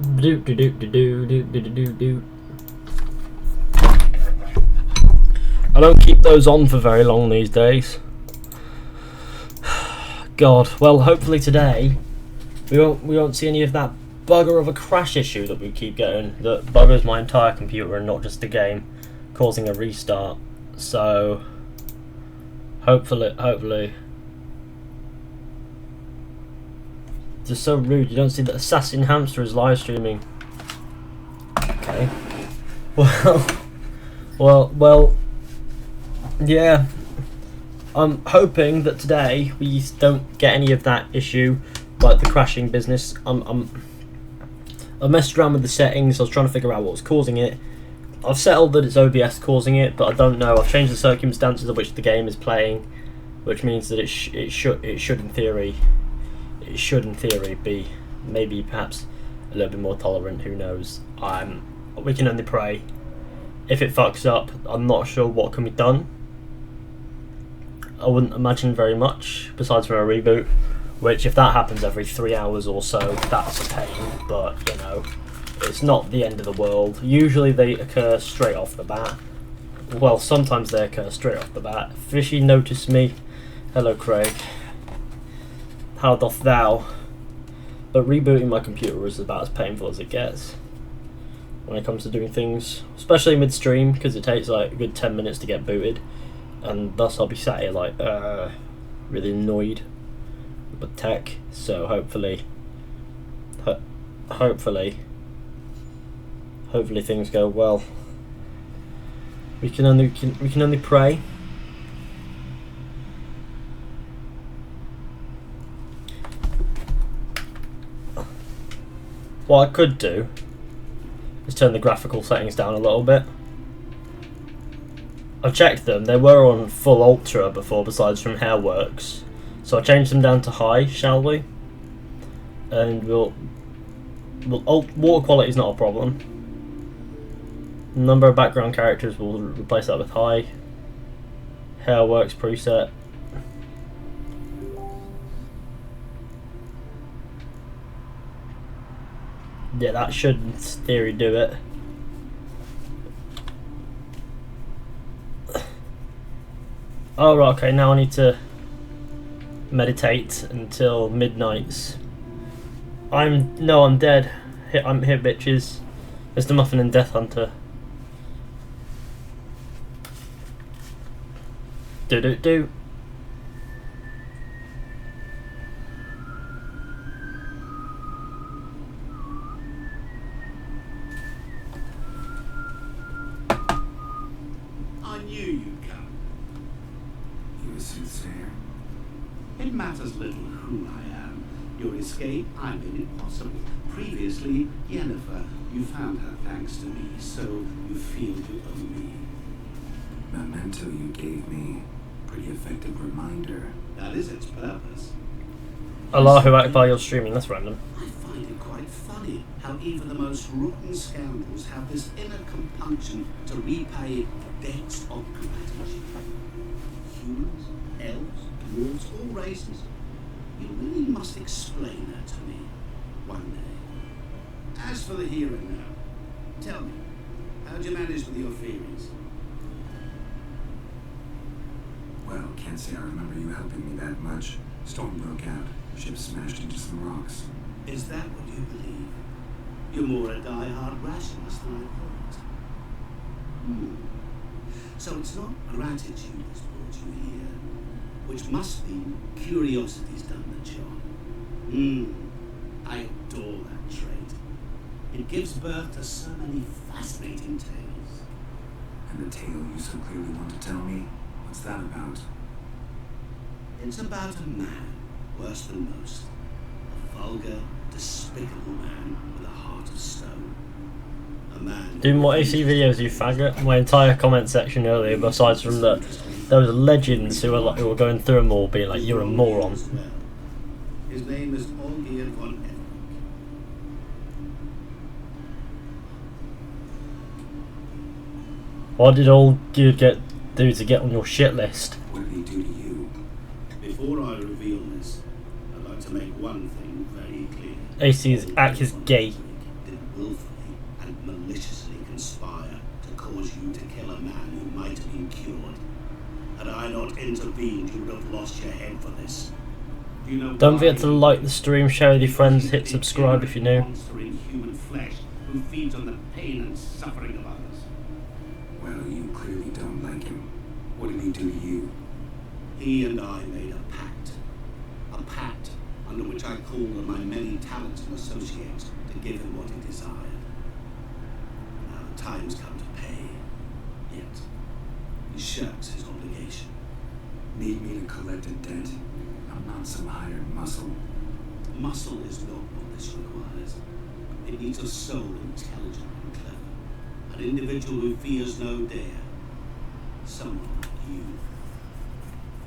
Do do do do do do do do do. I don't keep those on for very long these days. God. Well, hopefully today we won't see any of that bugger of a crash issue that we keep getting. That buggers my entire computer and not just the game, causing a restart. So hopefully. Just so rude. You don't see that Assassin Hamster is live streaming. Okay. Well. Yeah. I'm hoping that today we don't get any of that issue, like the crashing business. I messed around with the settings. I was trying to figure out what was causing it. I've settled that it's OBS causing it, but I don't know. I've changed the circumstances of which the game is playing, which means that it should in theory be maybe perhaps a little bit more tolerant. Who knows? We can only pray. If it fucks up, I'm not sure what can be done. I wouldn't imagine very much besides from a reboot, which if that happens every 3 hours or so, that's a pain, but you know, it's not the end of the world. Usually they occur straight off the bat. Well, sometimes they occur straight off the bat. Fizhy noticed me. Hello, Craig. How doth thou? But rebooting my computer is about as painful as it gets when it comes to doing things, especially mid-stream, because it takes like a good 10 minutes to get booted, and thus I'll be sat here like really annoyed with tech. So hopefully things go well. We can only pray. What I could do is turn the graphical settings down a little bit. I've checked them, they were on full ultra before besides from Hairworks. So I'll change them down to high, shall we? And water quality is not a problem. Number of background characters, we'll replace that with high. Hairworks preset. Yeah, that should in theory do it. Oh right, okay, now I need to meditate until midnights. I'm dead. I'm here, bitches. Mr. Muffin and Death Hunter. Do. I knew you'd come. You were sincere. It matters little who I am. Your escape, I made it possible. Previously, Yennefer, you found her thanks to me, so you feel you owe me. Memento you gave me. Pretty effective reminder. That is its purpose. Allahu Akbar, you're streaming, that's random. I find it quite funny how even the most rotten scoundrels have this inner compunction to repay debts of gratitude. Humans, elves, dwarves, all races. You really must explain that to me one day. As for the here and now, tell me, how'd you manage with your theories? Well, can't say I remember you helping me that much. Storm broke out. Ship smashed into some rocks. Is that what you believe? You're more a die-hard rationalist than I thought. So it's not gratitude that's brought you here, which must mean curiosity's done the job. I adore that trait. It gives birth to so many fascinating tales. And the tale you so clearly want to tell me? What's that about? It's about a man, worse than most. A vulgar, despicable man with a heart of stone. A man... Doing more AC videos, you faggot. My entire comment section earlier, besides from that, there was legends who were going through them all, being like, "You're a moron." His name is Olgierd von Eck. What did Olgierd do to get on your shit list? What did he do to you? Before I reveal this, I'd like to make one thing very clear. AC is gay. Did willfully and maliciously conspire to cause you to kill a man who might have been cured. Had I not intervened, you would have lost your head for this. Do you know Don't why? forget to like the stream, share with your friends, hit subscribe if you're new. Monster in human flesh who feeds on the pain and suffering of others. Well, you clearly don't like him. What did he do to you? He and I made a pact. A pact under which I called on my many talented associates to give him what he desired. Now the time's come to pay. Yet, he shirks his obligation. Need me to collect a debt? I'm not some hired muscle. Muscle is not what this requires. It needs a soul intelligent and clever. An individual who fears no dare. Someone like you.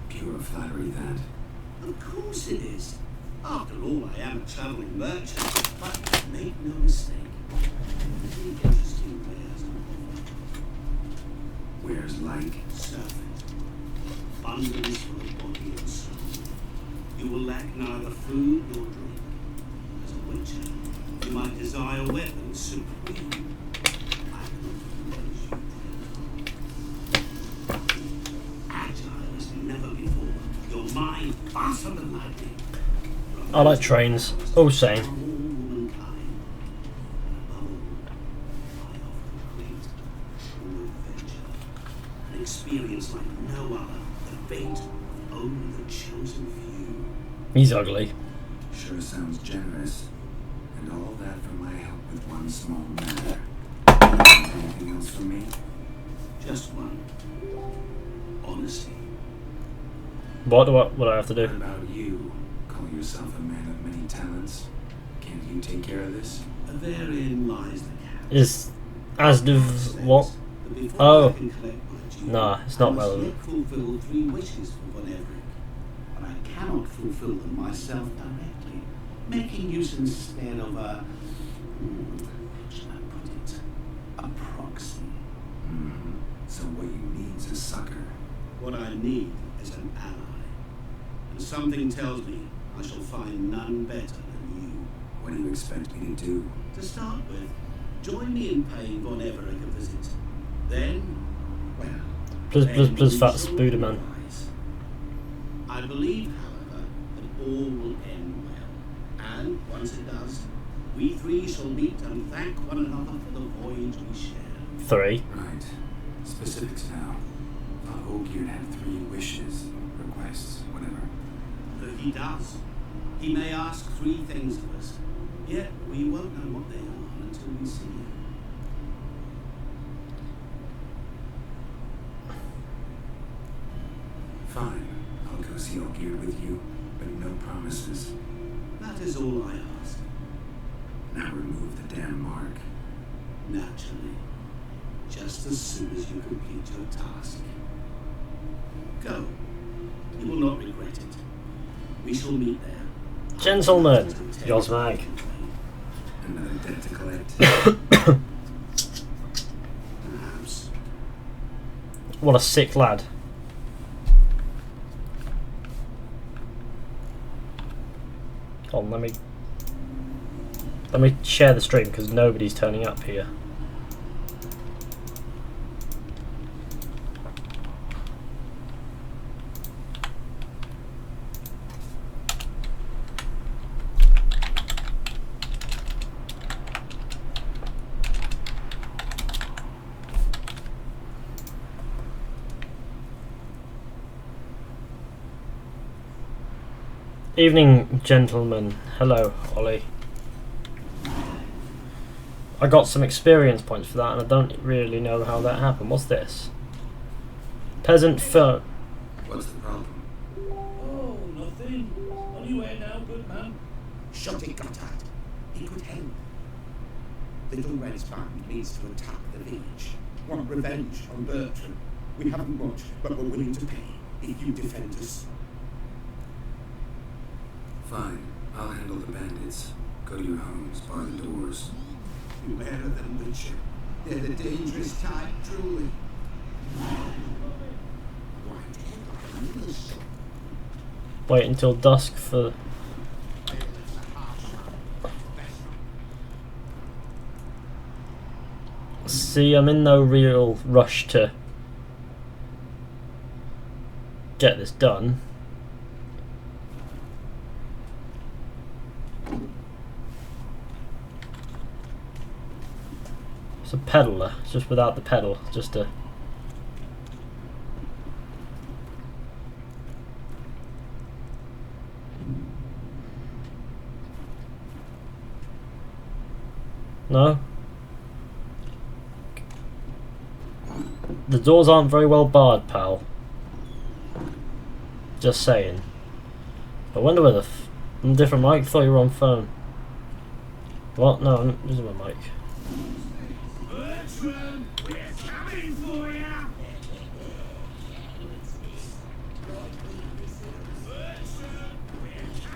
Pure flattery, that. Of course it is. After all, I am a traveling merchant. But make no mistake. Many interesting wares and Wares like? surfeit. Abundance for the body and soul. You will lack neither food nor drink. As a witcher, you might desire weapons supreme. I cannot lose you. Agile as never before. Your mind faster than lightning. I like trains. All same. All womankind. And above all, I offer great true adventure. An experience like no other. The fate of only the chosen few. He's ugly. Sure sounds generous. And all that for my help with one small matter. Anything else from me? Just one. Honesty. What do I have to do? What about you? Call yourself a man of many talents. Can't you take care of this? Therein lies the catch. Is as do what? But before Oh. I can collect my due, Nah, it's not I must relevant. yet fulfill 3 wishes for Von Everett. But I cannot fulfill them myself directly, making use instead of a... how should I put it? A proxy. Mm-hmm. So what you need's a sucker. What I need is an ally. And something tells me I shall find none better than you. What do you expect me to do? To start with, join me in paying Von Everett a visit. Then, well... Plus fat Buddha man. I believe, however, that all will end well. And once it does, we 3 shall meet and thank one another for the voyage we share. 3. Right. Specifics now. Olgierd had 3 wishes, requests, whatever. Though he does. He may ask 3 things of us, yet we won't know what they are until we see him. Fine. I'll go see Olgierd with you, but no promises. That is all I ask. Now remove the damn mark. Naturally. Just as soon as you complete your task. Go. You will not regret it. We shall meet there. Gentlemen, Gosmag. Another debt to collect. Perhaps. What a sick lad. Hold on, let me share the stream because nobody's turning up here. Evening, gentlemen. Hello, Ollie. I got some experience points for that and I don't really know how that happened. What's this? Peasant folk. What's the problem? Oh, nothing. On your way now, good man. Shut it, Gaunter. He could help. Little Red's band needs to attack the village. Want revenge on Bertram. We haven't much, but we're willing to pay if you defend us. Fine. I'll handle the bandits. Go to your homes, bar the doors. Beware of them, Witcher. They're the dangerous type, truly. Wait until dusk for... See, I'm in no real rush to get this done. It's a peddler, it's just without the pedal, just a... No? The doors aren't very well barred, pal. Just saying. I wonder where the I'm different mic? Thought you were on phone. What? No, I'm using my mic. Bertram, we're coming for ya! Bertram, we're coming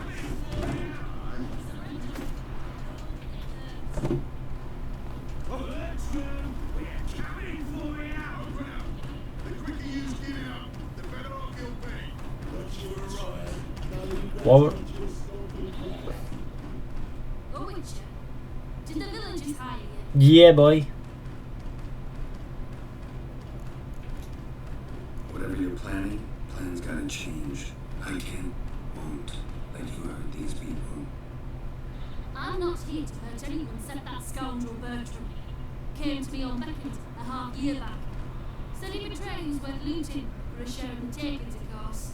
for ya! Bertram, we're coming for ya! The quicker you get it up, the better off you'll be. But you're right. What? Go with you. Did the villagers hire you? Yeah, boy. Whatever you're planning, plans gotta change. I can't, won't let you hurt these people. I'm not here to hurt anyone except that scoundrel Bertram. Came to me on Beckett a half year back. Said he'd betray who's worth looting for a share of the takings, of course.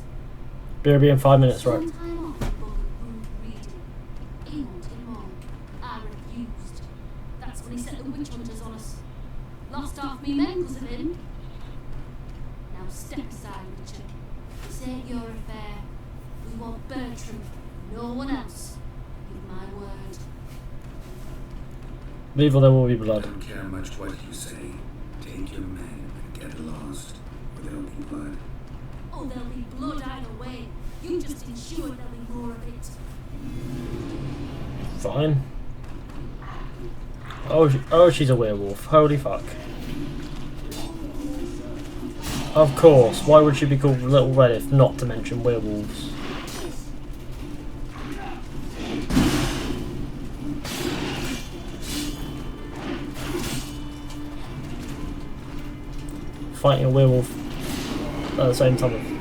Be in 5 minutes, right? Some time off for rude reading. He wanted more. I refused. That's when he set the witch hunters on us. Lost half me men because of him. Now step aside, Richard. This ain't your affair. We want Bertram, no one else. Give my word. Leave or there will be I blood. don't care much what you say. Take your men and get lost, or there'll be blood. Oh, there'll be blood either way. You just ensure there'll be more of it. Fine. Oh, she's a werewolf. Holy fuck. Of course. Why would she be called Little Red if not to mention werewolves? Fighting a werewolf at the same time.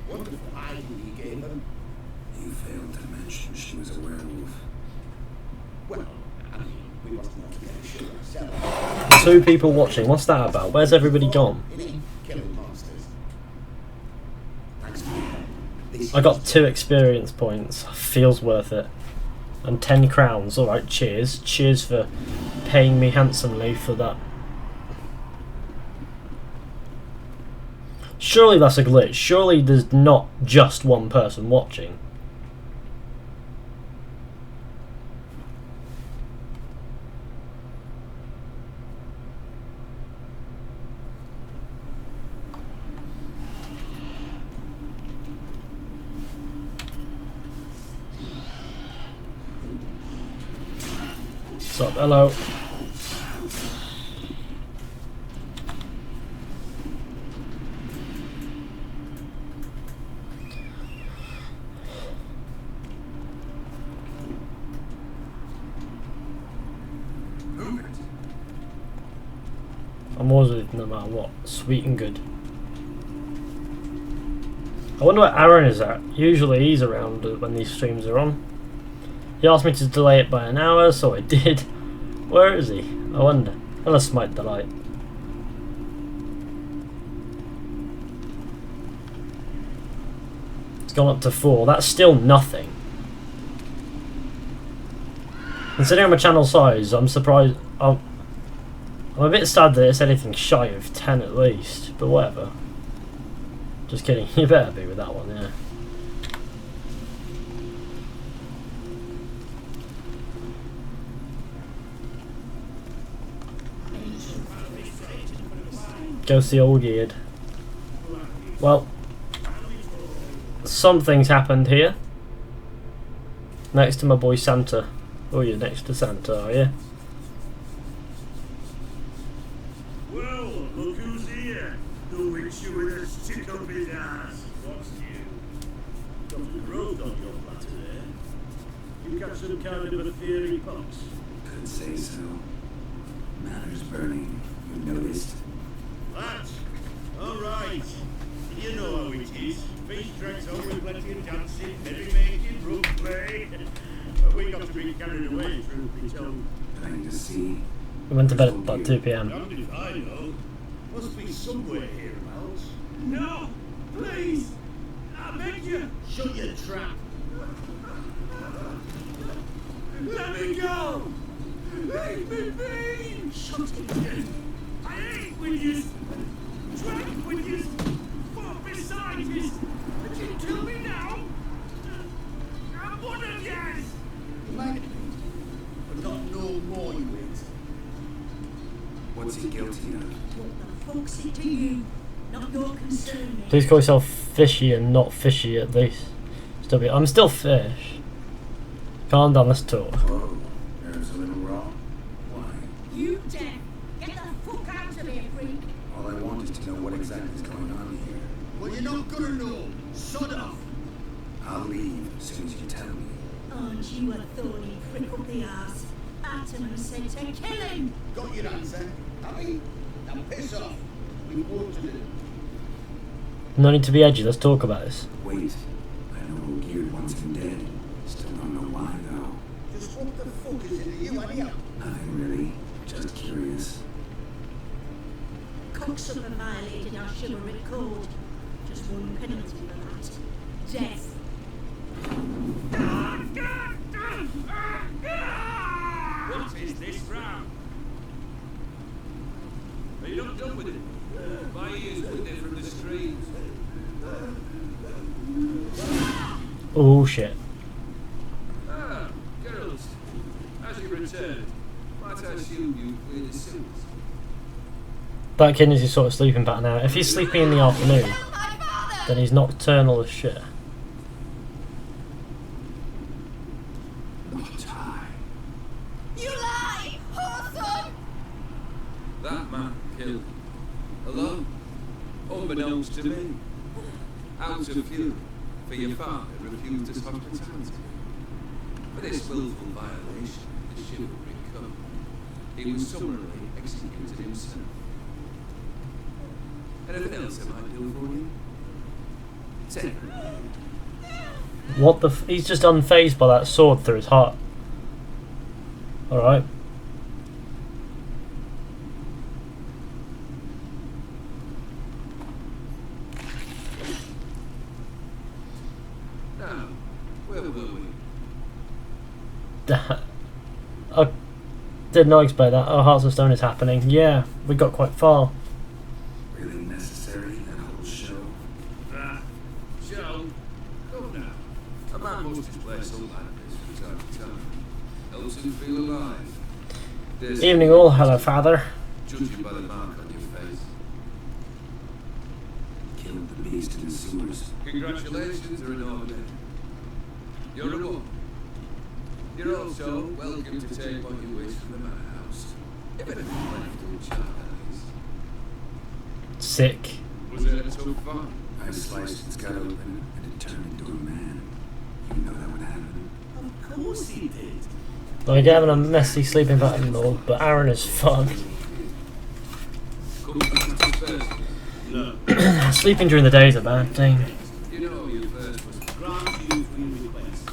Wonderful idea you gave them. You failed to mention she was a werewolf. Well, I mean, we must not get sure ourselves. 2 people watching. What's that about? Where's everybody gone? It ain't killing monsters. Thanks to you. This I got 2 experience points. Feels worth it. And 10 crowns. Alright, cheers. Cheers for paying me handsomely for that. Surely that's a glitch. Surely there's not just one person watching. What's up? Hello. Move it. I'm always with no matter what. Sweet and good. I wonder where Aaron is at. Usually he's around when these streams are on. He asked me to delay it by an hour, so I did. Where is he? I wonder. Unless Smite the light. It's gone up to 4. That's still nothing. Considering my channel size, I'm surprised. I'm a bit sad that it's anything shy of 10 at least, but whatever. Just kidding. You better be with that one, yeah. Go see Olgierd. Well, something's happened here. Next to my boy Santa. Oh, you're next to Santa, are you? road on your platter there. You got some kind of a theory, Pops? Could say so. Manor's burning. You noticed? That? Alright. You know how it is. Feast treks on with plenty of dancing, merrymaking, rough play. But we got to be carried away, truth be told. Trying to see. We went to bed at about 2 p.m. Damned if I know. Must be somewhere hereabouts. No! Please! I beg you! Shut your trap! Let me go! Leave me be! Shut it! I ate with you! Drank with you! Fought beside you! But you kill me now? I'm one of yours! You might be, but not no more, you ain't. What's he guilty of? What the fuck's it to you? Not your concern, mate. Please call yourself Fishy and not Fishy at least. I'm still fish. Calm down, let's talk. Oh, there's a little raw. Why? You deaf! Get the fuck out of here, freak! All I want is to know what exactly is going on here. Well, you're not gonna know. Shut up. I'll leave as soon as you tell me. Aren't you a thorny prick up the arse? Atom said to kill him! Got your answer. Abby, now piss off. We've work to do. No need to be edgy, let's talk about this. Wait, I know Olgierd wants him dead. Still don't know why though. Just what the fuck is it to you, anyhow? Nothing really, just curious. Cocksucker violated our chivalric code. Just one penalty for that. Death. What is this round? Are you not done with it? My ears were there from the streams. Oh shit. Ah, girls. As you returned, might I assume you cleared the sewers? That kid is his sort of sleeping pattern now. If he's sleeping in the afternoon, then he's nocturnal as shit. Not I. You lie! Whoreson! That man killed. Alone. Unbeknownst to me. Out of fury, for your father refused us hospitality. For this willful violation of the chivalry code, he was summarily executed himself. Anything else I might do for you? Say. What the he's just unfazed by that sword through his heart. Alright. Now, where were we? I did not expect that. Oh, Hearts of Stone is happening. Yeah, we got quite far. Really necessary, that whole show? Ah, Joe, go now. A man must display something like this from time to time. Helps him feel alive. There's Evening all, hello father. judging by the mark on your face. Killed the beast in the sewers. Congratulations are in order. You're a woman. You're also welcome to take what you wish from the manor house. If anything left to a child, that is. Sick. Was it a tough fight? I sliced its gut open and it turned into a man. You know that would happen. Of course he did. Like having a messy sleeping pattern, Lord, but Aaron is fucked. Come back to first. Look, Sleeping during the day is a bad thing. You know your first was grant you 3 requests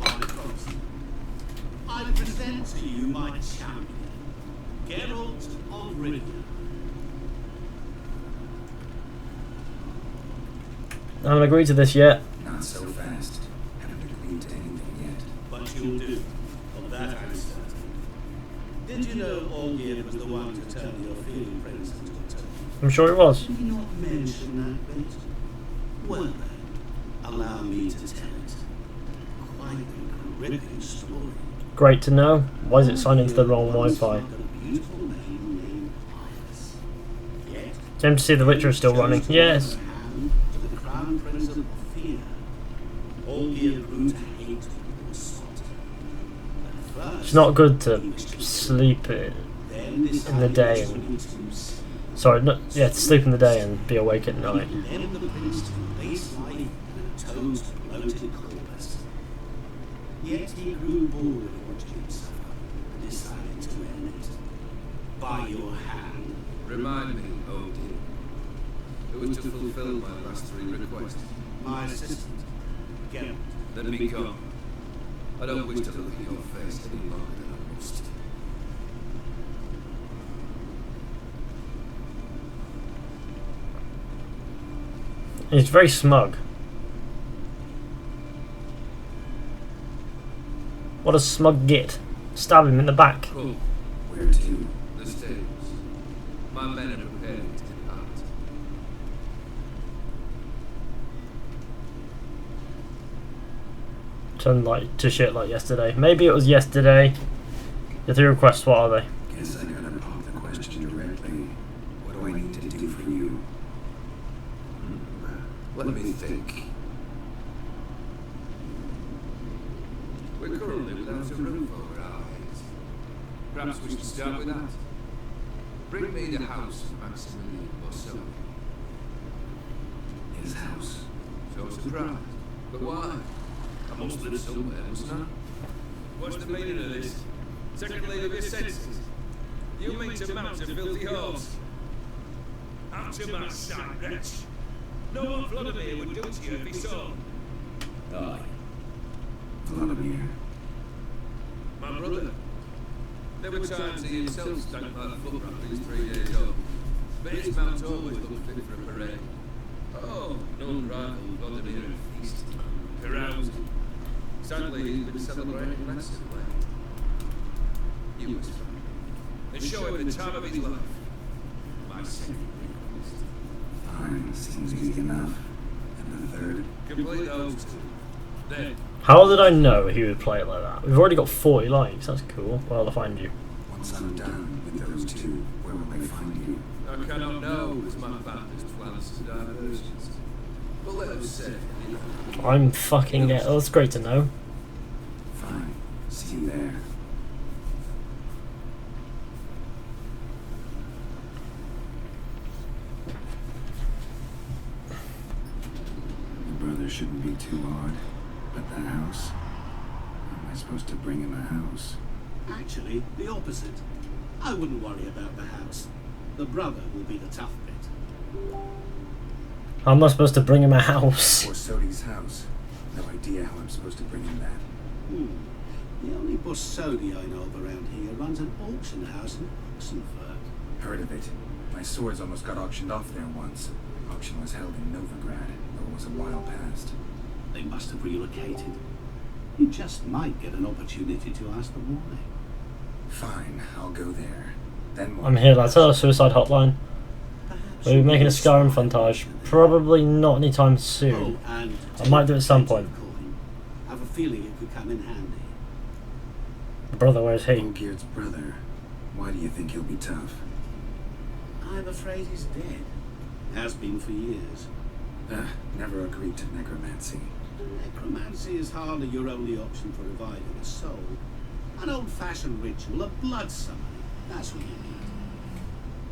upon proxy. I present to you my champion, Geralt of Rivia. I haven't agreed to this yet. Not so fast. Haven't agreed to anything yet. But you'll do. Of that I'm certain. Did you know Olgierd was the one to turn your feeling prince into a toad? I'm sure it was. Did he not mention that bit? Well then, allow me to tell it. Quite a gripping story. Great to know. Why is it signed into the wrong Once Wi-Fi? got a beautiful maiden named Iris. Yet, Time to see The Witcher is still running. Yes. to the crown prince of Ophir. Olgierd grew to hate who was spotted. At first, It's not good he to was just sleep then in the day decided and to Sorry, yeah, to sleep in the day and be awake at night. Then the prince took base life and a toast bloated corpus. Yet he grew bored of watching himself and decided to end it. By your hand. Remind me, oh dear. It was to fulfill my last 3 requests. My assistant, Gaunter. Then be gone. I don't wish to look at your face any longer than I must. He's very smug. What does smug get? Stab him in the back. Cool. Where to? The stables. My men are preparing to depart. Turned like to shit like yesterday. Maybe it was yesterday. The 3 requests, what are they? Guess I gotta pop the question directly. What do I need to do for you? Let me think. We're currently without a roof over our heads. Perhaps we should start with that. Bring me the house of Maximilian Bosso. His house. So surprised. But why? I must live somewhere, mustn't I? What's the meaning of this? Second leave of your senses? You mean to mount a filthy horse? Out of my sight, wretch! Know what Vlodimir would do to you if he saw him? Aye. Vlodimir. My brother. There were times he himself stank my foot after he was 3 days old. But his mount always looked fit for a parade. Oh, no rival Vlodimir at a feast. Carousing. Sadly, he's been celebrating less of late. You must find him. And show him the time of his life. My second request. Fine, seems easy enough. And the third? Complete those 2. Then, How did I know he would play it like that? We've already got 40 likes, that's cool. Well, I'll find you. Once I'm done with those 2, where will they find you? I cannot know as my father's plans and diversions. But let us say, I'm fucking it. Oh, that's great to know. Fine. See you there. The brother shouldn't be too hard. But the house? How am I supposed to bring him a house? Actually, the opposite. I wouldn't worry about the house. The brother will be the tough bit. How am I supposed to bring him a house? Or Sodi's house. No idea how I'm supposed to bring him that. The only Bossodi I know of around here runs an auction house in Oxenfurt. Heard of it. My swords almost got auctioned off there once. Auction was held in Novigrad, though it was a while past. They must have relocated. You just might get an opportunity to ask them why. Fine, I'll go there. Then what? I'm here, lads. Hello, Suicide Hotline. Perhaps We're you making a could Skyrim start frontage. with Probably not anytime soon. Oh, and I might do it at some point. coin. Have a feeling it could come in handy. Brother, where's he? Olgierd's brother. Why do you think he'll be tough? I'm afraid he's dead. Has been for years. Never agreed to necromancy. Necromancy is hardly your only option for reviving a soul. An old-fashioned ritual of blood summoning. That's what you need.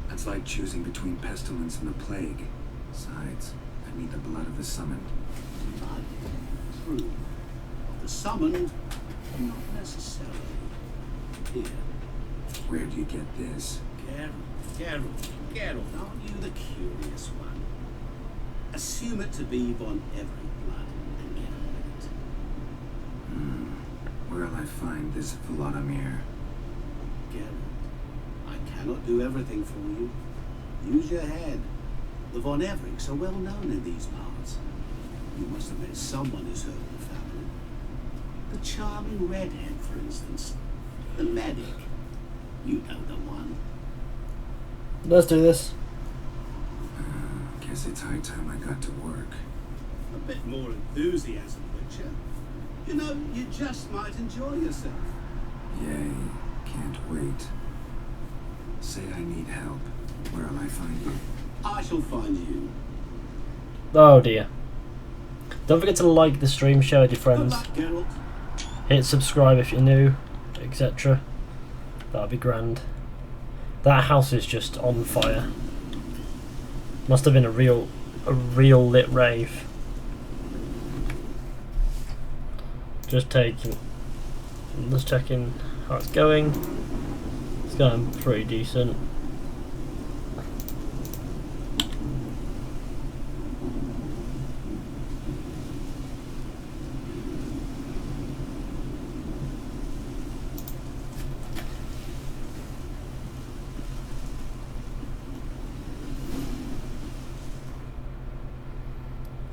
That's like choosing between pestilence and the plague. Besides, I need the blood of the summoned. Blood. True. Of the summoned, not necessarily. Here. Where do you get this? Geralt, aren't you the curious one? Assume it to be von every blood and get on with it. Where'll I find this Vlodimir? Geralt, I cannot do everything for you. Use your head. The von Evericks are well known in these parts. You must have met someone who's heard of the family. The charming redhead, for instance. The medic. You know the one. Let's do this. Guess it's high time I got to work. A bit more enthusiasm, Witcher. You know, you just might enjoy yourself. Yay, can't wait. Say I need help. Where'll I find you? I shall find you. Oh dear. Don't forget to like the stream, share with your Good friends, luck, Geralt. hit subscribe if you're new, etc. That'd be grand. That house is just on fire. Must have been a real lit rave. Just checking how it's going. It's going pretty decent.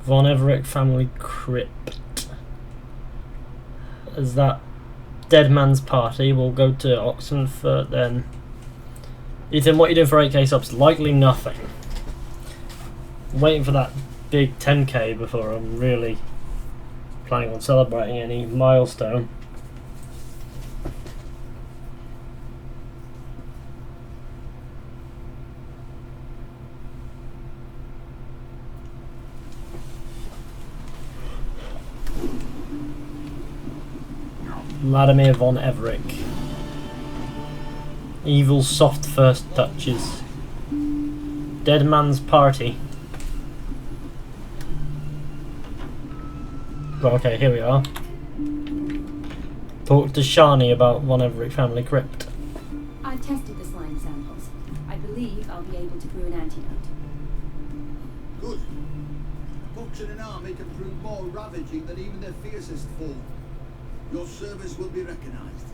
Von Everett family crypt. As that dead man's party, we'll go to Oxenfurt then. Ethan, what are you doing for 8k subs? Likely nothing. I'm waiting for that big 10k before I'm really planning on celebrating any milestone. Vlodimir von Everett. Evil soft first touches. Dead man's party. Well, okay, here we are. Talk to Shani about Von Everett family crypt. I've tested the slime samples. I believe I'll be able to brew an antidote. Good. Books in an army can prove more ravaging than even their fiercest foe. Your service will be recognized.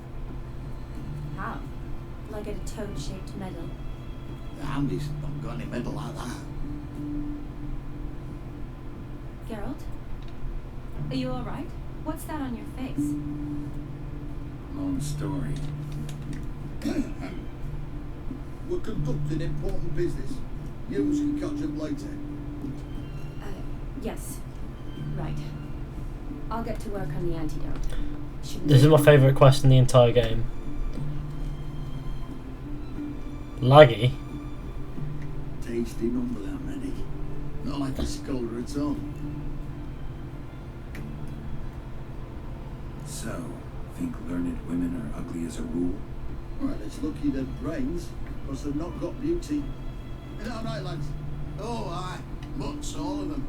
How? Will I get a toad-shaped medal? The Andy's not got any medal like that. Geralt? Are you alright? What's that on your face? Long story. We're conducting important business. You can catch up later. Yes. Right. I'll get to work on the antidote. This is my favourite quest in the entire game. Laggy? Tasty number that, medic. Not like a scolder at all. So, think learned women are ugly as a rule? Well, it's lucky they're brains, because they've not got beauty. Is that right, lads? Oh, aye. Mutts, all of them.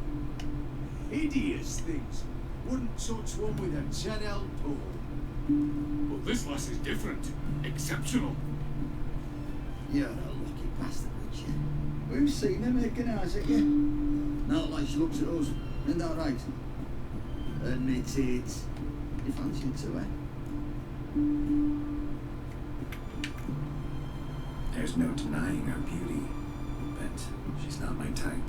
Hideous things. Wouldn't touch one with a 10L pole. But this lass is different. Exceptional. You're a lucky bastard, Richard. We've seen her making eyes at you. Not like she looks at us. Isn't that right? Admit it. You fancy it to her? There's no denying her beauty, but she's not my type.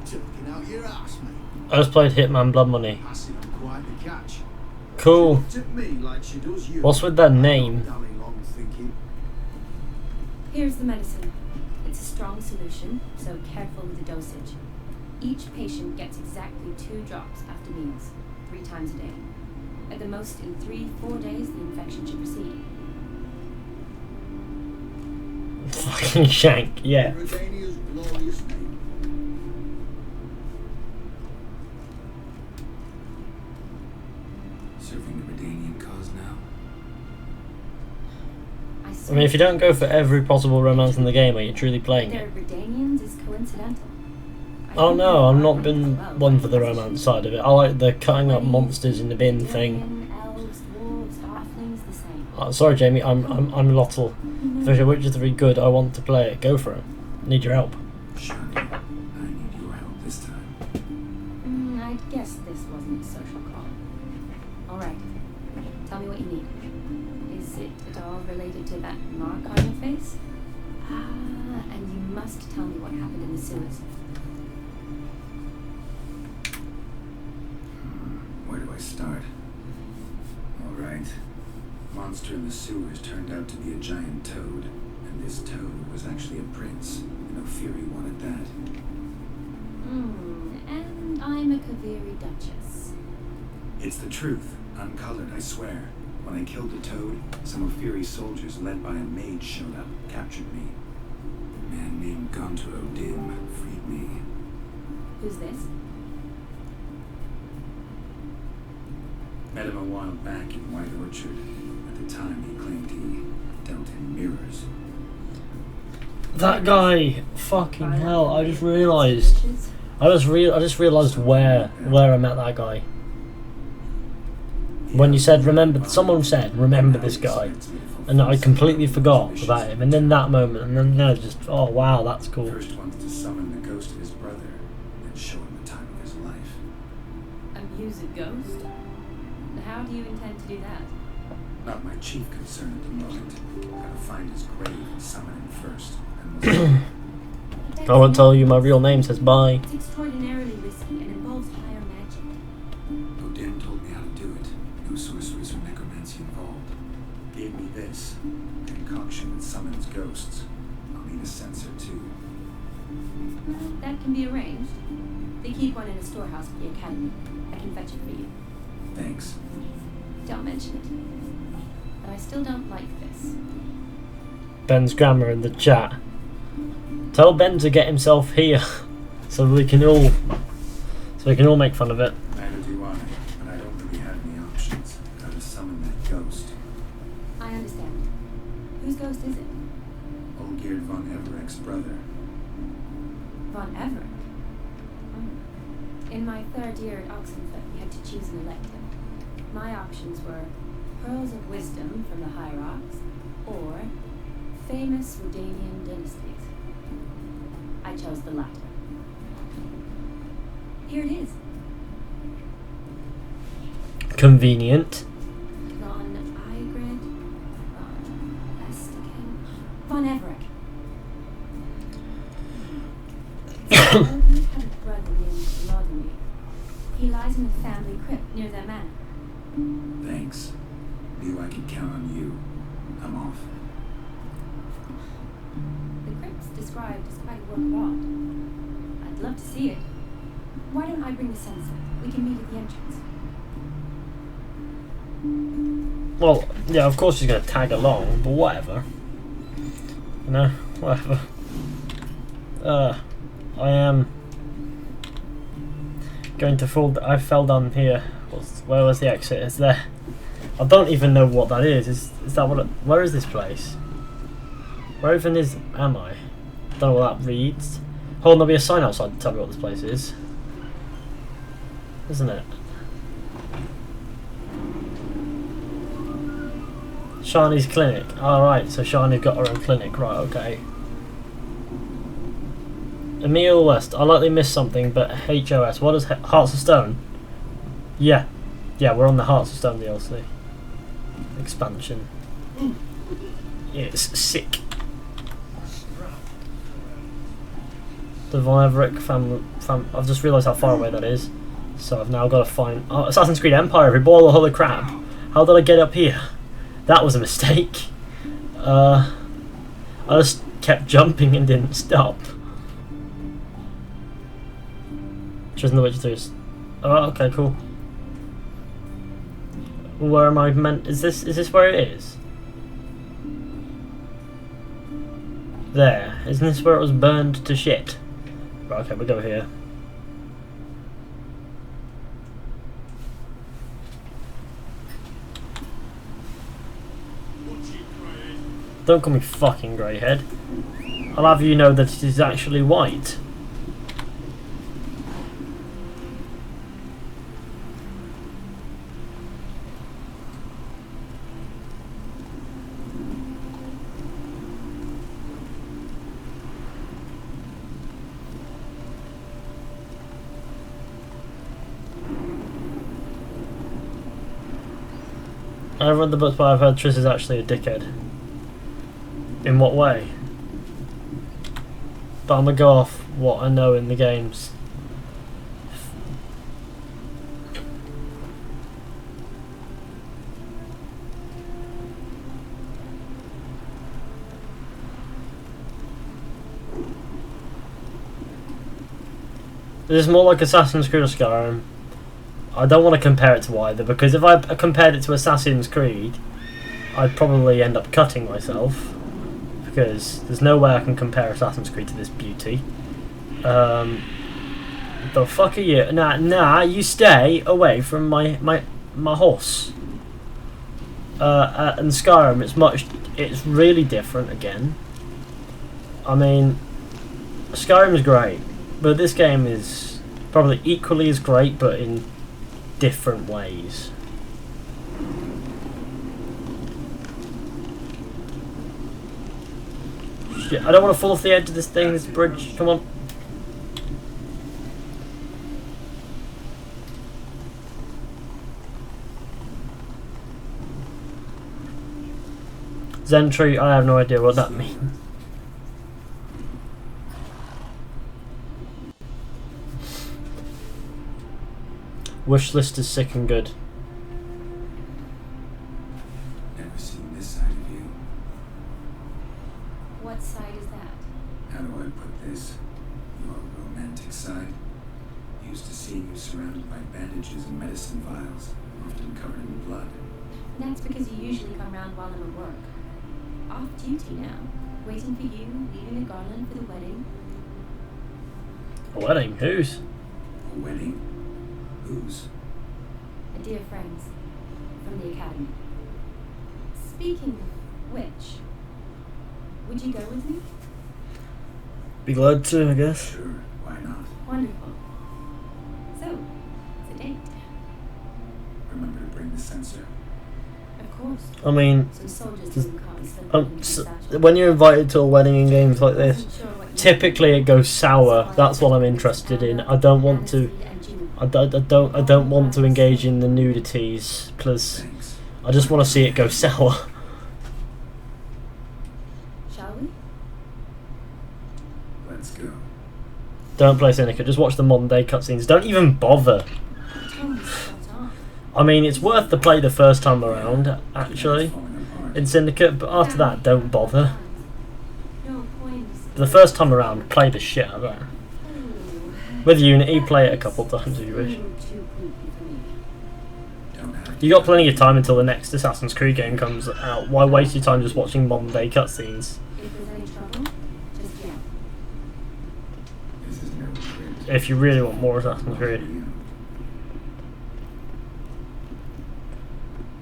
Choking out your ass, mate. I just played Hitman Blood Money. Passing on quite the catch. Cool. She looked at me like she does you. What's with that name? Darling, long thinking. Here's the medicine. It's a strong solution, so careful with the dosage. Each patient gets exactly 2 drops after meals, 3 times a day. At the most, in 3-4 days, the infection should proceed. Fucking shank, yeah. Redania's glorious name. Serving the Redanian cause now? I mean, if you don't go for every possible romance in the game, are you truly playing They're it? Redanians is coincidental. Oh no, I've not been one for the romance side of it. I like the cutting up monsters in the bin thing. Elves, dwarves, halflings, the same. Oh, sorry, Jamie, I'm Lottle. Fisher, Witcher 3 good. I want to play it. Go for it. Need your help. Shani, I need your help this time. I guess this wasn't a social call. Alright. Tell me what you need. Is it at all related to that mark on your face? And you must tell me what happened in the sewers. Where do I start? Alright. Monster in the sewers turned out to be a giant toad, and this toad was actually a prince, and O'Fury wanted that. And I'm a Kaviri Duchess. It's the truth, uncolored, I swear. When I killed the toad, some O'Fury soldiers led by a mage showed up, captured me. A man named Gaunter freed me. Who's this? Met him a while back in White Orchard. At the time, he claimed he dealt in mirrors. That guy, fucking hell! I just realised. I just realised where I met that guy. When you said remember, someone said remember this guy, and I completely forgot about him. And then that moment, and then just oh wow, that's cool. First one's to summon the ghost of his brother and show him the time of his life. Amuse a ghost? How do you intend to do that? Not my chief concern at the moment. Gotta find his grave and summon him first. And I won't tell you my real name. Says bye. It's extraordinarily risky and involves higher magic. Odin told me how to do it. No sorceries or necromancy involved. Gave me this concoction that summons ghosts. I'll need a sensor too. That can be arranged. They keep one in a storehouse at the academy. I can fetch it for you. Thanks. Don't mention it. But I still don't like this. Ben's grammar in the chat. Tell Ben to get himself here, so we can all make fun of it. Neither do I, but I don't really have any options. Gotta summon that ghost. I understand. Whose ghost is it? Olgierd von Evereck's brother. Von Everett? In my third year at Oxenford, we had to choose an elective. My options were Pearls of Wisdom from the Hierarchs, or famous Vlodimir dynasties. I chose the latter. Here it is. Convenient. Von Igrid, Von Estican, Von Everett. Olgierd had a brother named Vlodimir. He lies in the family crypt near their manor. Thanks. Knew I could count on you. I'm off. The crypt's described as quite a work of art. I'd love to see it. Why don't I bring the sensor? We can meet at the entrance. Well, yeah, of course he's gonna tag along, but whatever. You know, whatever. I am going to fall. I fell down here. Where was the exit? Is there? I don't even know what that is. Is that what? Where is this place? Where even am I? Don't know what that reads. Hold on, there'll be a sign outside to tell me what this place is. Isn't it? Shani's clinic. Alright, so Shani got her own clinic. Right, okay. Emil West. I likely missed something, but HOS. What is Hearts of Stone? Yeah. Yeah, we're on the Hearts of Stone DLC. Expansion. It's sick. The Von Everett family. I've just realised how far away that is. So I've now got to find... Oh, Assassin's Creed Empire, every ball of holy crap. How did I get up here? That was a mistake. I just kept jumping and didn't stop. Chosen the Witcher 3. Oh, okay, cool. Where am I meant? Is this where it is? There. Isn't this where it was burned to shit? Right, okay, we'll go here. Don't call me fucking greyhead. I'll have you know that it is actually white. I've read the books, but I've heard Triss is actually a dickhead. In what way? But I'm gonna go off what I know in the games. This is more like Assassin's Creed or Skyrim. I don't want to compare it to either, because if I compared it to Assassin's Creed, I'd probably end up cutting myself, because there's no way I can compare Assassin's Creed to this beauty. The fuck are you? Nah, you stay away from my horse. And Skyrim, it's really different again. I mean, Skyrim's great, but this game is probably equally as great, but in different ways. Shit, I don't want to fall off the edge of this thing, this bridge. Come on. Zentry, I have no idea what that means. Wish list is sick and good. Never seen this side of you. What side is that? How do I put this? Your romantic side? Used to seeing you surrounded by bandages and medicine vials, often covered in blood. That's because you usually come round while I'm at work. Off duty now. Waiting for you, leaving a garland for the wedding. A wedding? Whose? A wedding? Whose? A dear friend's. From the academy. Speaking of which, would you go with me? Be glad to, I guess. Sure, why not? Wonderful. So, it's a date. Remember to bring the sensor. Of course. I mean, Some soldiers didn't copy something. so when you're invited to a wedding in games like this, typically it goes sour. That's what I'm interested in. I don't want to. I don't want to engage in the nudities, plus Thanks. I just want to see it go sour. Shall we? Let's go. Don't play Syndicate, just watch the modern day cutscenes. Don't even bother. Tell me spot on. I mean, it's worth the play the first time around, actually, Falling apart. in Syndicate, but after that, don't bother. No points. The first time around, play the shit out of that. With Unity, play it a couple times if you wish. Too creepy for me. Don't have You got plenty of time until the next Assassin's Creed game comes out. Why waste your time just watching modern day cutscenes? If there's any trouble, just yell. This is no crypt. If you really want more Assassin's Creed.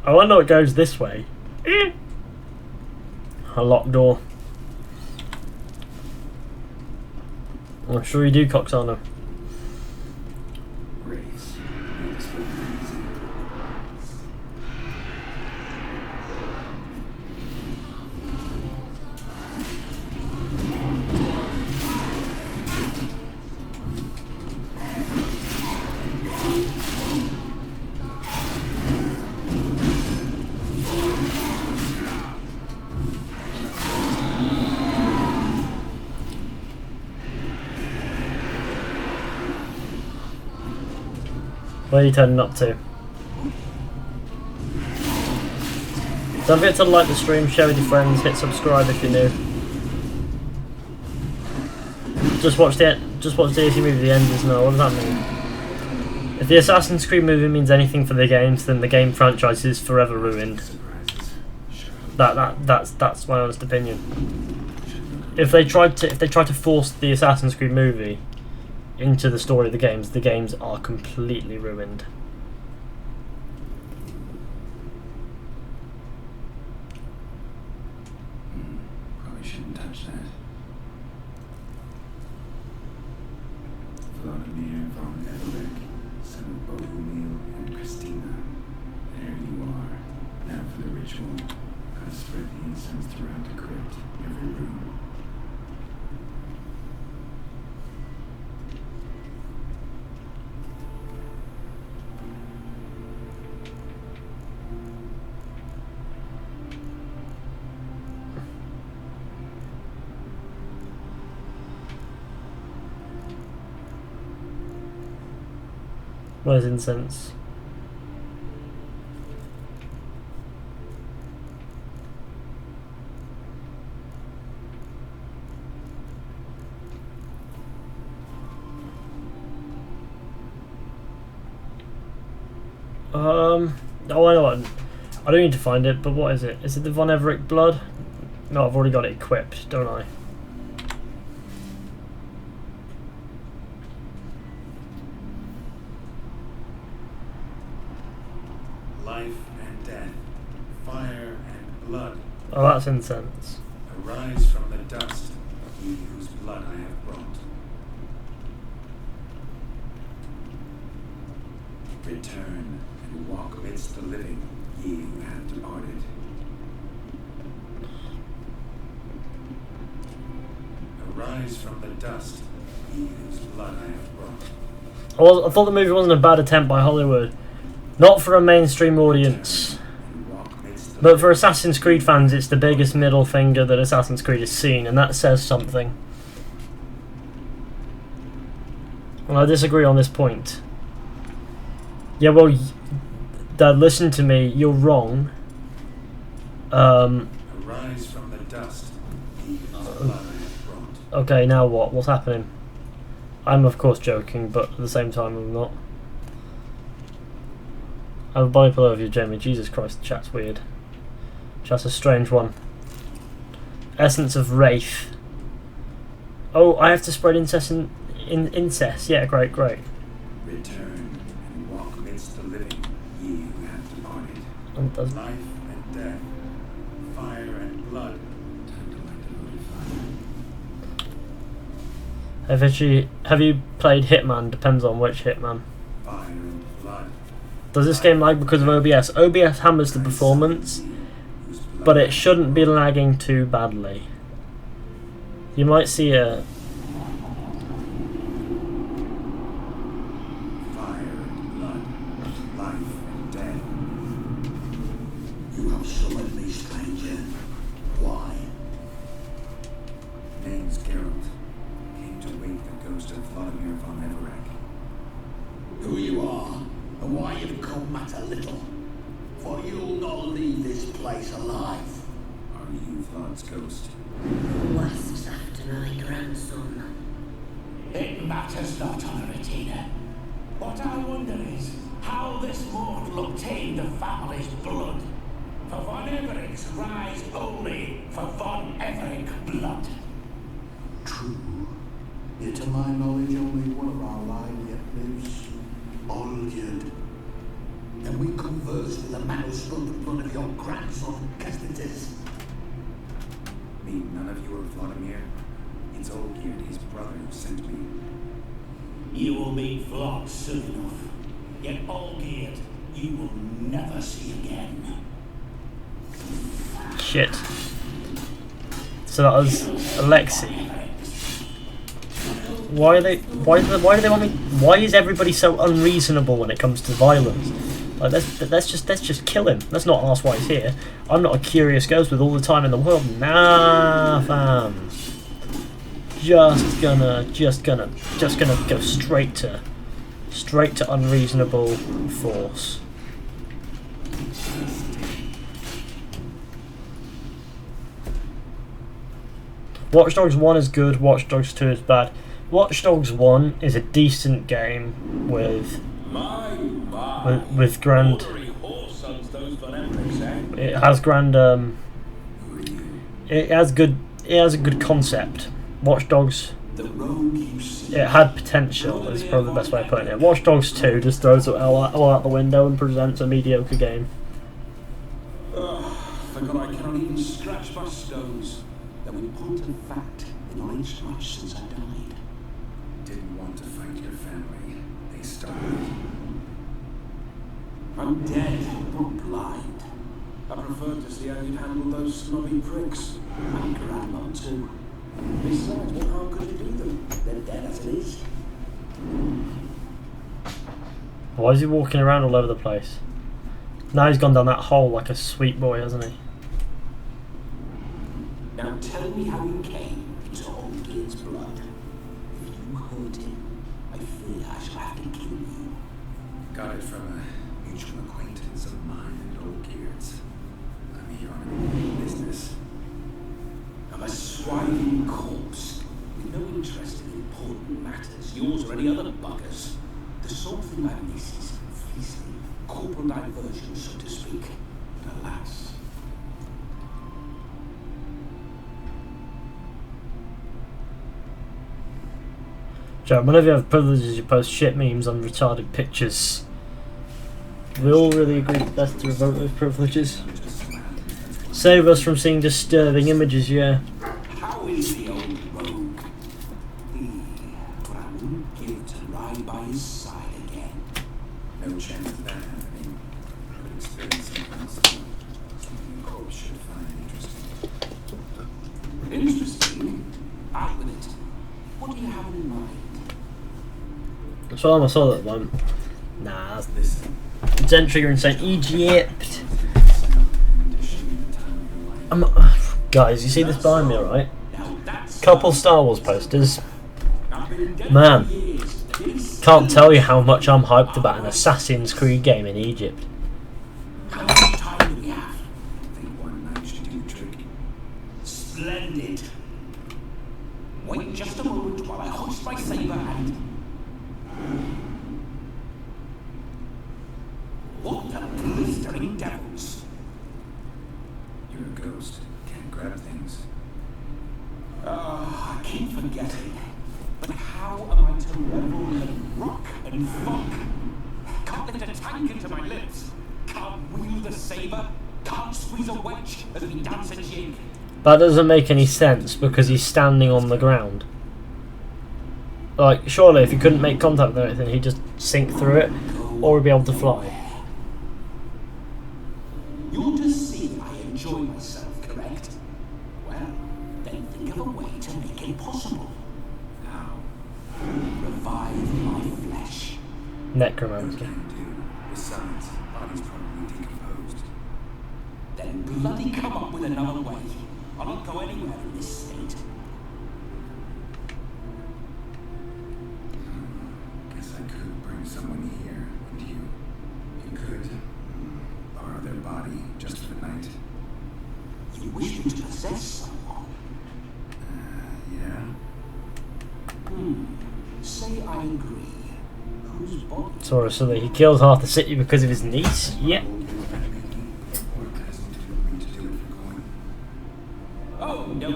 Oh, I know it goes this way. A locked door. I'm sure you do, Coxana. Grace. This will be easy. Where are you turning up to? Don't forget to like the stream, share with your friends, hit subscribe if you're new. Just watch the AC movie The End is no. What does that mean? If the Assassin's Creed movie means anything for the games, then the game franchise is forever ruined. Surprises. Sure. That's my honest opinion. If they tried to force the Assassin's Creed movie into the story of the games are completely ruined. Probably shouldn't touch that. Vlodimir von Everek, son of Bohumil and Christina. There you are. Now for the ritual. Gotta spread the incense throughout the crypt, every room. Where's incense? Oh, I know what. I don't need to find it, but what is it? Is it the Von Everett blood? No, I've already got it equipped, don't I? Life and death, fire and blood, Oh, that's incense. arise from the dust. ye whose blood I have brought. Return and walk amidst the living, ye who have departed. Arise from the dust, ye whose blood I have brought. I thought the movie wasn't a bad attempt by Hollywood. Not for a mainstream audience. But for Assassin's Creed fans, it's the biggest middle finger that Assassin's Creed has seen, and that says something. And I disagree on this point. Yeah, well, Dad, listen to me. You're wrong. Arise from the dust, ye whose blood I have brought. Okay, now what? What's happening? I'm of course joking, but at the same time I'm not. I have a bipolar of you, Jamie. Jesus Christ, the chat's weird. Chat's a strange one. Essence of Wraith. Oh, I have to spread incest in incest. Yeah, great. Return and walk amidst the living, ye who have departed. And does Life and death, fire and blood. Time to light the devoted fire. have you played Hitman? Depends on which Hitman. Fire and blood. Does this game lag because of OBS? OBS hammers the performance, but it shouldn't be lagging too badly. You might see a... Fire and blood, life and death. You have summoned me, stranger. Why? Name's Geralt. Came to wake the ghost of Vlodimir von Everett. Who you are, and why you've come matter little. For you'll not leave this place alive. Are you Vlod's ghost? Wasps after my grandson. It matters not, Honoratina. What I wonder is how this mortal obtained the family's blood. For Von Everett's rise only for Von Everett blood. True. Yet to my knowledge only one of our line yet lives. Olgierd. And we converse with the man who spilled the blood of your grandson, Castitis. Meet none of you are Vlodimir. It's Olgierd, his brother, who sent me. You will meet Vlod soon enough. Yet Olgierd, you will never see again. Shit. So that was Alexei. Why do they want me? Why is everybody so unreasonable when it comes to violence? Like let's just kill him. Let's not ask why he's here. I'm not a curious ghost with all the time in the world. Nah, fam. Just gonna go straight to unreasonable force. Watch Dogs 1 is good, Watch Dogs 2 is bad. Watch Dogs 1 is a decent game with grand... It has grand... It has a good concept. Watch Dogs... It had potential, is probably the best way of putting it. Watch Dogs 2 just throws it all out the window and presents a mediocre game. Forgot I cannot even scratch my stones. That in point of fact, it not aged much since I died. Didn't want to fight your family. They starved. I'm dead, not blind. I preferred to see how you'd handle those snobby pricks. And Grandma too. Besides, what harm could you do them? They're dead as it is. Why is he walking around all over the place? Now he's gone down that hole like a sweet boy, hasn't he? Now tell me how you came to Olgierd's blood. If you hurt him, I fear I shall have to kill you. Got it from a mutual acquaintance of mine and Olgierd's. I'm here on a business. I'm a swine corpse with no interest in important matters, yours or any other buggers. The sole thing I miss is fleecing, corporal diversion, so to speak. But alas. Joe, whenever you have privileges, you post shit memes on retarded pictures. We all really agree that that's to revoke those privileges. Save us from seeing disturbing images, yeah. How is the old rogue? No chance of that happening. I would experience something else. Something a corpse should find interesting. Interesting. Out with it. What do you have in mind? So I saw that one. Nah, that's Listen. Gentry in St. Egypt. Guys, you see this behind me, right? Couple Star Wars posters. Man, can't tell you how much I'm hyped about an Assassin's Creed game in Egypt. How much time do we have? I think one night should do the trick. Splendid. Wait just a moment while I hoist my saber and... What the blistering devils? You're a ghost. Can't grab things. I keep forgetting. But how am I to revel in rock and funk? Can't lift a tank into my lips. Can't wield a saber. Can't squeeze a wedge as we dance a jig. That doesn't make any sense because he's standing on the ground. Like, surely if he couldn't make contact with anything, he'd just sink through it, or he'd be able to fly. You're to see I enjoy myself, correct? Well, then think of a way to make it possible. How? Revive my flesh. Necromancer. Can do. Besides, body's probably decomposed. Then bloody come up with another way. I'll not go anywhere in this state. Guess I could bring someone here, and you could borrow their body just for the night. You wish me to possess someone? Yeah. Say I agree. Whose body? Sorry, so that he killed half the city because of his niece? Yep. Oh, no.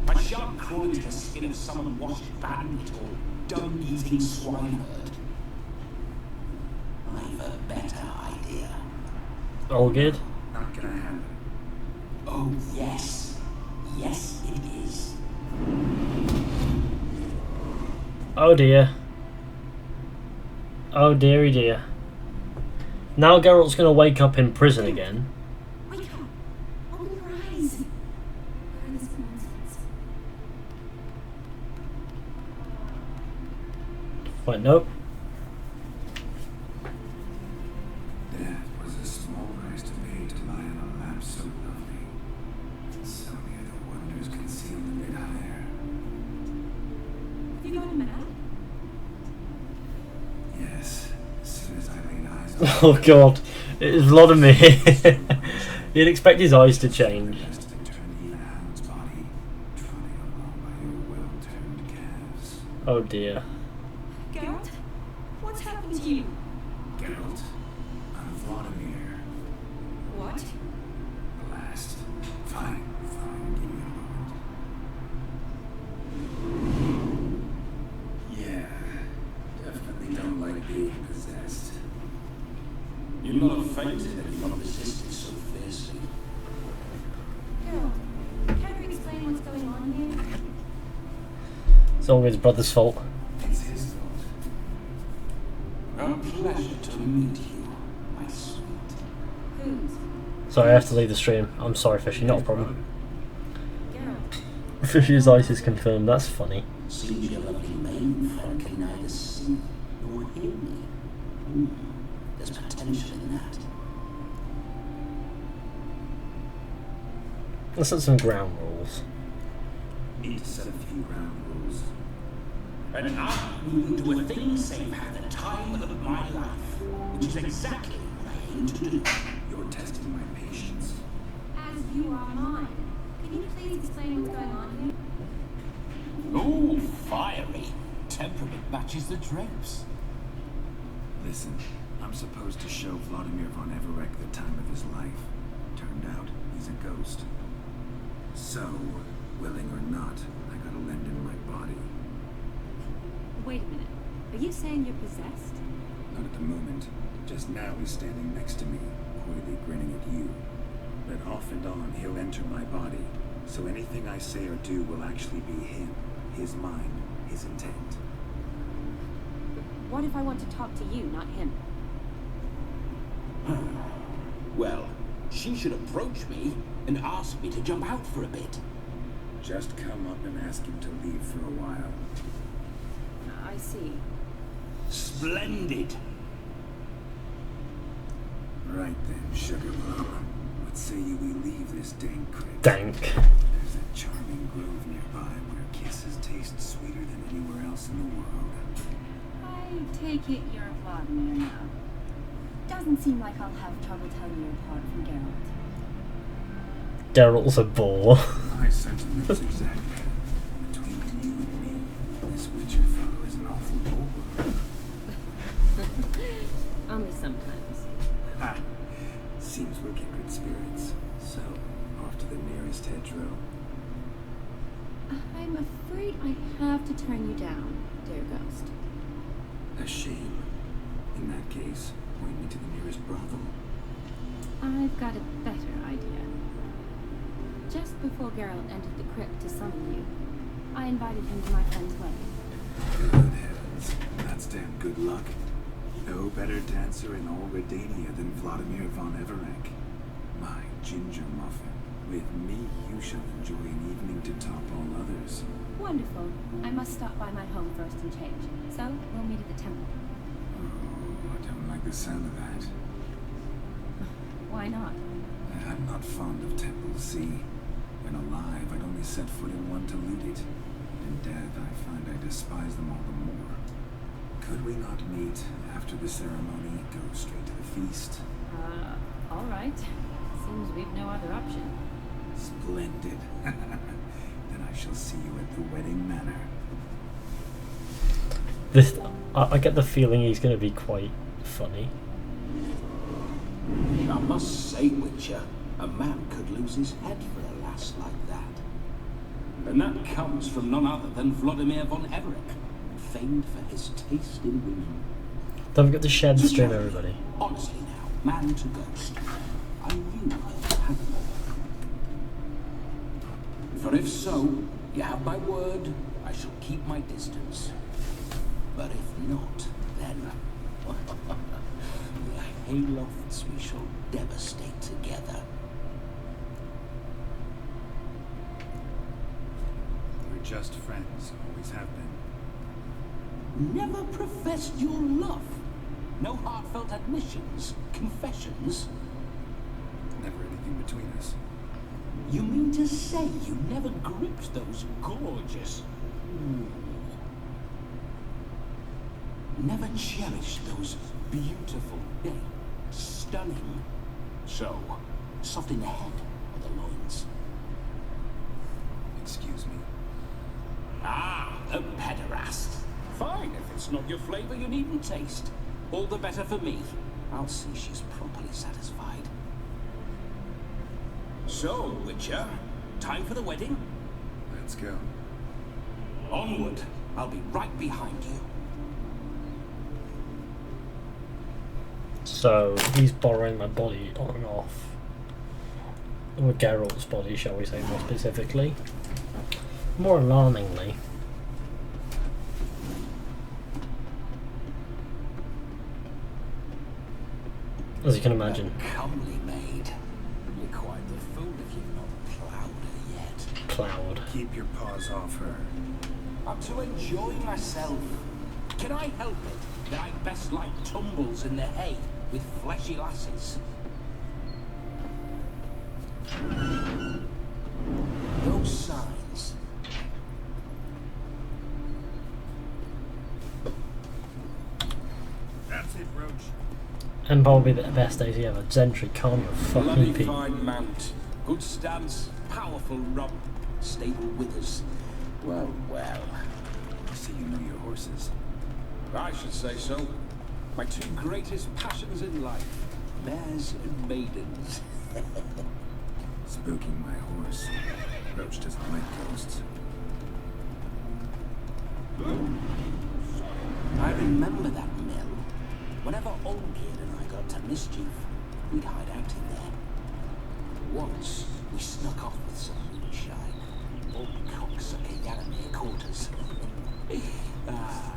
I shan't crawl into the skin of some unwashed bandit or dung-eating swineherd. I've a better idea. Olgierd? Not gonna happen. Oh, yes. Yes, it is. Oh dear. Oh dearie dear. Now Geralt's gonna wake up in prison again. Wake up! Open your eyes! What is this nonsense? Wait, nope. Death was a small price to pay to lie on a lap so lovely. So many other wonders concealed a bit higher. Have you gone mad? Yes, as soon as I laid eyes on Oh god, it is Vlodimir. You'd expect his eyes to change. just to turn the hound's body, trotting along by your well-turned calves. Oh dear. Gaunter? What's happened to you? Geralt, I'm Vlodimir. What? The last. Fine, give me a moment. Yeah, definitely don't like being possessed. You're not fainted and you're not resisted so fiercely. Geralt, can you explain what's going on here? It's always brother's fault. It's his fault. A pleasure to meet you, my sweet. Whose? Sorry, I have to leave the stream. I'm sorry, Fishy, not a problem. Geralt. Fishy's ice is confirmed, that's funny. Seems your lovely mainframe can neither see nor hear me. There's potential in that. Let's set some ground rules. Need to set a few ground rules. And now we will do a thing save have the time of my life, which is exactly what I aim to do. You're testing my patience. As you are mine. Can you please explain what's going on here? Ooh, fiery. Temperament matches the drapes. Listen, I'm supposed to show Vlodimir von Everek the time of his life. Turned out, he's a ghost. So, willing or not, I gotta lend him my body. Wait a minute. Are you saying you're possessed? Not at the moment. Just now he's standing next to me, coyly grinning at you. But off and on, he'll enter my body. So anything I say or do will actually be him, his mind, his intent. What if I want to talk to you, not him? Well, she should approach me and ask me to jump out for a bit. Just come up and ask him to leave for a while. I see. Splendid. Right then, Sugar Plum. What say you we leave this dank crypt? Dank. There's a charming grove nearby where kisses taste sweeter than anywhere else in the world. I take it you're Vlodimir now. Doesn't seem like I'll have trouble telling you apart from Geralt. Geralt's a bore. My sentiments exactly. Between you and me, this Witcher fellow is an awful bore. Only sometimes. Ha! Seems we're kindred spirits. So, off to the nearest hedgerow. I'm afraid I have to turn you down, dear ghost. A shame. In that case, point me to the nearest brothel. I've got a better idea. Just before Geralt entered the crypt to summon you, I invited him to my friend's wedding. Good heavens, that's damn good luck. No better dancer in all Redania than Vlodimir von Everec. My ginger muffin. With me, you shall enjoy an evening to top all others. Wonderful. I must stop by my home first and change. So, we'll meet at the temple. Oh, I don't like the sound of that. Why not? I'm not fond of temples, see? When alive, I'd only set foot in one to loot it. In death, I find I despise them all the more. Could we not meet after the ceremony, go straight to the feast? All right. Seems we've no other option. Splendid. Then I shall see you at the wedding manor. This, I get the feeling he's going to be quite funny. I must say, Witcher, a man could lose his head for a lass like that. And that comes from none other than Vlodimir von Everec, famed for his taste in women. Don't forget to share the So stream, tell me, everybody. honestly now, man to ghost, are you a cannibal? For if so, you have my word, I shall keep my distance. But if not, then the haylofts we shall devastate together. We're just friends, always have been. Never professed your love. No heartfelt admissions, confessions. Never anything between us. You mean to say you never gripped those gorgeous... Never cherished those beautiful, stunning... So, soft in the head or the loins? Excuse me. Ah, a pederast. Fine, if it's not your flavor, you needn't taste. All the better for me. I'll see she's properly satisfied. So, Witcher, time for the wedding? Let's go. Onward. I'll be right behind you. So, he's borrowing my body on and off. Or Geralt's body, shall we say more specifically. More alarmingly. As you can imagine. A comely maid. You're quite the fool if you've not ploughed her yet. Cloud. Keep your paws off her. I'm to enjoy myself. Can I help it that I best like tumbles in the hay with fleshy lasses? Those signs. That's it, Roach. And probably the best days ever. Gentry, calm your Bloody fucking peep. fine mount. Good stance, powerful rump, stable withers. Well, well. I see you know your horses. I should say so. My two greatest passions in life. Mares and maidens. Spooking my horse. Roach doesn't like ghosts. I remember that mill. Whenever Olgierd and I got to mischief, we'd hide out in there. Once, we snuck off with some moonshine. Old cocksucker Yaramir quarters. Ah,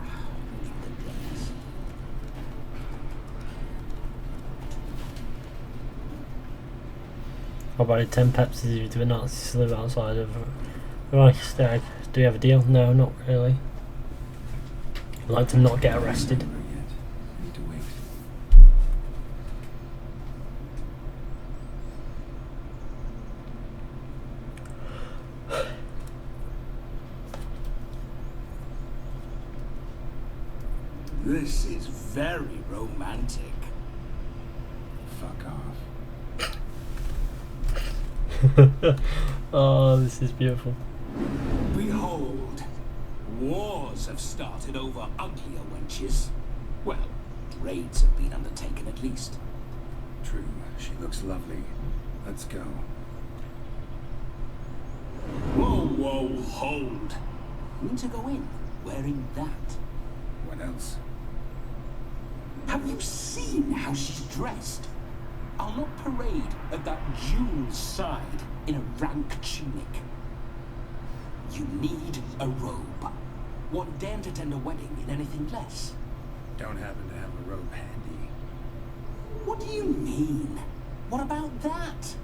the days. Probably 10 Pepsis to a Nazi salute outside of Right, Stag. Do you have a deal? No, not really. I'd like to not get arrested. Need to wait. This is very romantic. Fuck off. Oh, this is beautiful. Behold, wars have started over uglier wenches. Well, raids have been undertaken at least. True, she looks lovely. Let's go. Whoa, whoa, hold. You mean to go in wearing that? What else? Have you seen how she's dressed? I'll not parade at that jewel's side in a rank tunic. You need a robe. One daren't attend a wedding in anything less. Don't happen to have a robe handy. What do you mean? What about that?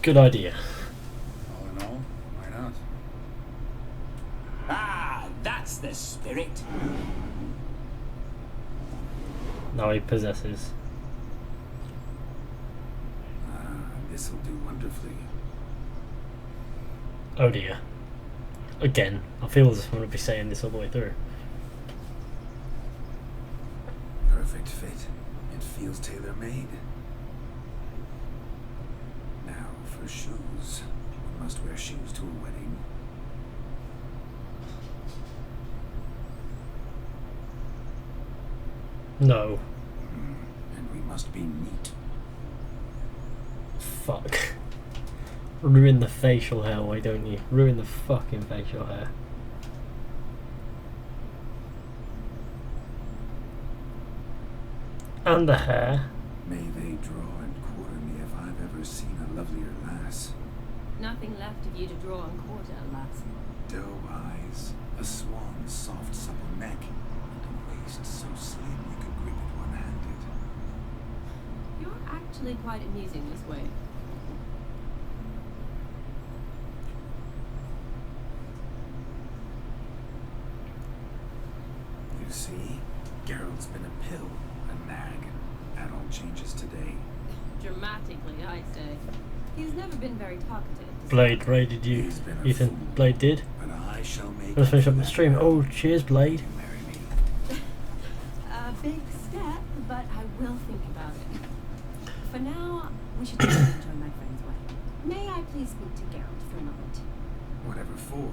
Good idea. All in all, why not? Ah, that's the spirit. Now he possesses. This'll do wonderfully. Oh dear. Again, I feel as if I'm going to be saying this all the way through. Perfect fit. It feels tailor-made. Now for shoes. One must wear shoes to a wedding. No. And we must be neat. Fuck. Ruin the facial hair, why don't you? Ruin the fucking facial hair. And the hair. May they draw and quarter me if I've ever seen a lovelier lass. Nothing left of you to draw and quarter, lass. Doe eyes, a swan's soft supple neck, and a waist so slim you could grip it one-handed. You're actually quite amusing this way. You see, Geralt's been a pill, a nag. That all changes today. Dramatically, I say. He's never been very talkative. Blade raided you. He's been a Ethan, fool, Blade did. but I shall make Let's finish up up for the that stream. now. Oh, cheers, Blade. You marry me. A big step, but I will think about it. For now, we should just enjoy my friend's wedding. May I please speak to Gaunter for a moment? Whatever for.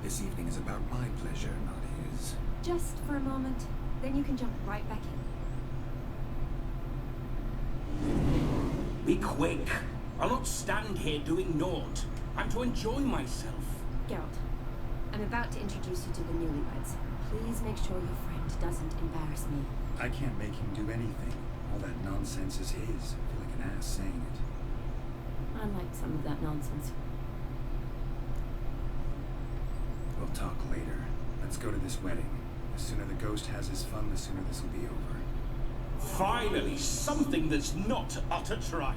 This evening is about my pleasure, not his. Just for a moment, then you can jump right back in. Be quick. I'll not stand here doing naught. I'm to enjoy myself. Geralt, I'm about to introduce you to the newlyweds. Please make sure your friend doesn't embarrass me. I can't make him do anything. All that nonsense is his. I feel like an ass saying it. I like some of that nonsense. We'll talk later. Let's go to this wedding. The sooner the ghost has his fun, the sooner this will be over. Finally, something that's not utter tripe.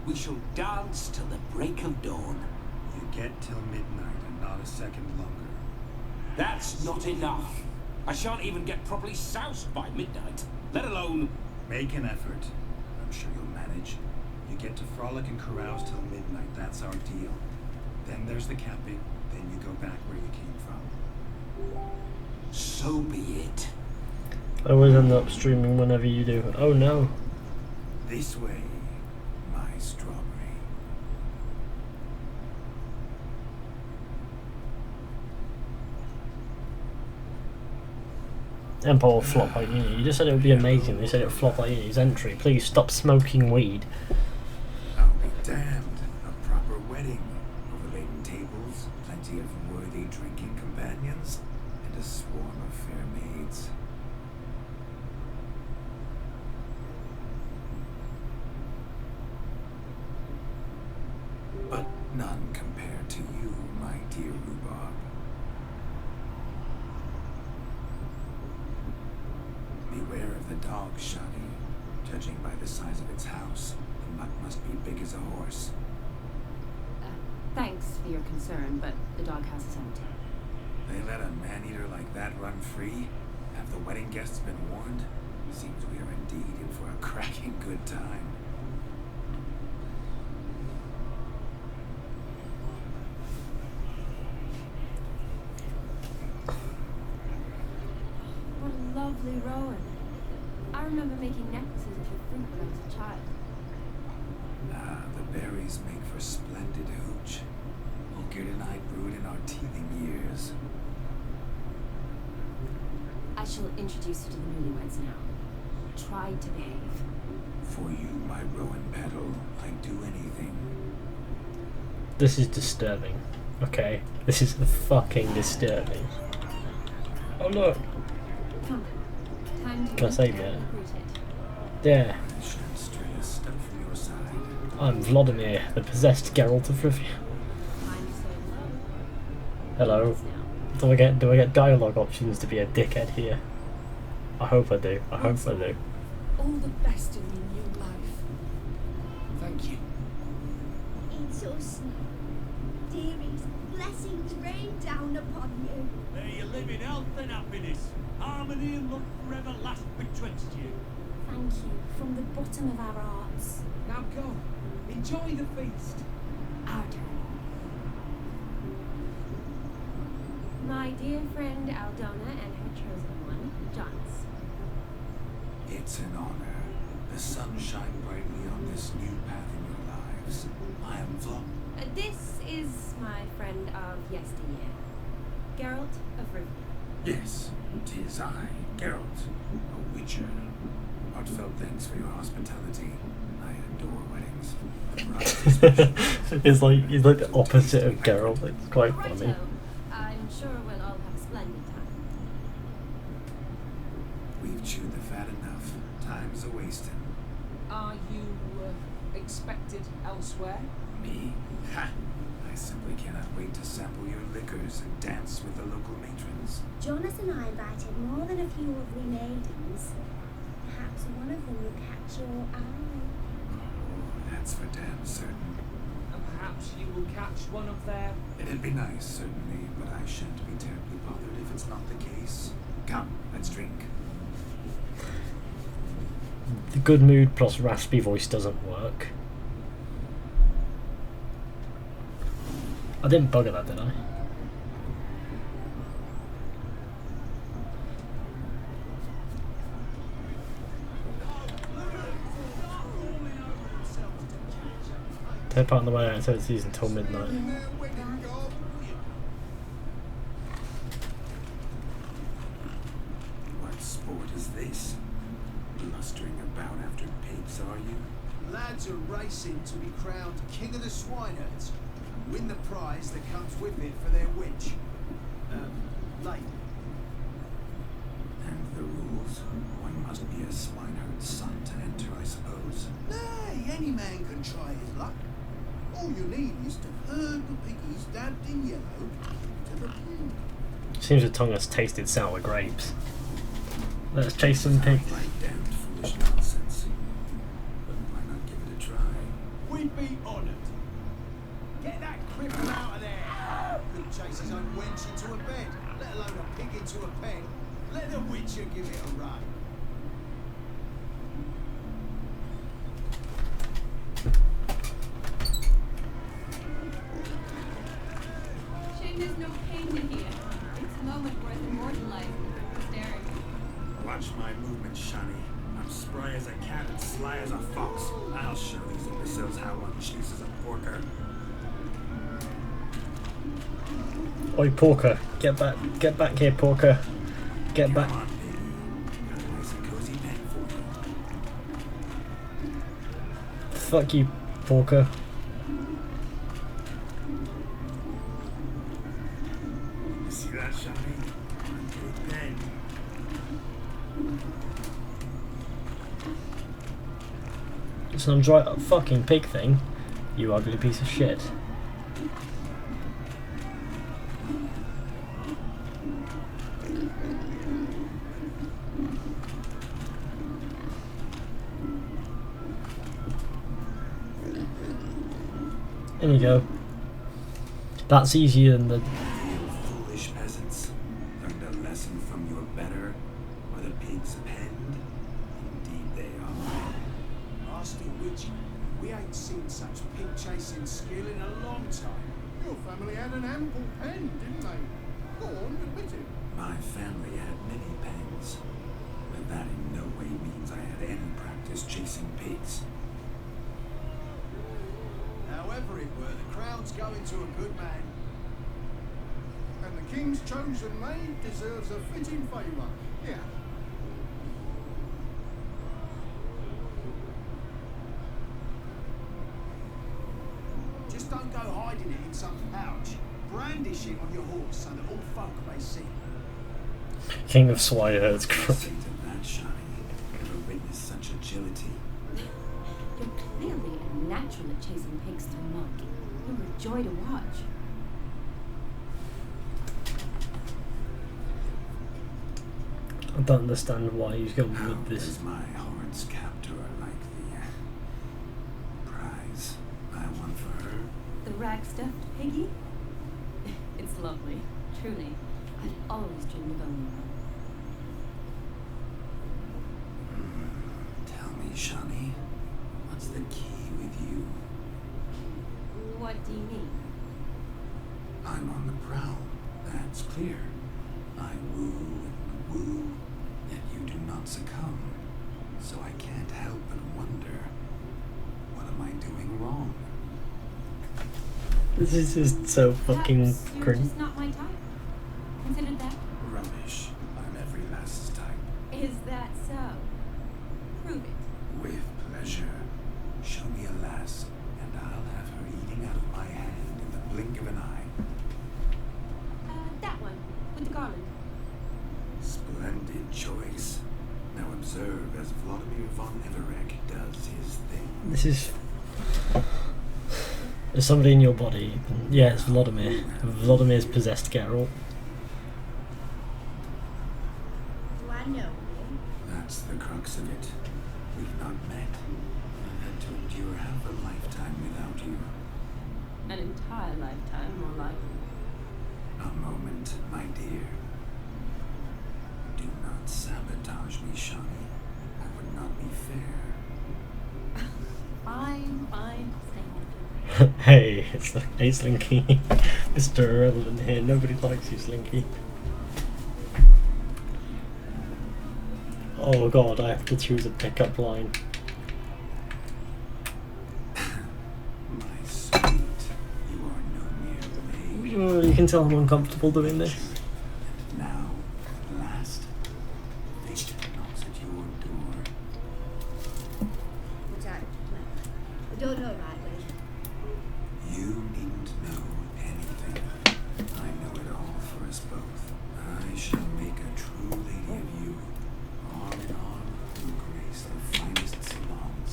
We shall dance till the break of dawn. You get till midnight and not a second longer. That's not enough. I shan't even get properly soused by midnight, let alone... Make an effort. I'm sure you'll manage. You get to frolic and carouse till midnight. That's our deal. Then there's the camping. Then you go back where you came from. So be it. I always end up streaming whenever you do. Oh no. This way, my strawberry. Empire will flop like Uni. You just said it would be amazing. You said it would flop like Uni's entry. Please stop smoking weed. I'll be damned. A proper wedding. Overladen tables, plenty of worthy drinking companions, and a swarm of fair maids. But none compared to you, my dear rhubarb. Beware of the dog, Shani. Judging by the size of its house, the mutt must be big as a horse. Thanks for your concern, but the doghouse is empty. They let a man-eater like that run free? Have the wedding guests been warned? Seems we are indeed in for a cracking good time. What a lovely rowan. I remember making necklaces of the fruit when I was a child. Ah, the berries make for splendid hooch. Olgierd and I brewed in our teething years. I shall introduce you to the newlyweds now. Try to behave. For you, my rowan petal, I'd do anything. This is disturbing. Okay, this is fucking disturbing. Oh look. Come. Time to Can I save it? greeted. Yeah, I shouldn't stray a step from your side. I'm Vlodimir, the possessed Geralt of Rivia. Time to say Hello. hello. Do I get dialogue options to be a dickhead here? I hope I do. I hope I do. All the best in your new life. Thank you. It's us, dearies. Blessings rain down upon you. May you live in health and happiness. Harmony and love forever last betwixt you. Thank you from the bottom of our hearts. Now go. Enjoy the feast. Our turn. My dear friend Aldona and her chosen one, Jonas. It's an honor. The sun shine brightly on this new path in your lives. I am Vlod. This is my friend of yesteryear, Geralt of Rivia. Yes, 'tis I, Geralt, a witcher. Heartfelt thanks for your hospitality. I adore weddings. The bride is special. he's like the opposite of Geralt. It's quite funny. Righto. I'm sure we'll all have a splendid time. We've chewed the fat enough. Time's a-wasting. Are you expected elsewhere? Me? Ha! I simply cannot wait to sample your liquors and dance with the local matrons. Jonas and I invited more than a few lovely maidens. Perhaps one of them will catch your eye. Oh, that's for damn certain. And perhaps you will catch one of their... It'd be nice, certainly, but I shan't be terribly bothered if it's not the case. Come, let's drink. The good mood plus raspy voice doesn't work. I didn't bugger that, did I? Take part in the wedding activities until midnight. What sport is this? Blustering about after pigs, are you? Lads are racing to be crowned king of the swineherds and win the prize that comes with it for their witch. Lady. And the rules? One must be a swineherd's son to enter, I suppose. Nay, any man can try his luck. All you need is to herd the piggies dabbed in yellow to the pig. Seems the tongue has tasted sour grapes. Let's chase some pigs. Like damned foolish nonsense. But why not give it a try? We'd be honoured. Get that cripple out of there! Couldn't chase his own wench into a bed, let alone a pig into a pen. Let the witcher give it a run. Shame there's no pain in here. It's a moment worth immortalizing for staring. Watch my movements, Shani. I'm spry as a cat and sly as a fox. I'll show these imbeciles how one chases a porker. Oi, Porker, get back here, Porker. Get back. Come on, baby. Got a nice and cozy pen for you. Fuck you, Porker. See that, Shani? Good pen. Some dried up fucking pig thing. You ugly piece of shit. There you go. That's easier than the. You foolish peasants. Learned a lesson from your better, or the pigs penned? Indeed they are. Master Witch, we ain't seen such pig chasing skill in a long time. Your family had an ample pen, didn't they? Go on, admit it. My family had many pens, but that in no way means I had any practice chasing pigs. However it were, the crown's going to a good man. And the king's chosen maid deserves a fitting favour. Here. Just don't go hiding it in some pouch. Brandish it on your horse so that all folk may see. King of Swineherds. Say to that, Shani, never witnessed such agility. You're clearly a natural at chasing pigs through muck. You're a joy to watch. I don't understand why he's going How with this. does my horde's captor like the prize I won for her? The rag-stuffed piggy? It's lovely, truly. I've always dreamed of owning one. Tell me, Shani, what's the key with you? What do you mean? I'm on the prowl, that's clear. I woo and woo, yet you do not succumb. So I can't help but wonder, what am I doing wrong? This is just so fucking Perhaps you're cringe. just not my type. Considered that? Rubbish. I'm every lass's type. Is that so? Prove it. With pleasure. Show me a lass, and I'll have her eating out of my hand in the blink of an eye. That one, with the garland. Splendid choice. Now observe as Vlodimir von Everek does his thing. This is. There's somebody in your body. Yeah, it's Vlodimir. Vlodimir's possessed Geralt. Do I know you? That's the crux of it. We've not met. I've had to endure half a lifetime without you. An entire lifetime, more likely. A moment, my dear. Do not sabotage me, Shani. That would not be fair. Fine, fine. Hey, hey Slinky. Mr. Irrelevant here. Nobody likes you, Slinky. Oh god, I have to choose a pickup line. My sweet, you are no mere maid. Oh, you can tell I'm uncomfortable doing this. Now, at last, fate knocks at your door. Which I don't know rightly. You needn't know anything. I know it all for us both. I shall make a true lady of you. Arm in arm, you'll grace the finest salons.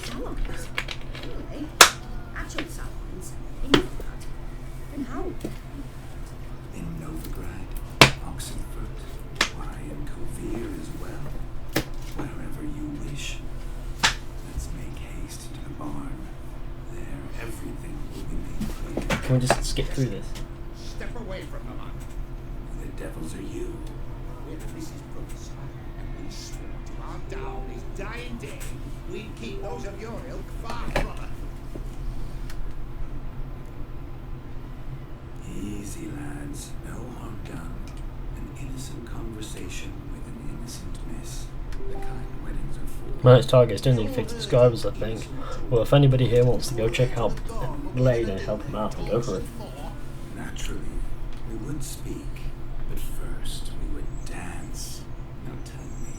Salons? Really? Actual salons? In that? And how? In Novigrad, Oxenfurt, why in Kovir as well. Wherever you wish. Let's make haste to the barn. There, everything will be made clear. Can we just skip through this? Step away from the man. The devils are you. We're the Mrs. Brooks, and we swore to our down his dying day we'd keep those of your ilk far from her. Easy, lads. No harm done. An innocent conversation with an innocent miss. The kind weddings are for. My next target is doing the infected subscribers, I think. Well, if anybody here wants to go check out Blade and help him out, go for it. Naturally, we would speak, but first we would dance. Now tell me,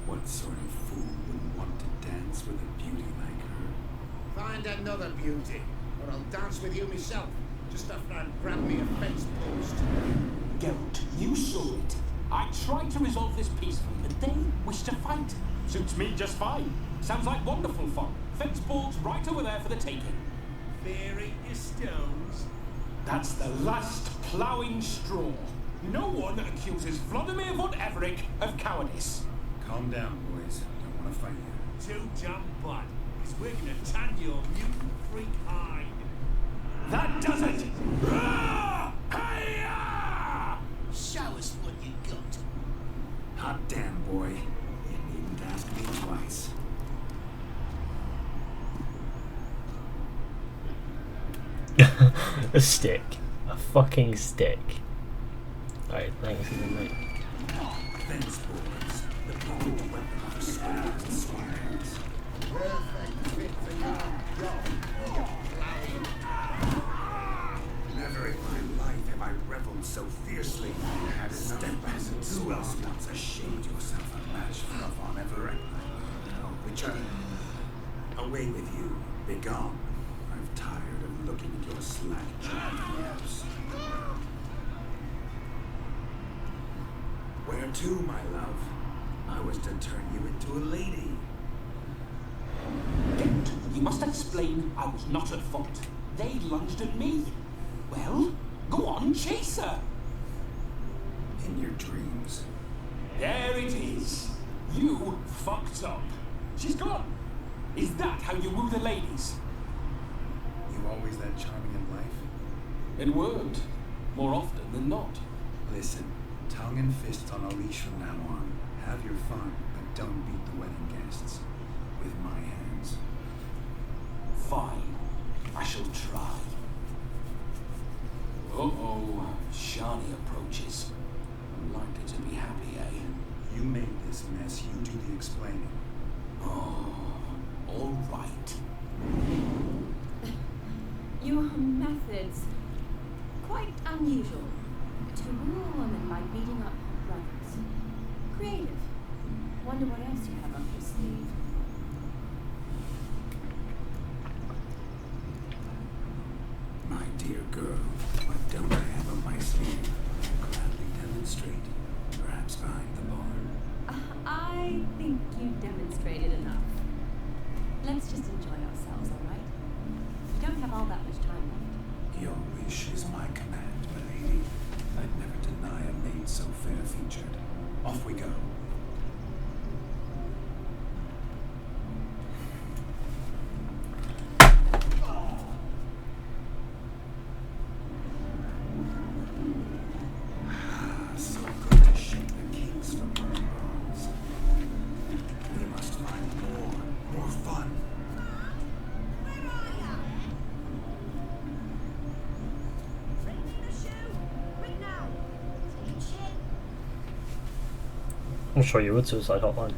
what sort of fool would want to dance with a beauty like her? Find another beauty, or I'll dance with you myself. Just after I grab me a fence post. Geralt, you saw it. I tried to resolve this peacefully, but they wish to fight. Suits me just fine. Sounds like wonderful fun. Fence balls right over there for the taking. Bury your stones. That's the last ploughing straw. No one accuses Vlodimir von Everek of cowardice. Calm down, boys. Don't want to fight you. Too damn bad, because we're gonna tan your mutant freak hide. That does it! Hi-ya! Show us what you got. Hot damn, boy. You needn't ask me twice. A stick. A fucking stick. Alright, thanks, mate. Fence boards. The bold weapon of squares and swines. Perfect fit for your job. Never in my life have I reveled so fiercely. Had step peasants. Who else wants a shade yourself a match fluff on ever? Witcher, away with you. Begone. I'm tired of looking at your slack-jawed yaps. Where to, my love? I was to turn you into a lady. You must explain I was not at fault. They lunged at me. Well, go on, chase her. In your dreams. There it is. You fucked up. She's gone. Is that how you woo the ladies? You always that charming in life? It worked. More often than not. Listen, tongue and fists on a leash from now on. Have your fun, but don't beat the wedding guests. With my hands. Fine. I shall try. Uh-oh. Shani approaches. Likely to be happy, eh? You made this mess, you do the explaining. Oh, all right. Your methods, quite unusual. To woo a woman by beating up her brothers. Creative. Wonder what else you have up your sleeve. My dear girl, what don't I have up my sleeve? Gladly demonstrate. Perhaps behind the bar. I think you've demonstrated enough. Let's just enjoy ourselves, all right? We don't have all that much time left. Your wish is my command, my lady. I'd never deny a maid so fair-featured. Off we go. So good to shake the kings from their bones. We must find more fun. I'm sure you would, Suicide Hotline.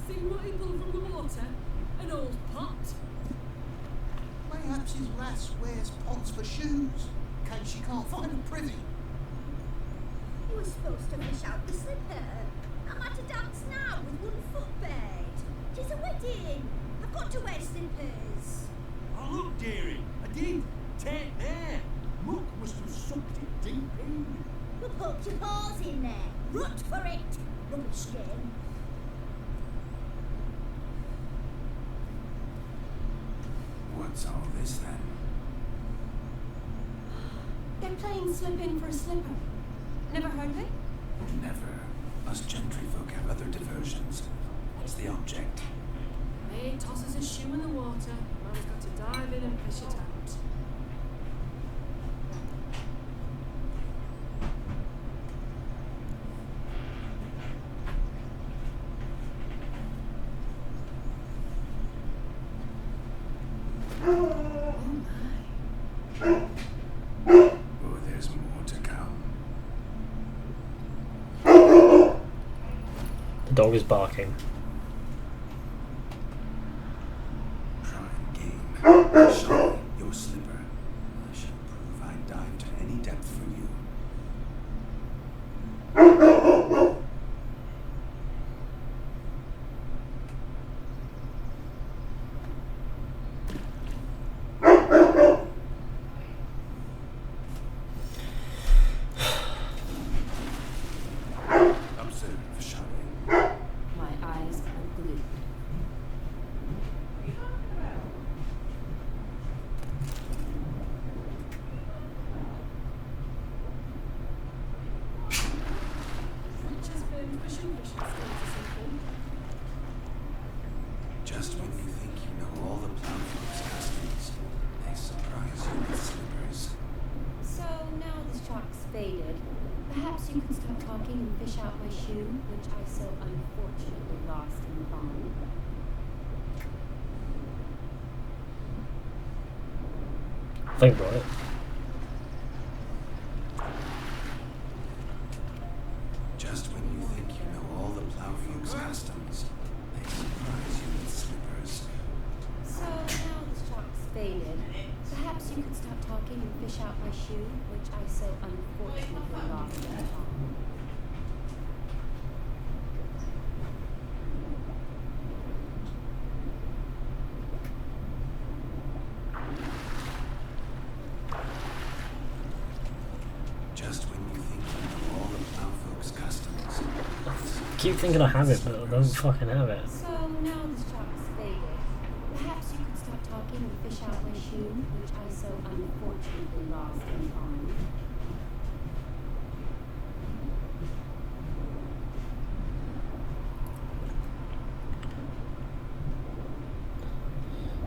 See what he pulled from the water? An old pot? Mayhaps his lass wears pots for shoes, in case she can't find a privy. You were supposed to fish out the slipper. I'm at a dance now with 1 foot bed. 'Tis a wedding. I've got to wear slippers. Oh, look, dearie, I did. Take there. Muck must have sucked it deep in. You poked your paws in there. Rut for it. Rubbish skin. What's all this then? They're playing slip in for a slipper. Never heard of it? Never. Us gentry folk have other diversions. What's the object? Maid tosses a shoe in the water. Man's got to dive in and fish it out. Oh, there's more to come. The dog is barking. Try and game. Show me your slipper. I shall prove I dive to any depth for you. Observe, Shani. My eyes are glued. talking and fish out my shoe, which I so unfortunately lost in the pond? Think about it. Just when you think you know all the plowfolk's customs, they surprise you with slippers. So now the shock's faded. Perhaps you could stop talking and fish out my shoe, which I so unfortunately lost in the pond. Just when you think you know all the plowfolk's customs. I keep thinking I have it, but I don't fucking have it. So now the shock's faded. Perhaps you could stop talking and fish out my shoe, which I so unfortunately lost in the pond.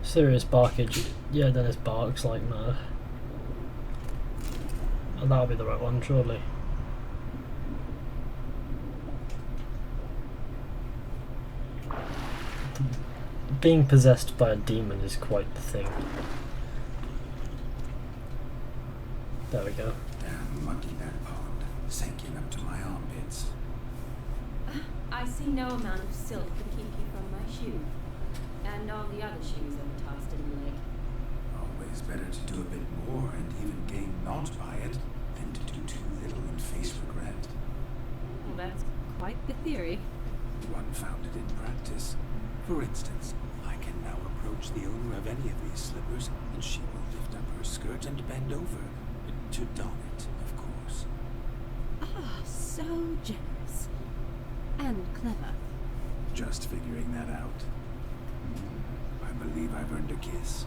Serious barkage. Yeah, Dennis barks like mad. Oh, that'll be the right one, surely. Being possessed by a demon is quite the thing. There we go. Damn monkey that pond, sinking up to my armpits. I see no amount of silk can keep you from my shoe. And all the other shoes that were tossed in the lake. Always better to do a bit more and even gain naught by it than to do too little and face regret. Well, that's quite the theory. One founded in practice. For instance, I can now approach the owner of any of these slippers, and she will lift up her skirt and bend over. To don it, of course. Ah, so generous. And clever. Just figuring that out. I believe I've earned a kiss.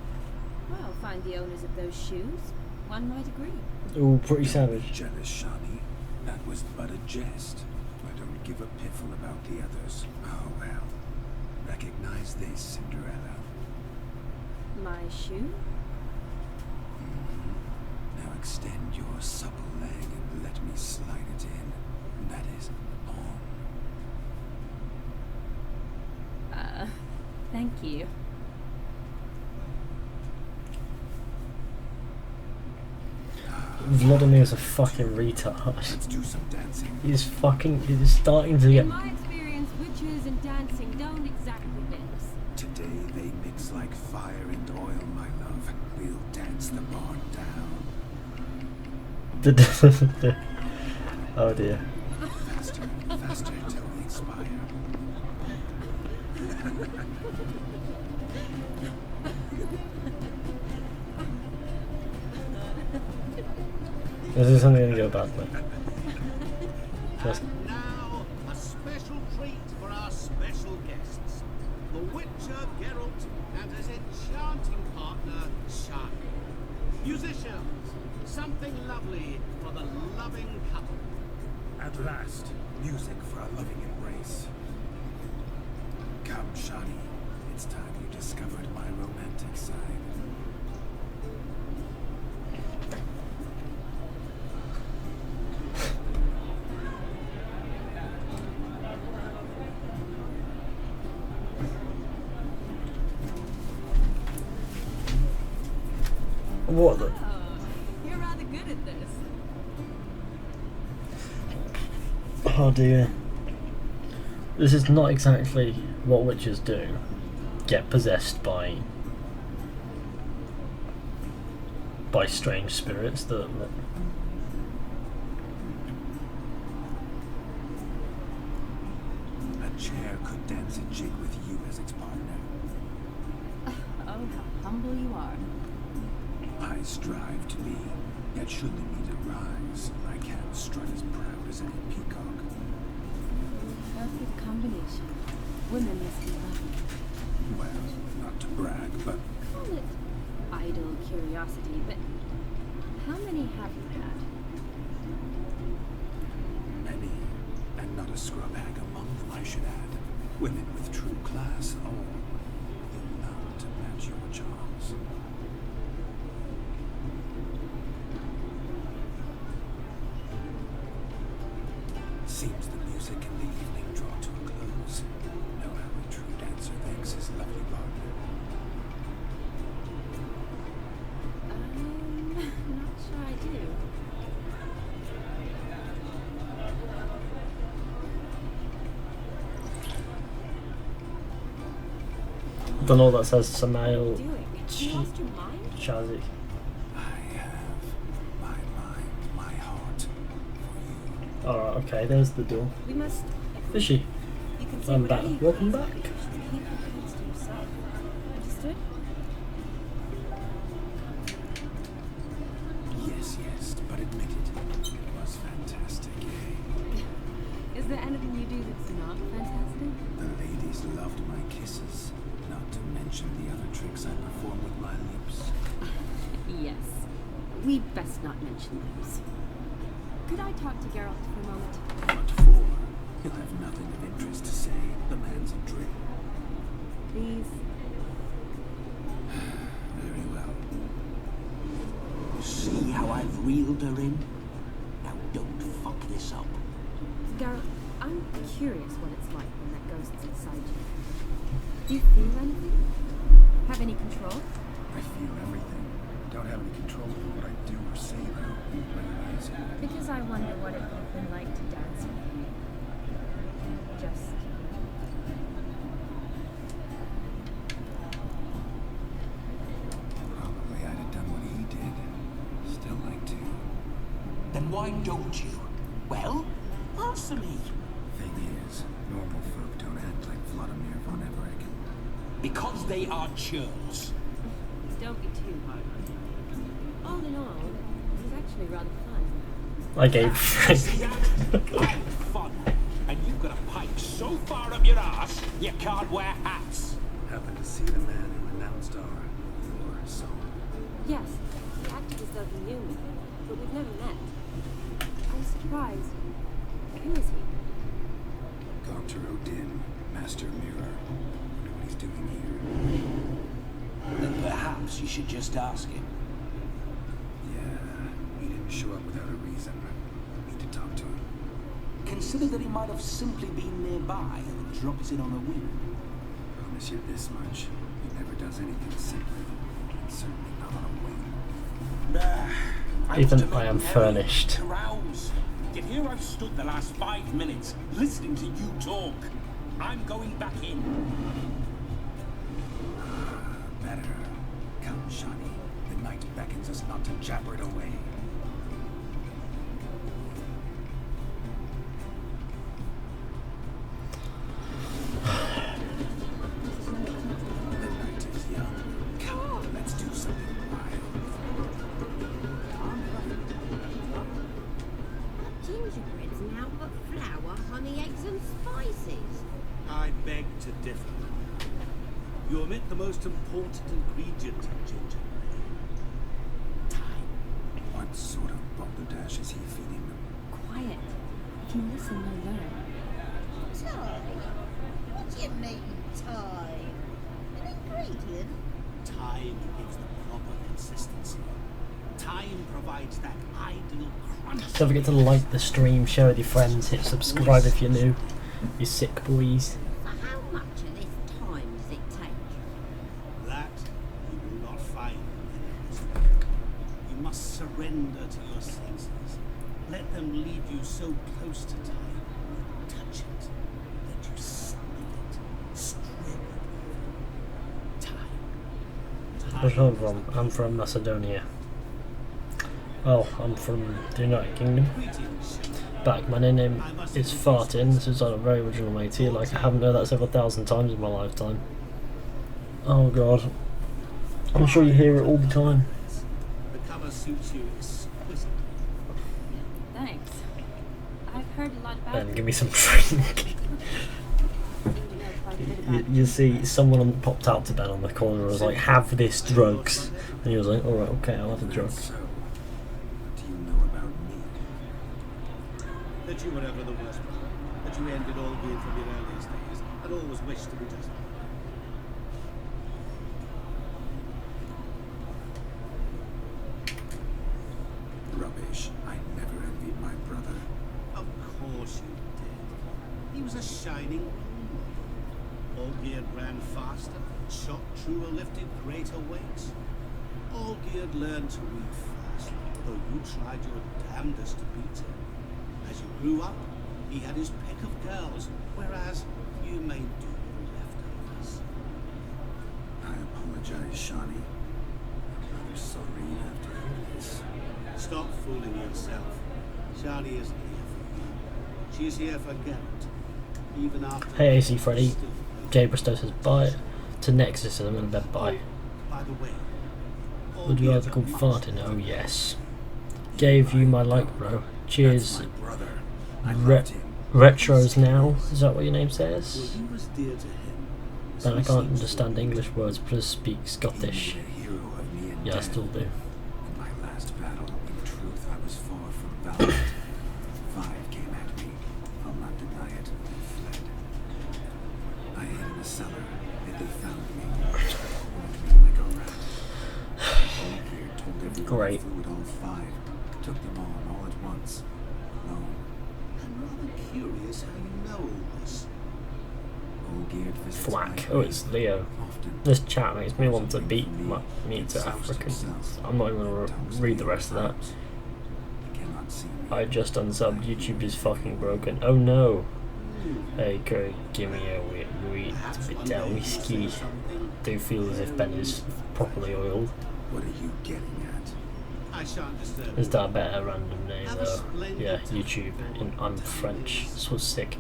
Well, find the owners of those shoes. One might agree. Ooh, pretty Don't be savage. jealous, Shani. That was but a jest. I don't give a piffle about the others. Oh well. Recognize this, Cinderella. My shoe? Now extend your supple leg and let me slide it in. That is on. Thank you. Vlodimir's a fucking retard. Let's do some dancing. He's starting to get... In my experience, witches and dancing don't exactly mix. Today they mix like fire and oil, my love. We'll dance the barn down. Oh dear. Faster, faster till they expire. This is something going to go badly. Just... And now, a special treat for our special guests. The Witcher Geralt and his enchanting partner, Shani. Musicians, something lovely for the loving couple. At last, music for a loving embrace. Come, Shani. It's time you discovered my romantic side. What the... You're rather good at this. Oh dear. This is not exactly what witches do. Get possessed by strange spirits that... A chair could dance a jig with you as its partner. Oh, how humble you are. I strive to be, yet should the meter rise, I can't strut as proud as any peacock. Perfect combination. Women must be lovely. Well, not to brag, but Call it idle curiosity, but how many have you had? many, and not a scrub hag among them, I should add. Women with true class, all though none to match your charms. Seems the music and the evening draw to a close. Know how a true dancer thanks his lovely partner. Not sure I do. I don't know what that says. Samael You lost your mind? Chazi. I have my mind, my heart for you. Alright, okay, there's the door. We must. Fizhy, You can say I'm back. whatever you Welcome please, back. but just keep your thoughts to yourself. Understood? Yes, but admit it. It was fantastic, eh? Is there anything you do that's not fantastic? The ladies loved my kisses, not to mention the other tricks I perform with my lips. Yes. We'd best not mention those. Could I talk to Geralt for a moment? What for? He'll have nothing of interest to say. The man's a dream. Please. Very well. See how I've reeled her in? Now don't fuck this up. Geralt, I'm curious what it's like when that ghost's inside you. Do you feel anything? Have any control? I feel everything. Don't have any control over what I do or say, though. Realize it. Because I wonder what it would have been like to dance with you. Just. Probably I'd have done what he did. Still like to. Then why don't you? Well, answer me. Thing is, normal folk don't act like Vlodimir von Everett. Because they are churls. Don't be too hard on him. All in all, it was actually rather fun. I gave Fun. And you've got a pipe so far up your ass, you can't wear hats. Happened to see the man who announced your song. Yes, he acted as though he knew me, but we've never met. I'm surprised. Who is he? Gaunter Odin, Master Mirror. Wonder what he's doing here. Then perhaps you should just ask him. Yeah, he didn't show up without a reason. Need to talk to him. Consider that he might have simply been nearby and dropped it on a whim. Promise you this much. He never does anything simply. And certainly not on a whim. Even I am furnished. Carouse. Yet here I've stood the last 5 minutes listening to you talk. I'm going back in. Better. Come, Shani. The night beckons us not to jabber it away. The night is young. Come, let's do something wild. Gingerbread's now but flour, honey, eggs and spices. I beg to differ. You omit the most important ingredient in gingerbread. Time. What sort of balderdash is he feeding them? Quiet. If you listen, you'll learn. Time? What do you mean, time? An ingredient? Time gives the proper consistency. Time provides that ideal crunch. Don't forget to like the stream, share with your friends, hit subscribe if you're new. You sick boys. For how much of this time does it take? That you will not find in this. You must surrender to your senses. Let them lead you so close to time, you touch it, that you sniff it, strip it. Time. Where's home from? I'm from Macedonia. Oh, I'm from the United Kingdom. Back, my name is Fartin. This is on a very original matey, like I haven't heard that several thousand times in my lifetime. Oh god. I'm sure you hear it all the time. The cover suits you exquisitely. Thanks. I've heard a lot about Ben, give me some drink. You see, someone popped out to Ben on the corner and was like, have this drugs. And he was like, alright, okay, I'll have the drugs. So, what do you know about me? That you were ever the worst brother. That you ended all good from your earliest days, and always wished to be just. Rubbish. I never envied my brother. Oh, Of course you did. He was a shining Olgierd ran faster, shot truer, lifted greater weights. Olgierd learned to read fast, though you tried your damnedest to beat him. As you grew up, he had his pick of girls, whereas you made do with leftovers. I apologize, Shawnee. I'm rather sorry you have to hear this. Stop fooling yourself. Shani isn't here for you. She's here for Gaunter. Even after... Hey AC Freddy, Jay Bristow says bye to Nexus and I'm in bed bye. By the way, Would you rather call farting? Oh yes. Gave you my like, bro. Cheers. Retros now? Is that what your name says? he was dear to him. Then I can't understand English words, but speak Scottish. Yeah, I still do. In my last battle, in truth, I was far from valiant. 5 came at me. I'll not deny it. They fled. I hid in a cellar, and they found me. Wounded me like a rat. Olgierd told everyone Great. I flew at all 5. Took them on all at once. Alone. I'm rather curious how you know all this. Olgierd visits my Thwack. Oh, it's Leo. This chat makes me want to beat me to Africans. I'm not even going to read the rest of that. I just unsubbed. YouTube is fucking broken. Oh no. Hey, Curry, give me a bit of whiskey. Do feel as if Ben is properly oiled. What are you getting at? I shan't disturb Is that a better random name though? Yeah, YouTube. I'm French. This was sick.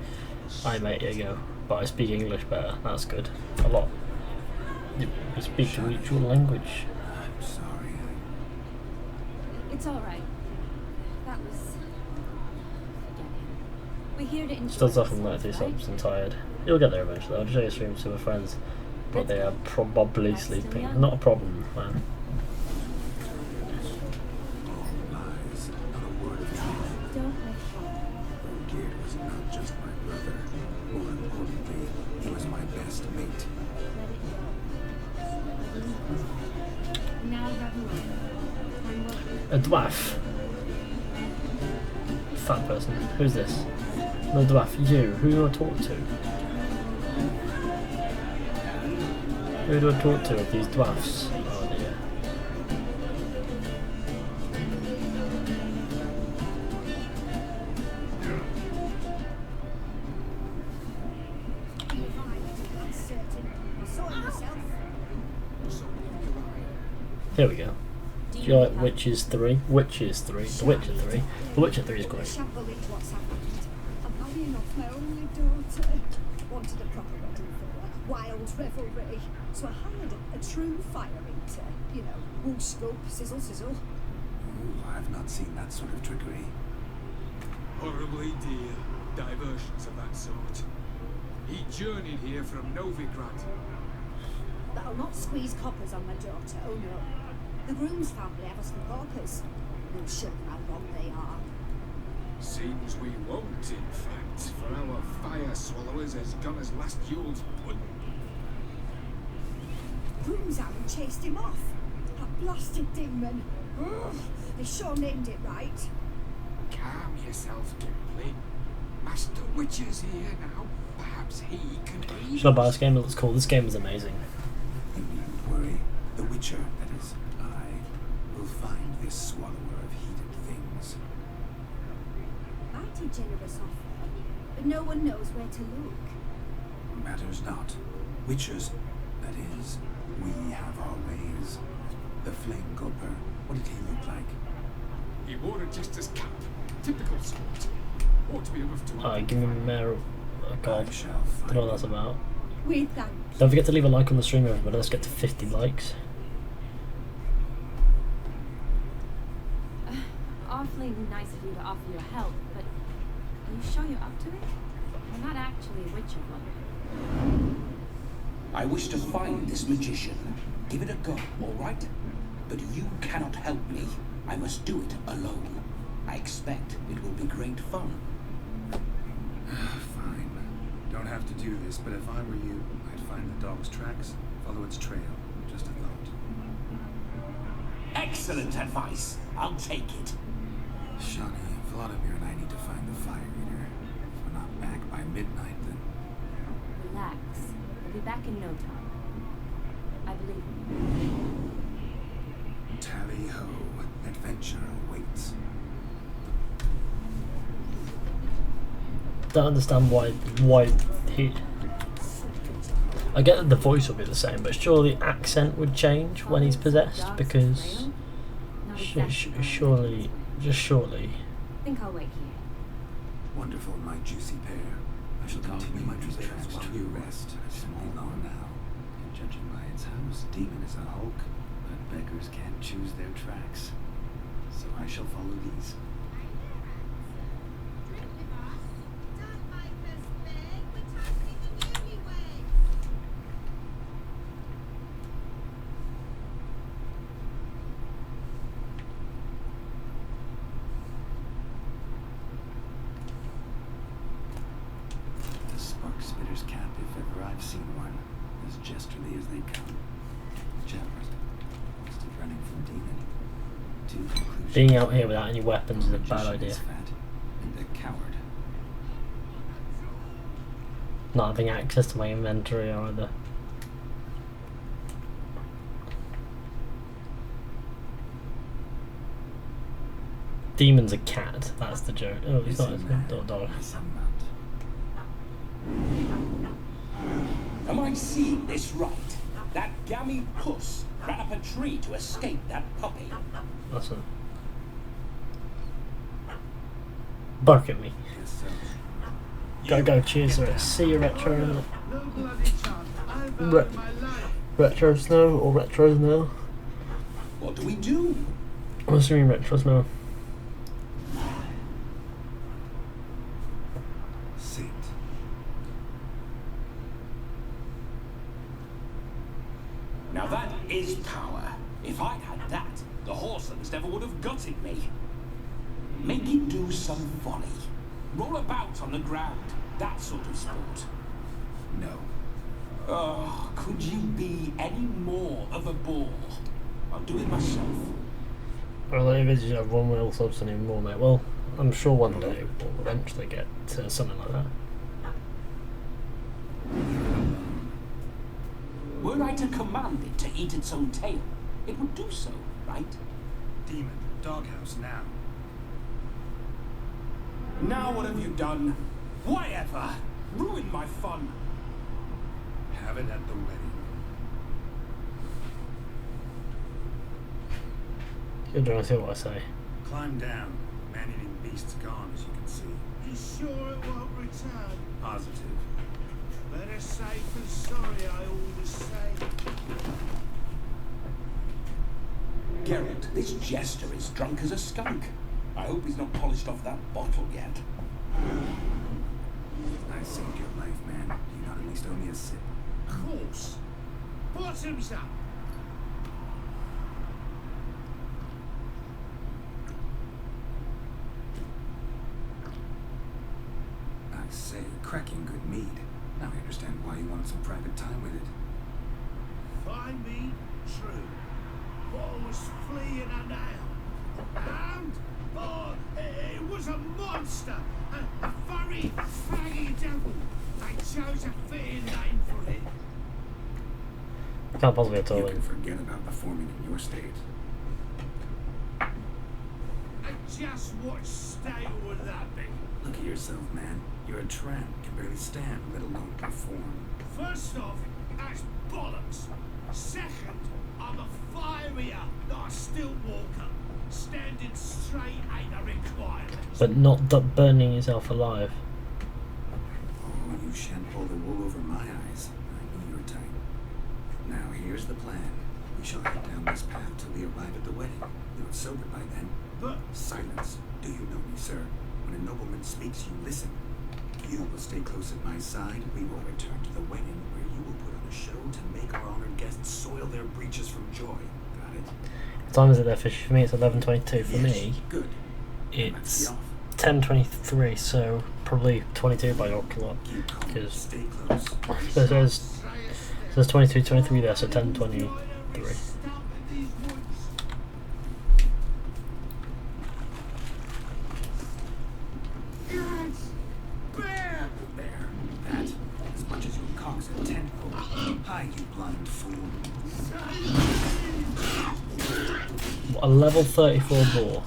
Aye mate, here you go. But I speak English better. That's good. A lot. You speak the mutual language. I'm sorry. It's alright. That was... We're here to enjoy Still tough ourselves, from 90 right? subs and tired. You'll get there eventually. I'll just show you streams to my friends. But they are probably sleeping. Not a problem, man. Lies, not a word of truth. Don't make fun. Olgierd was not just my brother. More importantly, he was my best mate. Now Ravon. A dwarf. Fat person. Who's this? No dwarf. You. Who do I talk to? Who do I talk to with these dwarfs? Oh dear. Here we go. Do you like Witches 3? Witches 3. The Witcher 3. The Witcher 3 is great. Shan't believe what's happened. I'm marrying off my only daughter. Wanted a proper wedding for her. Wild revelry. So I hired a true fire eater. You know, whoosh scoop, sizzle sizzle. Ooh, I've not seen that sort of trickery. Horribly dear diversions of that sort. He journeyed here from Novigrad. That'll not squeeze coppers on my daughter, oh no. The groom's family have us for paupers. We'll show them how wrong they are. Seems we won't, in fact, for our fire swallowers has gone as last Yule's pudding. Groom's Aaron chased him off. That blasted demon. Ugh, they sure named it right. Calm yourself, Gimli. Master Witcher's here now. Perhaps he can aid. Should I buy this game? It's cool. This game is amazing. You needn't worry. The Witcher, that is, I, will find this swallower of heated things. Mighty generous offer, but no one knows where to look. Matters not. Witchers, that is, we have our ways. The Flame Gulper, what did he look like? He wore a jester's cap. Typical sort. Ought to be enough to Give me Mayor God. Don't know what that's about. We thank Don't forget to leave a like on the stream, everybody. Let's get to 50 likes. Awfully nice of you to offer your help, but are you sure you're up to it? We're not actually a witcher, but... I wish to find this magician. Give it a go, all right? But you cannot help me. I must do it alone. I expect it will be great fun. Fine. Don't have to do this, but if I were you, I'd find the dog's tracks, follow its trail. Just a thought. Excellent advice. I'll take it. Shawnee, Vlodimir and I need to find the fire eater. If we're not back by midnight, then... Relax. We'll be back in no time. I believe in you. Tally-ho. Adventure awaits. Don't understand why he... I get that the voice will be the same, but surely the accent would change when he's possessed, because surely, just surely. I think I'll wait here. Wonderful, my juicy pair. I shall continue my travels while you rest. Small long now. And judging by its house, demon is a hulk, but beggars can't choose their tracks. So I shall follow these. Spitter's cap, if ever I've seen one, as jesterly as they come. Chappers, still running from demon. Two conclusions. Being out here without any weapons is a bad idea. And a coward. Not having access to my inventory either. Demon's a cat, that's the joke. Oh, he's not a dog. Am I seeing this right? That gammy puss ran up a tree to escape that puppy. Listen. Bark at me. Gotta go, cheers. See you, Retro. Retros now, or Retros now? What do we do? I'm assuming Retros now. Now that is power. If I'd had that, the Horsens never would have gutted me. Make it do some folly. Roll about on the ground. That sort of sport. No. Oh, could you be any more of a bore? I'll do it myself. Well, if it's just one wheel subs anymore, mate. Well, I'm sure one day we'll eventually get to something like that. Were I to command it to eat its own tail, it would do so, right? Demon, doghouse now. Now what have you done? Why ever? Ruined my fun. Have it at the wedding. You're trying to see what I say. Climb down. Man-eating beast's gone, as you can see. You sure it won't return? Positive. Better safe than sorry, I always say. Geralt, this jester is drunk as a skunk. I hope he's not polished off that bottle yet. I saved your life, man. You not at least owe me a sip. Of course. Bottoms up. I say, cracking good mead. Now I understand why you wanted some private time with it. Find me true. What was fleeing a nail. And, oh, it was a monster. A furry, faggy devil. They chose a fitting name for it. Can't possibly at all. You can forget about performing in your state. And just what style would that be? Look at yourself, man. You're a tramp, can barely stand, let alone perform. First off, that's bollocks. Second, I'm a firier, not a stilt walker. Standing straight ain't a requirement. But not burning yourself alive. Oh, you shan't pull the wool over my eyes. I know your type. Now, here's the plan. We shall head down this path till we arrive at the wedding. You're sober by then. But... Silence. Do you know me, sir? When a nobleman speaks, you listen. You will stay close at my side. We will return to the wedding, where you will put on a show to make our honored guests soil their breeches from joy. Got it? What time is it there, Fizhy? For me, it's 11:22. For me, good. It's 10:23. So probably 22 by your clock, because there's 22:23 there, so 10:23. A level 34 boar.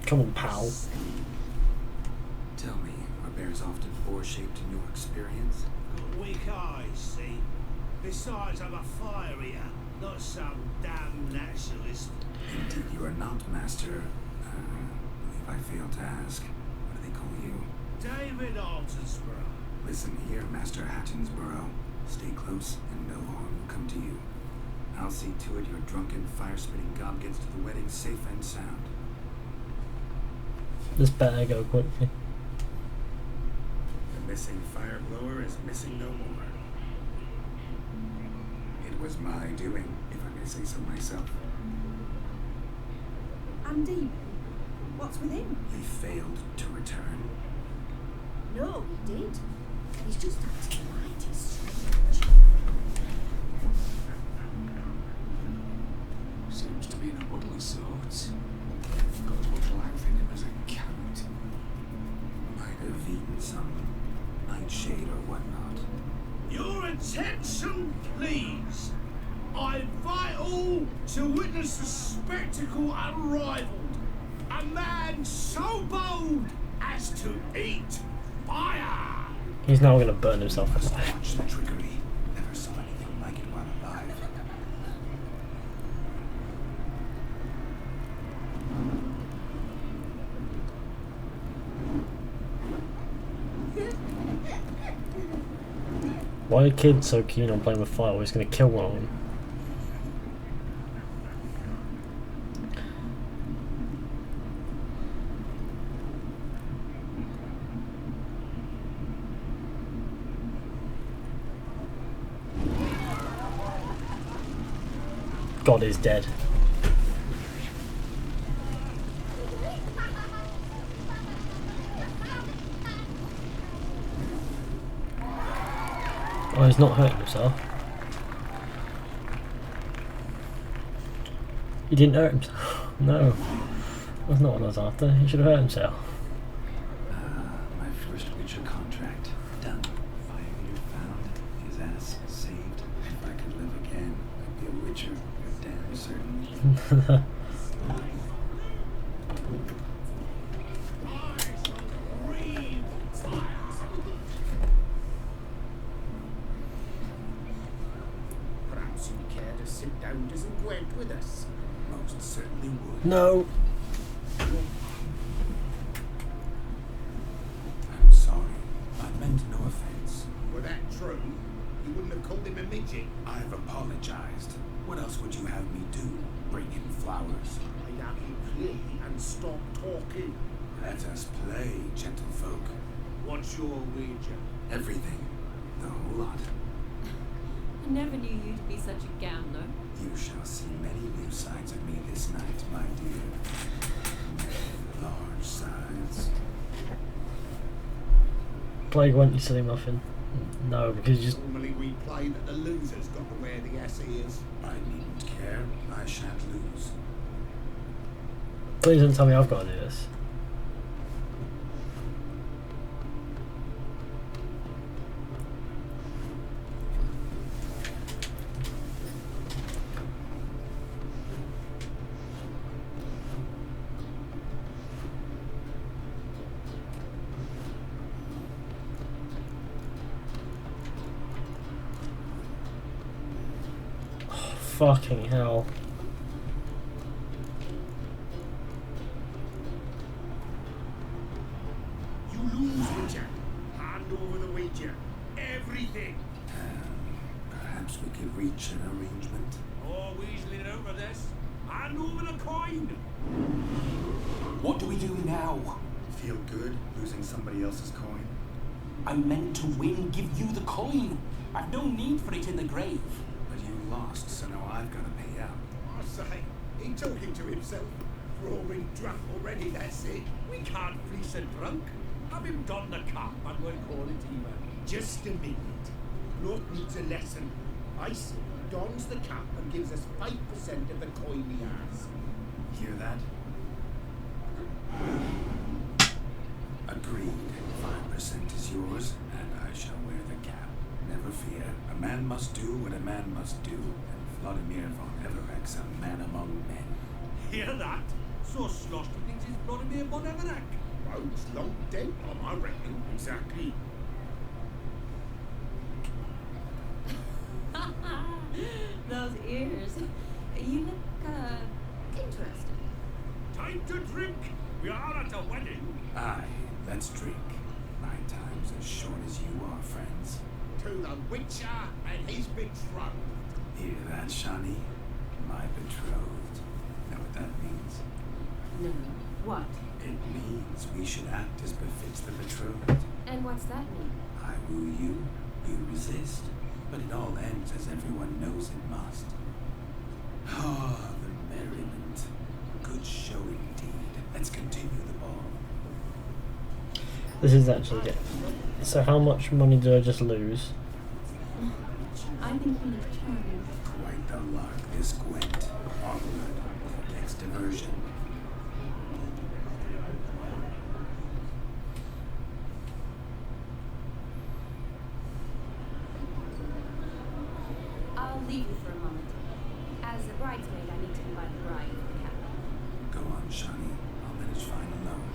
Come on, pal. Tell me, are bears often boar-shaped in your experience? Got weak eyes, see? Besides, I'm a fire eater, not some damn naturalist. Indeed, you are not, Master. I believe I failed to ask. What do they call you? David Altonsborough. Listen here, Master Hattonsborough. Stay close, and no harm will come to you. I'll see to it your drunken, fire-spitting gob gets to the wedding safe and sound. This better go quickly. The missing fire blower is missing no more. It was my doing, if I may say so myself. And Demon? What's with him? He failed to return. No, he did. He's just acting mighty strange. Seems to be in a bubbly sort. Got as much life in him as a cat. Might have eaten some nightshade or whatnot. Your attention, please. I invite all to witness the spectacle unrivaled. A man so bold as to eat fire. He's now going to burn himself. Watch the trickery. Never saw anything like it while alive. Why are kids so keen on playing with fire? We're just going to kill one of them. God is dead. Oh, he's not hurting himself. He didn't hurt himself. No. That's not what I was after. He should have hurt himself. My first Witcher contract done. Fire you found, his ass saved. If I could live again, I'd be a Witcher. You're damn certain. Perhaps you'd care to sit down as and went with us. Most certainly would. No. I'm sorry. I meant no offense. Were that true, you wouldn't have called him a midget. I've apologized. What else would you have me do? Bring him flowers? I'd have you play and stop talking. Let us play, gentlefolk. What's your wager? Everything. The whole lot. I never knew you to be such a gambler. You shall see many new sides of me this night, my dear. Many large sides. Plague won't you silly muffin? No, because you just... Normally we play that the loser's got to wear the ass ears. I needn't care. I shan't lose. Please don't tell me I've got to do this. Fucking hell. You lose, Witcher. Hand over the wager. Everything. Perhaps we could reach an arrangement. Oh, weaseling over this. Hand over the coin. What do we do now? Feel good losing somebody else's coin? I meant to win, give you the coin. I've no need for it in the grave. But you lost, so now I've got to pay out. I say, he talking to himself. Roaring drunk already, that's it. We can't fleece a drunk. Have him don the cap and we'll call it even. Just a minute. Bloke needs a lesson. I say, dons the cap and gives us 5% of the coin he has. Hear that? Agreed. 5%. 1% is yours, and I shall wear the cap. Never fear. A man must do what a man must do, and Vlodimir von Evereck's a man among men. Hear that? So Slosky thinks he's Vlodimir von Evereck. Well, it's long dead, I reckon. Exactly. Those ears. You look, interested. Time to drink. We are at a wedding. Aye, let's drink. My time's as short as you are, friends. To the Witcher and his betrothed. Hear that, Shani? My betrothed. Know what that means? No. What? It means we should act as befits the betrothed. And what's that mean? I woo you, you resist. But it all ends as everyone knows it must. Ah, the merriment. Good show indeed. Let's continue the ball. This is actually good. So how much money do I just lose? I think you need to turn. Quite the lark, this Gwent. Onward. Next diversion. I'll leave you for a moment. As a bridesmaid, I need to invite the bride for the cap. Go on, Shani. I'll manage fine alone.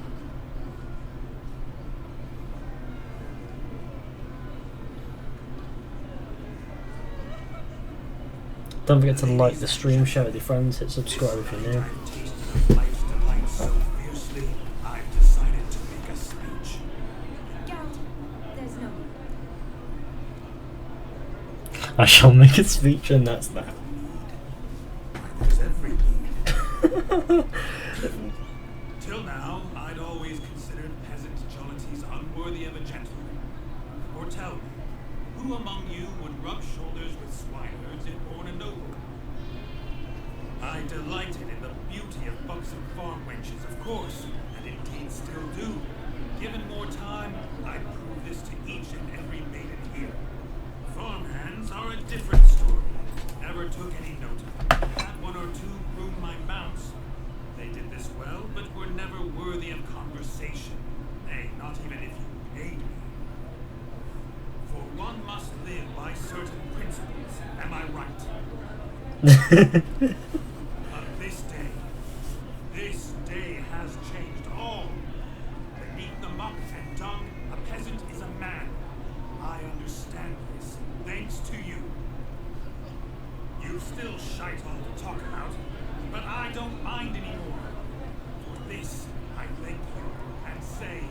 Don't forget to like the stream, share with your friends, hit subscribe if you're new. So fiercely, I've decided to make a speech. Gaunter, there's no need. I shall make a speech and that's that. There's every need. Till now, I'd always considered peasant jollities unworthy of a gentleman. Or tell me, who among you would rub shoulders with swineherds if born a noble? I delighted in the beauty of buxom farm wenches, of course, and indeed still do. Given more time, I'd prove this to each and every maiden here. Farmhands are a different story. Never took any note of them. Had one or two groom my mounts. They did this well, but were never worthy of conversation. Nay, not even if you paid me. For one must live by certain principles. Am I right? But this day has changed all. Beneath the muck and dung, a peasant is a man. I understand this, thanks to you. You still shite all to talk about, but I don't mind anymore. For this, I thank you and say,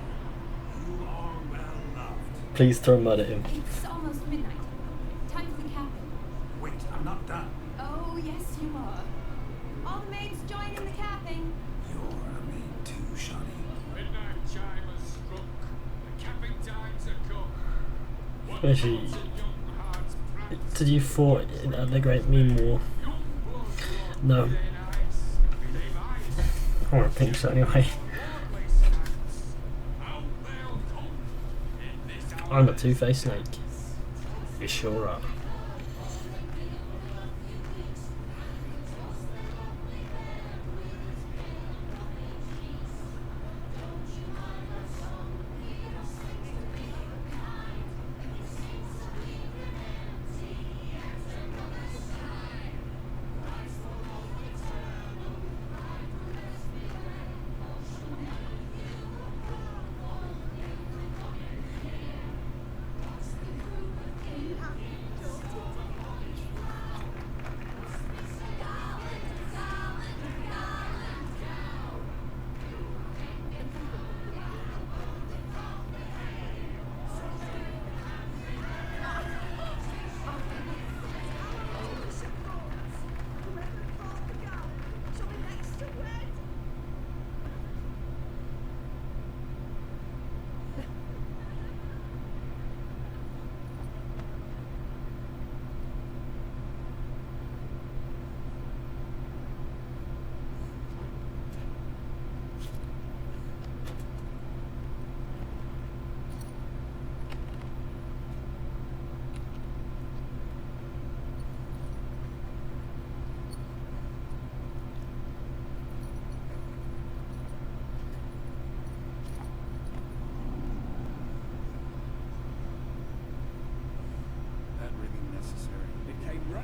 you are well loved. Please throw mud at him. It's almost midnight. Time for the capping. Wait, I'm not done. Oh, yes, you are. All the maids join in the capping. You're a maid too, Shani. Midnight chime has struck. The capping times are come. What Fizhy, hearts and young hearts practice did you fought at the Great Meme War? No. I don't think so anyway. I'm a two-faced snake. You sure are.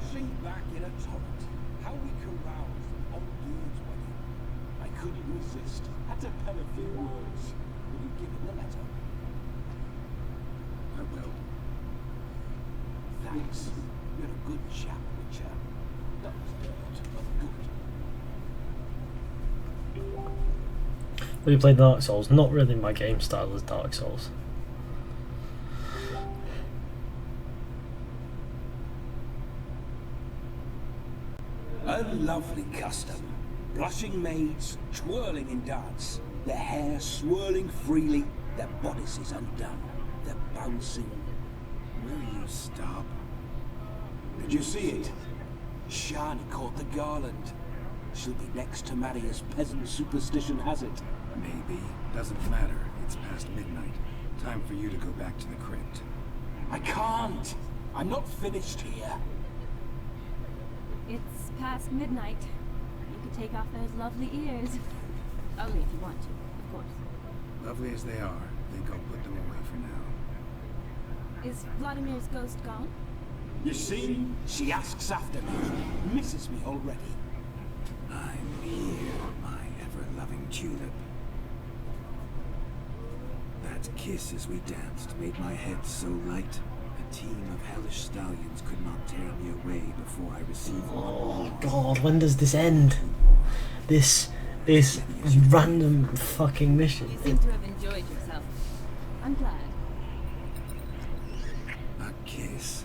Rushing back in a torrent. How we caroused on Olgierd's wedding. I couldn't resist. Had to pen a few words. Will you give him the letter? I will. Thanks. You're a good chap, Witcher. Not dirt, but good. Will you play Dark Souls? Not really my game style as Dark Souls. A lovely custom. Blushing maids, twirling in dance. Their hair swirling freely, their bodices undone. They're bouncing. Will you stop? Did you see it? Shani caught the garland. She'll be next to marry as peasant superstition has it. Maybe. Doesn't matter. It's past midnight. Time for you to go back to the crypt. I can't. I'm not finished here. It's past midnight. You could take off those lovely ears. Only if you want to, of course. Lovely as they are, I think I'll put them away for now. Is Vlodimir's ghost gone? You see? She asks after me. Misses me already. I'm here, my ever-loving tulip. That kiss as we danced made my head so light. A team of hellish stallions could not tear me away before I received Oh god, when does this end? This random fucking mission. You seem to have enjoyed yourself. I'm glad. A kiss.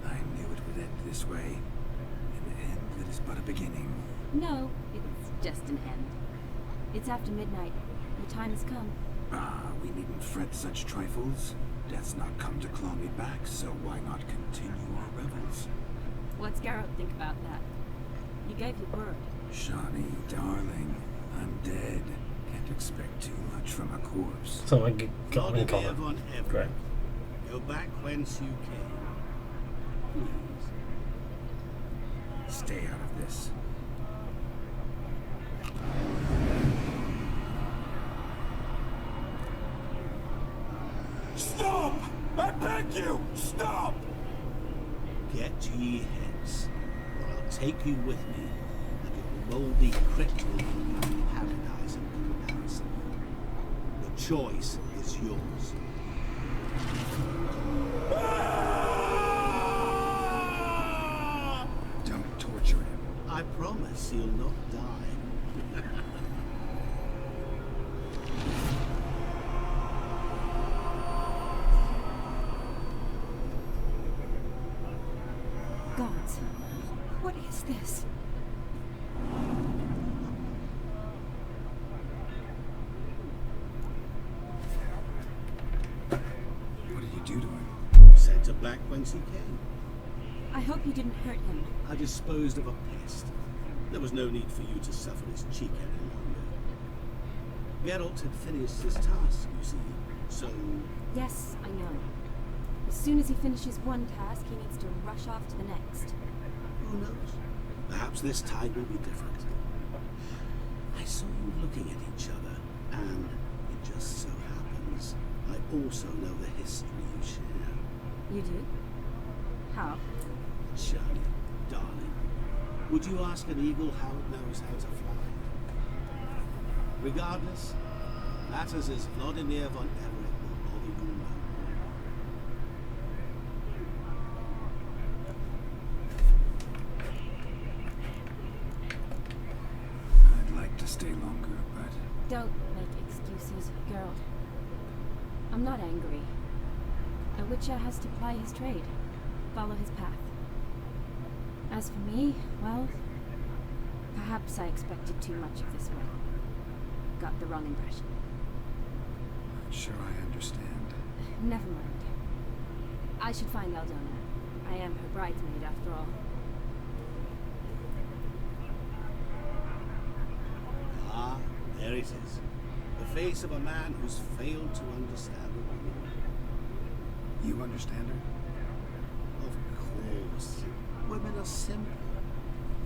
I knew it would end this way. An end that is but a beginning. No, it's just an end. It's after midnight. The time has come. Ah, we needn't fret such trifles. Death's not come to claw me back, so why not continue our revels? What's Garrett think about that? You gave your word. Shani, darling, I'm dead. Can't expect too much from a corpse. So I got in Vlodimir common. von Everett. Great. Go back whence you came. Please. Stay out of this. Stop! I beg you! Stop! Get ye hence, or I'll take you with me, and your mouldy crypt will become paradise in comparison. The choice is yours. Don't torture him. I promise he'll not die. Gods, what is this? What did you do to him? Sent to black whence he came. I hope you didn't hurt him. I disposed of a pest. There was no need for you to suffer his cheek any longer. Geralt had finished his task, you see, so... Yes, I know. As soon as he finishes one task, he needs to rush off to the next. Who knows? Perhaps this time will be different. I saw you looking at each other, and it just so happens I also know the history you share. You do? How? Shani, darling, would you ask an eagle how it knows how to fly? Regardless, matters as Vlodimir von Everett will bother you no more. I'd like to stay longer, but... Don't make excuses, Geralt. I'm not angry. A witcher has to ply his trade, follow his path. As for me, well, perhaps I expected too much of this way. Got the wrong impression. Not sure I understand. Never mind. I should find Aldona. I am her bridesmaid, after all. Ah, there it is. The face of a man who's failed to understand a woman. You understand her? Of course. Women are simple.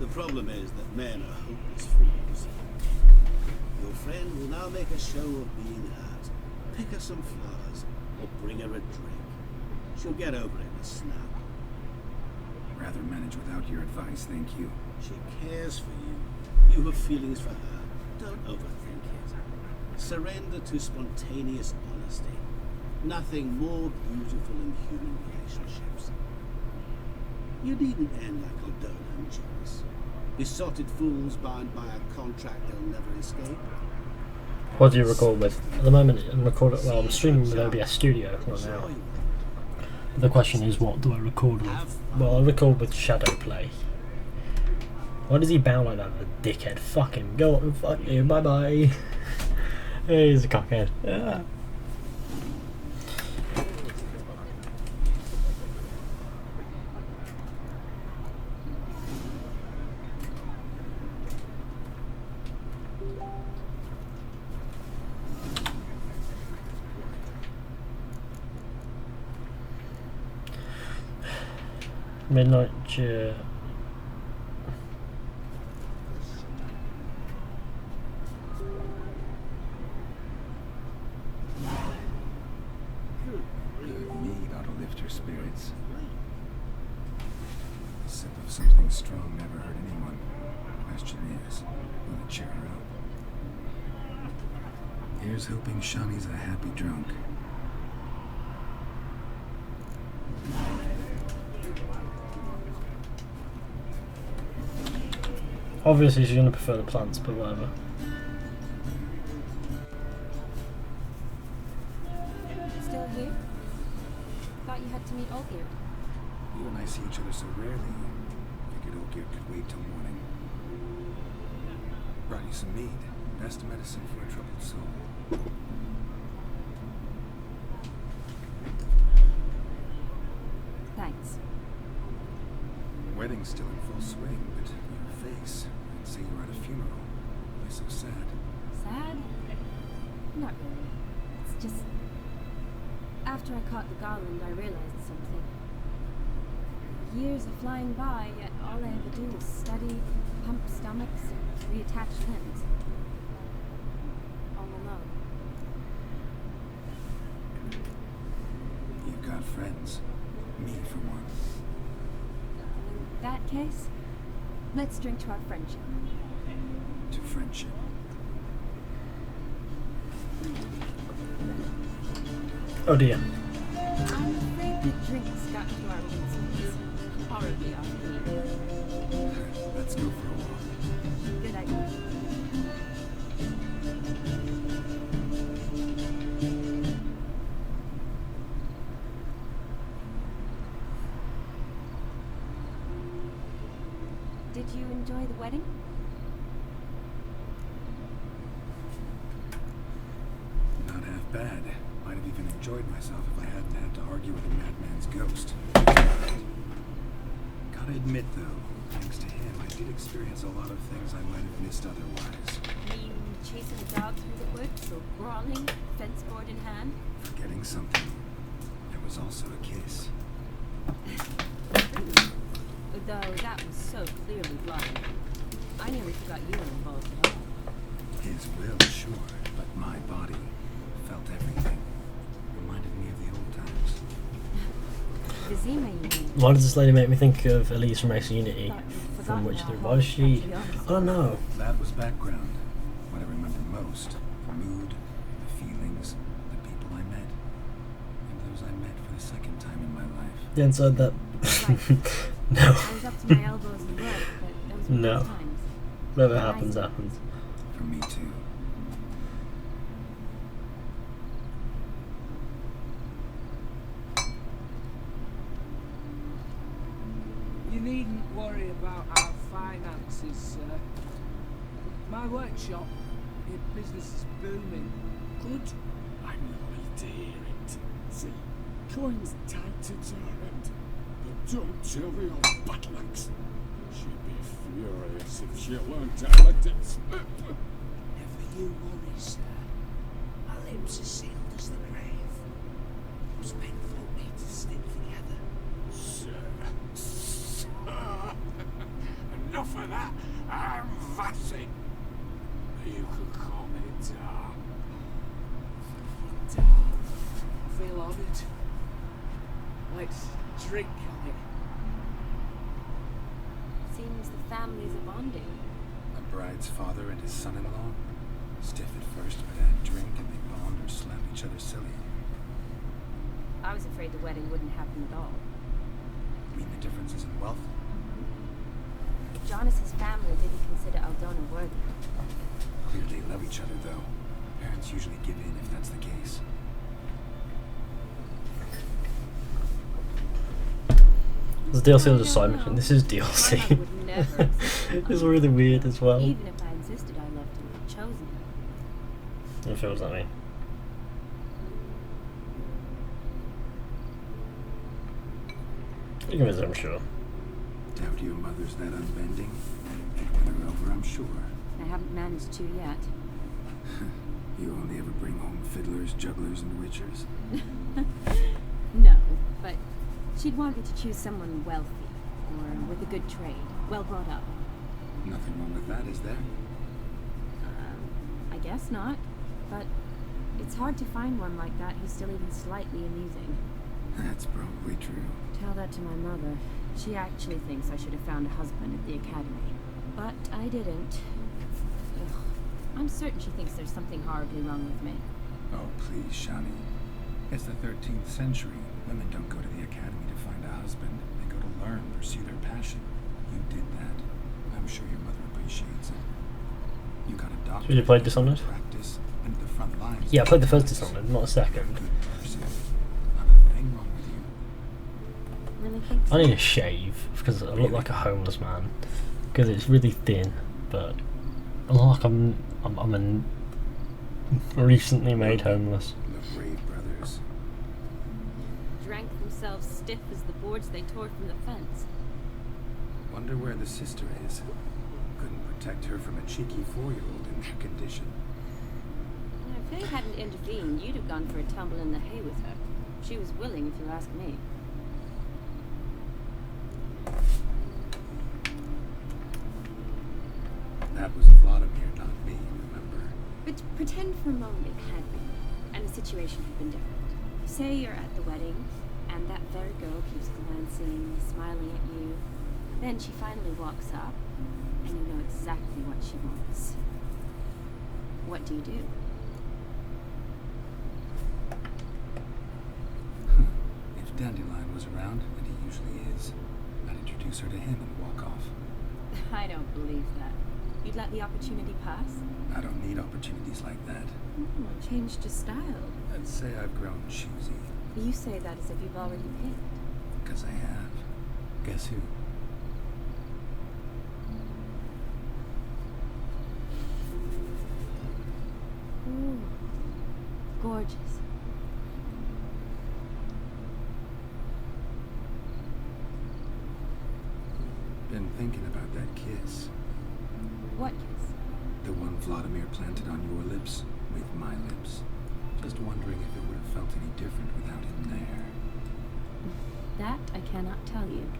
The problem is that men are hopeless fools. Your friend will now make a show of being hurt. Pick her some flowers, or bring her a drink. She'll get over it in a snap. rather manage without your advice, thank you. She cares for you. You have feelings for her. Don't overthink it. Surrender to spontaneous honesty. Nothing more beautiful in human relationships. You needn't end like O'Donnell and Jones. Besotted fools bound by a contract they'll never escape. What do you record with? At the moment, I'm streaming with OBS Studio right now. The question is, what do I record with? Well, I record with Shadow Play. Why does he bow like that, the dickhead? Fuck him. Go on, fuck you, bye bye. He's a cockhead. Yeah. Midnight Cheer. Good mead ought to lift your spirits. A sip of something strong never hurt anyone. Question is, will it cheer her up? Here's hoping Shawnee's a happy drunk. Obviously she's going to prefer the plants, but whatever. Still here? Thought you had to meet Olgierd. You and I see each other so rarely. Figured Olgierd could wait till morning. Brought you some mead. Best medicine for a troubled soul. Thanks. Wedding's still in full swing, but your face. I'd say you're at a funeral. Why so sad? Sad? Not really. It's just... After I caught the garland, I realized something. Years are flying by, yet all I ever do is study, pump stomachs, and reattach limbs. All alone. You've got friends. Me, for one. In that case, let's drink to our friendship. To friendship. Oh dear. I'm afraid the drinks got to our instincts. Horribly off key. Let's go for a walk. Good idea. Did you enjoy the wedding? Not half bad. Might have even enjoyed myself if I hadn't had to argue with a madman's ghost. Gotta admit, though, thanks to him, I did experience a lot of things I might have missed otherwise. You mean chasing a dog through the woods, or brawling, fence board in hand? Forgetting something. There was also a kiss. Though that was so clearly blind. I nearly forgot you were involved at all. His will, sure, but my body felt everything. Reminded me of the old times. Vizima, you mean? Why does this lady make me think of Elise from X Unity? From which why is she? I don't know. That was background. What I remember most: the mood, the feelings, the people I met, and those I met for the second time in my life. Yeah, inside that. No. I was up to my elbows in blood, but those were No. good times. Whatever happens, happens. For me too. You needn't worry about our finances, sir. My workshop, your business is booming. Good. I'm relieved to hear it. See, coin's tight to Jarrett, but don't tell the old buttocks. She'd be furious if she learned to let it slip. Never you worry, sir. My lips are sealed as the grave. Those men thought me to stick together. Sir. Enough of that. That's it. You can call me Dar. I feel honoured. Let's drink on it. as the families are bonding. A bride's father and his son-in-law? Stiff at first, but add drink and they bond or slap each other silly. I was afraid the wedding wouldn't happen at all. You mean the differences in wealth? Jonas's family didn't consider Aldona worthy. Clear they love each other, though. Parents usually give in if that's the case. This DLC was a side mission. This is DLC. Would never It's really weird as well. Even if I insisted I loved him, chosen him. What feels that mean? You can visit, I'm sure. Doubt your mother's that unbending. You'd win her over, I'm sure. I haven't managed to yet. You only ever bring home fiddlers, jugglers, and witchers. No, but she'd want me to choose someone wealthy, or with a good trade, well brought up. Nothing wrong with that, is there? I guess not, but it's hard to find one like that who's still even slightly amusing. That's probably true. Tell that to my mother. She actually thinks I should have found a husband at the academy. But I didn't. Ugh. I'm certain she thinks there's something horribly wrong with me. Oh, please, Shani. It's the 13th century. Women don't go to the academy to find a husband. They go to learn, pursue their passion. You did that. I'm sure your mother appreciates it. You got a doctor. Did you play Dishonored? Practice into the front lines. Yeah, I played the first Dishonored, not a second. Good person. Not a thing wrong with you. Really think so? I need a shave because I look like a homeless man. Because it's really thin, but I look like I'm a recently made homeless. The Brave brothers. Drank themselves stiff as the boards they tore from the fence. Wonder where the sister is. Couldn't protect her from a cheeky 4-year-old in that condition. If they hadn't intervened, you'd have gone for a tumble in the hay with her. She was willing, if you ask me. That was Vlodimir, not me, remember? But pretend for a moment it had been, and the situation had been different. Say you're at the wedding, and that very girl keeps glancing, smiling at you. Then she finally walks up, and you know exactly what she wants. What do you do? If Dandelion was around, and he usually is, I'd introduce her to him and walk off. I don't believe that. You'd let the opportunity pass? I don't need opportunities like that. Changed your style. I'd say I've grown choosy. You say that as if you've already picked. Because I have. Guess who? Ooh, gorgeous. Been thinking about that kiss. What kiss? The one Vlodimir planted on your lips with my lips. Just wondering if it would have felt any different without him there. That I cannot tell you.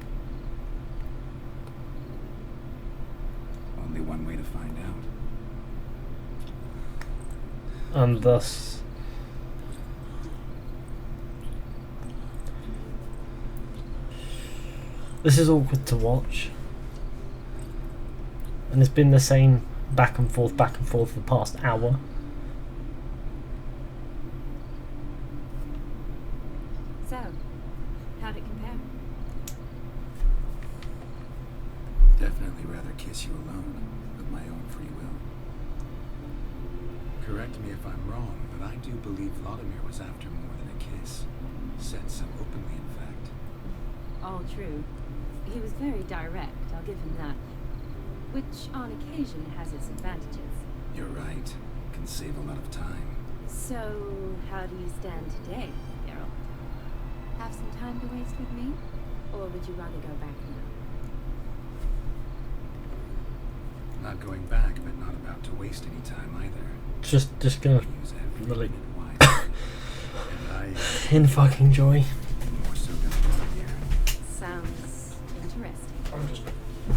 Only one way to find out. And thus this is awkward to watch, and it's been the same back and forth for the past hour. So, how'd it compare? Definitely rather kiss you alone, with my own free will. Correct me if I'm wrong, but I do believe Vlodimir was after more than a kiss. Said so openly, in fact. All true. He was very direct, I'll give him that. Which, on occasion, has its advantages. You're right. Can save a lot of time. So, how do you stand today, Daryl? Have some time to waste with me? Or would you rather go back now? Not going back, but not about to waste any time either. Just gonna Use every really minute wisely. And in fucking joy. more so than Vlodimir. Sounds interesting.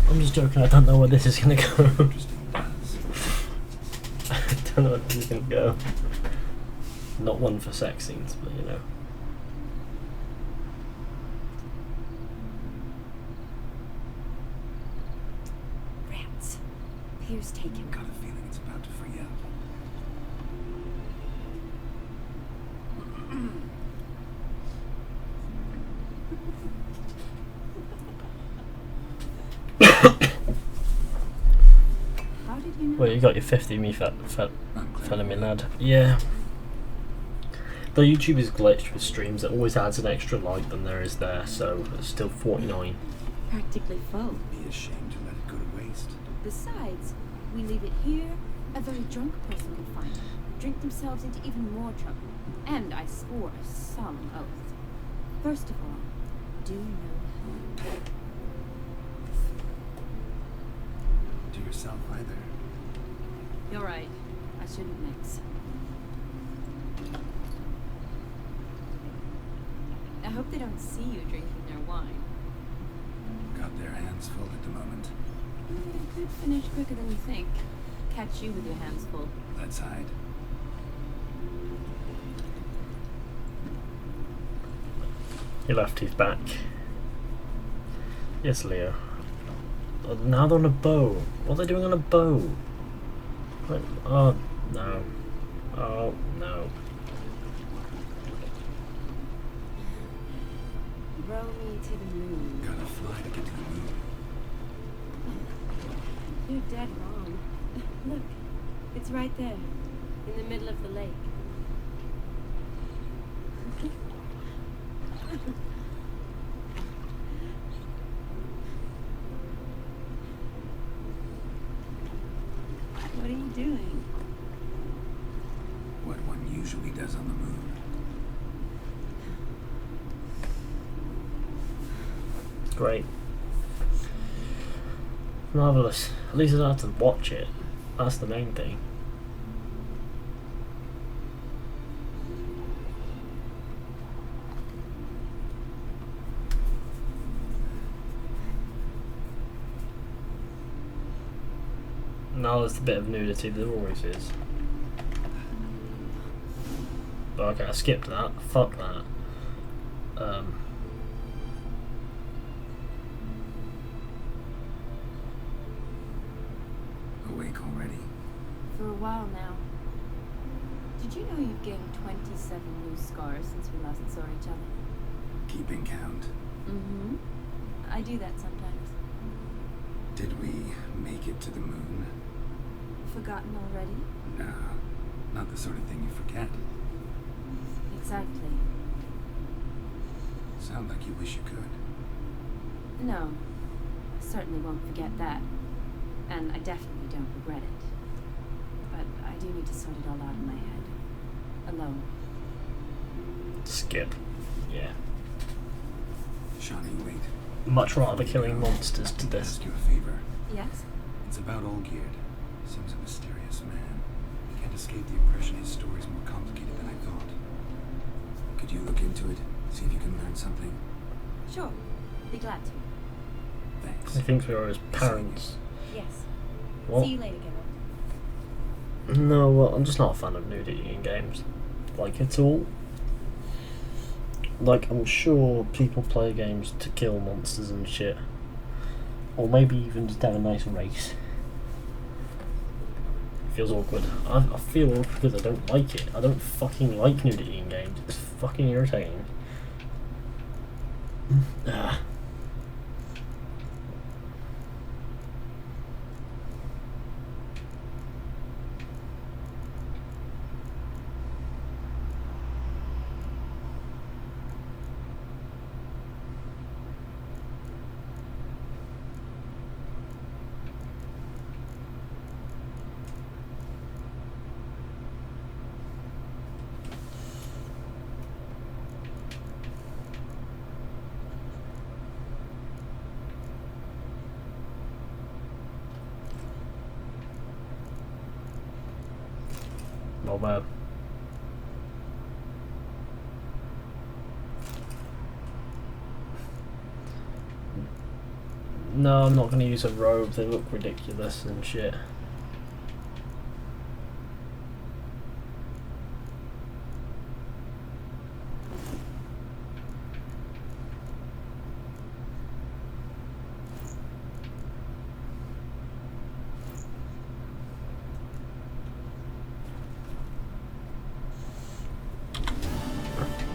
I'm just joking. I don't know where this is gonna go. Interesting does. I don't know where this is gonna go. Not one for sex scenes, but you know. Here's taken. Got a feeling it's about to free up. How did you know? Well, you got your 50 me fella me lad. Yeah. The YouTube is glitched with streams. It always adds an extra like than there is there, so it's still 49. Practically full. Be ashamed to let it go to waste. Besides, we leave it here, a very drunk person could find it, drink themselves into even more trouble. And I swore a solemn oath. First of all, do no harm. To yourself either. You're right. I shouldn't mix. I hope they don't see you drinking their wine. Got their hands full at the moment. It could finish quicker than you think. Catch you with your hands full. Let's hide. He left his back. Yes, Leo. Oh, now they're on a boat. What are they doing on a boat? What? Oh, no. Oh, no. Row me to the moon. Gotta fly to get to the moon. You're dead wrong. Look, it's right there, in the middle of the lake. What are you doing? What one usually does on the moon. Great. Marvellous. At least I don't have to watch it. That's the main thing. Now there's a bit of nudity, there always is. But okay, I skipped that. Fuck that. Awake already? For a while now. Did you know you've gained 27 new scars since we last saw each other? Keeping count. Mm-hmm. I do that sometimes. Did we make it to the moon? Forgotten already? No, not the sort of thing you forget. Exactly. Sound like you wish you could. No. I certainly won't forget that. And I definitely don't regret it. But I do need to sort it all out in my head. Alone. Skip. Yeah. Shawnee, wait. Much rather killing monsters to this. Ask you a favor. Yes? It's about Olgierd. Seems a mysterious man. Can't escape the impression his story's more complicated than I thought. Could you look into it? See if you can learn something? Sure. Be glad to. Thanks. He thinks we are his parents. Yes. What? See you later, Geralt. No, well, I'm just not a fan of nudity in games. Like, at all. Like, I'm sure people play games to kill monsters and shit. Or maybe even just have a nice race. It feels awkward. I feel awkward because I don't like it. I don't fucking like nudity in games. It's fucking irritating. Ah. Not bad. No, I'm not going to use a robe. They look ridiculous and shit.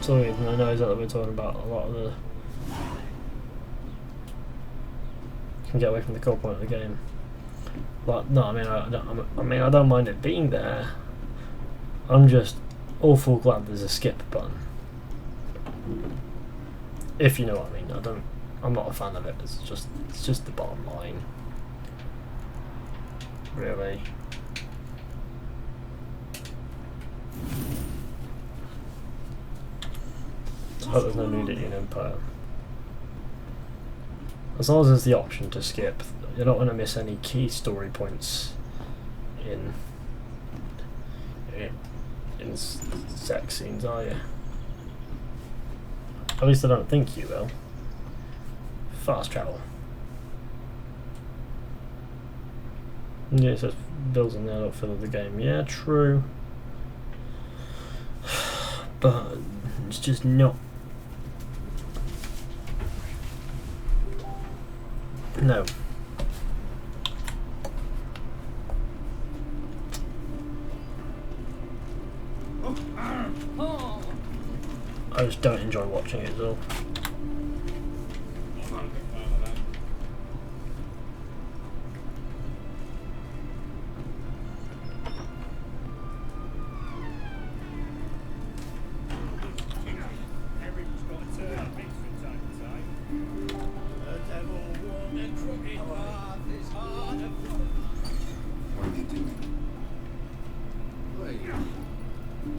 some reason I know exactly what we're talking about. A lot of the can get away from the core point of the game. But no, I mean I don't mind it being there. I'm just awful glad there's a skip button. If you know what I mean. I'm not a fan of it. It's just the bottom line. Really. I hope there's no nudity in Empire. As long as there's the option to skip, you're not going to miss any key story points in sex scenes, are you? At least I don't think you will. Fast travel. Yeah, it says builds on the adult feel of the game. Yeah, true. But it's just not. No. I just don't enjoy watching it at all.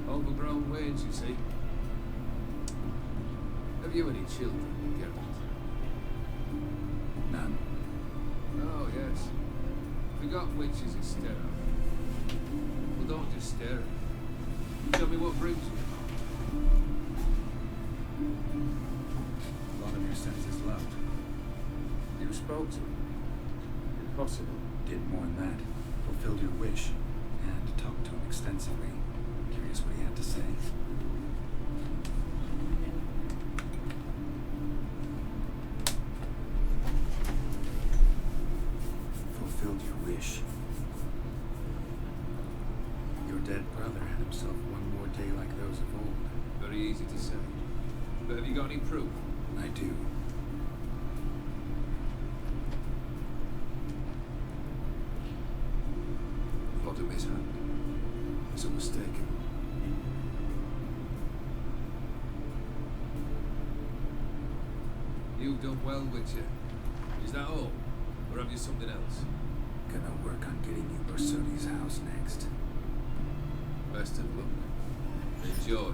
Overgrown wage, you see. Have you any children, Geralt? None. Oh, yes. Forgot witches is sterile. Well, don't just stare at me. Tell me what brings you. Vlodimir sends his love. You spoke to him? Impossible. Did more than that. Fulfilled your wish. And talked to him extensively. Curious what he had to say. Fulfilled your wish. Your dead brother had himself one more day like those of old. Very easy to say. But have you got any proof? I do. Vlodimir's hand. Is unmistakable. You've done well, Witcher. Is that all? Or have you something else? Gonna work on getting you Bersodi's house next. Best of luck. Enjoy.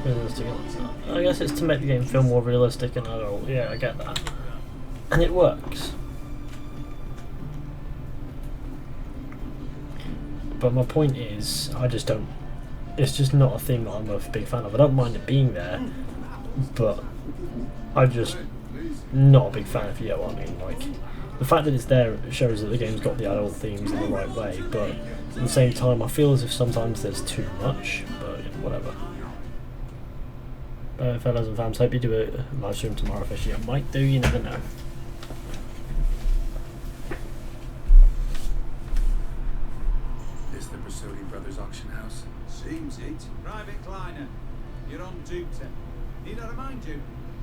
Realistic. I guess it's to make the game feel more realistic and adult. Yeah, I get that. And it works. But my point is, I just don't. It's just not a thing that I'm a big fan of. I don't mind it being there, but I just not a big fan if you get what I mean. Like, the fact that it's there shows that the game's got the adult themes in the right way, but at the same time, I feel as if sometimes there's too much. But whatever. Fellas and fams, hope you do a live stream tomorrow, Fizhy. I might do, you never know. Is the Bersodi Brothers auction house? Seems it. Private Kleiner, you're on duty. Need I remind you,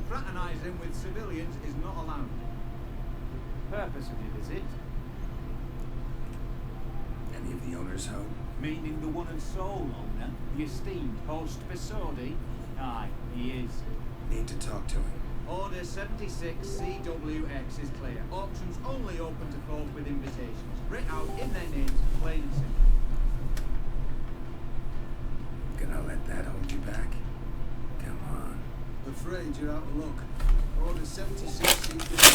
fraternising with civilians is not allowed. Purpose of your visit? Any of the owners home? Meaning the one and sole owner, the esteemed host Bersodi? Aye, he is. Need to talk to him. Order 76 CWX is clear. Auctions only open to folk with invitations. Writ out in their names, plain and simple. Gonna let that hold you back? Come on. Afraid you're out of luck. Order 76 CWX.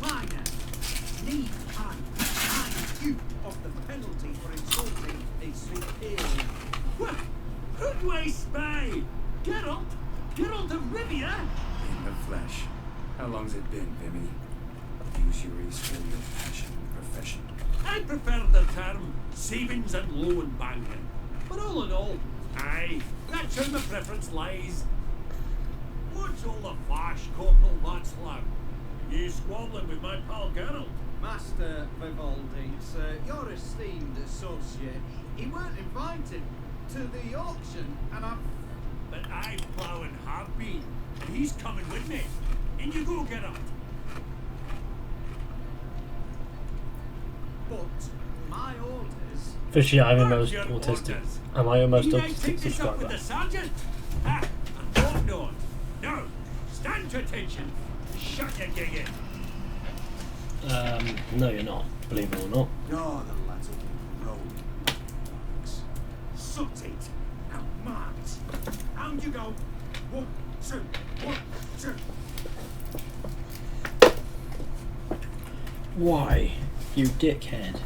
Minor, need I remind you of the penalty for insulting a superior? What? Hoodway spy! Geralt of Rivia? In the flesh. How long's it been, Vimy? Use your ease for your passion and profession. I prefer the term savings and loan banking. But all in all, aye, that's where my preference lies. What's all the fash, Corporal Václav? You squabbling with my pal Geralt? Master Vivaldi, sir, your esteemed associate, he weren't invited to the auction, and I've... But I plough and have been, and he's coming with me. In you go, Geralt. But my orders... Fizhy, I'm your most autistic. Am I your most Need I autistic take this up with subscriber? the sergeant? Ah, I hope not. No, stand to attention. Shut your gig in. No, you're not. Believe it or not. You're the lads of road. Sort it. Now march. Down you go. 1, 2, 1, 2. Why, you dickhead?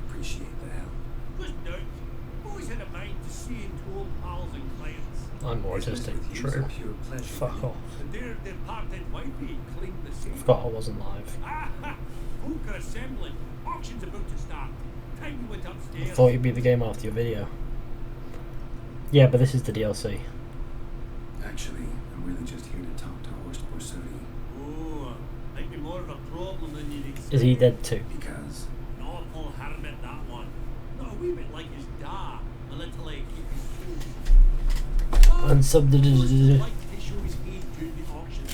Appreciate the help. Good note. Always had a mind to see into old pals and clients. I'm more autistic. True. Fuck off. Their departed wifey cleaned the same. Forgot I wasn't live. Ah, folk are assembling. Auction's about to start. Time you went I upstairs. thought you'd beat the game after your video. Yeah, but this is the DLC. Actually, I'm really just here to talk to Horst Borsodi. Oh, might be more of a problem than you'd expect. Is he dead too? Because An awful hermit, that one. Not a wee bit like his da. A little like his soul. And sub Like to show his age during the auction.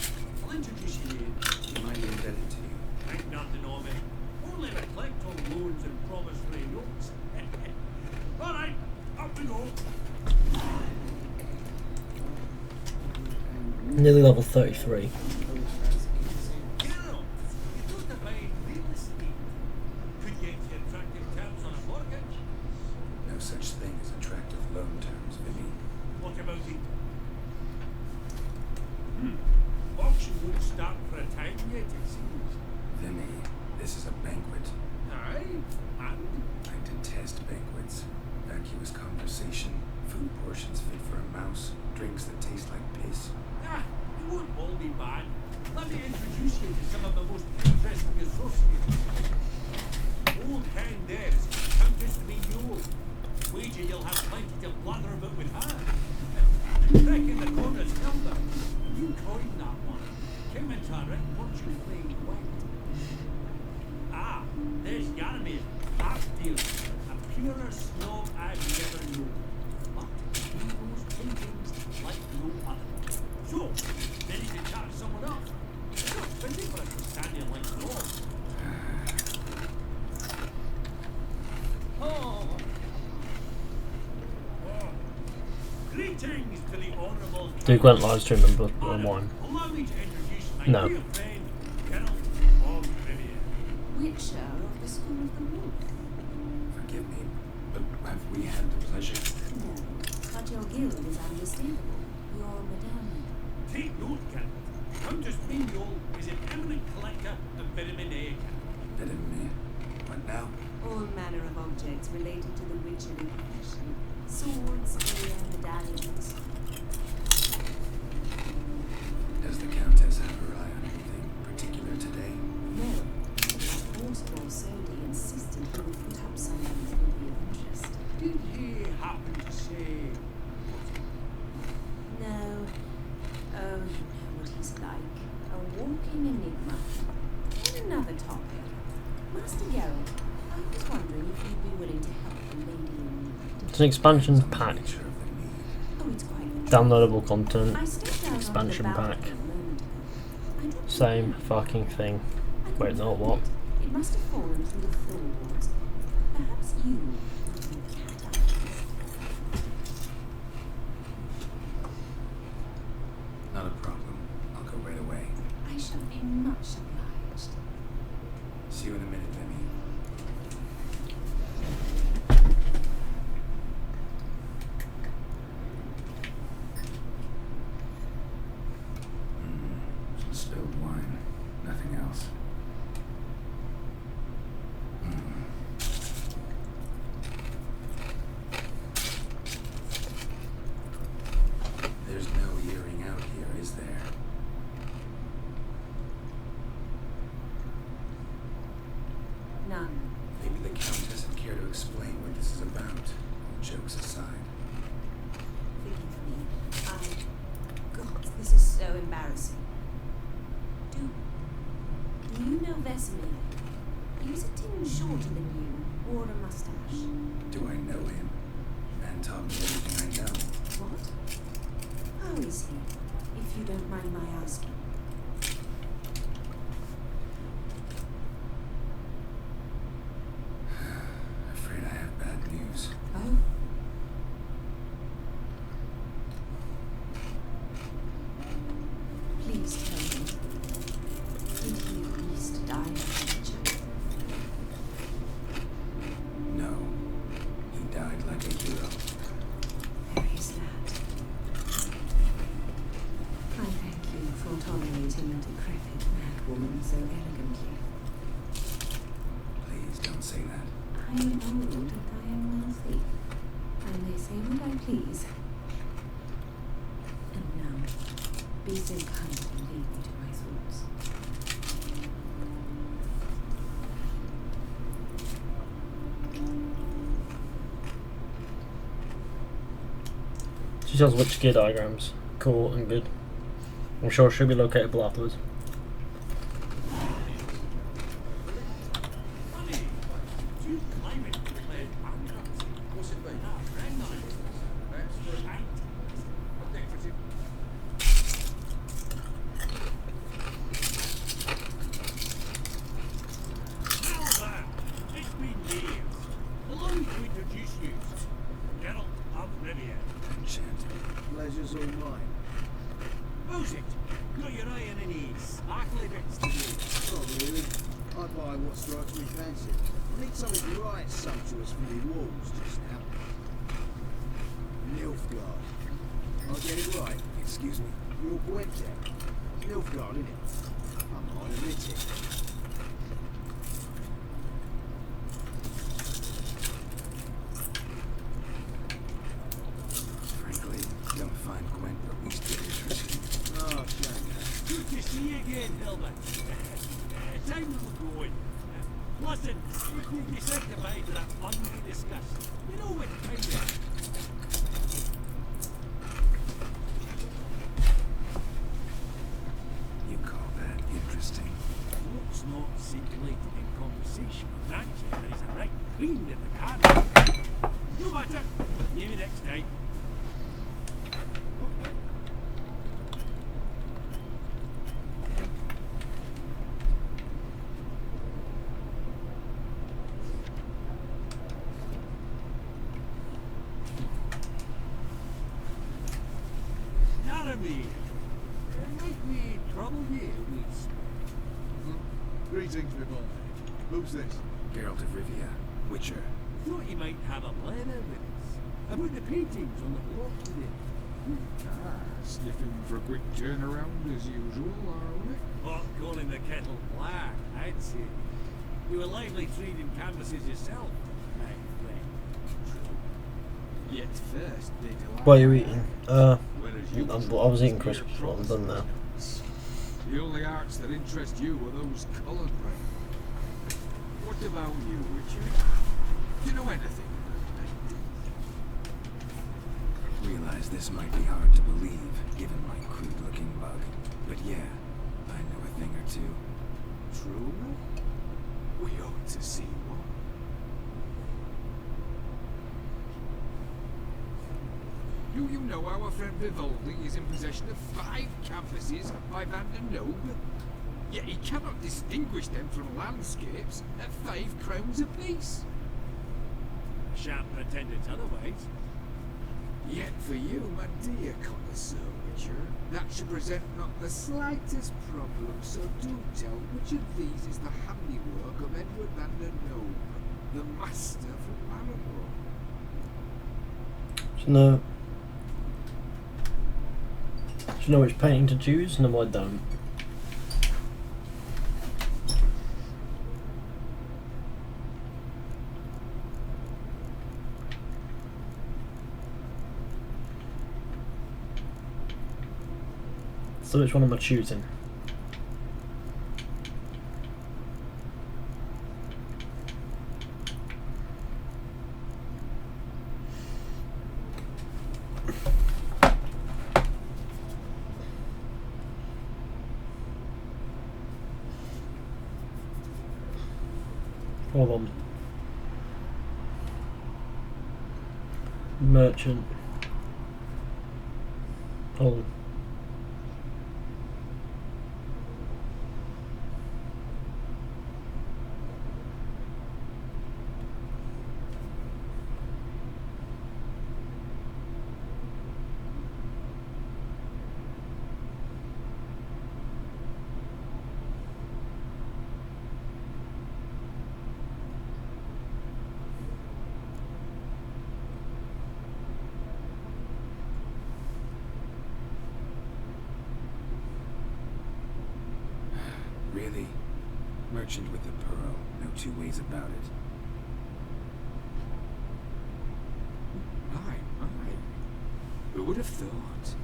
I'll introduce you here. he might be indebted to you. Think nothing of it. Only reflect on loans and promissory notes. Alright, up we go. Nearly level 33. Geralt, you thought to buy real estate. Could get you attractive terms on a mortgage. No such thing as attractive loan terms, Vinny. What about it? Auction won't start for a time yet, it seems. Vinny, this is a banquet. Aye, and I detest banquets. Vacuous conversation, food portions fit for a mouse, drinks that taste like piss. it won't all be bad. Let me introduce you to some of the most interesting associates. Old hand there is Countess Mignol. Wager you'll have plenty to blather about with her. Reckon the corner's Hilda. You coined that one. Came into her written fortune playing white. Ah, there's Yaramir, art dealer. A purer snob I've never known. But he knows paintings like no other. So, then he can charge someone up. It's not busy for us to stand here like snobs. Oh. Greetings to the honourable. Do Gwent live stream and blood and wine. Allow me to introduce my No. dear friend, Geralt of Rivia. Witcher of the School of the Wolf. Forgive me, but have we had the pleasure? No, but your guild is understandable. Your madame. Take note, Geralt. Countess Mignol is an eminent collector of vitamin. Vitamin. What now? All manner of objects related to the witchery profession. Swords, spear, medallions. Does the Countess have her eye on anything particular today? No, but Horst Borsodi insisted he would put up something that would be of interest. Did he happen to say? No. Oh, you know what he's like. A walking enigma. On another topic. Master Geralt, I was wondering if you'd be willing to help a lady in need. It's an expansion pack. Oh, it's quite Downloadable content. I stepped out Expansion onto the pack. balcony a moment ago. I dropped Same fucking thing. Wait, no, what? It must have fallen through the floorboards. Perhaps you would be cat eyes. Not a problem. I'll go right away. I shall be much obliged. See you in a minute, Vinny. Some spilled wine. Nothing else. Vesemir. He was a tinge shorter than you, wore a moustache. Do I know him? Man taught me everything I know. What? How is he, if you don't mind my asking? Afraid I have bad news. Oh? Please tell me. Did he at least die of nature? No. He died like a hero. There is that. I thank you for tolerating a decrepit mad woman so elegantly. Please don't say that. I am old and I am wealthy. I may say what I please. And now, be so kind and lead me to my thoughts. She tells which gear diagrams. Cool and good. I'm sure she'll be locatable afterwards. Pleasure's all mine. Music! Got your eye on any sparkly bits to do? Not really. I buy what strikes me fancy. I need something right sumptuous for the walls just now. Nilfgaard. I get it right. Excuse me. You're Gwent there. Nilfgaard, innit? I'm not admit it. Frankly, don't find Gwent at least interesting. Oh, shame. Good to see you again, Hilbert. Time will go on. Listen, what did you say goodbye to that fun we discussed? You know what time it is. You call that interesting? What's not circulating in conversation? Naturally, there is a right queen in the garden. No matter. Maybe next time. Naramir. It might be trouble here, we Greetings, my boy. Who's this? Geralt of Rivia, Witcher. Thought you might have a letter with us. About the paintings on the wall today. Sniffing for a quick turnaround as usual, are we? What, calling the kettle black, I'd say. You were lively trading canvases yourself, my friend. Yet first, they delight. What are you eating? Whereas you I was eating crisps, but I'm done now. The only arts that interest you are those coloured rain. What about you, Richard? Do you know anything about paintings? Realize this might be hard to believe, given my crude-looking bug. But yeah, I know a thing or two. True? We ought to see one. Do you know our friend Vivaldi is in possession of 5 canvases by Van der Nobe? Yet he cannot distinguish them from landscapes at 5 crowns apiece. Shan't pretend it's otherwise. Yet for you, my dear connoisseur Witcher, that should present not the slightest problem, so do tell which of these is the handiwork of Edward Van der Nobe, the master from Maribor. No. Do you know which painting to choose? No, I don't. So which one am I choosing? Hold on. Merchant. Hold on. Really? Merchant with the pearl. No two ways about it. My. Who would have thought?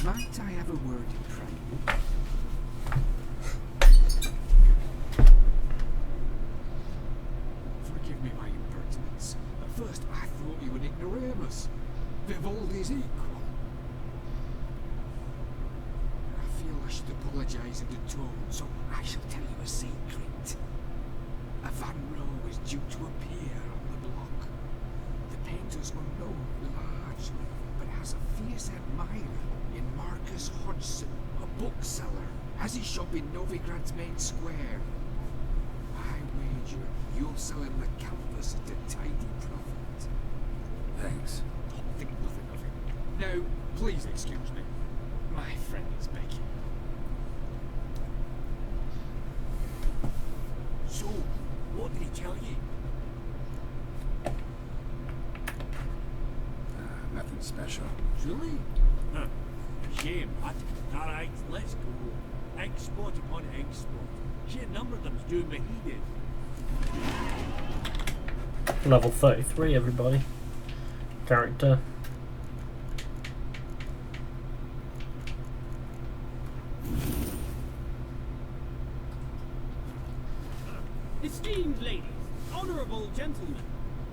Might I have a word in private? Forgive me my impertinence. At first I thought you an ignoramus. Vivaldi's equal. I feel I should apologise in the tone, so I shall tell you a secret. A Van Row is due to appear on the block. The painter's unknown largely, but has a fierce admirer in Marcus Hodgson, a bookseller. Has his shop in Novigrad's main square. I wager you'll sell him the canvas at a tidy profit. Thanks. Think nothing of it. Now, please excuse me. My friend is begging. So, what did he tell you? Nothing special. Really? Huh. Shame, that. Alright, let's go. Export upon export. Sheer number of them's doing what he did. Level 33, everybody. Character. Esteemed ladies, honourable gentlemen,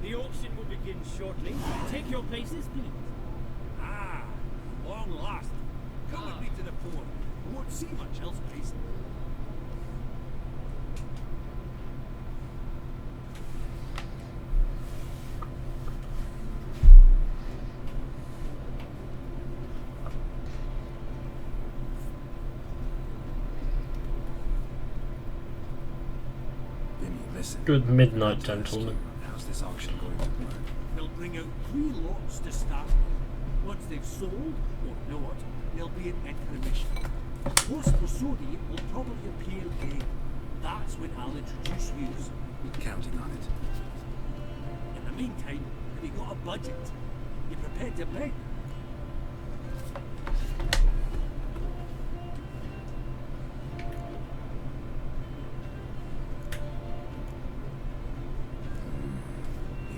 the auction will begin shortly. Take your places, please. Ah, long last. Come with me to the port. We won't see much else, please. Listen. Good midnight, gentlemen. How's this auction going to work? They'll bring out 3 lots to start. Once they've sold, or not, they'll be an intermission. Post Posodi will probably appear again. That's when I'll introduce you. Counting on it. In the meantime, have you got a budget? You prepared to beg?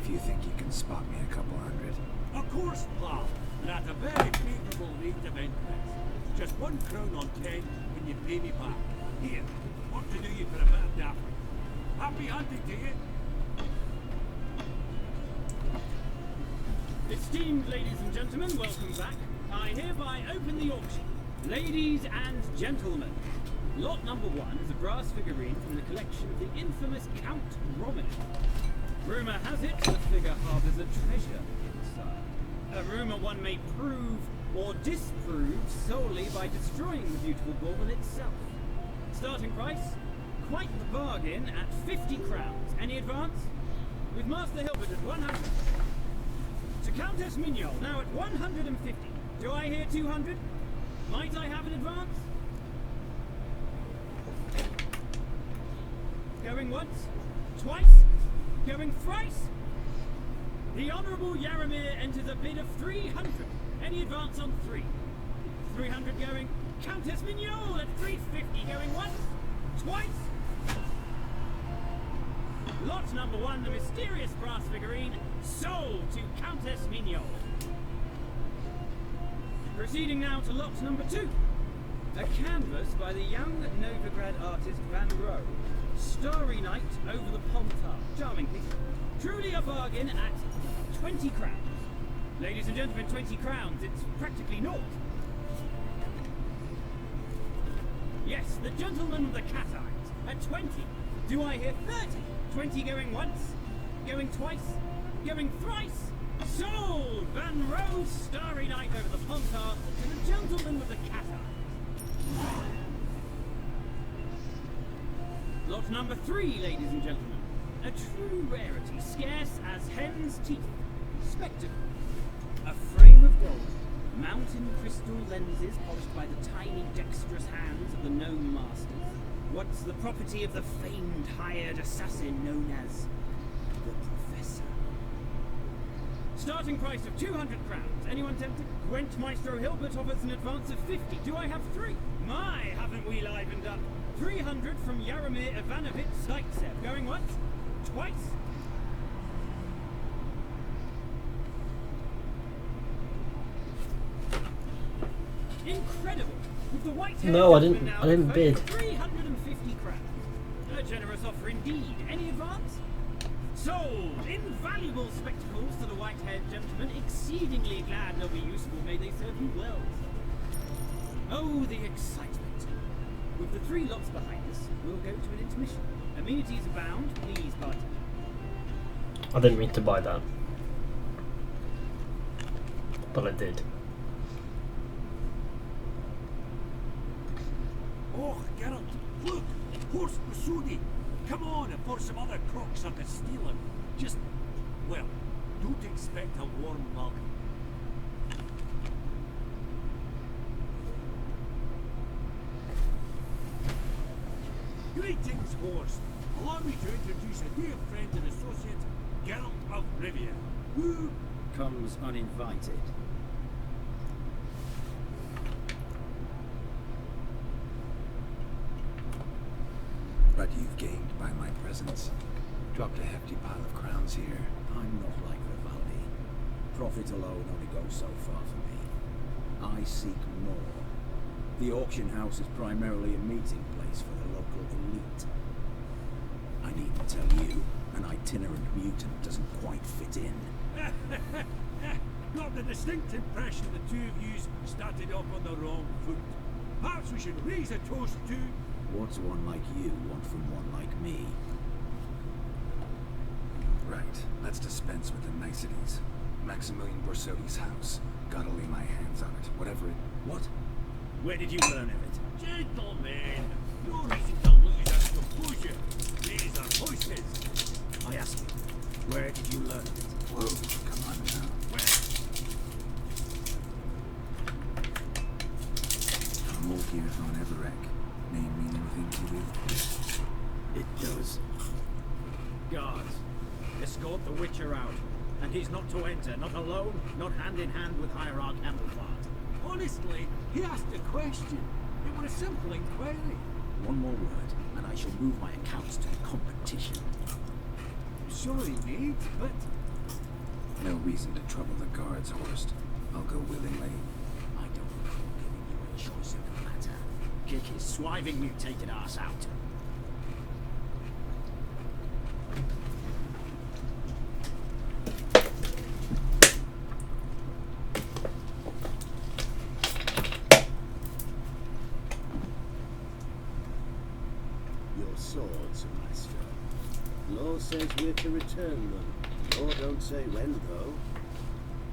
If you think you can spot me a couple hundred. Of course, pal. And at a very favourable rate of interest. Just 1 crown on 10 when you pay me back. Here, what to do you for a bit of dapper. Happy hunting to you. Esteemed ladies and gentlemen, welcome back. I hereby open the auction. Ladies and gentlemen, lot number 1 is a brass figurine from the collection of the infamous Count Robin. Rumour has it the figure harbours a treasure inside. A rumour one may prove or disprove solely by destroying the beautiful bauble itself. Starting price? Quite the bargain at 50 crowns. Any advance? With Master Hilbert at 100. To Countess Mignol, now at 150. Do I hear 200? Might I have an advance? Going once? Twice? Going thrice? The Honourable Yaramir enters a bid of 300. Any advance on 3? 300 going. Countess Mignol at 350 going once? Twice? Lot number 1, the mysterious brass figurine, sold to Countess Mignol. Proceeding now to lot number 2. A canvas by the young Novigrad artist Van Row. Starry Night over the Pontar. Charming piece. Truly a bargain at 20 crowns. Ladies and gentlemen, 20 crowns. It's practically naught. Yes, the gentleman with the cat eyes at 20. Do I hear 30? 20 going once? Going twice? Going thrice? Sold! Van Rowe's starry night over the Pontar to the gentleman with the cat eye. Lot number 3, ladies and gentlemen. A true rarity, scarce as hen's teeth. Spectacle. A frame of gold. Mountain crystal lenses polished by the tiny dexterous hands of the gnome masters. Once the property of the famed hired assassin known as the Professor. Starting price of 200 crowns. Anyone tempted? Gwent Maestro Hilbert offers an advance of 50. Do I have 3? My, haven't we livened up? 300 from Jaromir Ivanovich Zaitsev. Going once? Twice? Incredible! With the white No, I didn't bid. 350 crowns. A generous offer indeed. Any advance? Sold! Invaluable spectacles to the white-haired gentleman. Exceedingly glad they'll be useful. May they serve you well. Oh, the excitement. With the 3 lots behind us, we'll go to an intermission. Amenities abound. Please, party. I didn't mean to buy that, but I did. Oh, Geralt, look! Horse Masudi! Come on, before some other crocksuckers steal him. Just, well, don't expect a warm welcome. Greetings, horse. Allow me to introduce a dear friend and associate, Geralt of Rivia, who comes uninvited. But you've gained by my presence. Dropped a hefty pile of crowns here. I'm not like Vivaldi. Profit alone only goes so far for me. I seek more. The auction house is primarily a meeting place for the local elite. I needn't tell you, an itinerant mutant doesn't quite fit in. Got the distinct impression the two of you started off on the wrong foot. Perhaps we should raise a toast to... What's one like you want from one like me? Right, let's dispense with the niceties. Maximilian Borsodi's house. Gotta lay my hands on it, whatever it... What? Where did you learn of it? Gentlemen, no reason to lose our composure. These are voices. I ask you, where did you learn of it? Whoa, come on now. Olgierd von Everek. Name mean anything to you? It does. Guards, escort the Witcher out. And he's not to enter, not alone, not hand in hand with Hierarch Amelfart. Honestly, he asked a question. It was a simple inquiry. One more word, and I shall move my accounts to the competition. Sorry, mate, but... No reason to trouble the guards, Horst. I'll go willingly. I don't recall giving you a choice in the matter. Kick his swiving mutated ass out. Your swords, Maestro. Law says we're to return them. Law don't say when, though.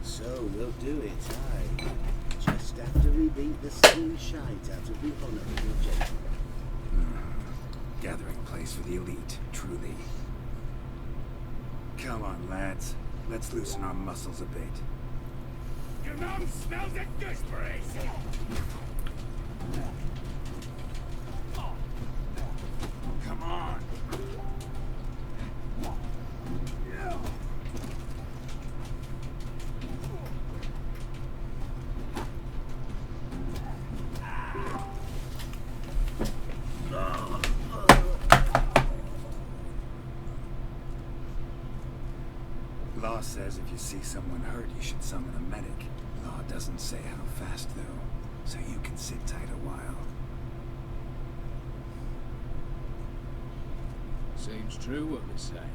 So we'll do it, aye. Just after we beat the steam shite out of the honourable gentleman. Gathering place for the elite, truly. Come on, lads. Let's loosen our muscles a bit. Your mouth smells of gooseberries! Come on! Law says if you see someone hurt, you should summon a medic. Law doesn't say how fast, though, so you can sit tight a while. Seems true what they say.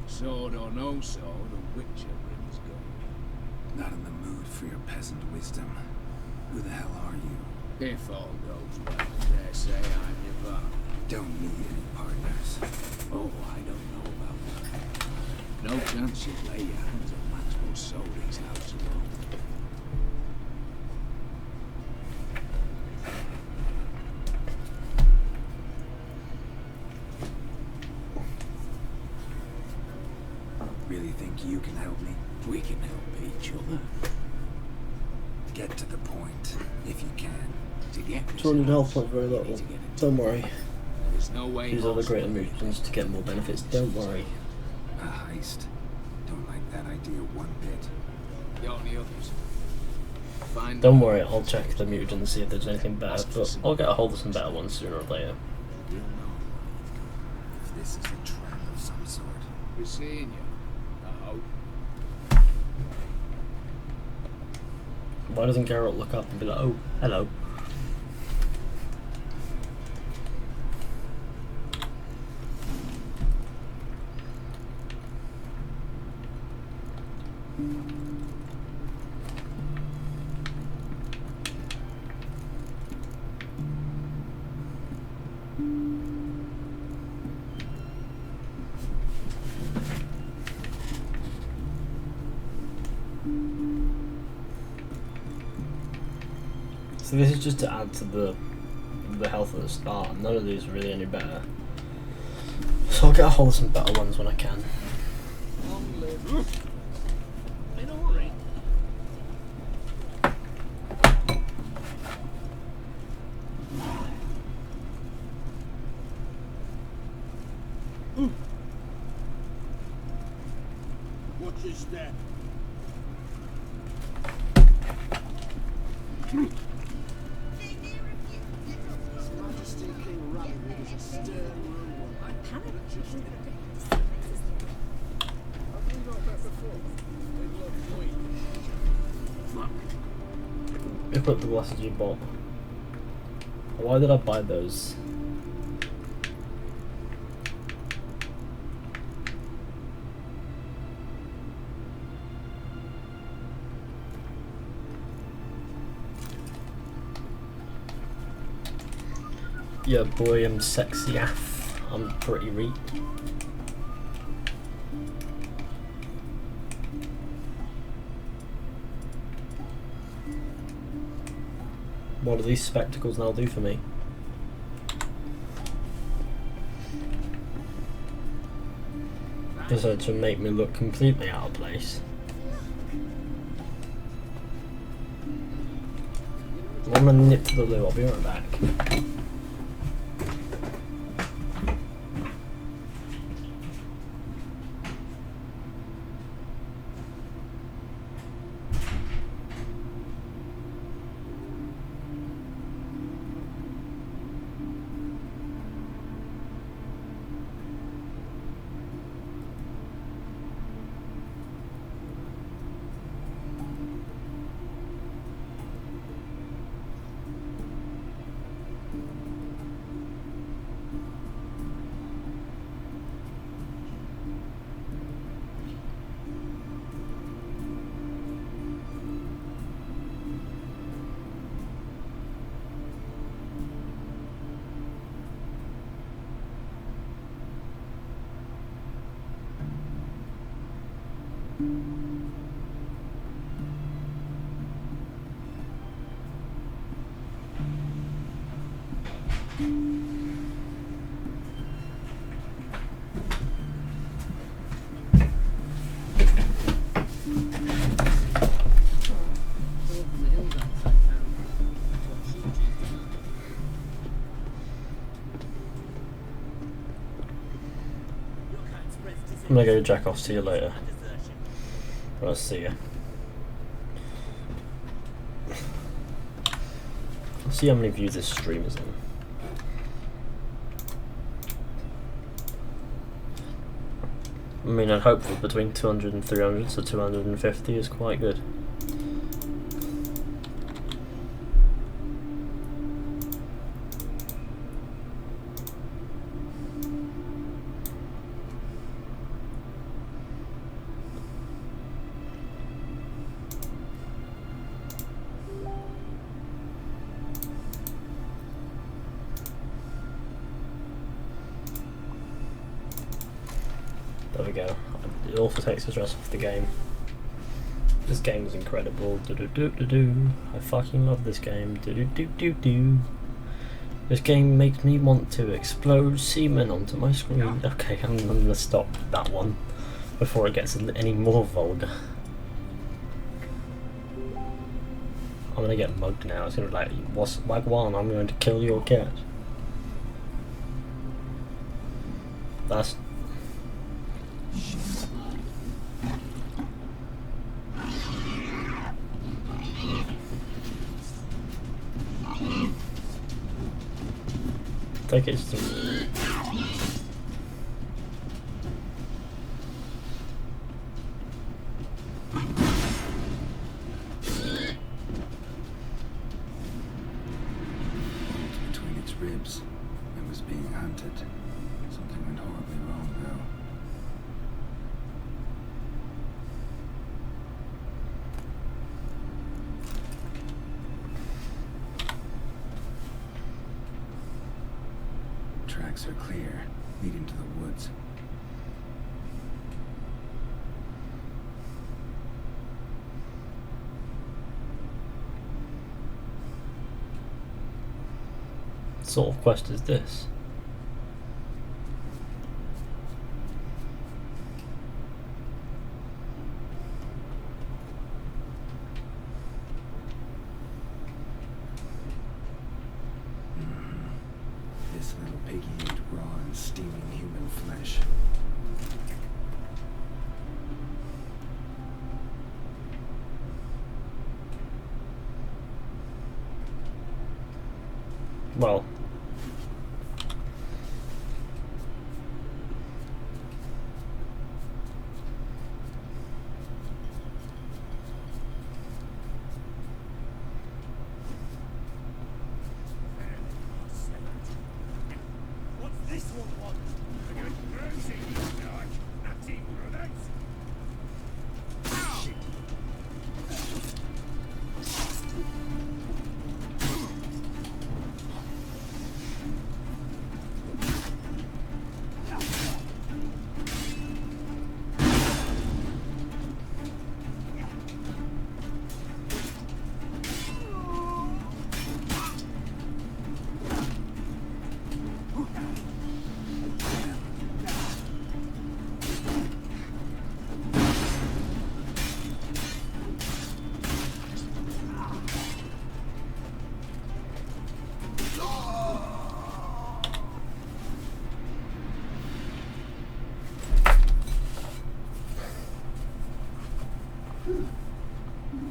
Sword or no sword, a Witcher brings gold. Not in the mood for your peasant wisdom. Who the hell are you? If all goes well, I dare say I'm your bar. Don't need any partners. Oh, I don't know about that. No chance you'd lay your hands on Maxwell Soldy's house alone. Really think you can help me? We can help each other. Get to the point, if you can. To get this 200 health house, points very you little. need to get into Don't worry. There's no way These are the most greater of them mutants to get more benefits. Don't worry. A heist. Don't like that idea one bit. The only others. Find Don't worry, I'll check the mutants and see if there's anything better, but I'll get a hold of some better ones sooner or later. We'll know if this is a trap of some sort. We're seeing you. I hope. Why doesn't Geralt look up and be like, oh, hello? So this is just to add to the health at the start. None of these are really any better. So I'll get a hold of some better ones when I can. Long live. In a hurry. Watch your step. His Majesty King Robbery is a stern ruler. I'm panicked. Have we not met before? They look weak. Equip the glasses you bought. Why did I buy those? Yeah, boy, I'm sexy AF. I'm pretty reet. What do these spectacles now do for me? Just to make me look completely out of place. I'm gonna nip to the loo, I'll be right back. I'm gonna go jack off, see you later. I'll see you. I'll see how many views this stream is in. I mean, I'd hope that between 200 and 300, so 250 is quite good. we go. It also takes the stress off the game. This game is incredible. I fucking love this game. This game makes me want to explode semen onto my screen. Okay, I'm gonna stop that one before it gets any more vulgar. I'm gonna get mugged now. It's gonna be like, what's Wagwan? I'm going to kill your cat. That's. Take it. Between its ribs, it was being hunted. Something went horribly wrong, though. Tracks are clear, leading to the woods. What sort of quest is this? This little piggy ate raw and steaming human flesh. Well. What's this one want? A good carousing, like. Not even grenades.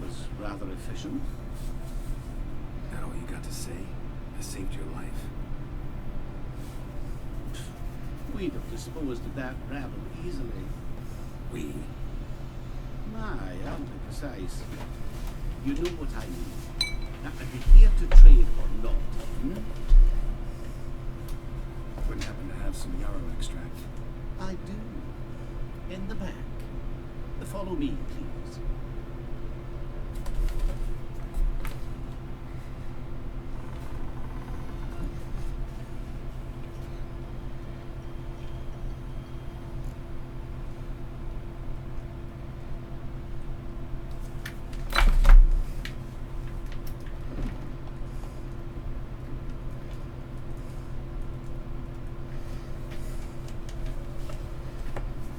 Was rather efficient. That all you got to say? I saved your life. We'd have disposed of that rather easily. We? My, aren't we precise? You know what I mean. Now, are you here to trade or not? Wouldn't happen to have some yarrow extract. I do. In the back. Follow me, please.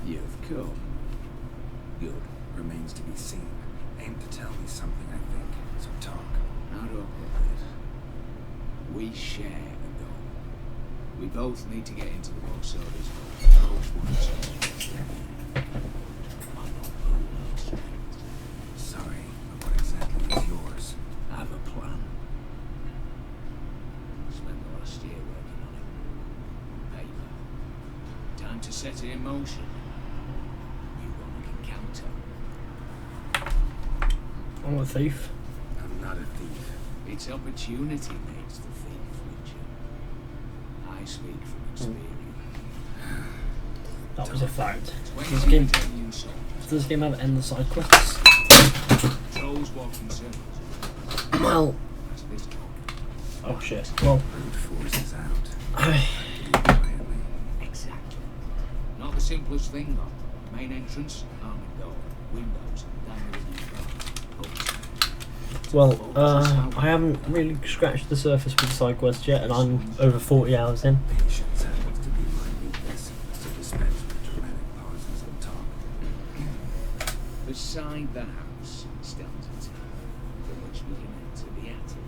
You've come. Good. Remains to be seen. Aim to tell me something, I think. So talk. Not up with it. We share a goal. We both need to get into the box orders. Sorry, but what exactly is yours? I have a plan. Spent the last year working on it. Paper. Time to set it in motion. I'm a thief. I'm not a thief. It's opportunity makes the thief, Richard. I speak from experience. That was a fact. Does this game have endless side quests? Trolls walking circles. Well. Oh shit. Well. Brute force is out. Exactly. Not the simplest thing, though. Main entrance, armoured door. Windows, down the Well, I haven't really scratched the surface with the side quest yet, and I'm over 40 hours in. Patience happens to be my weakness, so dispense with dramatic pauses and talk. Beside the house stands a tower, from which we can enter the attic.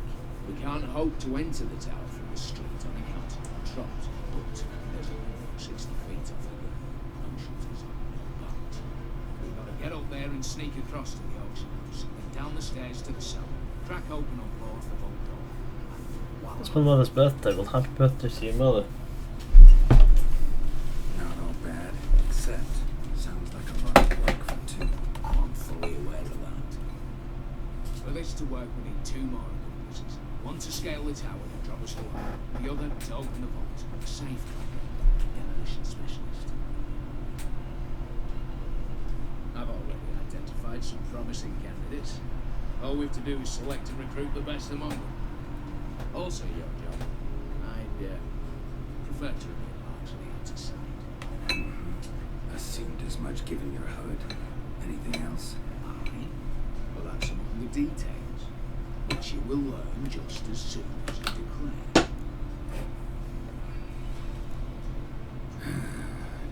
We can't hope to enter the tower from the street on account of controls, but there's a wall 60 feet off the ground. No shutters on, no bars. We've got to get up there and sneak across to the auction house, then down the stairs to the cellar, crack open on board the vault door. It's my mother's birthday. Well, happy birthday to your mother. Not all bad, except sounds like a lot of work for two. I'm fully aware of that. For this to work, we need two more accomplices. One to scale the tower and drop us below. The other to open the vault. A safe cracker, demolition specialist. I've already identified some promising candidates. All we have to do is select and recruit the best among them. Also your job. I'd prefer to remain largely out of sight. Assumed as much given your hood. Anything else? Aye. Well, that's among the details, which you will learn just as soon as you declare.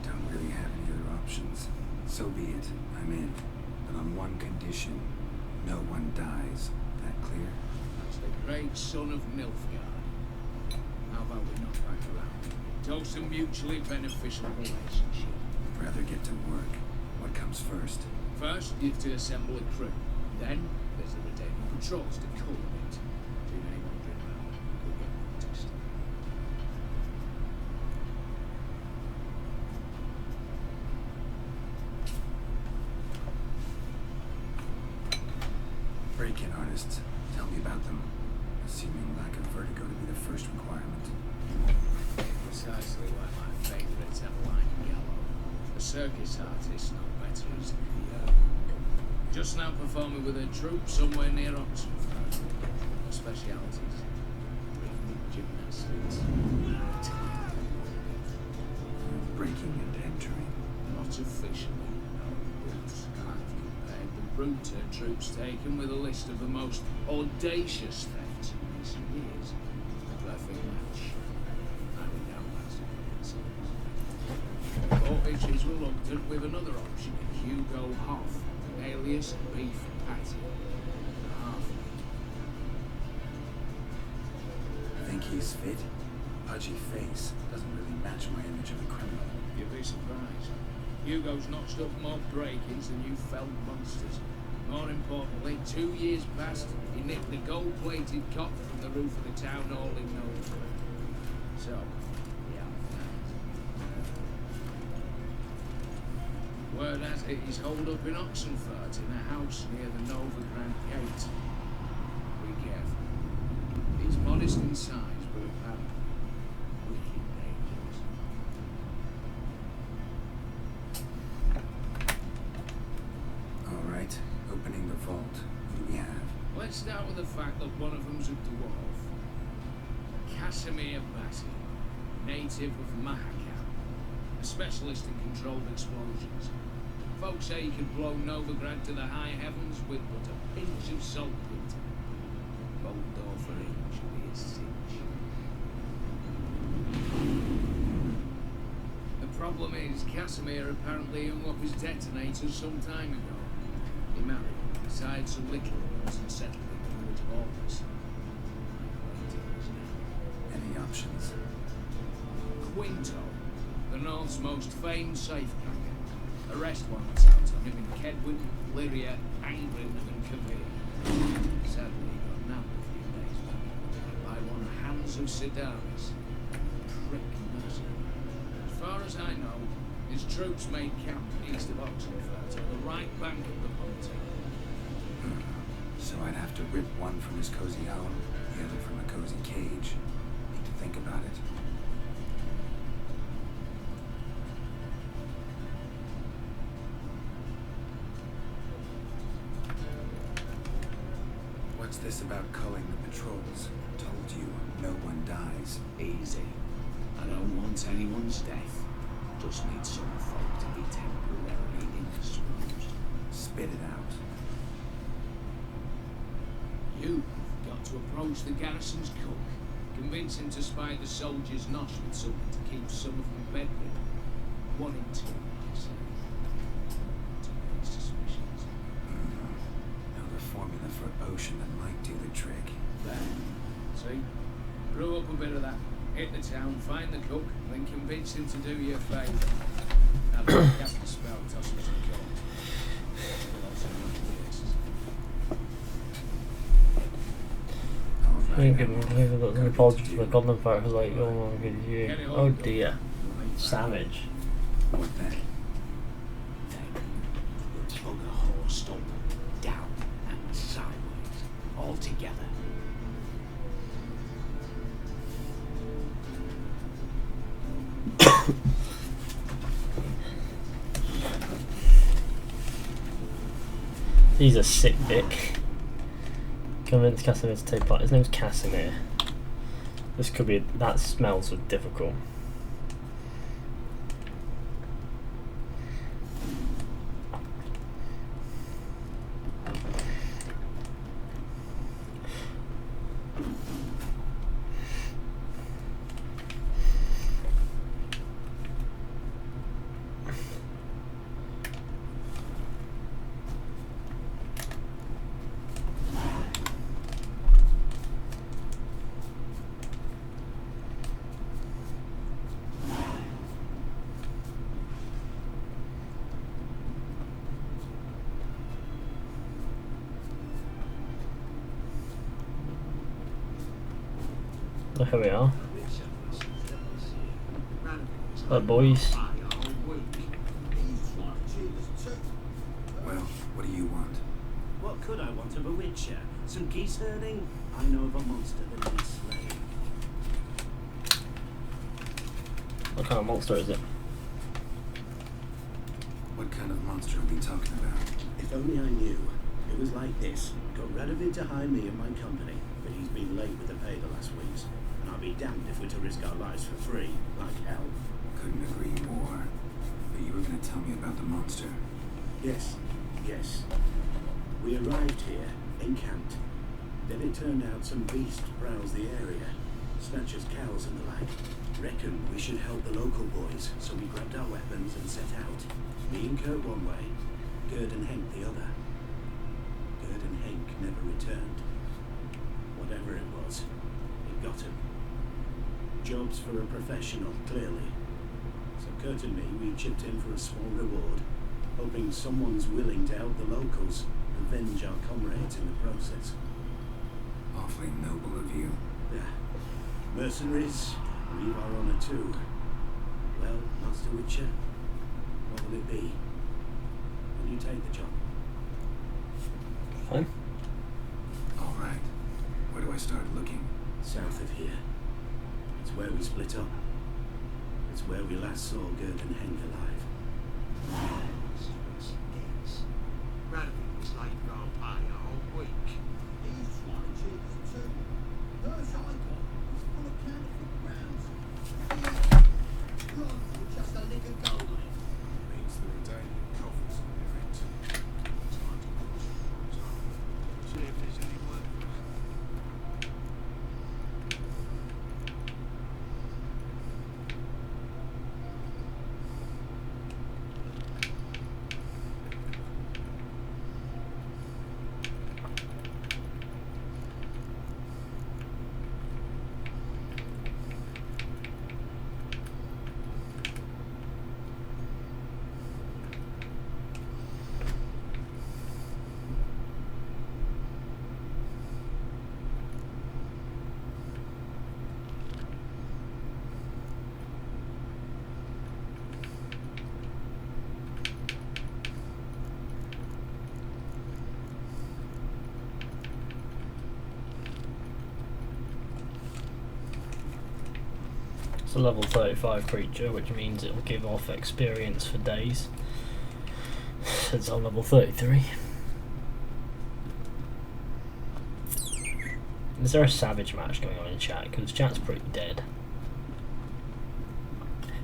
Don't really have any other options. So be it. I'm in. But on one condition. No one dies. That clear? That's the great son of Nilfgaard. How about we knock back around? Toast a mutually beneficial relationship. Rather get to work. What comes first? First, you have to assemble a crew. Then, there's the retaining patrols to culminate. Too many wandering around. We'll get noticed. Break-in artists. Tell me about them. Assuming lack of vertigo to be the first requirement. Precisely why my favourites have line gallow. A circus artist, no better is the just now performing with a troupe somewhere near Oxford. Specialities. Rhythmic gymnastics. Breaking and entering. Not officially, no rules. I've compared the bruter troops taken with a list of the most audacious thefts in recent years. A perfect match. I would now master Orpich is reluctant with another option, Hugo Hoff, alias Beef Patty. Half. Think he's fit? Pudgy face doesn't really match my image of a criminal. You'd be surprised. Hugo's notched up more break-ins than you felt monsters. More importantly, 2 years past, he nicked the gold-plated cop from the roof of the town hall in November. So, yeah. Word has it he's holed up in Oxenfurt in a house near the Novigrad Gate. Be careful. He's modest in size, but apparently wicked dangerous. All right, opening the vault. Who do we have? Let's start with the fact that one of them's a dwarf. Casimir Bassi, native of Mahakam, a specialist in controlled explosions. Folks say he could blow Novigrad to the high heavens with but a pinch of saltpeter. Bolt door for him should be a cinch. The problem is, Casimir apparently hung up his detonators some time ago. He married, decided some little ones, and settled in the village of Orpus. Any options? Quinto, the North's most famed safecracker. Arrest warrants out on him in Kedwin, Lyria, Angren, and Kavir. Sadly, he got nabbed a few days back by one Hans of Sidaris. Prick mercenary. As far as I know, his troops made camp east of Oxenfurt on the right bank of the Ponte. So I'd have to rip one from his cozy home, the other from a cozy cage. Need to think about it. What's this about culling the patrols? Told you, no one dies. Easy. I don't want anyone's death. Just need some folk to be temporarily indisposed. Spit it out. You've got to approach the garrison's cook. Convince him to spy the soldiers' nosh with something to keep some of them bedridden. 1 in 2, I say. To raise suspicions. Now the formula for a potion that might do the trick. There. See? Brew up a bit of that. Hit the town, find the cook, then convince him to do you a favour. Have him cast a spell, toss him some gold. We'll also run the cases. I think an apology for the Golden Fight was like, oh my god, yeah. Oh dear. Savage. What then? We'll tug a horse up, down, and sideways, all together. He's a sick dick. Convince Casimir to take part. His name's Casimir. This could be. That smells difficult. Here we are. Right, boys. Well, what do you want? What could I want of a witcher? Some geese herding? I know of a monster that needs slaying. What kind of monster is it? What kind of monster are we talking about? If only I knew. It was like this. Got Radovid to hire me and my company, but he's been late with the pay the last weeks. And I'll be damned if we're to risk our lives for free, like hell. Couldn't agree more. But you were going to tell me about the monster. Yes, yes. We arrived here, encamped. Then it turned out some beast prowls the area. Snatchers, cows and the like. Reckoned we should help the local boys, so we grabbed our weapons and set out. Me and Kurt one way, Gerd and Henk the other. Gerd and Henk never returned. Whatever it was, it got him. Jobs for a professional, clearly. So Kurt and me, we chipped in for a small reward, hoping someone's willing to help the locals, avenge our comrades in the process. Awfully noble of you. Yeah. Mercenaries, we've our honor too. Well, Master Witcher, what will it be? Will you take the job? Fine. All right. Where do I start looking? South of here. It's where we split up. It's where we last saw Gerd and Henk alive. Radovid was late for our pay a whole week. He's trying to cheat us too. Those icon is full of counterfeit grounds. Run for just a lick of gold. Means there are daily coffers on their end. Time to push. See if there's any work for us. It's a level 35 creature, which means it will give off experience for days. Since I'm level 33. Is there a savage match going on in chat? Because chat's pretty dead.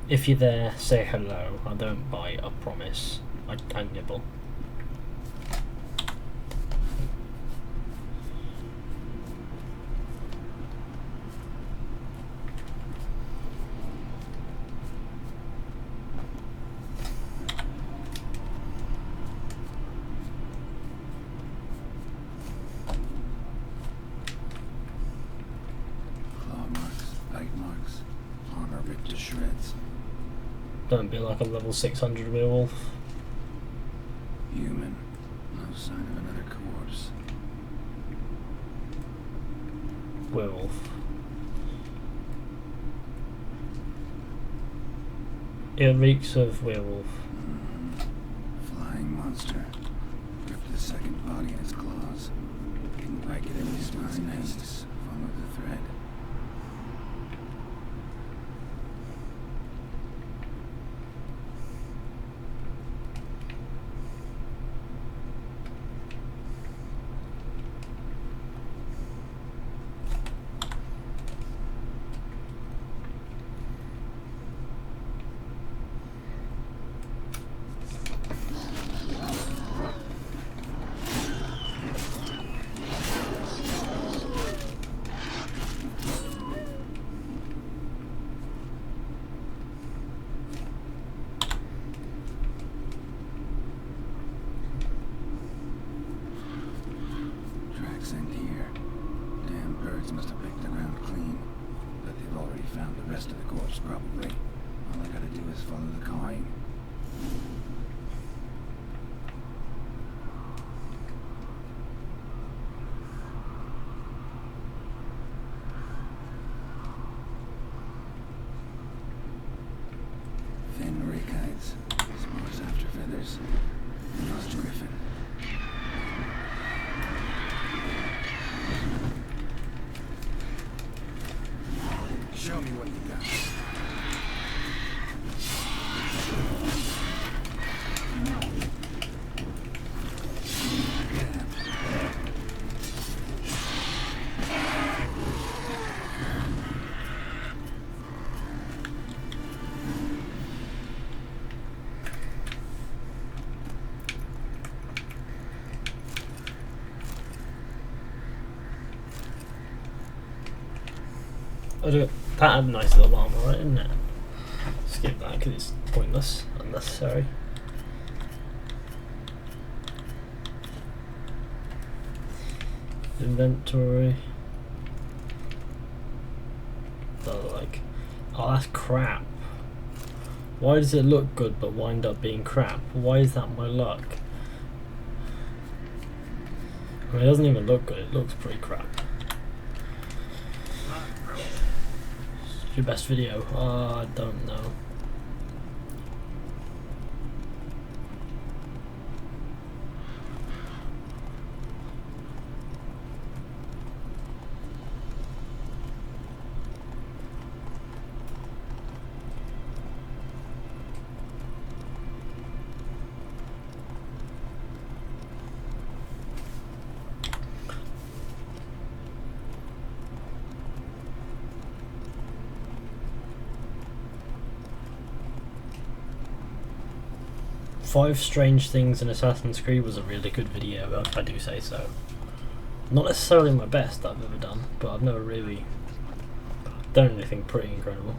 If you're there, say hello. I don't bite, I promise. I nibble. Don't be like a level 600 werewolf. Human. No sign of another corpse. Werewolf. It reeks of werewolf. Flying monster. Gripped the second body in its claws. Didn't quite get every spine nest. Followed the thread. Show me what you got. That had a nice little armor, right, didn't it? Skip that because it's pointless, unnecessary. Inventory. Oh, that's crap. Why does it look good but wind up being crap? Why is that my luck? I mean, it doesn't even look good, it looks pretty crap. Your best video? I don't know. Five Strange Things in Assassin's Creed was a really good video, if I do say so. Not necessarily my best that I've ever done, but I've never really done anything pretty incredible.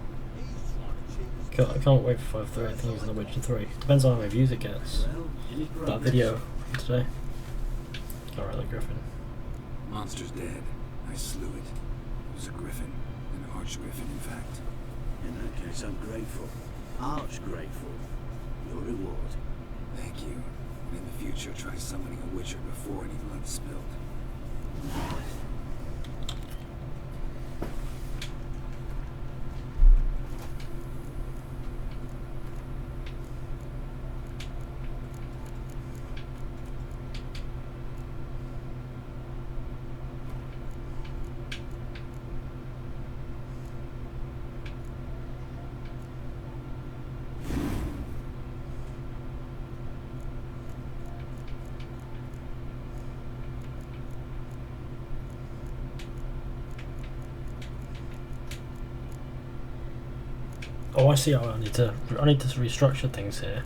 I can't wait for 5 Things in The Witcher 3. Depends on how many views it gets. That video today. Alright, the griffin. Monster's dead. I slew it. It was a griffin. An arch-griffin, in fact. In that case, I'm grateful. Arch-grateful. Your reward. Thank you. And in the future, try summoning a witcher before any blood's spilled. Oh, I see how I need to restructure things here.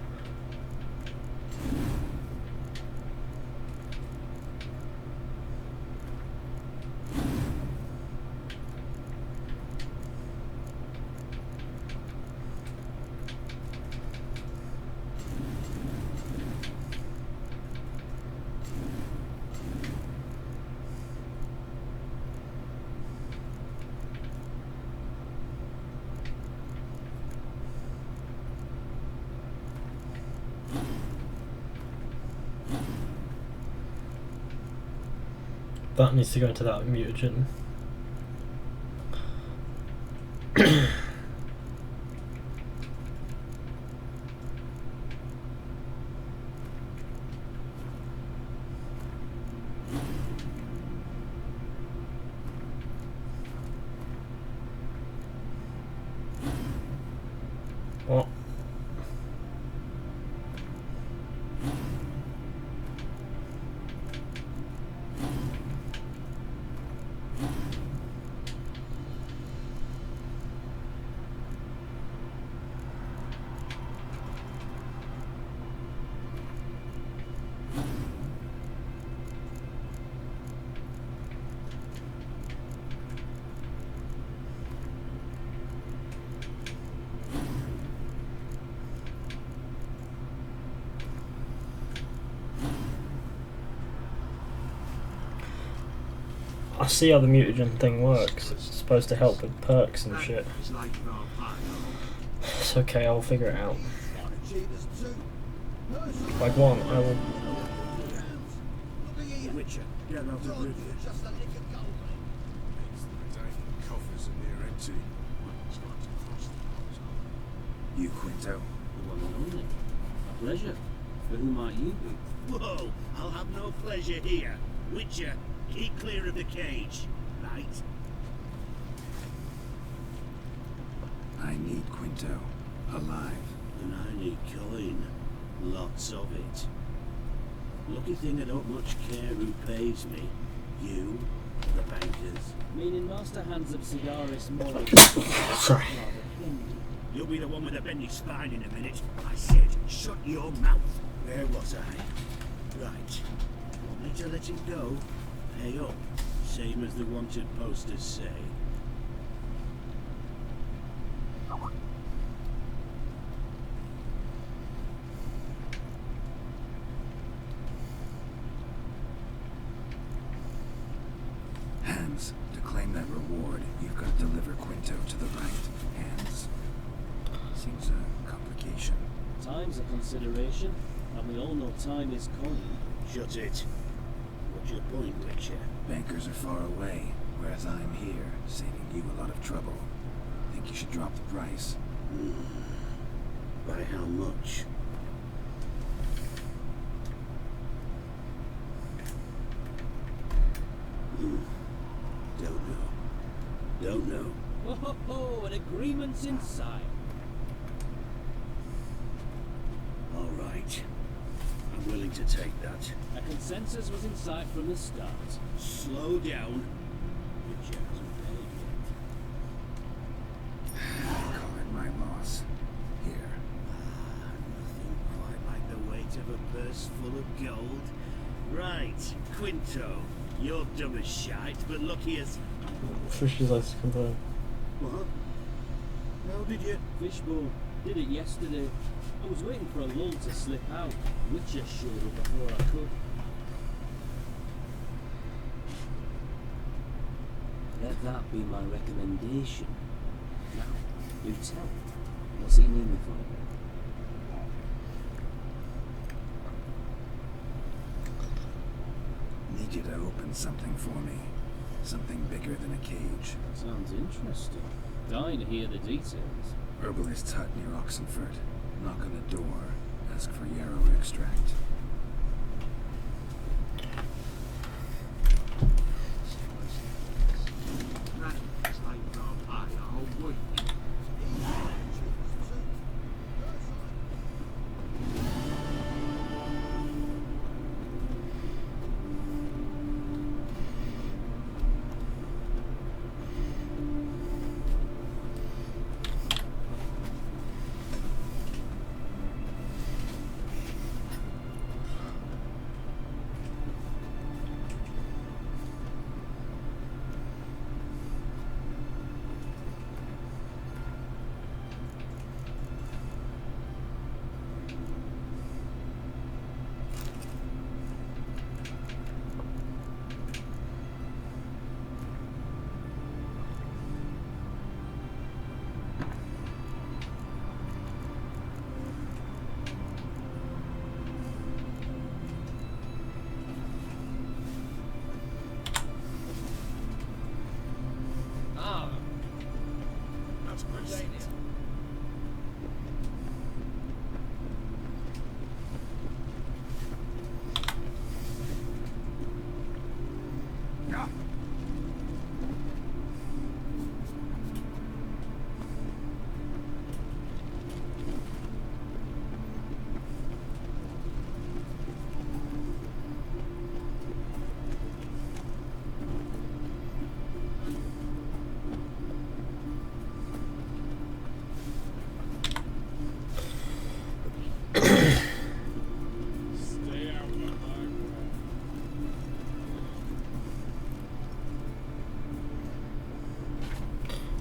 That needs to go into that mutagen. What? I see how the mutagen thing works. It's supposed to help with perks and shit. It's okay, I'll figure it out. Like one, I will. Witcher, get out of Rivian. Coffers are near empty. You, Quinto. The one and only. A pleasure. For who might you be? Whoa, I'll have no pleasure here. Witcher, keep clear of the cage. Right? I need Quinto. Alive. And I need coin. Lots of it. Lucky thing I don't much care who pays me. You, the bankers. Meaning Master Hands of Cigaris Moral. Sorry. You'll be the one with a bendy spine in a minute. I said, shut your mouth. Where was I? Right. Want me to let him go? Pay up. Same as the wanted posters say. Hands, to claim that reward, you've got to deliver Quinto to the right hands. Seems a complication. Time's a consideration, and we all know time is coin. Shut it. What's your point, Witcher? Bankers are far away, whereas I'm here, saving you a lot of trouble. Think you should drop the price? By how much? Don't know. Don't know. Ho ho ho! An agreement's in sight. All right. I'm willing to take that. A consensus was in sight from the start. Slow down. Witcher hasn't paid yet. Call it my loss. Here. Nothing quite like the weight of a purse full of gold. Right, Quinto. You're dumb as shite, but lucky as... Fishy's likes to complain. What? How did you... Fishbone. Did it yesterday. I was waiting for a lull to slip out. Witcher showed up before I could. Let that be my recommendation. Now, you tell. What's he need me for? Need you to open something for me. Something bigger than a cage. Sounds interesting. Dying to hear the details. Herbalist's hut near Oxenford. Knock on the door. Ask for yarrow extract.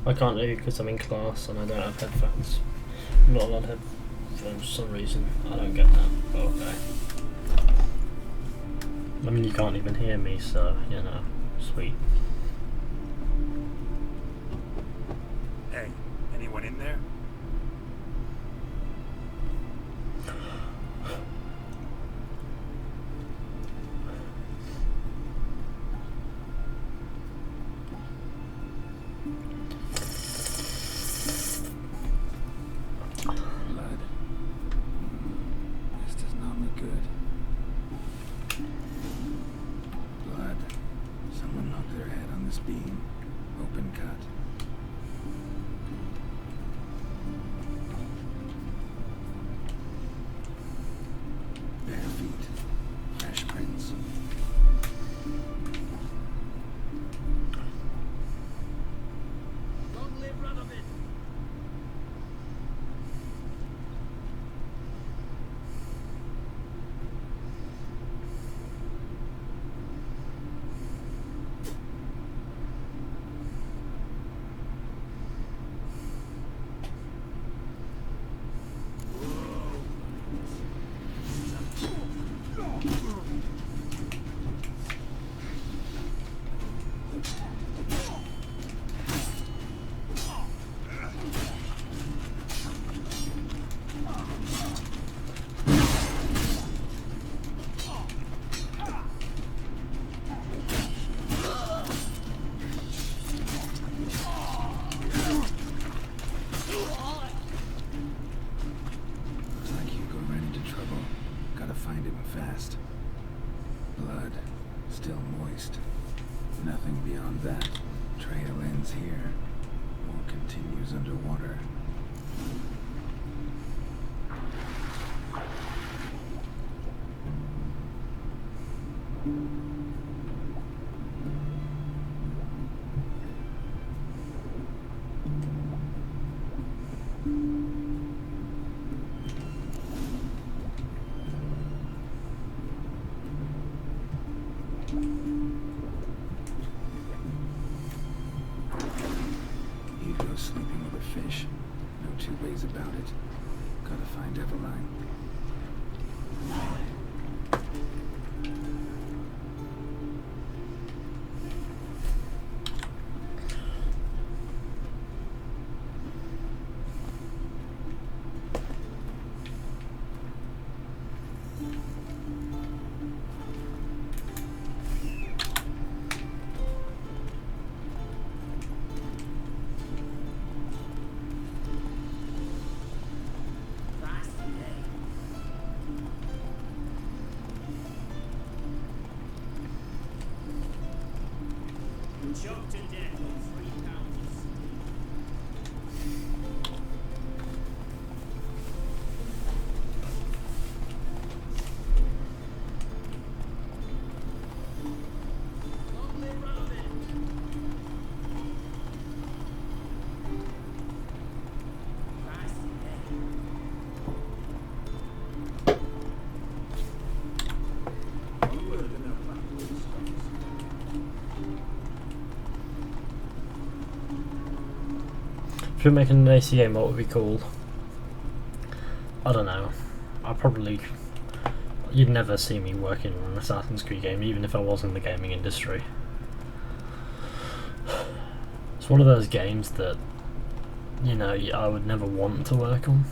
I can't do because I'm in class and I don't have headphones. I'm not allowed headphones for some reason. I don't get that, but okay. I mean, you can't even hear me, so, you know, sweet. Hey, anyone in there? Blood. This does not look good. Blood. Someone knocked their head on this beam. Open cut. Bare feet. Fresh prints. Long live Vlodimir! Looks like Hugo ran into trouble. Gotta find him fast. Blood. Still moist. Nothing beyond that. Trail ends here. Or continues underwater. Hugo's sleeping with a fish. No two ways about it. Gotta find Eveline. Choked to death on 3 pounds. Long live Vlodimir! If we were making an AC game, what would be cool? I don't know. You'd never see me working on an Assassin's Creed game, even if I was in the gaming industry. It's one of those games that, you know, I would never want to work on.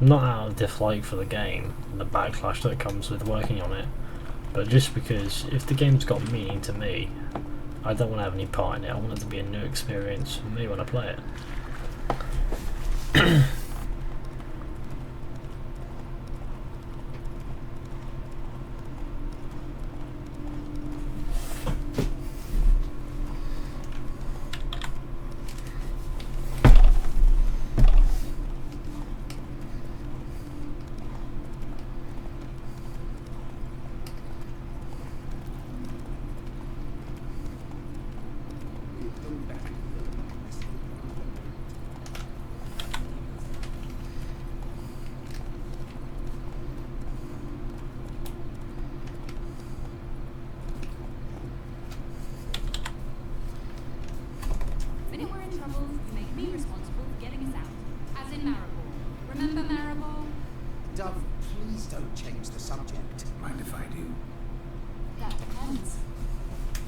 Not out of dislike for the game, and the backlash that comes with working on it, but just because if the game's got meaning to me, I don't want to have any part in it. I want it to be a new experience for me when I play it. Don't change the subject. Mind if I do? That depends.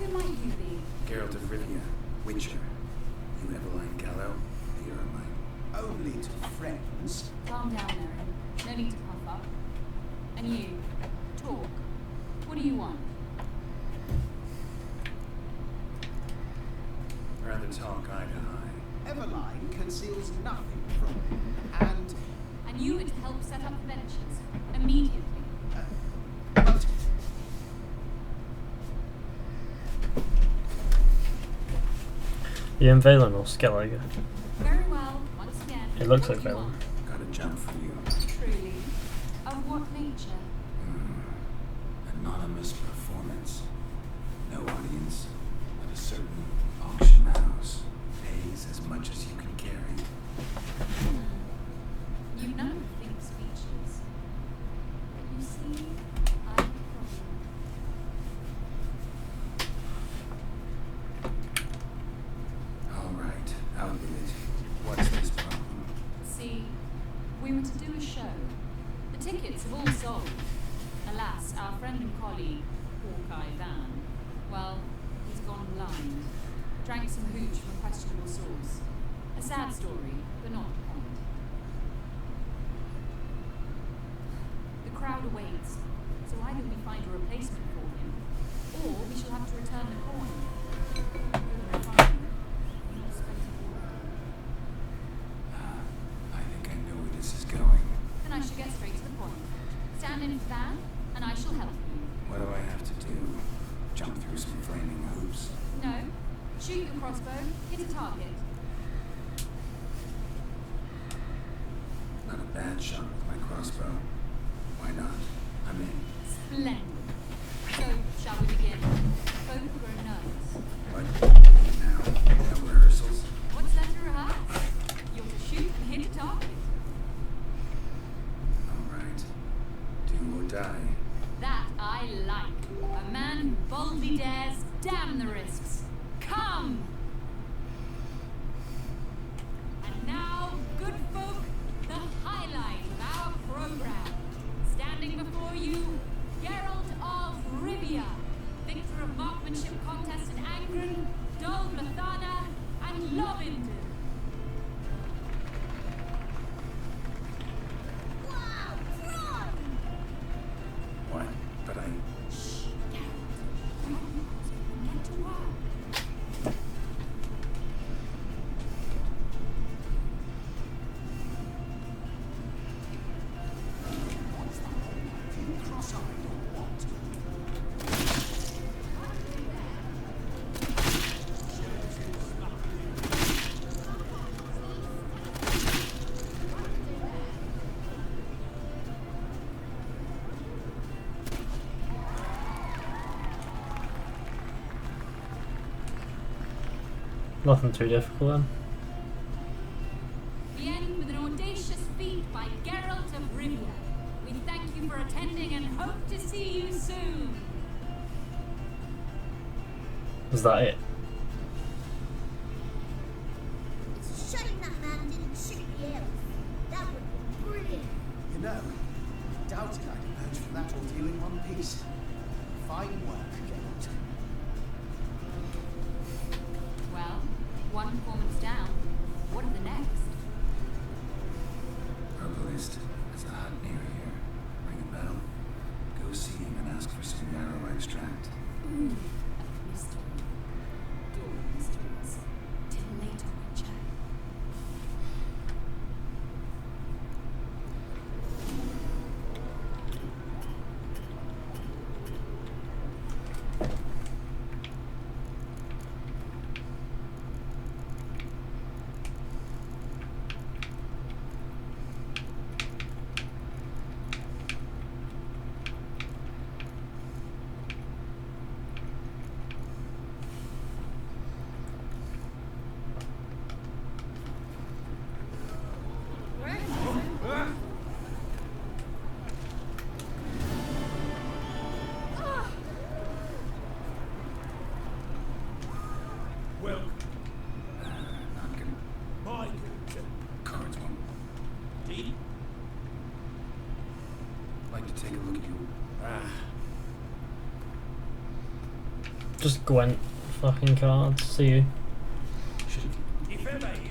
Who might you be? Geralt of Rivia, Witcher. You Eveline Gallo, here are mine. Only to friends. Calm down, Erin. No need to puff up. And you, talk. What do you want? Rather talk eye to eye. Eveline conceals nothing from me, And you were to help set up the benches. Immediately. You in Valen or Skellige? Very well, once again. It looks what like do you Valen. want? Got a jump for you. Truly. Of what nature? Anonymous performance. No audience, but a certain auction house pays as much as you can carry. You know who thinks speeches. But you see, I have a problem. All right, I'll do it. What's this problem? See, we were to do a show. The tickets have all sold. Alas, our friend and colleague, Hawkeye Van, well, he's gone blind. Drank some hooch from a questionable source. A sad story, but not the point. The crowd awaits, so either we find a replacement for him, or we shall have to return the coin. I think I know where this is going. Then I shall get straight to the point. Stand in for Van, and I shall help you. What do I have to do? Jump through some flaming hoops? No. Shoot your crossbow, hit a target. Not a bad shot with my crossbow. Why not? I'm in. Splendid. So, shall we begin? Both grown nervous. What? Now? No rehearsals? What's left to rehearse? You're to shoot and hit a target. Alright. Do or die. That I like. A man who boldly dares, damn the risks. Come! And now, good folk, the highlight of our program. Standing before you, Geralt of Rivia, victor of marksmanship contests in Angren, Dol Blathana, and Lobinder. What? But I... Get to work. cross-eyed or what? Nothing too difficult then. We end with an audacious feat by Geralt of Rivia. We thank you for attending and hope to see you soon. Is that it? It's a shame that man didn't shoot the elf. That would be brilliant. You know, I doubted I'd emerge from that ordeal in one piece. Fine work, Gaunter. Well, one performance down. What are the next? Herbalist. There's a hut near here. Ring a bell. Go see him and ask for some yarrow extract. Ooh, a mystery. Door mysteries. Till later, Witcher. Just Gwent fucking cards. See you. If ever you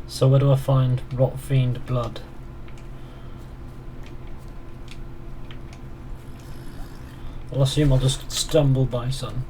So where do I find Rot Fiend blood? I'll assume I'll just stumble by some.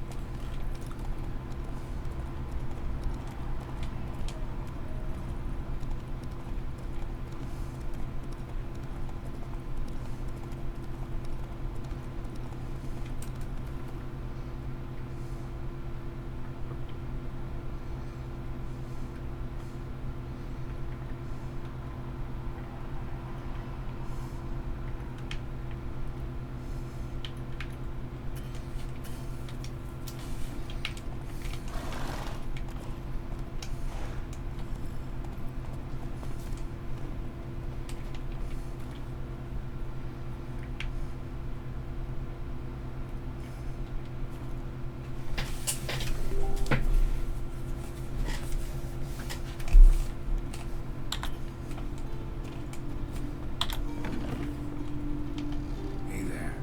Hey there.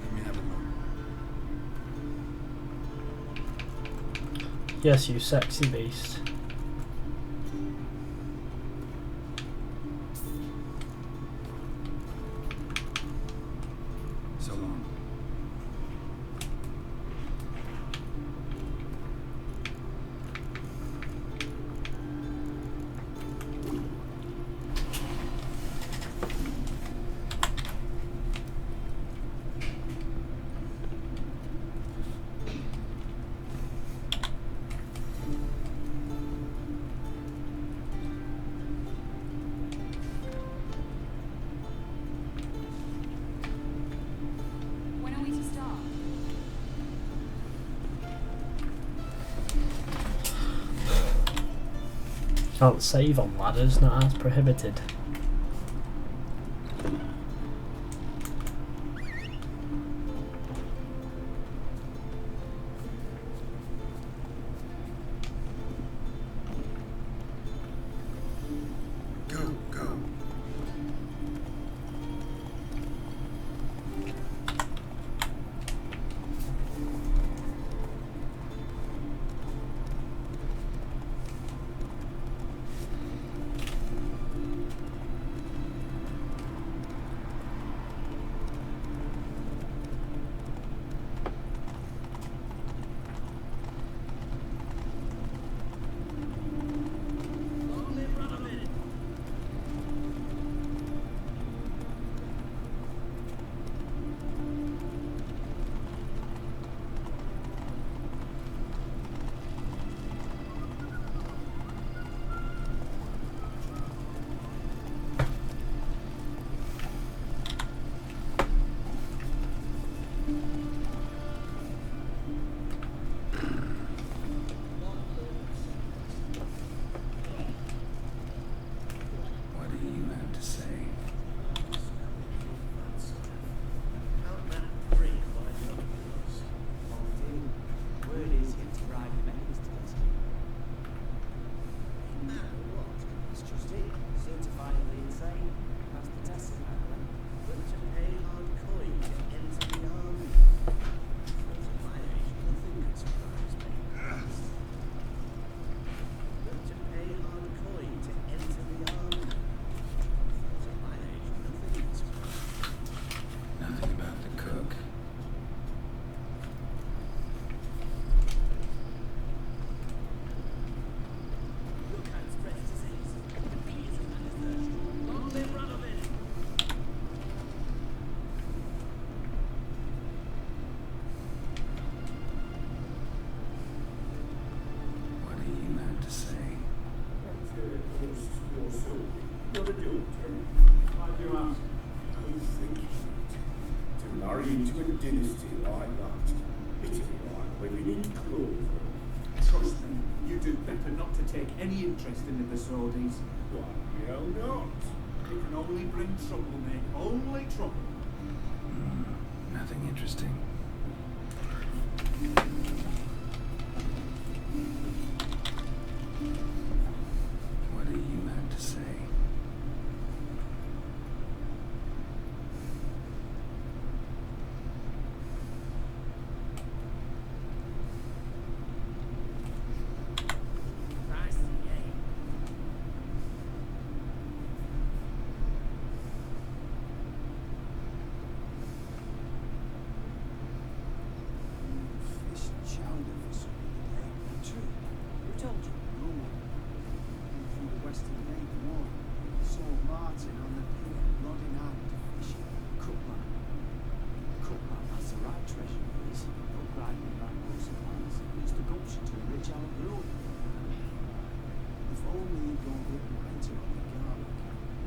Let me have a look. Yes, you sexy beast. So long. When are we to start? Can't save on ladders, not as prohibited. Go, go. What do you have to say? Word is him to bribe the members to this. No, what? It's just it. Certifiably insane. That's the test apparently. But to pay hard coin to enter the army. At my age, nothing could surprise me. But to pay hard coin to enter the army. At my age, nothing could surprise me. Nothing about the cook. Look how it spreads disease. The bees and the thirst. Long live Radovid! What do you have to say? You're a daughter. Why do you ask? I think to marry into a dynasty like that living in clover. Trust me, you do better not to take any interest in the Besodis. Why, hell not. It can only bring trouble, mate. Only trouble. Nothing interesting. What do you have to say?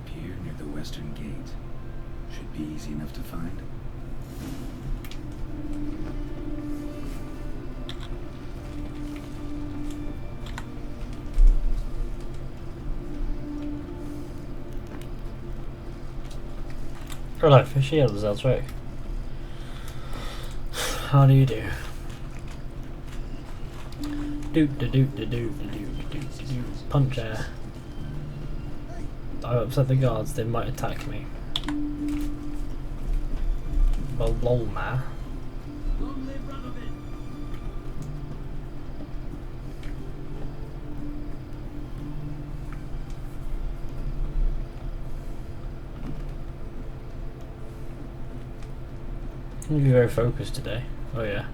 Pier near the western gate. Should be easy enough to find. Hello, Fizhy, how does that work? How do you do? Punch air. I upset the guards, they might attack me. Well, long ma. Long live Rabbit. I'm gonna be very focused today. Oh yeah.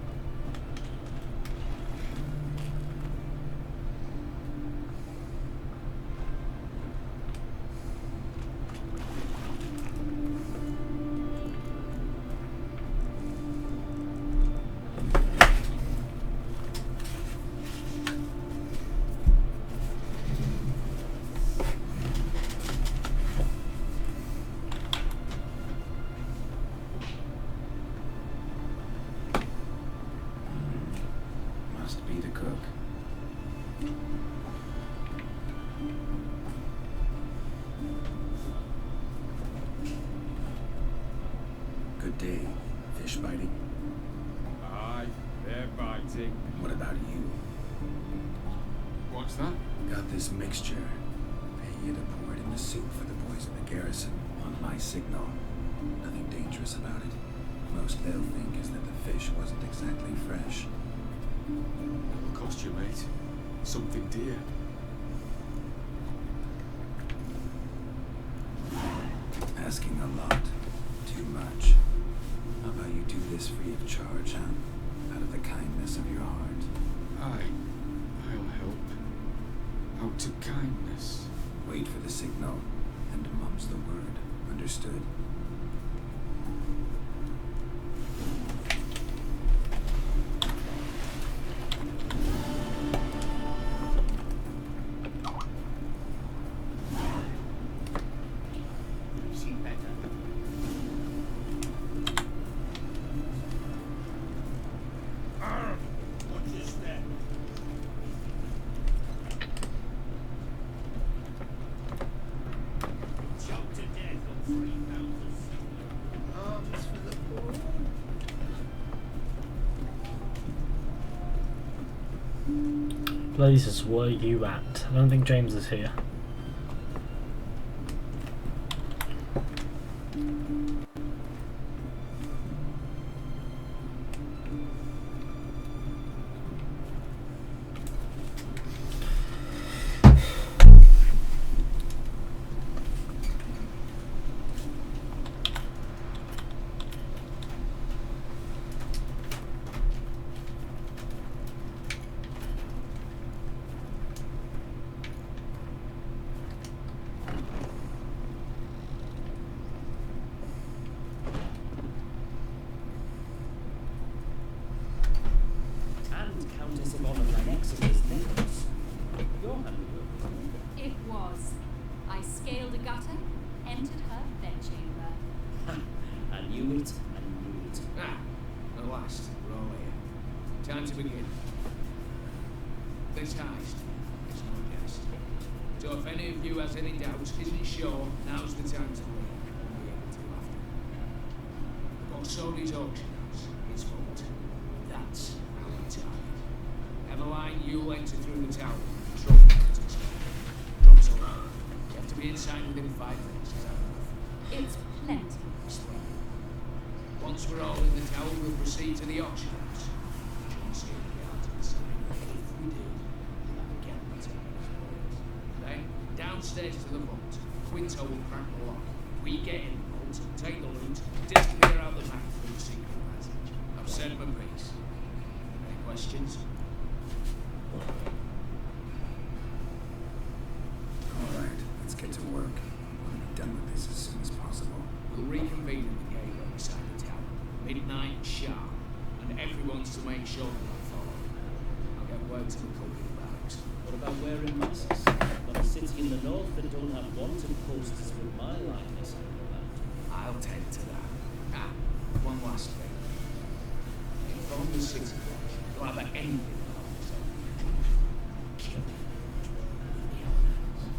Must be the cook. Good day. Fish biting? Aye, they're biting. What about you? What's that? Got this mixture. Pay you to pour it in the soup for the boys in the garrison on my signal. Nothing dangerous about it. Most they'll think is that the fish wasn't exactly fresh. It'll cost you, mate. Something dear. Asking a lot. Too much. How about you do this free of charge, huh? Out of the kindness of your heart. I'll help. Out of kindness. Wait for the signal, and mum's the word. Understood? Jesus, where are you at? I don't think James is here. Time to begin. This heist is no guest. So if any of you has any doubts, isn't sure, now's the time to leave. We'll be able to after. The Boxoli's auction house is vault. That's our target. Eveline, you'll enter through the tower. Trophy hunters. Drops over. You have to be inside within 5 minutes. Is that enough? It's plenty. Once we're all in the tower, we'll proceed to the auction house. John see the guard to the side. If we do, we'll have a gap return as always. Then, downstairs to the vault. Quinto will crack the lock. We get in the vault, take the loot, disappear out the back through the secret passage. I've said my piece. Any questions? Alright, let's get to work. I want to be done with this as soon as possible. We'll reconvene in the gateway beside the tower. Midnight sharp. And everyone's to make sure that I follow. I'll get word to the cook in the barracks. What about wearing masks? Got a city in the north that don't have wanted posters with my likeness on the back. I'll tend to that. Ah, one last thing. Inform the city watch. Don't have anything wrong, so kill me. With the own hands.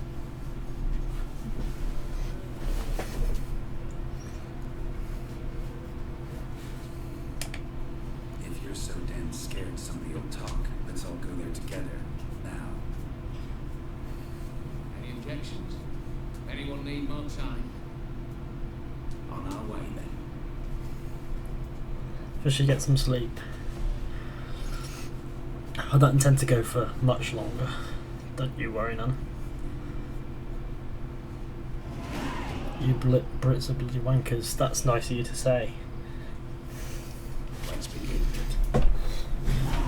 If you're so damn scared somebody will talk, let's all go there together. Now. Any objections? Anyone need more time? On our way then. Fizhy, get some sleep. I don't intend to go for much longer. Don't you worry, none. You Brits are bloody wankers. That's nice of you to say. Let's begin.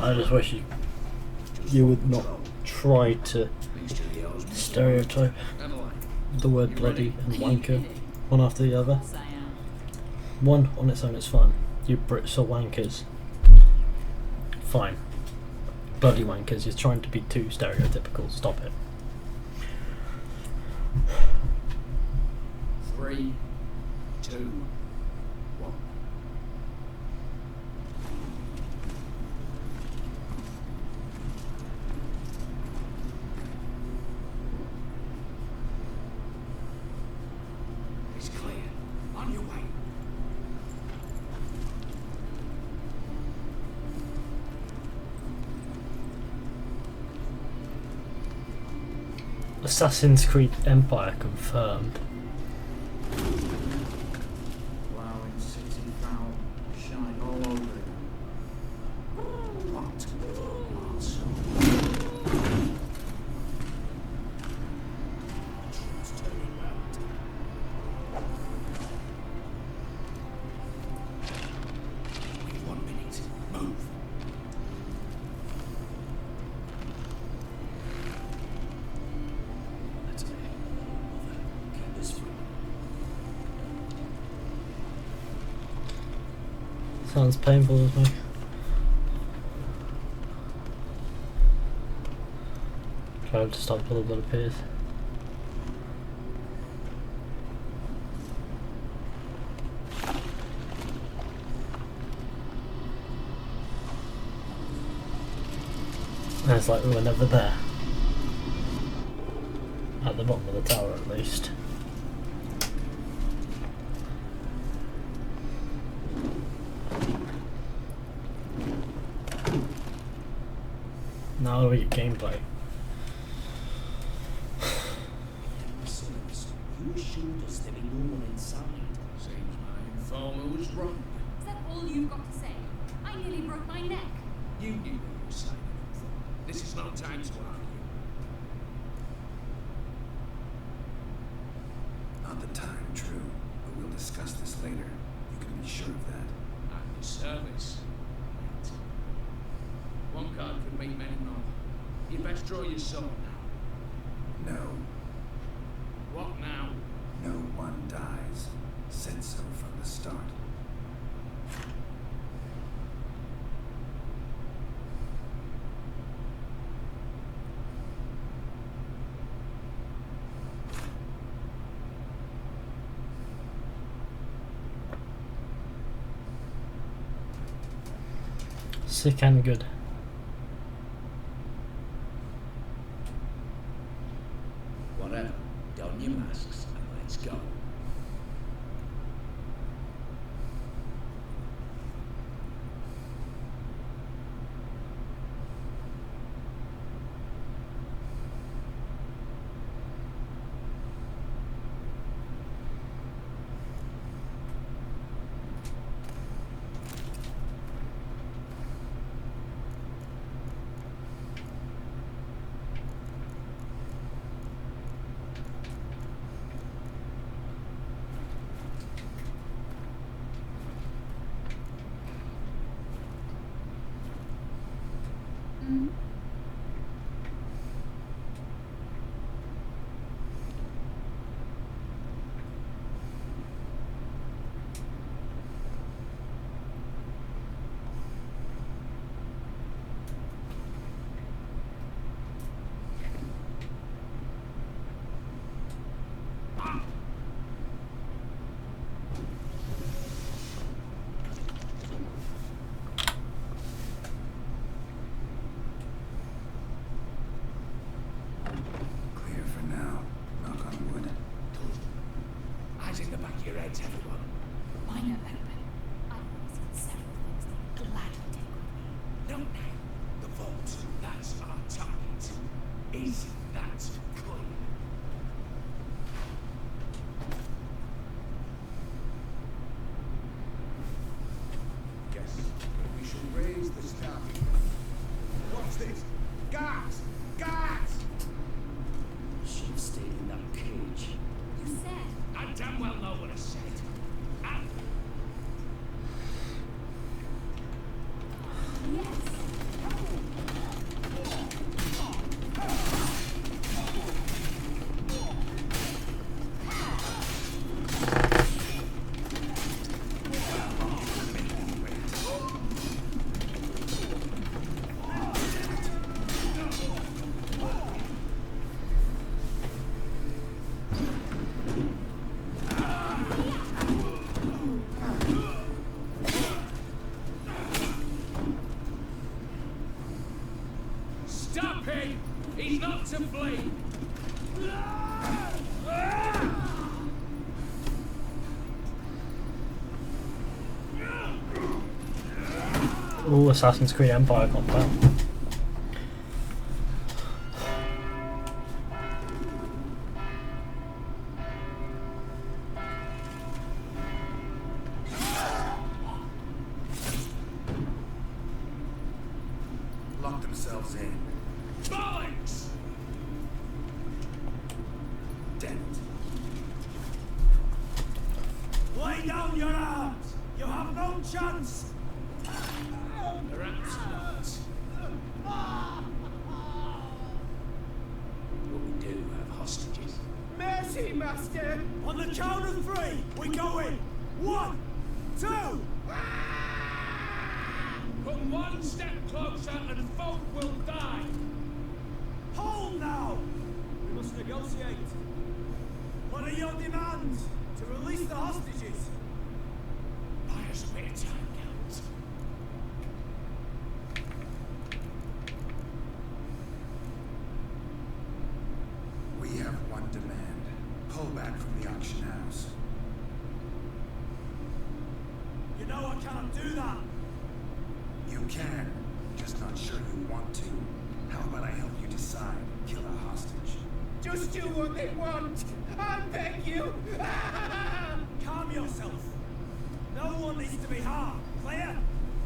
I just wish you would not try to stereotype the word bloody and wanker one after the other. One on its own is fine. You Brits are wankers. Fine. Bloody wankers. You're trying to be too stereotypical. Stop it. 3, 2, 1. It's clear. On your way. Assassin's Creed Empire confirmed. Allowing city foul shine all over it. What? It's turning round. Wait 1 minute. Move. Let's get this through. Sounds painful as me. Try to stop till the blood appears. And it's like we were never there. At the bottom of the tower at least. Now we get gameplay. You assured us there be no one inside. Seems my informer was wrong. Is that all you've got to say? I nearly broke my neck. You knew you were signing up for. This is not time to argue. Not the time, true. But we'll discuss this later. You can be sure of that. At your service. Mate. One card could mean many more. You best draw your sword now. No. What now? No one dies. Said so from the start. sick and good. Whatever. Don your masks and let's go. Clear for now. Knock on wood. Eyes in the back of your heads, everyone. Minor open. I've always got several things that I'm glad to take with me. Not now. The vault. That's our target. Is that clear? Yes, we should raise the staff. What's this? Guards! Guards! Should have stayed in that cage. You said. I damn well know what I said. And stop him! He's not to blame! Oh, Assassin's Creed Empire compound. Lock themselves in. Bollocks! Damn it. Lay down your arms! You have no chance! Perhaps not. But we do have hostages. Mercy, Master! On the count of three, we go in! 1, 2! Come one step closer and folk will die. Hold now! We must negotiate. What are your demands? To release the hostages? Buy us a bit of time, Gaunter. We have one demand. Pull back from the auction house. You know I cannot do that. You can. Just not sure you want to. How about I help you decide? Kill a hostage. Just do what they want! I beg you! Calm yourself. No one needs to be harmed. Clear?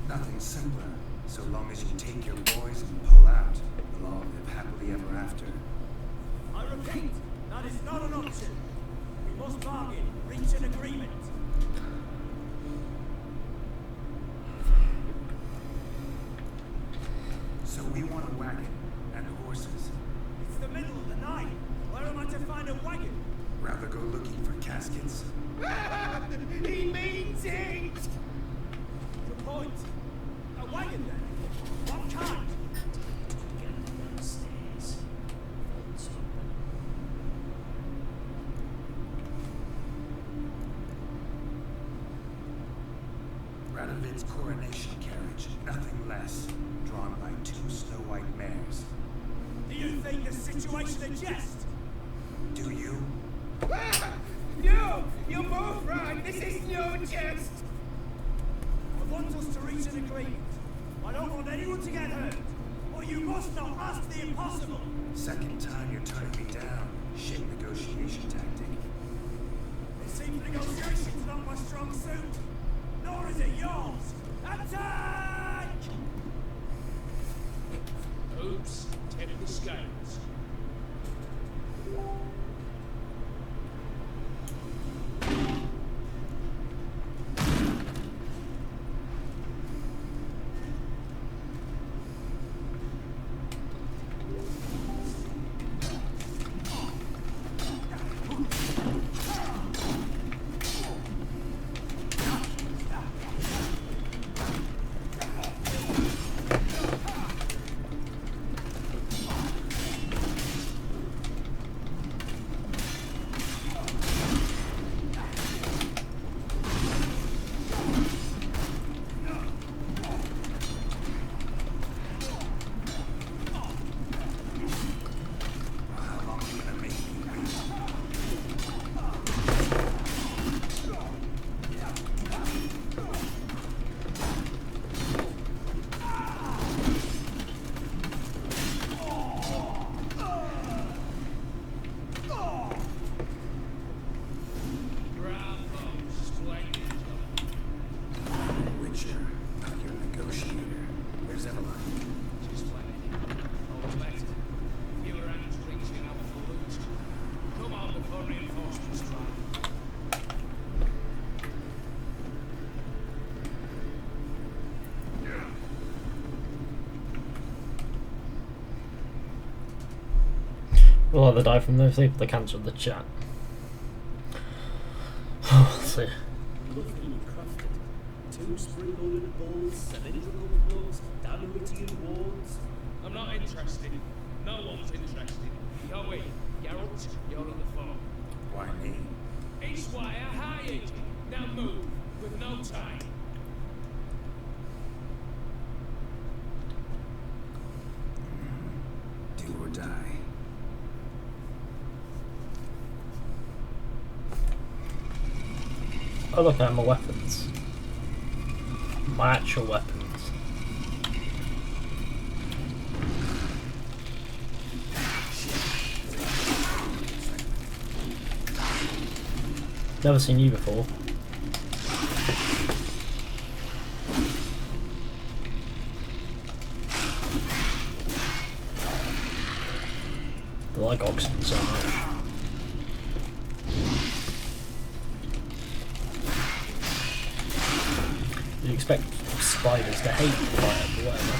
Nothing simpler. So long as you take your boys and pull out, we'll all live happily ever after. I repeat, that is not an option. We must bargain, reach an agreement. So we want a wagon and horses. It's the middle of the night. Where am I to find a wagon? Rather go looking for caskets? He means it! Good point. A wagon then? What kind? Radovid's coronation carriage. charge, nothing less, drawn by 2 snow-white mares. Do you think the situation a jest? Do you? No! You're both right! This is no jest! I want us to reach an agreement. I don't want anyone to get hurt. But you must not ask the impossible. Second time you're turning me down. Shit negotiation tactic. It seems negotiation's not my strong suit. Nor is it yours. Attack! Oops, tip the scales. We'll either die from those people that cancelled the chat. Let's see. Lovely crafted. 2 spring-loaded balls, cylindrical plugs, Danuitian wards. I'm not interested. No one's interested. Yoey, Geralt, you're on the phone. Why me? It's why I hired you. Now move, with no time. Do or die. Oh look, I have my weapons. My actual weapons. Never seen you before. I like oxygen so much. You expect spiders to hate fire or whatever.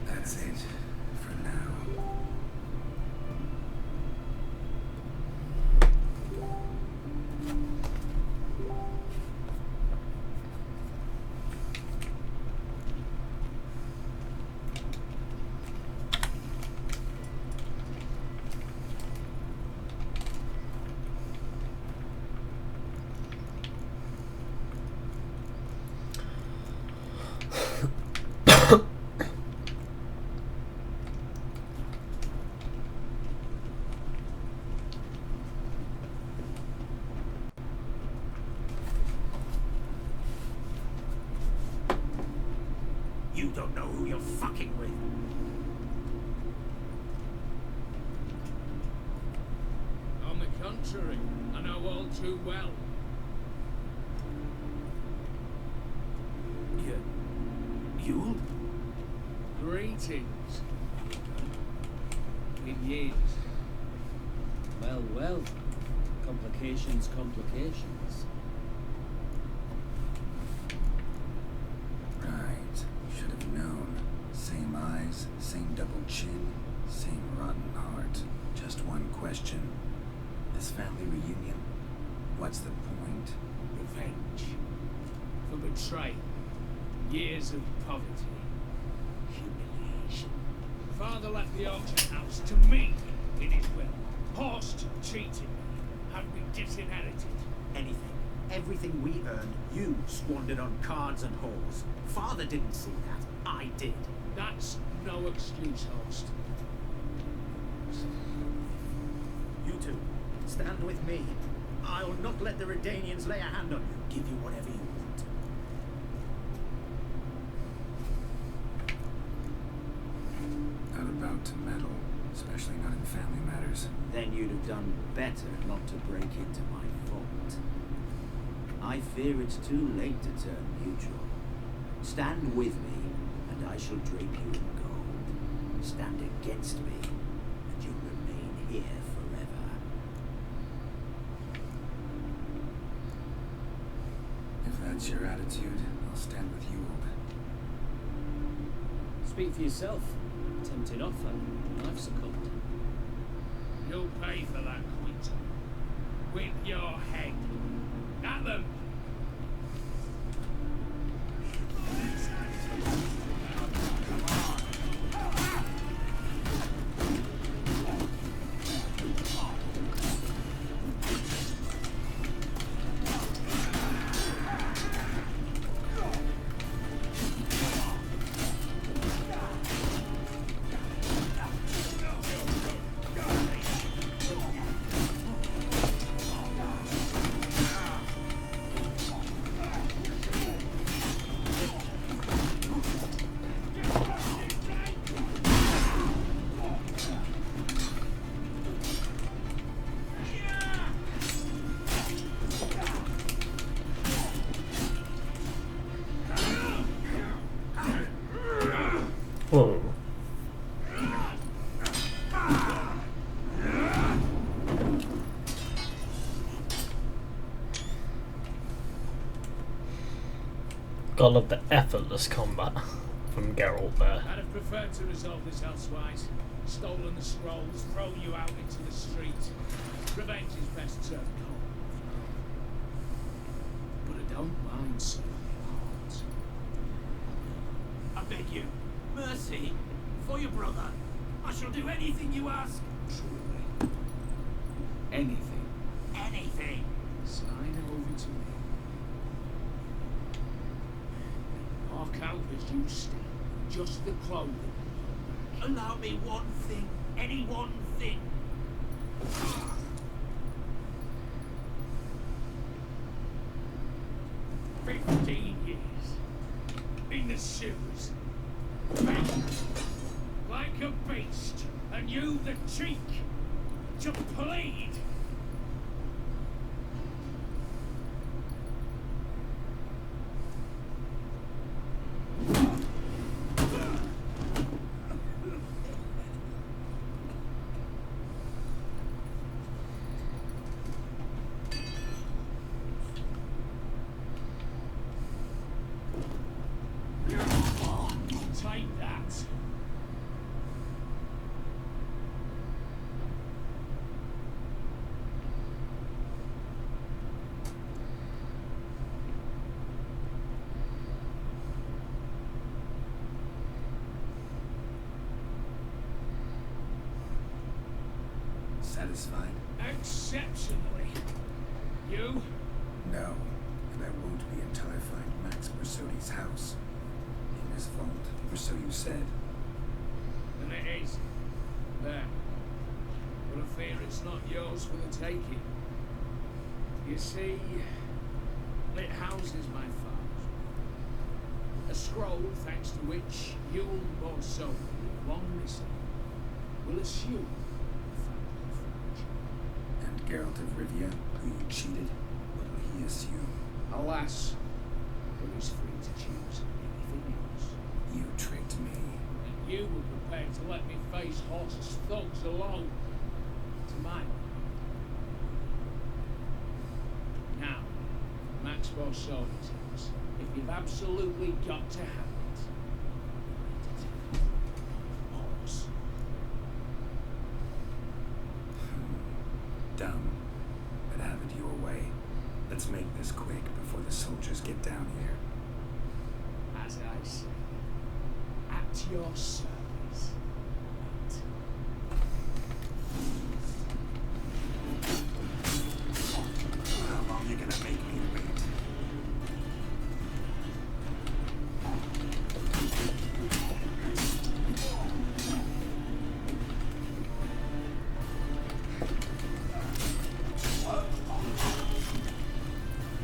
That's it for now. You don't know who you're fucking with. On the contrary, I know all too well. You? Greetings. In years. Well, well. Complications, complications. Right. Should have known. Same eyes, same double chin, same rotten heart. Just one question. This family reunion? What's the point? Revenge. For betrayal. Years of poverty. Humiliation. Father left the auction house to me in his will. Horst cheated me, and we disinherited. Anything. Everything we earned, you squandered on cards and whores. Father didn't see that. I did. That's no excuse, Horst. You two, stand with me. I'll not let the Redanians lay a hand on you. Give you whatever you want. Not about to meddle, especially not in family matters. Then you'd have done better not to break into my vault. I fear it's too late to turn neutral. Stand with me, and I shall drape you in gold. Stand against me, and you'll remain here forever. If that's your attitude, I'll stand with you, old. Speak for yourself. Tempted off and I've succumbed. You'll pay for that, Quinton. With your head. At them! Whoa. Gotta love the effortless combat from Geralt there. I'd have preferred to resolve this elsewise. Stolen the scrolls, thrown you out into the street. Revenge is best served cold. But I don't mind serving it hot. I beg you, mercy, for your brother. I shall do anything you ask. Truly. Anything. Anything. Sign over to me. Mark out as you stand. Just the clothing. Allow me one thing. Any one thing. 15 years. In the shoes. Like a beast. And you the cheek to plead. Take that. Satisfied? Exceptionally. You? No, and I won't be until I find Max Bersodi's house. In his vault, or so you said. And it is. There. But I fear it's not yours for the taking. You see, it houses my father's. A scroll thanks to which you, more so, long missing, will assume the family fortune. And Geralt of Rivia, who you cheated, what will he assume? Alas, he is free to choose anything else. You tricked me. And you were prepared to let me face Horst's thugs alone. To my mind. Now, Max Bersodi's house. If you've absolutely got to have it, horse. Dumb, but have it your way. Let's make this quick before the soldiers get down here. As I say, at your service.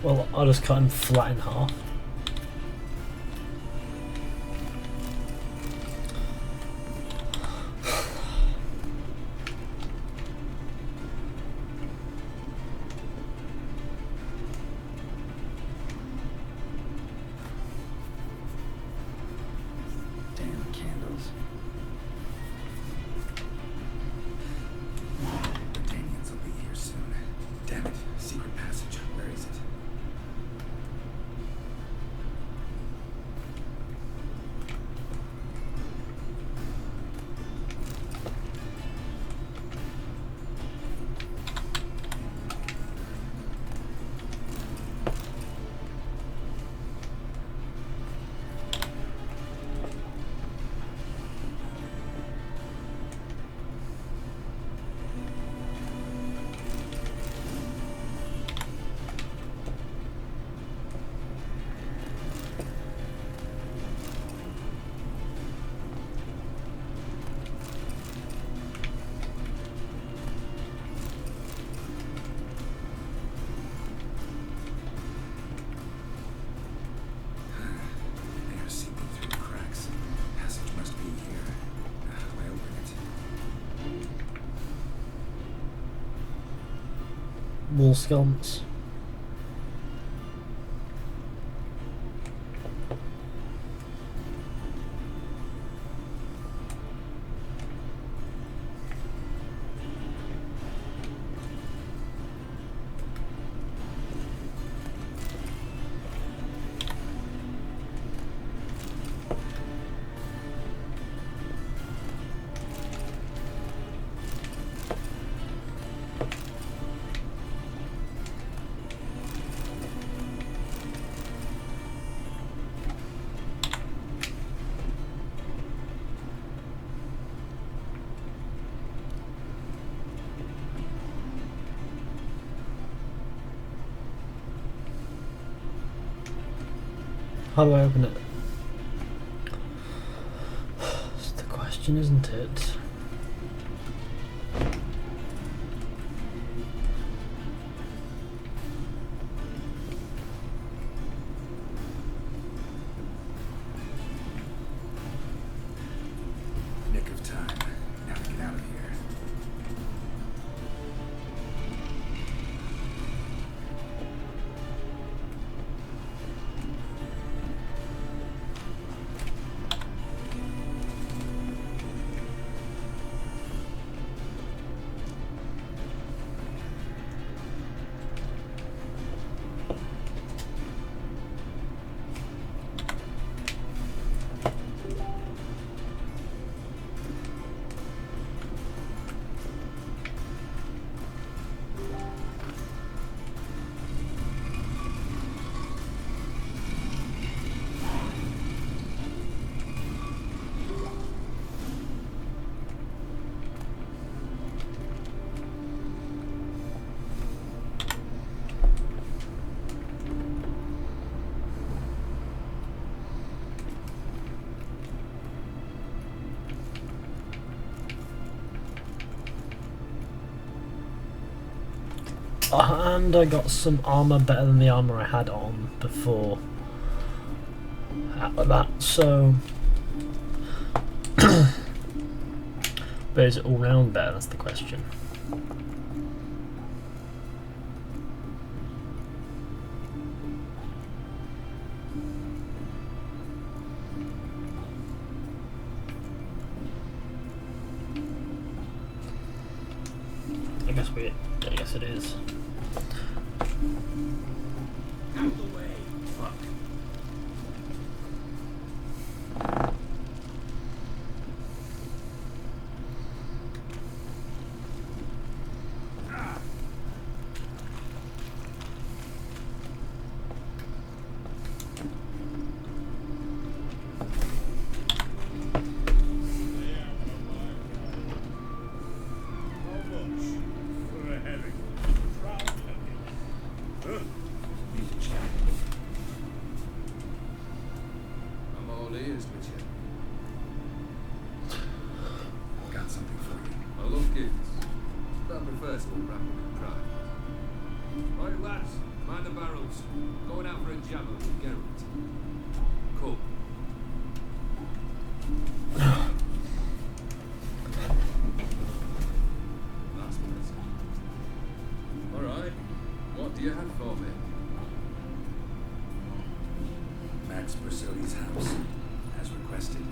Well, I'll just cut him flat in half. Damn candles. Daniels will be here soon. Damn it. Secret passage. Where is it? Air seeping through the cracks. Passage must be here. How do I open it? Wall sconce. How do I open it? That's the question, isn't it? Nick of time. Now to get out of here. And I got some armour better than the armour I had on before. Out of that, so. But is it all round better? That's the question. I guess it is. Out of the way. Fuck. I'm all ears, Richard. Got something for you. I love gifts, but I prefer to unwrap them in pride. Right, lads, mind the barrels. Going out for a jam with Geralt. Cool. That's better. Alright, what do you have for me? Max Bersodi's house, as requested.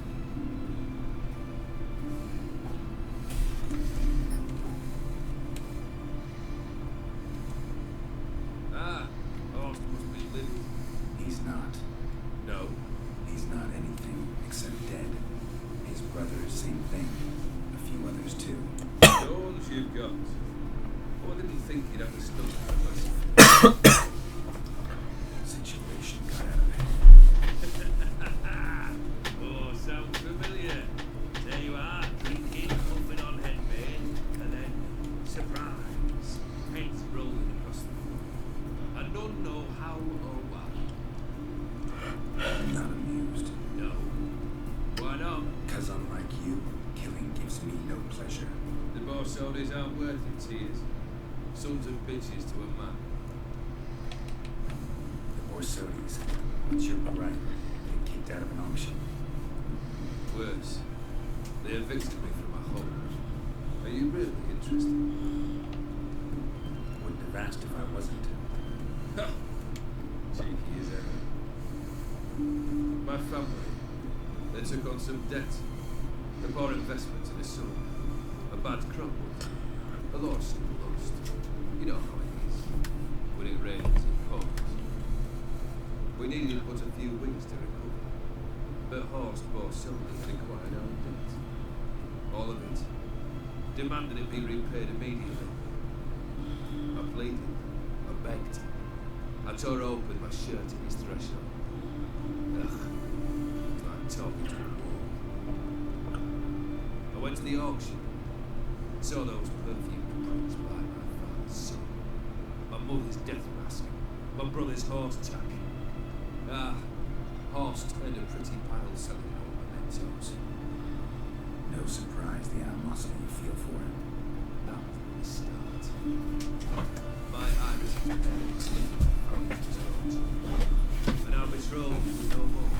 Ah, Horst must be living. He's not. No. He's not anything except dead. His brother, same thing. A few others too. Those you've got. What did he think he'd have to stop for us? Situation got out of hand. Oh, sounds familiar. There you are, drinking, puffing on headband, and then surprise. Heads rolling across the floor. And none know how or why. I'm not amused. No. Why not? Because unlike you, killing gives me no pleasure. The Borsodis aren't worth your tears. Sons of bitches to a man. The Borsodis, what's your right? Get kicked out of an auction. Worse. They evicted me from my home. Are you really interested? Wouldn't have asked if I wasn't. Cheeky as ever. My family, they took on some debt. They bought investments in a son. A bad crop. A lawsuit lost. You know how it is. When it rains, it pours. We needed but a few weeks to recover. But Horst Borsodi had acquired our debt. All of it. Demanded it be repaid immediately. I pleaded. I begged. I tore open my shirt at his threshold. Ugh. It's like talking to a wall. I went to the auction. Saw those perfumed prints by my father's son. My mother's death mask. My brother's horse tack. Ah, Horst turned a pretty pile selling ornamentos. No surprise the animosity you feel for him. That was the start. My Irish parents and our betrothed was no more.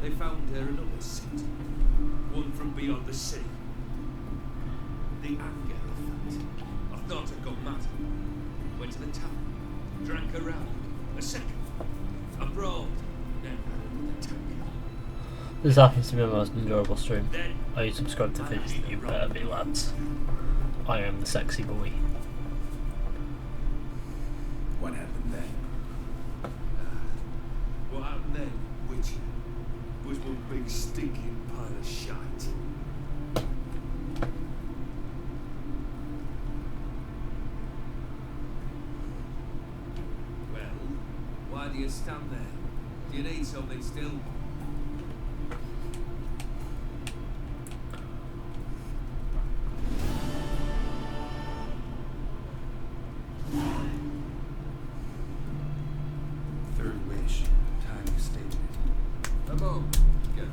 They found her another suit. One from beyond the sea. The anger of that. I thought I'd gone mad. Went to the tavern. Drank a round. A second. A brawl. Then another tank. This happens to be my most enjoyable stream. Are you subscribed to Fizhy? You better be, lads. I am the sexy boy. What happened then? What happened then, Witcher, was one big stinking pile of shite. Well, why do you stand there? Do you need something still? Third wish. Time you stated it. A moment, go.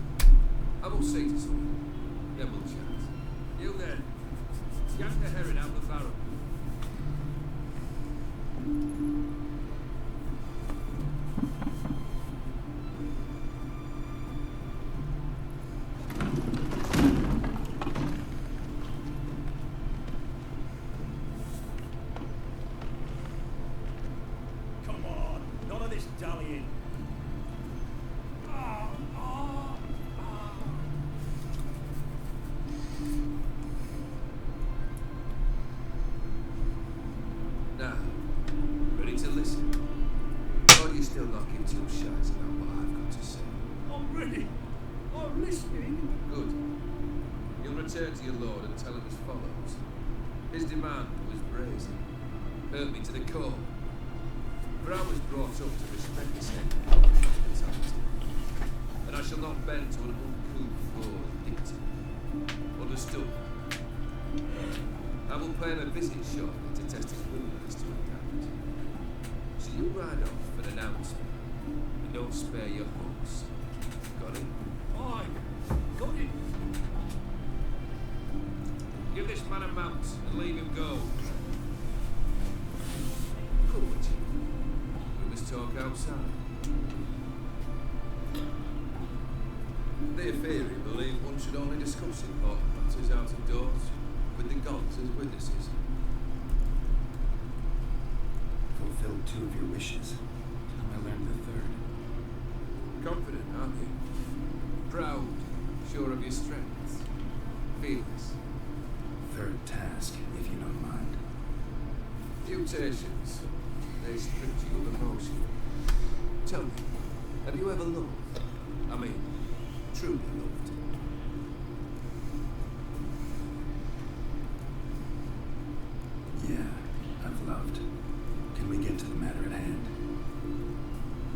I will say to someone. Yeah, we'll chat. You then. Yank the herring out the barrel. Come on, none of this dallying. Now, ready to listen? Or do you still not give two shots about what I've got to say? I'm ready. I'm listening. Good. You'll return to your lord and tell him as follows. His demand was brazen. Hurt me to the core. For I was brought up to respect the sacred hospitality. And I shall not bend to an uncouth law of dignity. Understood? I will pay him a visit shortly to test his willingness to adapt. So you ride off and announce me. And don't spare your horse. Got it? Aye, got it. Give this man a mount and leave him go. outside. Their theory believe one should only discuss important matters out of doors, with the gods as witnesses. Fulfilled 2 of your wishes. I learned the 3rd. Confident, aren't you? Proud, sure of your strengths. Fearless. 3rd task, if you don't mind. Mutations. They strip you of emotion. Tell me, have you ever loved? I mean, truly loved? Yeah, I've loved. Can we get to the matter at hand?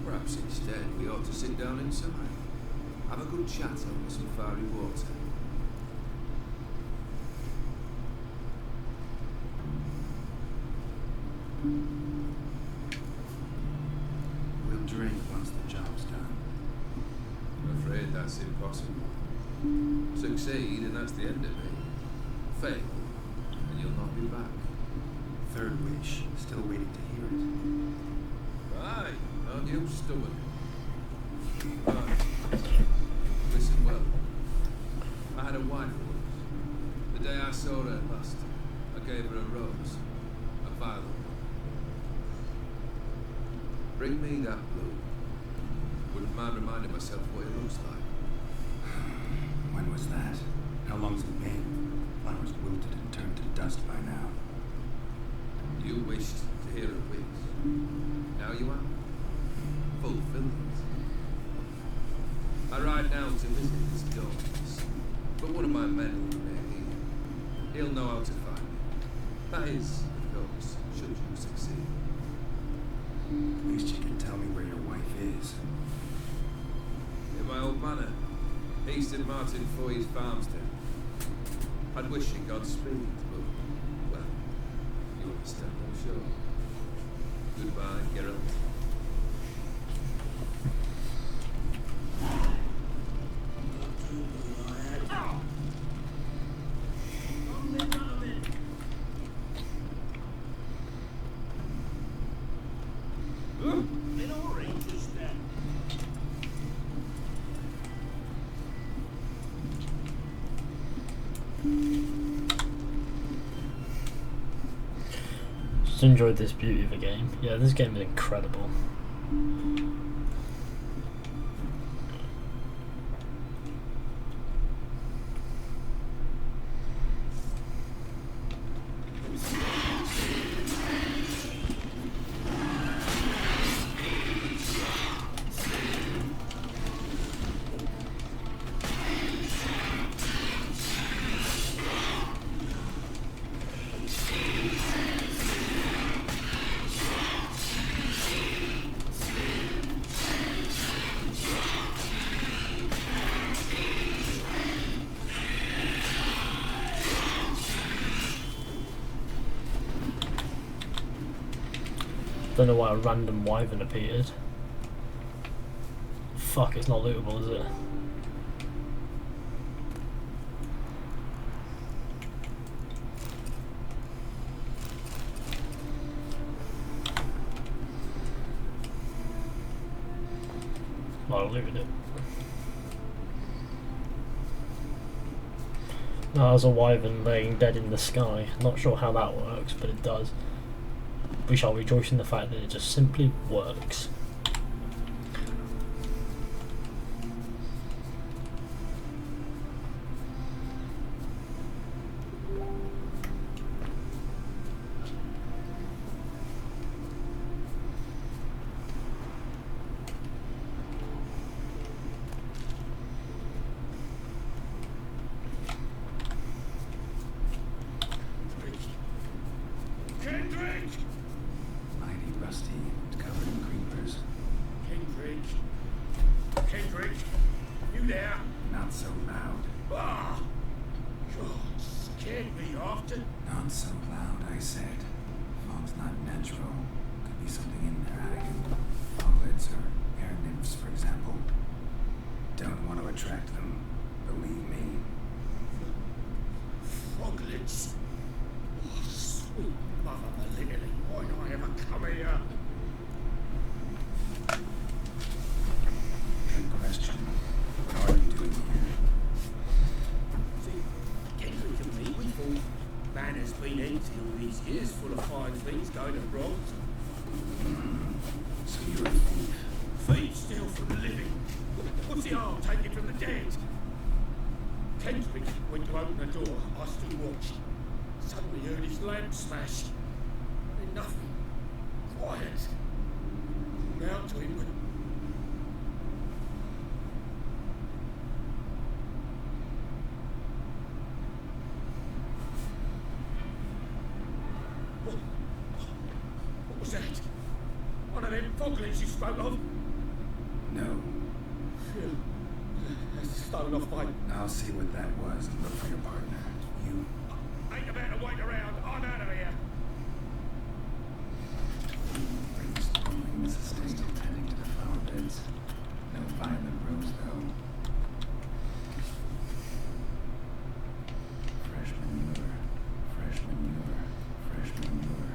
Perhaps instead we ought to sit down inside. Have a good chat over some fiery water. We'll drink once the job's done. I'm afraid that's impossible. Succeed and that's the end of it. Fail and you'll not be back. 3rd wish. Still waiting to hear it. Right, aren't you stubborn? Right. Listen well. I had a wife once. The day I saw her last, I gave her a rose. A violet one. Bring me that blue. Wouldn't mind reminding myself what it looks like. When was that? How long's it been? Flowers wilted and turned to dust by now. You wished to hear a wish. Now you are. Fulfill it. I ride down to visit this goddess, but one of my men will be here. He'll know how to find me. That is, of course, should you succeed. At least you can tell me where your wife is. In my old manor, east of Martin Foy's farmstead. I'd wish you Godspeed, but, well, you understand, I'm sure. Goodbye, Geralt. Just enjoyed this beauty of a game. Yeah, this game is incredible. Don't know why a random wyvern appeared. Fuck, it's not lootable, is it? Well, I looted it. No, there's a wyvern laying dead in the sky. Not sure how that works, but it does. We shall rejoice in the fact that it just simply works. Man has been empty all these years, full of fine things going wrong. So you're a thief. Thief steal from the living. What's the harm taking from the dead? Kendrick went to open the door. I stood watch. Suddenly heard his lamp smash. Then nothing. Quiet. Called out to him. What was that? One of them foglets you spoke of? No. Stolen off by... I'll see what that was and look for your partner. You... Ain't about to wait around. I'm out of here. Brainstorming this estate, tending to the flower beds. No violent rose, though. Fresh manure. Fresh manure. Fresh manure.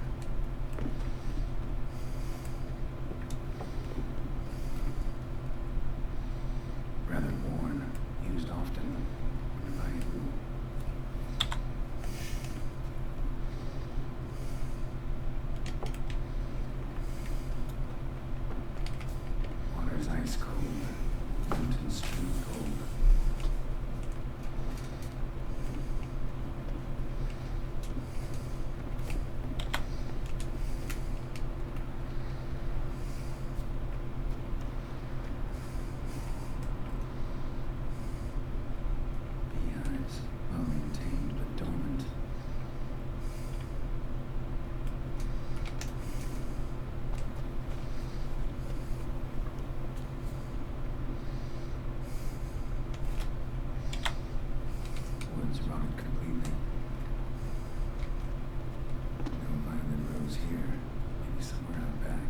Rather worn. Used often. Wonder by who. Water's ice cold. Mountain stream cold. Beehives, well maintained but dormant. Woods rotted completely. No violet rose here. Maybe somewhere out back.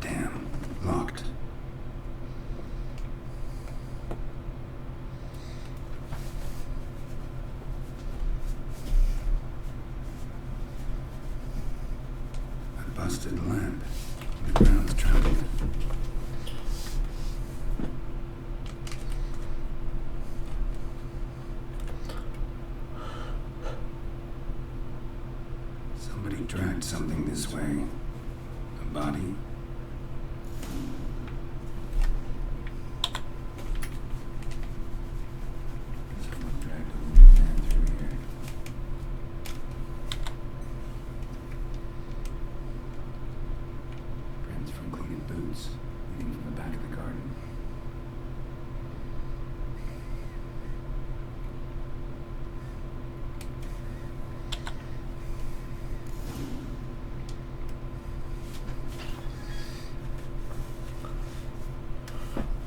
Damn, locked. A busted lamp. The ground's trampled. Somebody dragged something this way. A body. Someone dragged a wounded man through here. Prints from cleated boots, leading from the back of the garden.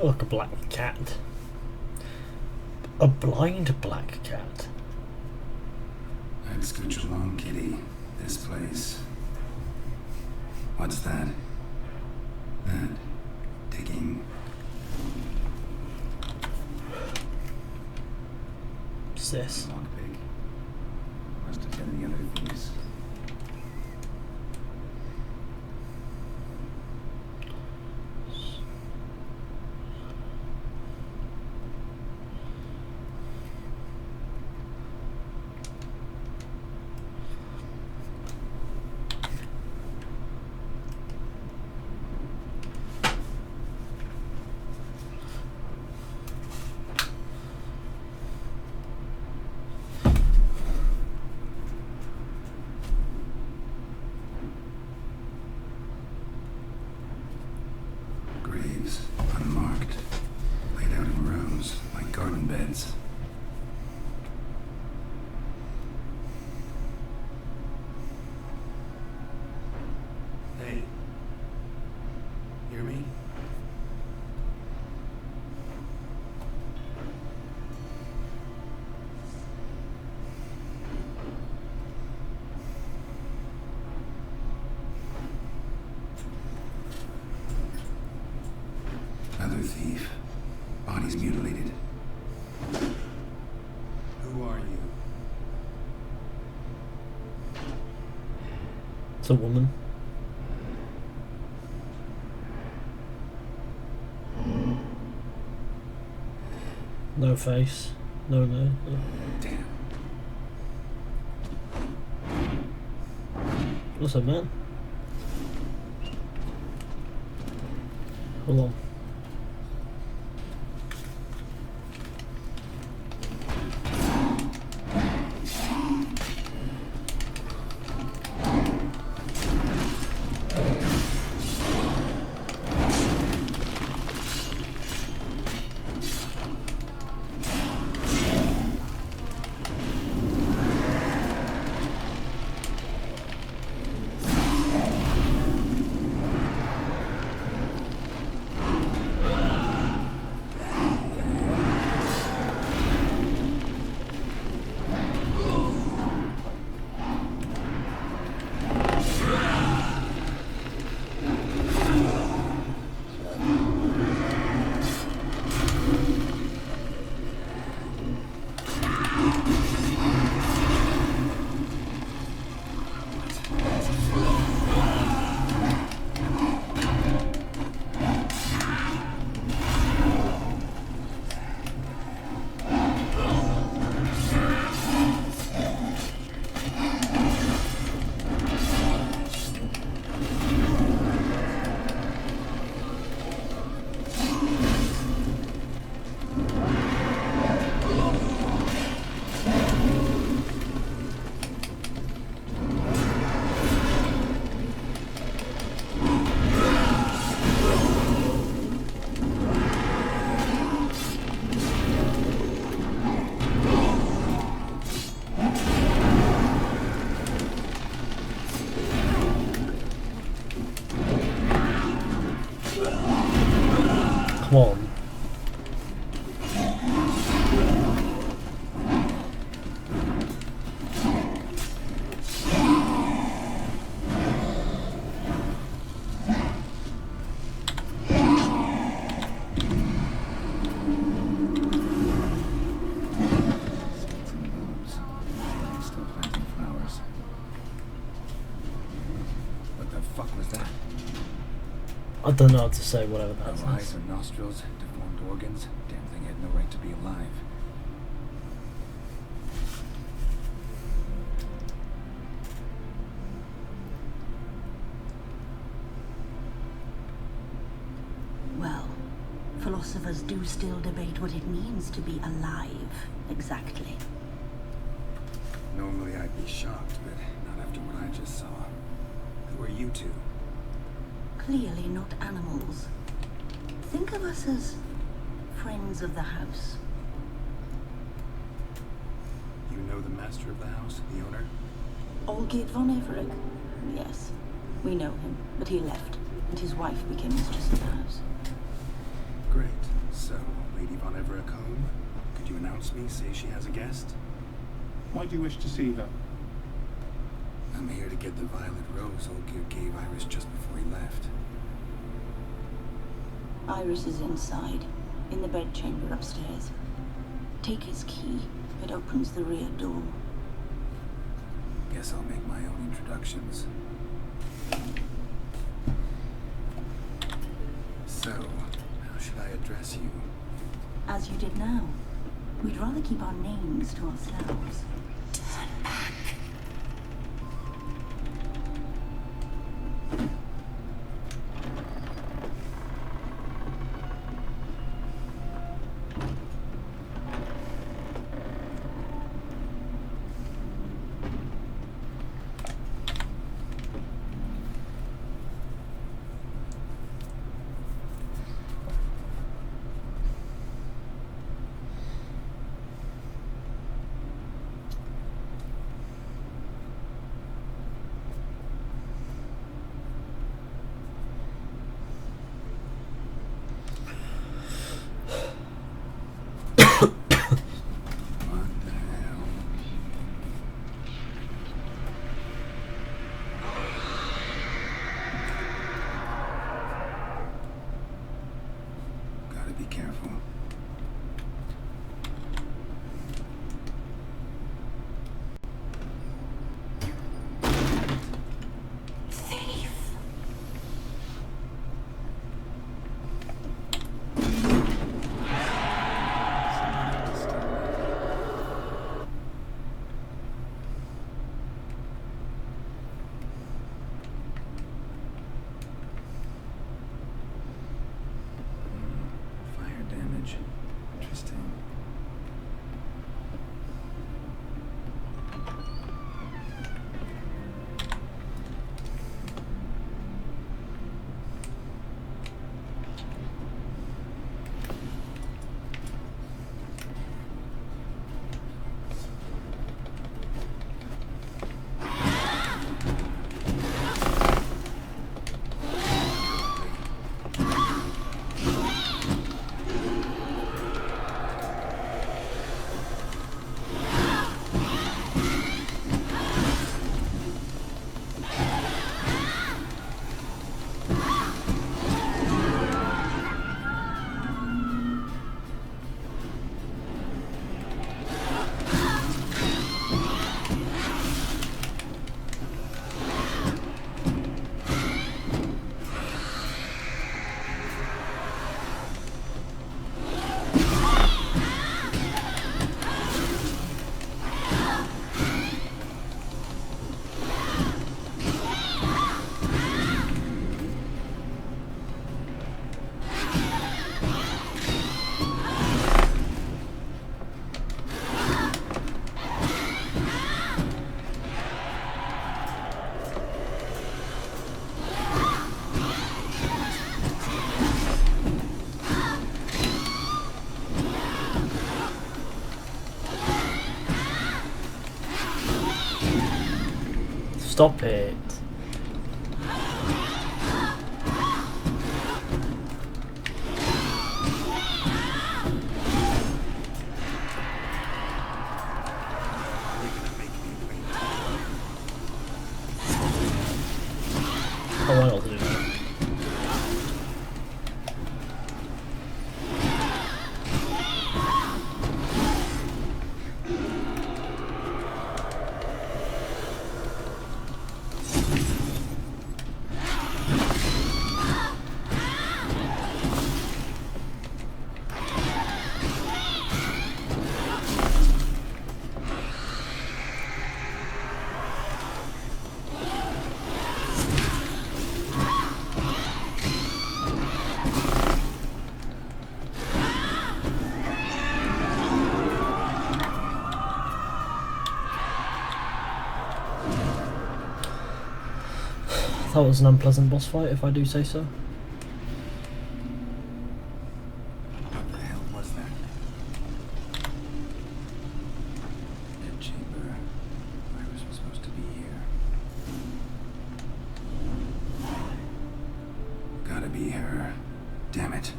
Like a black cat. A blind black cat. I'd scooch along, kitty. This place. What's that? That. Digging. What's this? Lockpick. Must have been the other thieves. It's a woman. No face. No. Damn. What's up, man? Hold on. Come on. Still planting flowers. What the fuck was that? I don't know how to say whatever that No eyes is. or nostrils, deformed organs. Damn thing had no right to be alive. Well, philosophers do still debate what it means to be alive, exactly. Normally I'd be shocked, but not after what I just saw. Who are you two? Clearly not animals. Think of us as friends of the house. You know the master of the house, the owner? Olgierd von Everett? Yes, we know him, but he left, and his wife became mistress of the house. Great. So, Lady von Everett home? Could you announce me, say she has a guest? Why do you wish to see her? I'm here to get the violet rose Olgierd gave Iris just before he left. Iris is inside, in the bedchamber upstairs. Take his key. It opens the rear door. Guess I'll make my own introductions. So, how should I address you? As you did now. We'd rather keep our names to ourselves. Turn back. Stop it. Oh, why not to do that? That was an unpleasant boss fight, if I do say so. What the hell was that? Dead chamber. Iris was supposed to be here. Gotta be her. Damn it.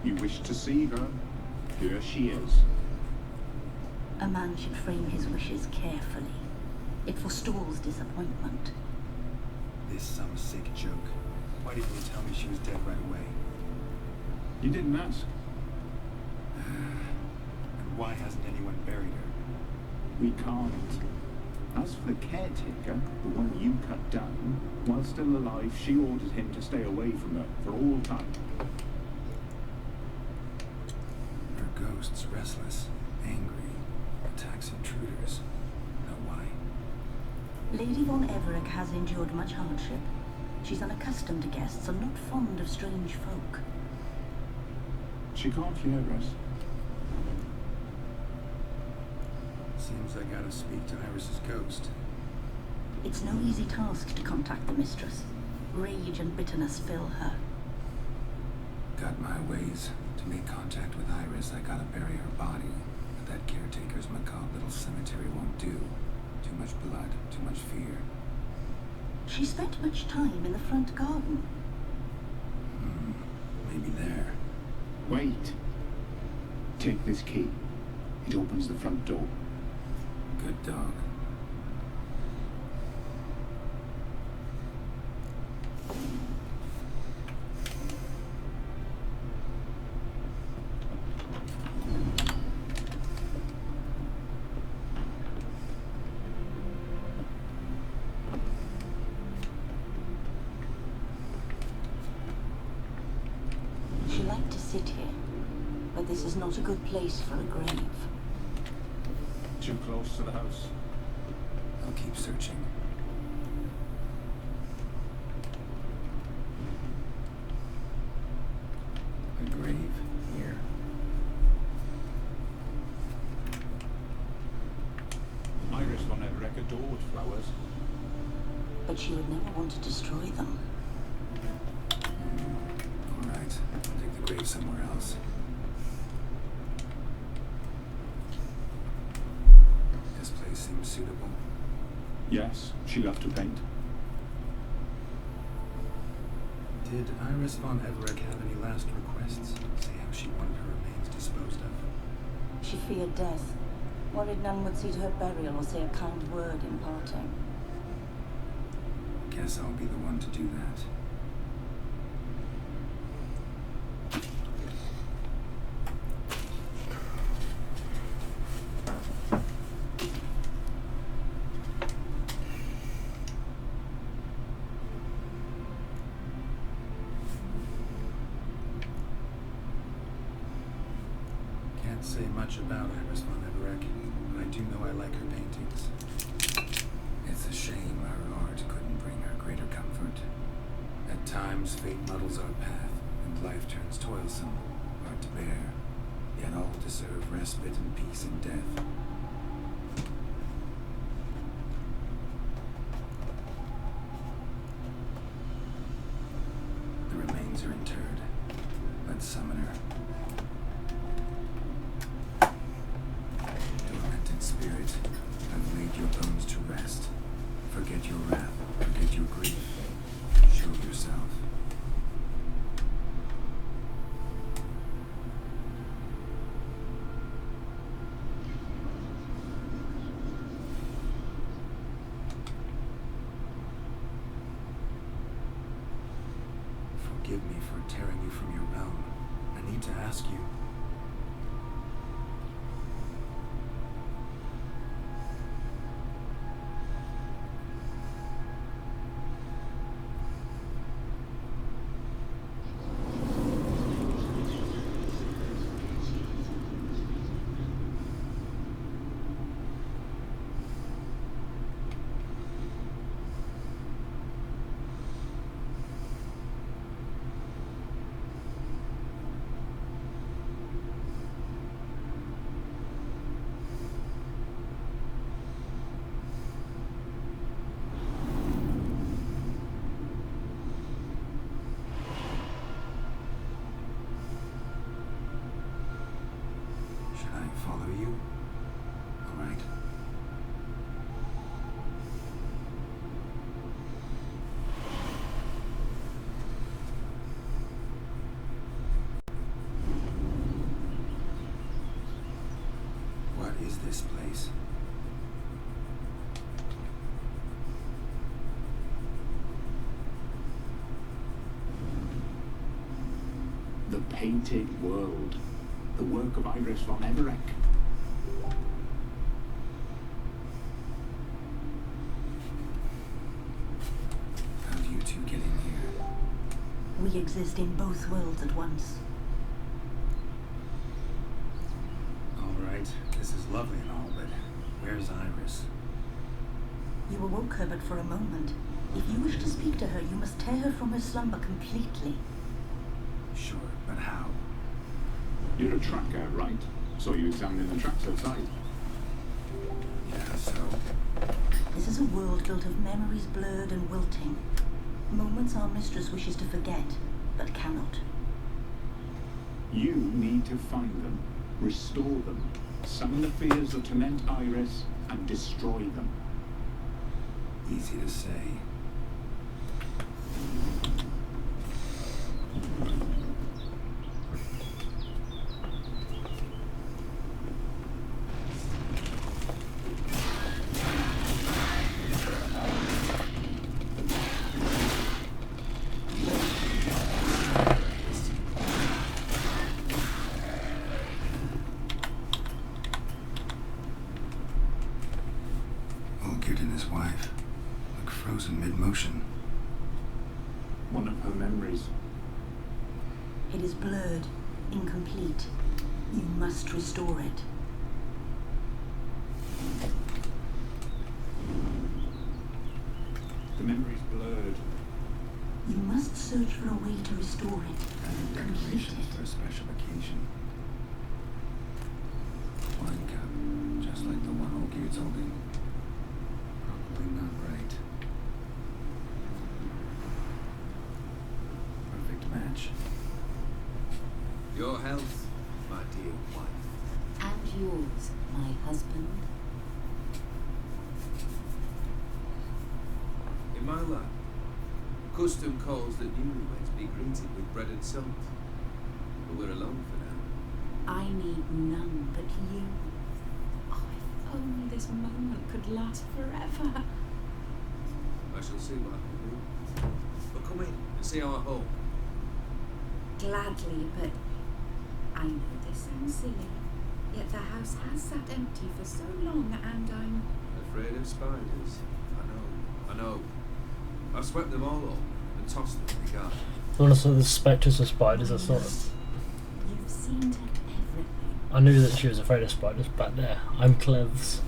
You wish to see her? Here she is. A man should frame his wishes carefully. It forestalls disappointment. This some sick joke. Why didn't you tell me she was dead right away? You didn't ask. And why hasn't anyone buried her? We can't. As for the caretaker, the one you cut down, while still alive, she ordered him to stay away from her for all time. Her ghost's restless, angry, attacks intruders. Know why? Lady von Everett has endured much hardship. She's unaccustomed to guests and not fond of strange folk. She can't hear us. Seems I gotta speak to Iris's ghost. It's no easy task to contact the mistress. Rage and bitterness fill her. Got my ways. To make contact with Iris, I gotta bury her body. But that caretaker's macabre little cemetery won't do. Too much blood, too much fear. She spent much time in the front garden. Maybe there. Wait. Take this key. It opens the front door. Good dog. She liked to sit here, but this is not a good place for a grave. Too close to the house. I'll keep searching. A grave here. Iris von Everett adored flowers. But she would never want to destroy them. All right, take the grave somewhere else. This place seems suitable. Yes, she loved to paint. Did Iris von Everett have any last requests? Say how she wanted her remains disposed of? She feared death, worried none would see to her burial or say a kind word in parting. Guess I'll be the one to do that. Can't say much about Iris von Everett, but I do know I like her paintings. It's a shame her art couldn't bring her greater comfort. At times, fate muddles our path, and life turns toilsome, hard to bear. Yet all deserve respite and peace in death. The remains are interred. Let's summon her. Tormented spirit, I've forgive me for tearing you from your realm. I need to ask you. Follow you? All right. What is this place? The Painted World. The work of Iris von Everec. How do you two get in here? We exist in both worlds at once. Alright, this is lovely and all, but where's Iris? You awoke her but for a moment. If you wish to speak to her, you must tear her from her slumber completely. Sure, but how? You're a tracker, right? So you examining the tracks outside? Yeah, so? This is a world built of memories blurred and wilting. Moments our mistress wishes to forget, but cannot. You need to find them, restore them, summon the fears that torment Iris, and destroy them. Easy to say. Olgierd and his wife look frozen mid-motion. One of her memories. It is blurred, incomplete. You must restore it. The memory's blurred. You must search for a way to restore it. And decorations for a special occasion. Wine cup, just like the one Olgierd's holding. Probably not right. Perfect match. Your health, my dear wife. And yours, my husband. In my lap, custom calls that newlyweds be greeted with bread and salt. But we're alone for now. I need none but you. Oh, if only this moment could last forever. I shall see what I can do. But come in and see our home. Gladly, but I know this sounds silly. Yet the house has sat empty for so long, and I'm Afraid of spiders. I know. I've swept them all up and tossed them in the garden. Honestly, the spectres of spiders, I sort of... You've seen to everything. I knew that she was afraid of spiders back there. I'm cleves.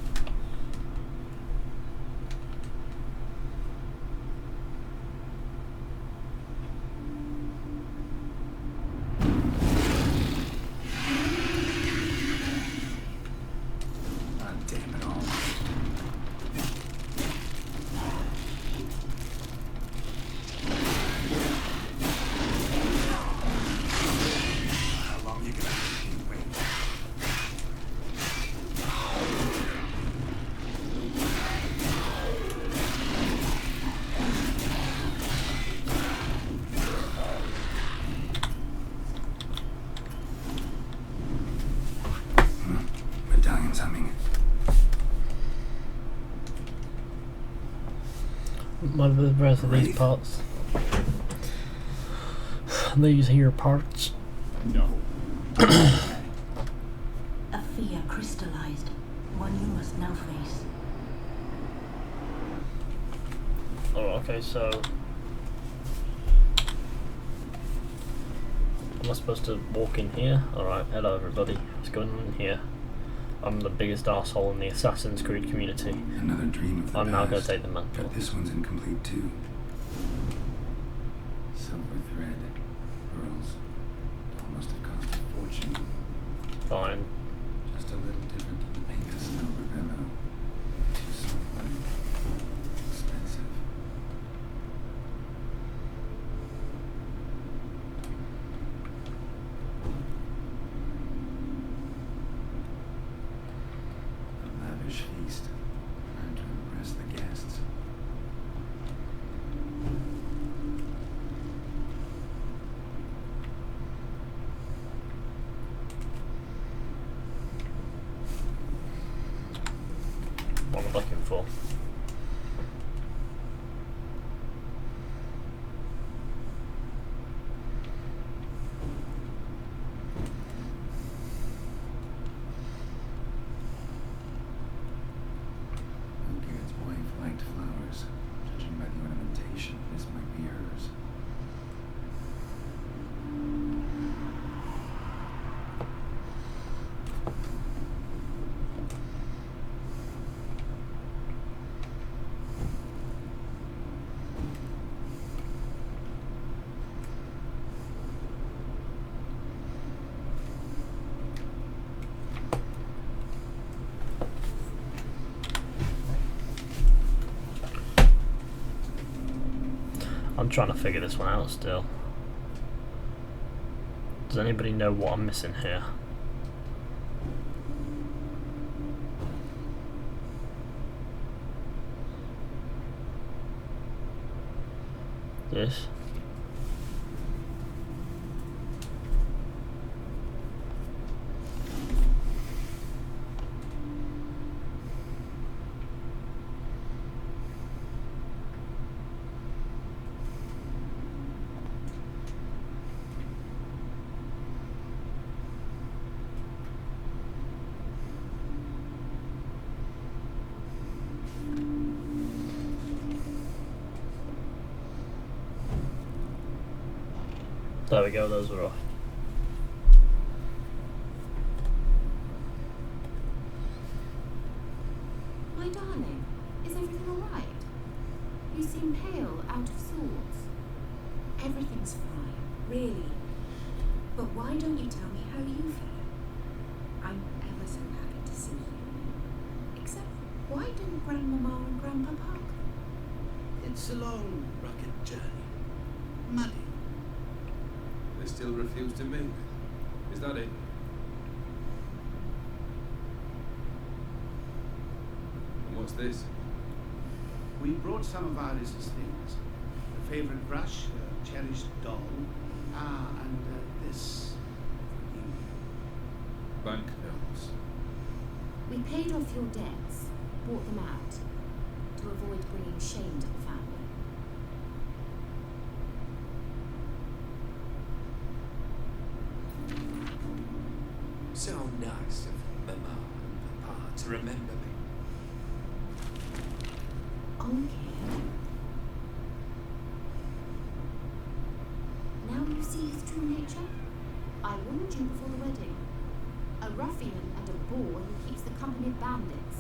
Medallion's humming. My breath of these parts. these here parts. No. A fear crystallized, one you must now face. Oh, okay, so am I supposed to walk in here? Alright, hello everybody. What's going on in here? I'm the biggest arsehole in the Assassin's Creed community. Another dream of the I'm now going past, to take the mantle. but this one's incomplete too. Silver thread, pearls. It all must have cost a fortune. Fine. Just a little different than the pink silver bellow. Too soft, expensive. A lavish feast, trying to impress the guests. What am I looking for? Olgierd's wife liked flowers. Judging by the ornamentation, this might be hers. I'm trying to figure this one out still. Does anybody know what I'm missing here? This? There we go, those were off. My darling, is everything alright? You seem pale, out of sorts. Everything's fine, really. But why don't you tell me how you fare? I'm ever so happy to see you. Except, why didn't Grandmama and Grandpa park? It's a long, rugged journey. Muddy. They still refuse to mate. Is that it? And what's this? We brought some of Iris's things. A favorite brush, a cherished doll, and this. Banknotes. We paid off your debts, bought them out, to avoid bringing shame to the family. So nice of Mama and Papa to remember me. Olgierd. Now you see his true nature? I warned you before the wedding. A ruffian and a boor who keeps the company of bandits.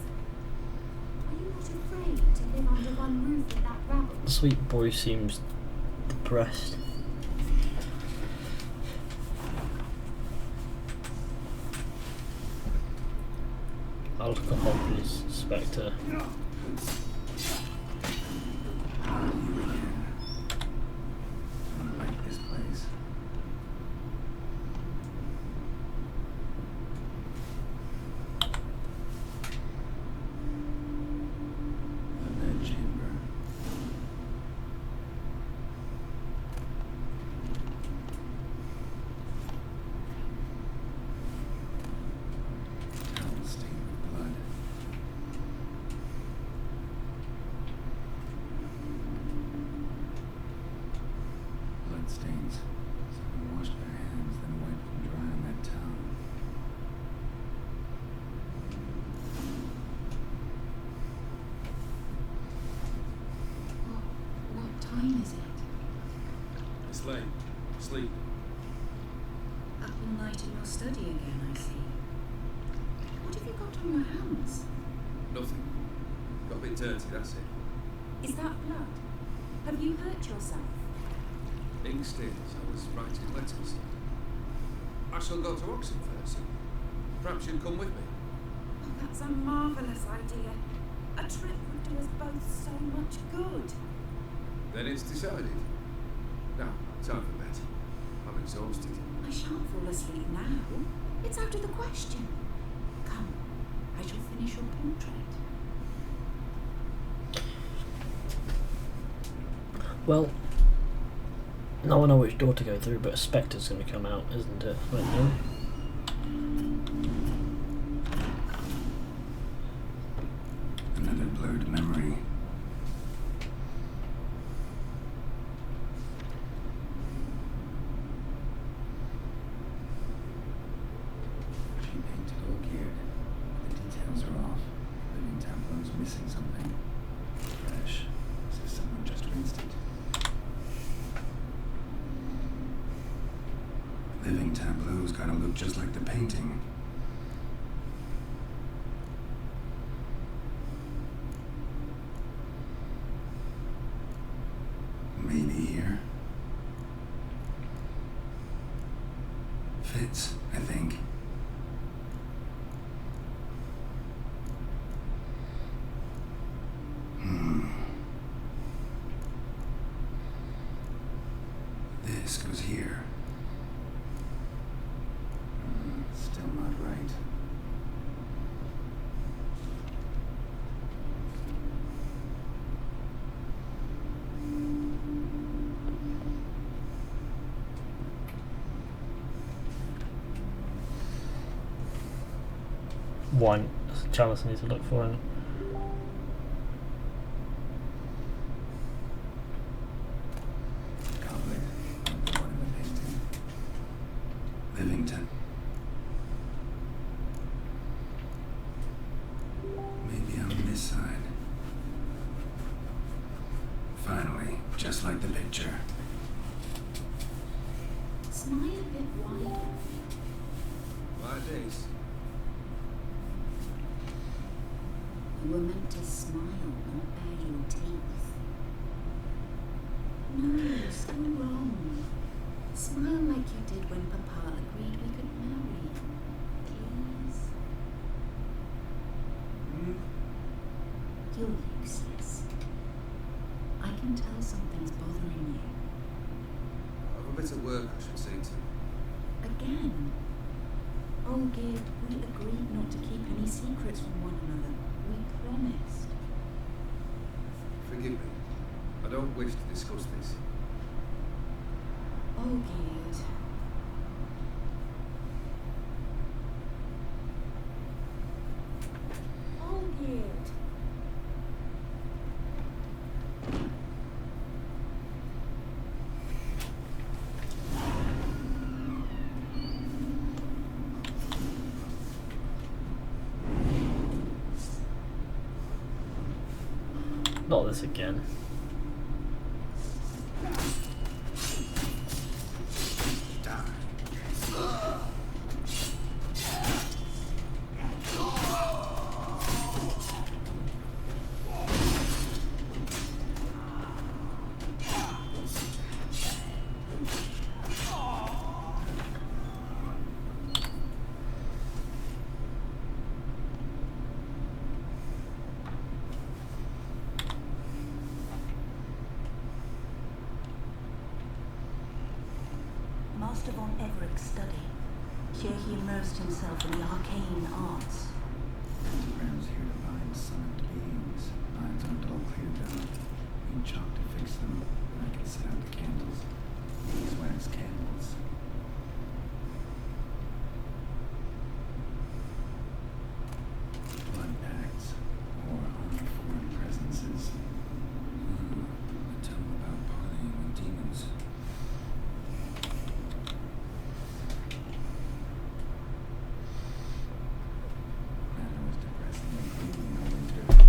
Are you not afraid to live under one roof with that rabble? The sweet boy seems depressed. Alcohol is Spectre. Like this place. The bed chamber. Towel stained with blood. flame. Sleep. Up all night in your study again, I see. What have you got on your hands? Nothing. Got a bit dirty, that's it. Is that blood? Have you hurt yourself? Ink stains. I was writing letters. I shall go to Oxford first. Perhaps you'd come with me. Oh, that's a marvellous idea. A trip would do us both so much good. Then it's decided. Now, time for bed. I'm exhausted. I shan't fall asleep now. It's out of the question. Come, I shall finish your portrait. Well, now I know which door to go through, but a spectre's going to come out, isn't it? Right now. Another blurred memory. She painted Olgierd. The details are off. Living tableau's missing something. Fresh. As if someone just rinsed it. Living tableau's gotta look just like the painting. Maybe here. Fits, I think. This goes here. Still not right. One chalice I need to look for. And Goblet. The one in the painting. Livington. Maybe on this side. Finally, just like the picture. Smile a bit wider. Like this. You were meant to smile, not bare your teeth. No, you're so wrong. Smile like you did when Papa agreed we could marry. Please. You're useless. I can tell something's bothering you. I've a bit of work I should see to. Again. Olgierd, we agreed not to keep any secrets from one another. We promised. Forgive me. I don't wish to discuss this. Olgierd. Olgierd. not this again. Master von Everett's study. Here he immersed himself in the arcane arts. Pentagrams here to bind summoned beings. Lines aren't all clear though. Need chalk to fix them, and I can set out the candles. These wax candles. Blood pacts, or unformed presences. A tome about parleying with demons. Matter was depressing and gloomy in the winter.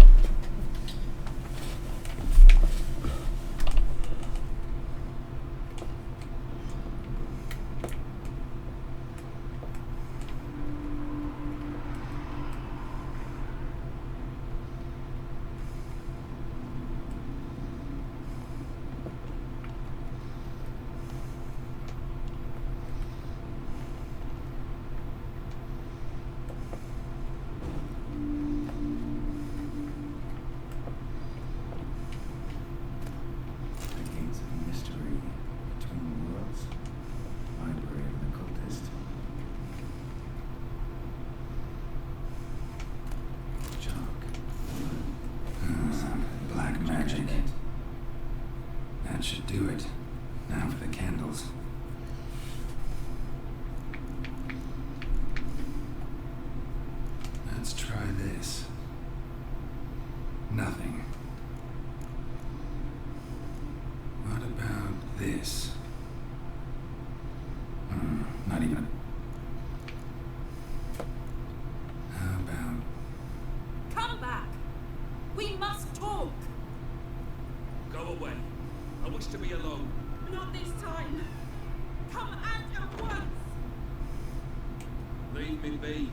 That should do it. Now for the candles. Let's try this. Nothing. What about this? Not even. How about... Come back! We must talk! Go away. I wish to be alone. Not this time! Come out at once! Leave me be.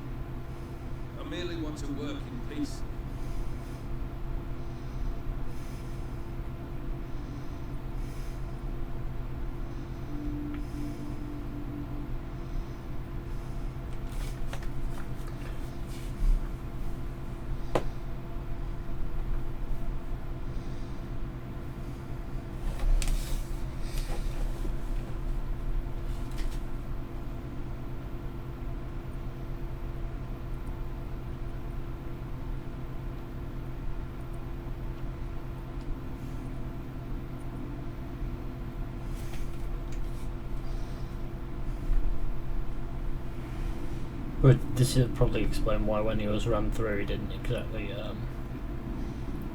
I merely want to work in peace. But this would probably explain why when he was run through he didn't exactly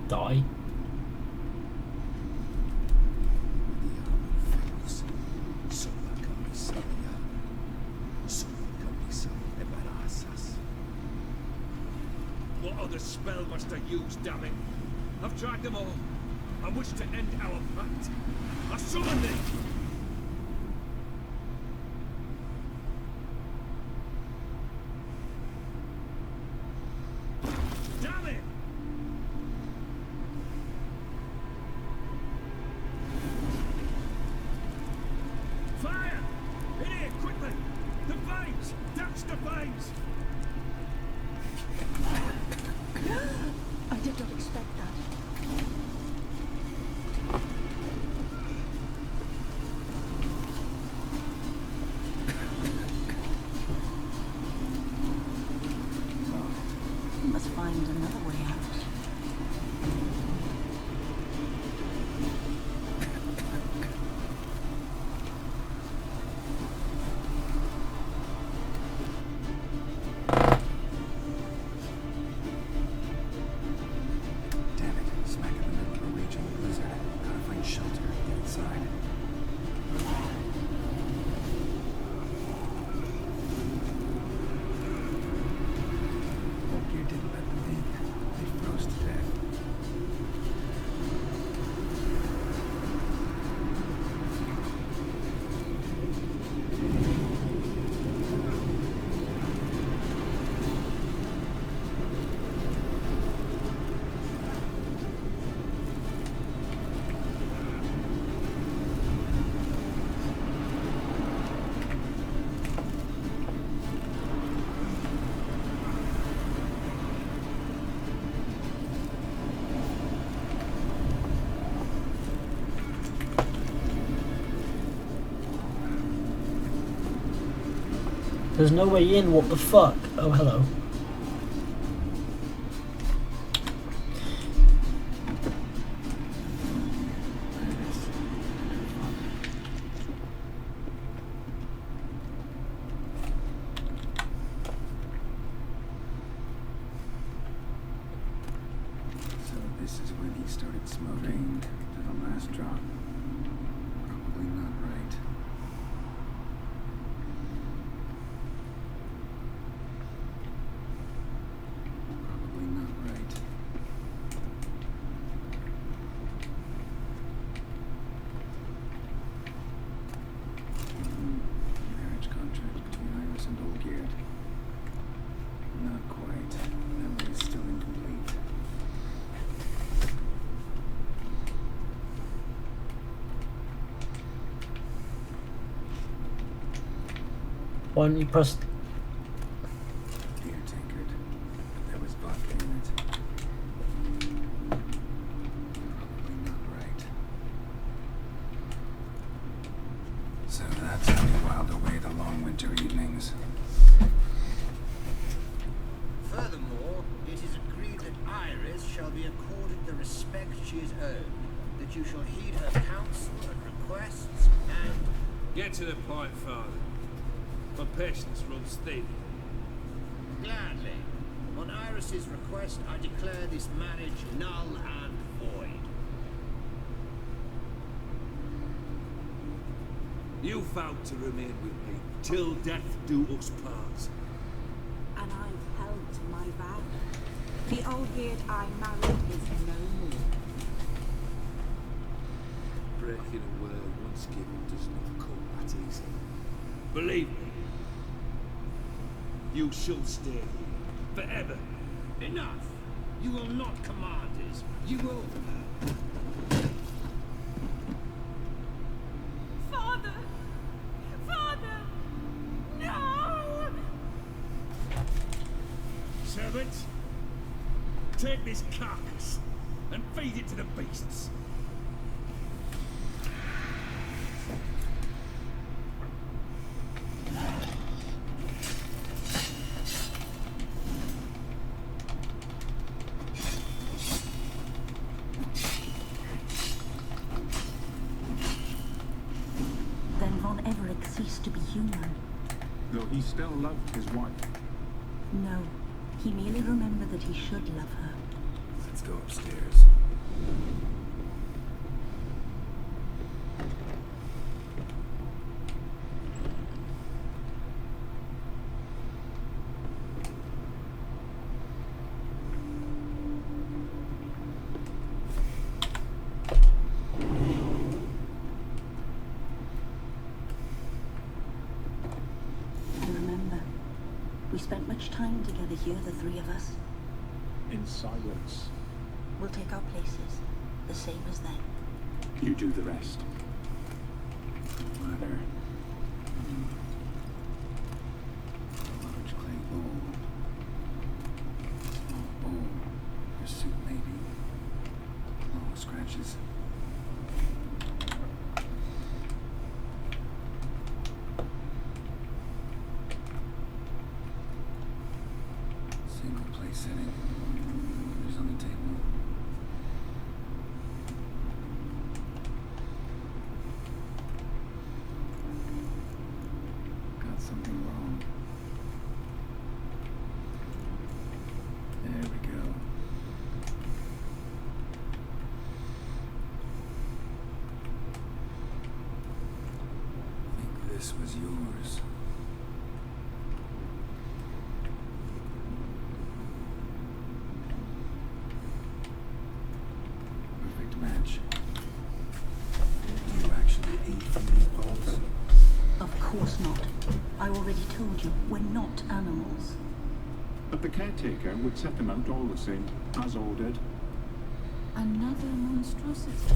die. What other spell must I use, damn it? I've tried them all. I wish to end our pact. I summon thee! Damn it! Fire! In here, quickly! The flames! Douse the flames! I did not expect that. We must find another way out. Damn it, smack in the middle of a raging blizzard. Gotta find shelter and get inside. Hope you didn't let them in. They froze to death. There's no way in, what the fuck? Oh, hello. So this is when he started smoking to the last drop. Probably not right. Probably not right. Marriage contract between Iris and Olgierd. Not quite. Memory is still incomplete. Why don't you press... Beer tankard. But there was vodka in it. Probably not right. So that's how he whiled away the long winter evenings. Furthermore, it is agreed that Iris shall be accorded the respect she is owed. that you shall heed her counsel and requests, and... Get to the point, Father. My patience runs thin. Gladly. On Iris's request, I declare this marriage null and void. You vowed to remain with me, till death do us part. And I've held to my vow. The Olgierd I married is no more. Breaking a word once given does not come that easy. Believe me, you shall stay here, forever. Enough! You will not command us. You will... Father! Father! No! Servants, take this carcass and feed it to the beasts. Then Von Everett ceased to be human. Though he still loved his wife. No, he merely remembered that he should love her. Let's go upstairs. I remember. We spent much time together here, the three of us. In silence. We'll take our places, the same as then. You do the rest. Ladder. A large clay bowl. Small bowl. Your suit, maybe. Long scratches. Single place setting. There's on the table. Got something wrong. There we go. Think this was yours. Perfect match. Do you actually eat from meatballs? Of course not. I already told you, we're not animals. But the caretaker would set them out all the same, as ordered. Another monstrosity.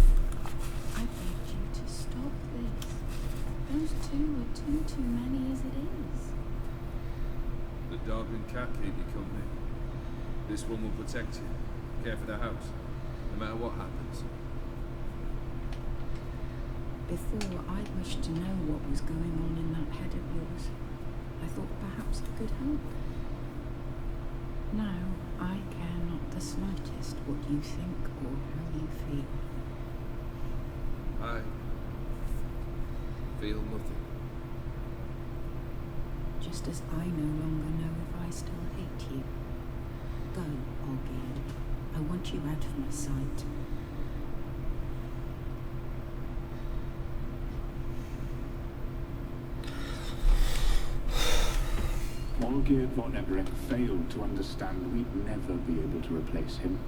I begged you to stop this. Those two are too many as it is. The dog and cat keep you company. This one will protect you, care for the house, no matter what happens. Before, I wished to know what was going on in that head of yours. I thought perhaps I could help. Now, I care not the slightest what you think or how you feel. I feel nothing. Just as I no longer know if I still hate you. Go, Olgierd. I want you out of my sight. Olgierd von Everett failed to understand we'd never be able to replace him.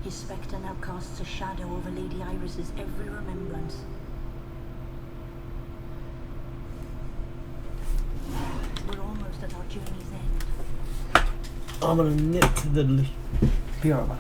His spectre now casts a shadow over Lady Iris's every remembrance. We're almost at our journey's end. I'm gonna nip to the... Be right back.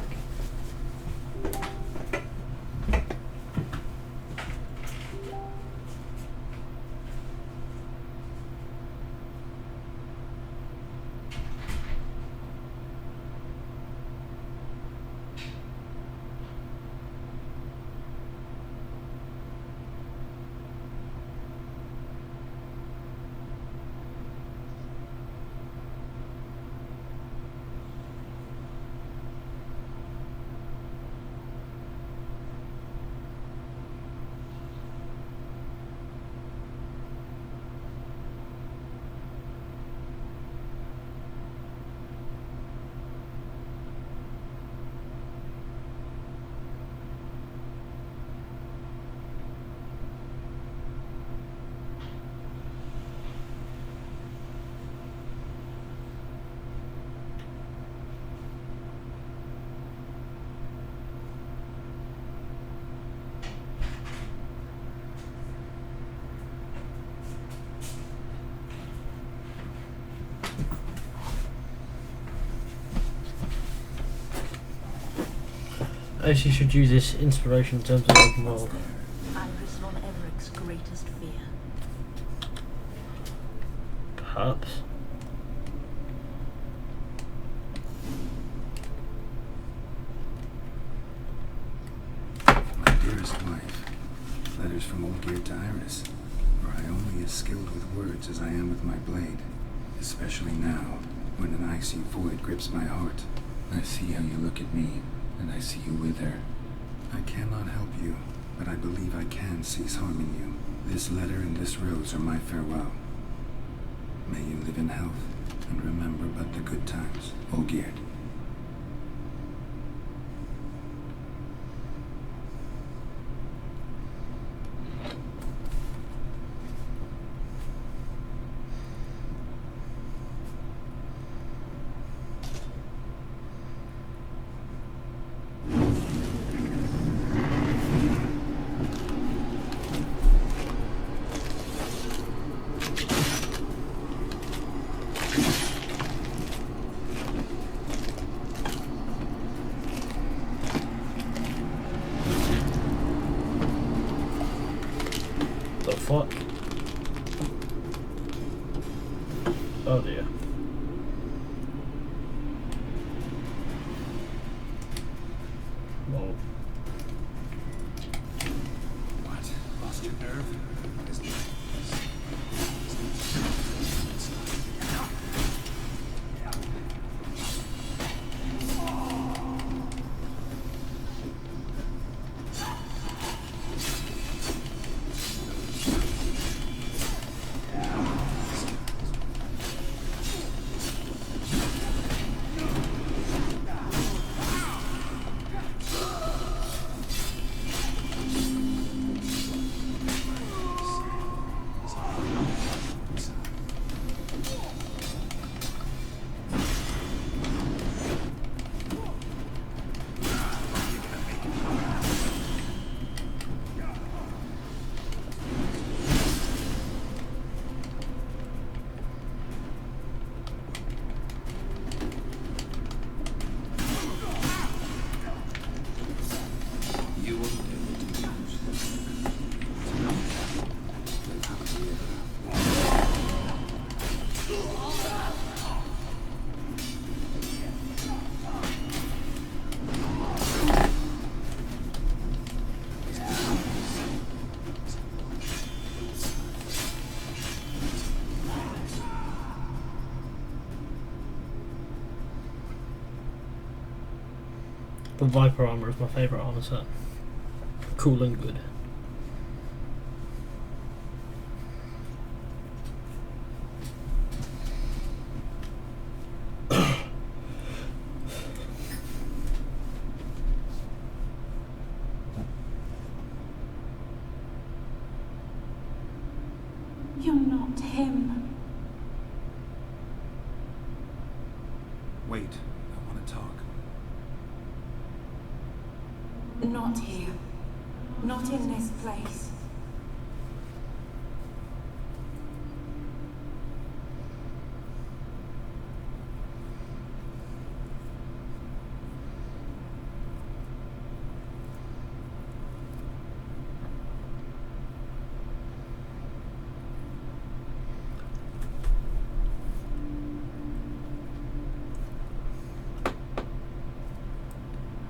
Perhaps you should use this inspiration in terms of open world. Iris von Everett's greatest fear. Perhaps. My dearest wife, letters from Olgierd to Iris, for I only as skilled with words as I am with my blade, especially now, when an icy void grips my heart. I see how you look at me, and I see you with her. I cannot help you, but I believe I can cease harming you. This letter and this rose are my farewell. May you live in health, and remember but the good times, Olgierd. The fuck? Oh dear. Whoa. What? Lost your nerve? The Viper armor is my favourite armor set. Cool and good. You're not him. Wait, I want to talk. Not here. Not in this place.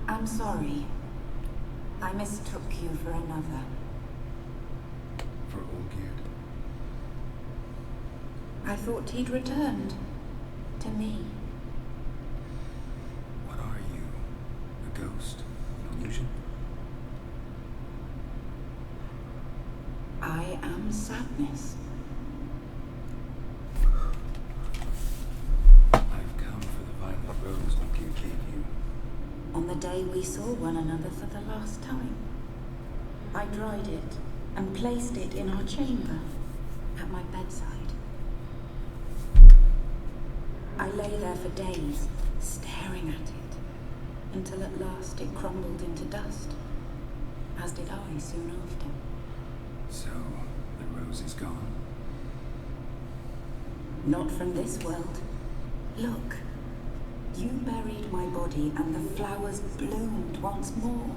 I'm sorry. I mistook you for another. For Olgierd? I thought he'd returned. To me. What are you? A ghost? An illusion? I am sadness. I've come for the violet rose Olgierd gave you. On the day we saw one another for the last time, I dried it and placed it in our chamber at my bedside. I lay there for days, staring at it, until at last it crumbled into dust, as did I soon after. So, the rose is gone? Not from this world. Look. You buried my body and the flowers bloomed once more.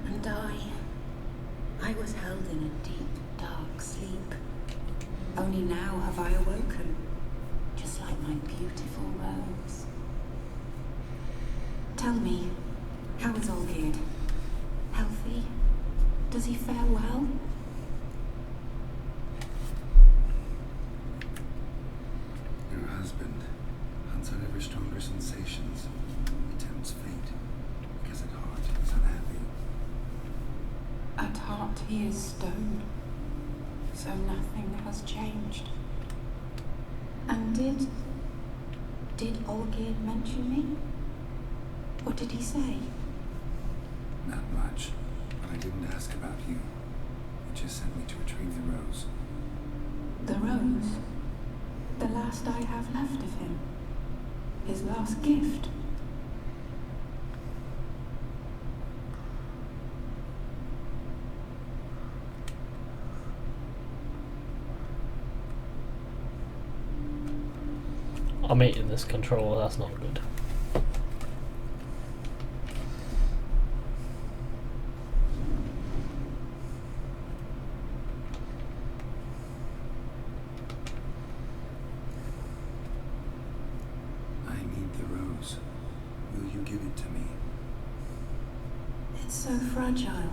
And I was held in a deep, dark sleep. Only now have I awoken, just like my beautiful rose. Tell me, how is Olgierd? Healthy? Does he fare well? Your husband hunts out ever stronger sensations. He tempts fate, because at heart he's unhappy. At heart he is stone, so nothing has changed. And did Olgierd mention me? What did he say? Not much, but I didn't ask about you. He just sent me to retrieve the rose. The rose? The last I have left of him? His last gift? I'm eating this controller, that's not good. I need the rose. Will you give it to me? It's so fragile.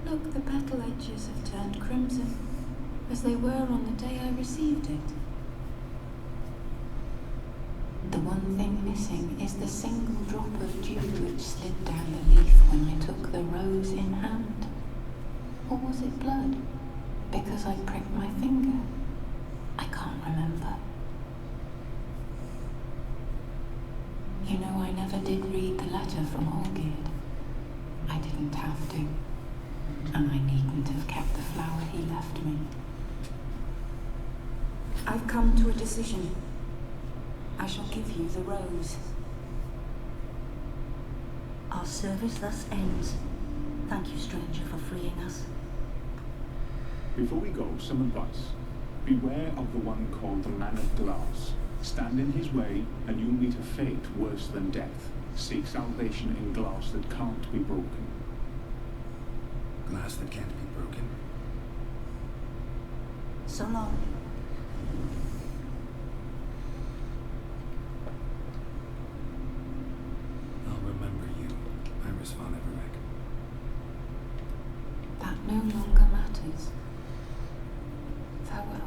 Look, the petal edges have turned crimson, as they were on the day I received it. The one thing missing is the single drop of dew which slid down the leaf when I took the rose in hand. Or was it blood? Because I pricked my finger? I can't remember. You know, I never did read the letter from Olgierd. I didn't have to. And I needn't have kept the flower he left me. I've come to a decision. I shall give you the rose. Our service thus ends. Thank you, stranger, for freeing us. Before we go, some advice. Beware of the one called the Man of Glass. Stand in his way, and you'll meet a fate worse than death. Seek salvation in glass that can't be broken. Glass that can't be broken? So long. I'll remember you, Iris von Everett. That no longer matters. Farewell.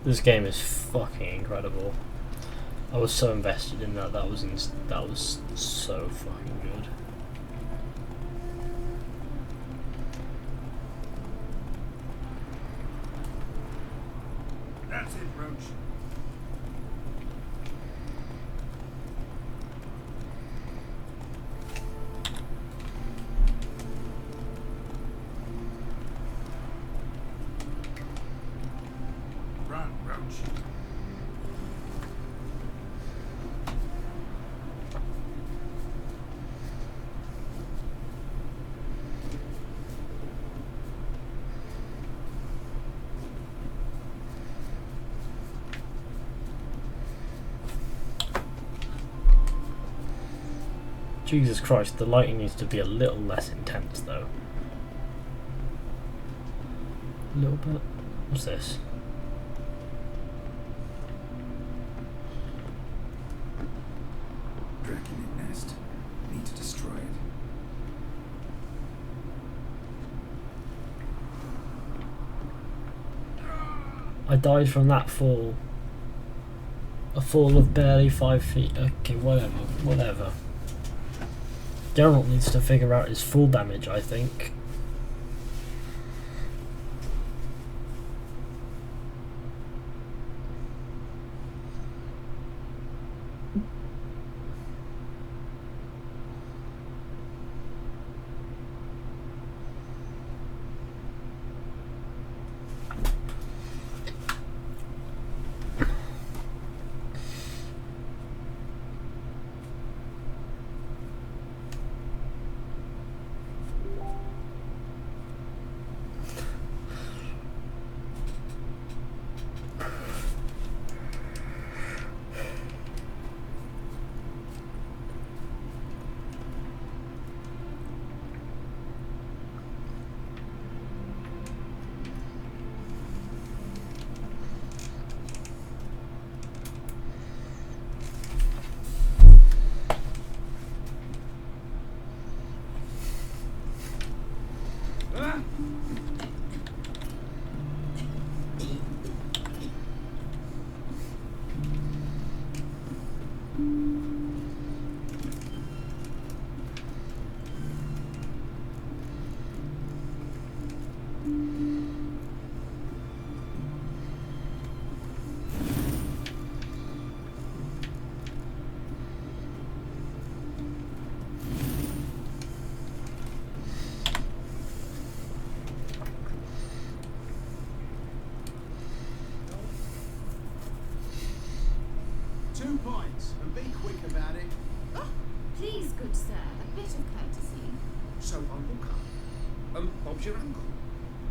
This game is fucking incredible. I was so invested in that. That was so fucking good. That's it, Roach. Run, Roach. Jesus Christ, the lighting needs to be a little less intense though. A little bit. What's this? Draconid nest. Need to destroy it. I died from that fall. A fall of barely 5 feet. Okay, whatever. Geralt needs to figure out his full damage, I think. And be quick about it. Oh, please, good sir, a bit of courtesy. So I look up. Bob's your uncle.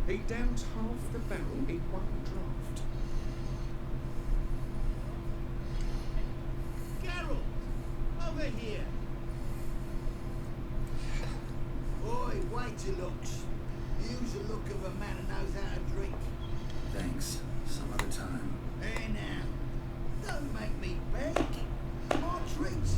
He downs half the barrel in one draft. Geralt, over here. Boy, wait your looks. Use the look of a man who knows how to drink. Thanks. Some other time. Hey now, don't make me beg. More treats.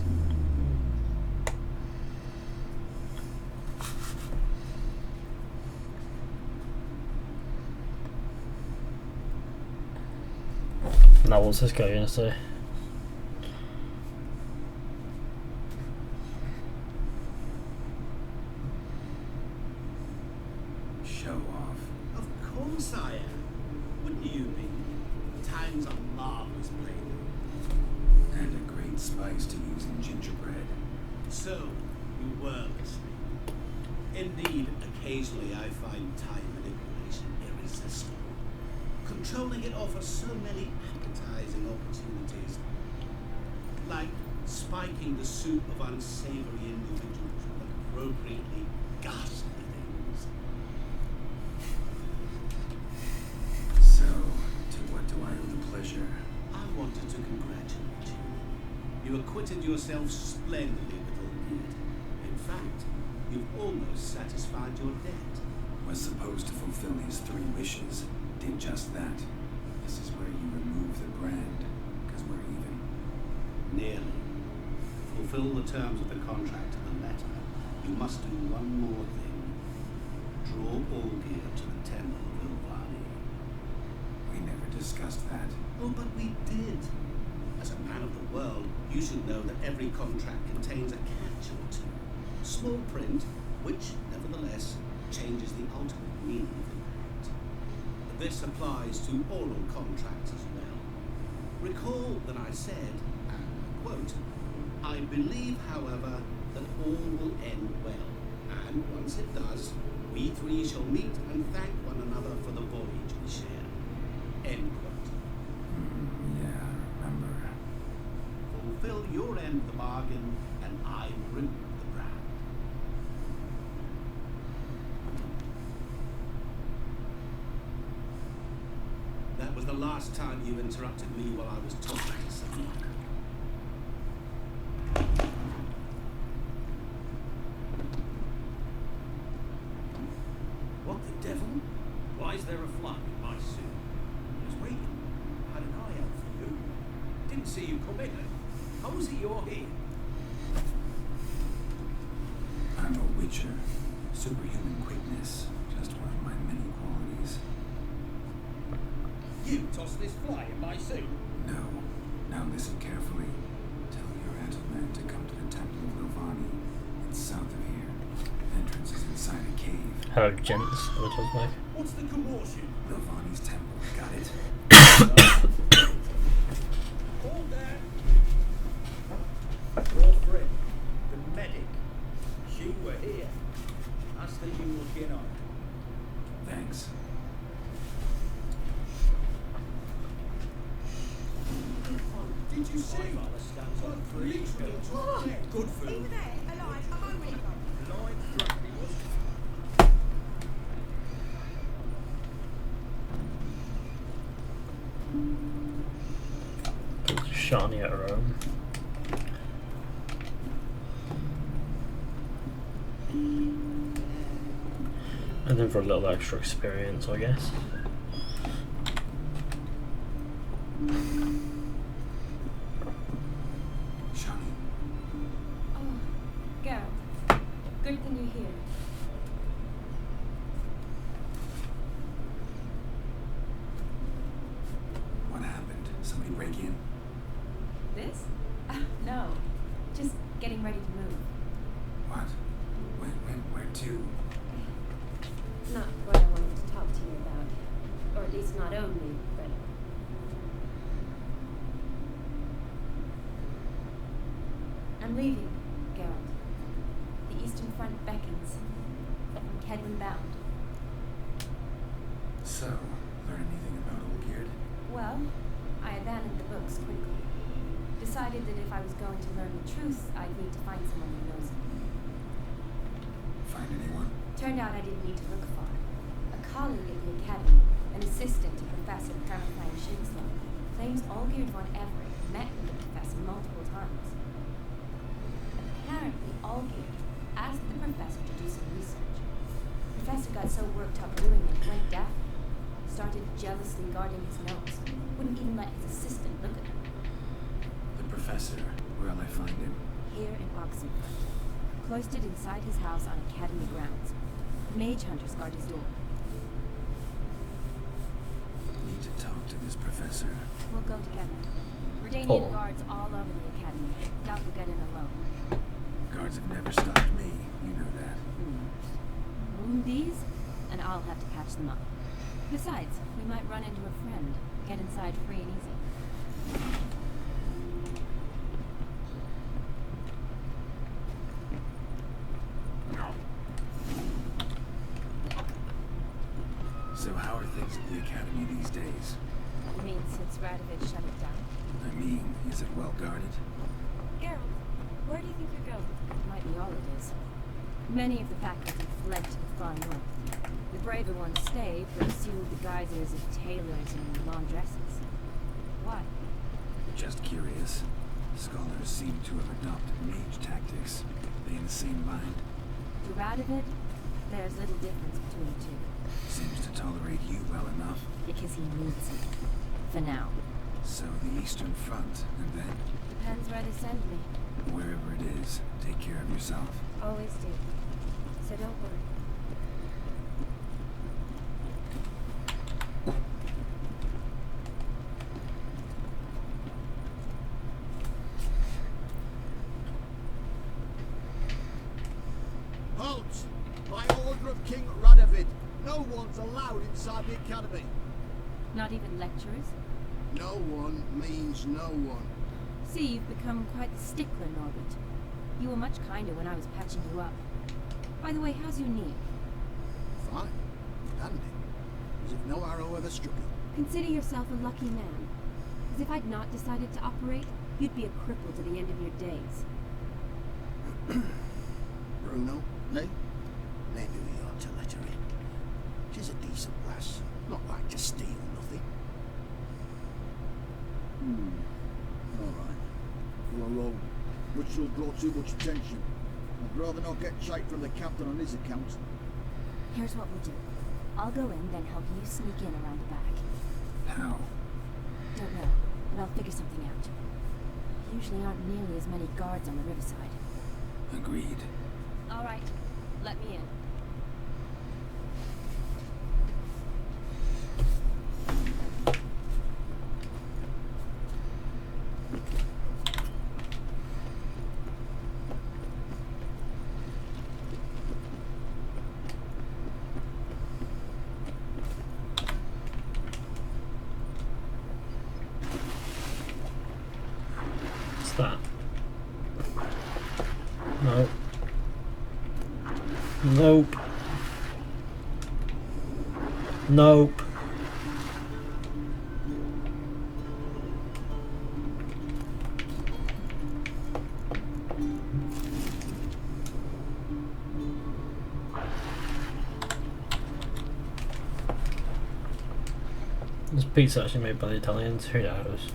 Now what's this guy gonna say? Show off. Of course I am. Wouldn't you be? Time's a marvelous plaything. And a great spice to use in gingerbread. So, you were listening. Indeed, occasionally I find time manipulation irresistible. Controlling it offers so many appetizing opportunities. Like spiking the soup of unsavory individuals with appropriately ghastly things. So, to what do I owe the pleasure? I wanted to congratulate you. You acquitted yourself splendidly with Olgierd. In fact, you've almost satisfied your debt. Was supposed to fulfill his 3 wishes. Did just that. This is where you remove the brand, because we're even. Nearly. Fulfill the terms of the contract to the letter. You must do one more thing. Draw Olgierd to the temple of Vlodimir. We never discussed that. Oh, but we did. As a man of the world, you should know that every contract contains a catch or two. Small print, which, nevertheless, changes the ultimate meaning of the act. This applies to oral contracts as well. Recall that I said, and I quote, "I believe, however, that all will end well, and once it does, we 3 shall meet and thank one another for the voyage we share." End quote. Yeah, I remember. Fulfill your end of the bargain, and I remove the brand. That was the last time you interrupted me while I was talking to someone. Why is there a fly in my suit? I was waiting. Had an eye out for you. Didn't see you come in. How is it you're here? I'm a witcher. Superhuman quickness. Just one of my many qualities. You tossed this fly in my suit? No. Now listen carefully. Tell your gentleman to come to the Temple of Vlodimir. It's south of here. Entrance is inside a cave. Hello, gents. What's the commotion? Vlodim's temple. Got it? Hold there. Your friend, the medic. She were here. Asked her you looking on. Thanks. Did you see? Stands on three. Good food. Over there, alive, a moment ago. Blind drunk he was. Shani at her own. And then for a little extra experience, I guess. Shani. Oh, Geralt. Good thing you're here. What happened? Somebody break in? This? No. Just getting ready to move. What? Where to? Not what I wanted to talk to you about. Or at least not only, but... I'm leaving, Geralt. The Eastern Front beckons. I'm Kedwin bound. So, learn anything about Olgierd? Well, I abandoned the books quickly. Decided that if I was going to learn the truth, I'd need to find someone who knows it. Find anyone? Turned out I didn't need to look far. A colleague at the academy, an assistant to Professor Confronting Olgierd, claims Olgierd von Everett met with the professor multiple times. Apparently, Olgierd asked the professor to do some research. The professor got so worked up doing it, went deaf. Started jealously guarding his notes. Wouldn't even let his assistant look at them. The professor. Where'll I find him? Here in Oxenfurt. Cloistered inside his house on academy grounds. Mage hunters guard his door. Need to talk to this professor. We'll go together. Redanian guards all over the academy. Doubt we'll get in alone. Guards have never stopped me. You know that. Wound these, and I'll have to patch them up. Besides, we might run into a friend. Get inside free and easy. So how are things at the academy these days? You mean since Radovid shut it down? I mean, is it well guarded? Geralt, where do you think you're going? Might be all it is. Many of the faculty fled to the far north. The braver ones stayed, but assumed the guisers of tailors and laundresses. Why? Just curious. Scholars seem to have adopted mage tactics. They in the same mind? To Radovid, there's little difference between the two. Seems to tolerate you well enough. Because he needs it. For now. So the Eastern Front, and then? Depends where they send me. Wherever it is, take care of yourself. Always do. So don't worry. Halt! By order of King Radovid, no one's allowed inside the academy. Not even lecturers? No one means no one. See, you've become quite the stickler, Norbert. You were much kinder when I was patching you up. By the way, how's your knee? Fine. Dandy. As if no arrow ever struck it. Consider yourself a lucky man. As if I'd not decided to operate, you'd be a cripple to the end of your days. Bruno, eh? Maybe we ought to let her in. She's a decent lass. Not like to steal nothing. Alright. You're wrong. Which will draw too much attention. I'd rather not get shite from the captain on his account. Here's what we'll do. I'll go in, then help you sneak in around the back. How? Don't know, but I'll figure something out. Usually aren't nearly as many guards on the riverside. Agreed. All right, let me in. That? No. Nope. Nope. This pizza actually made by the Italians? Who knows?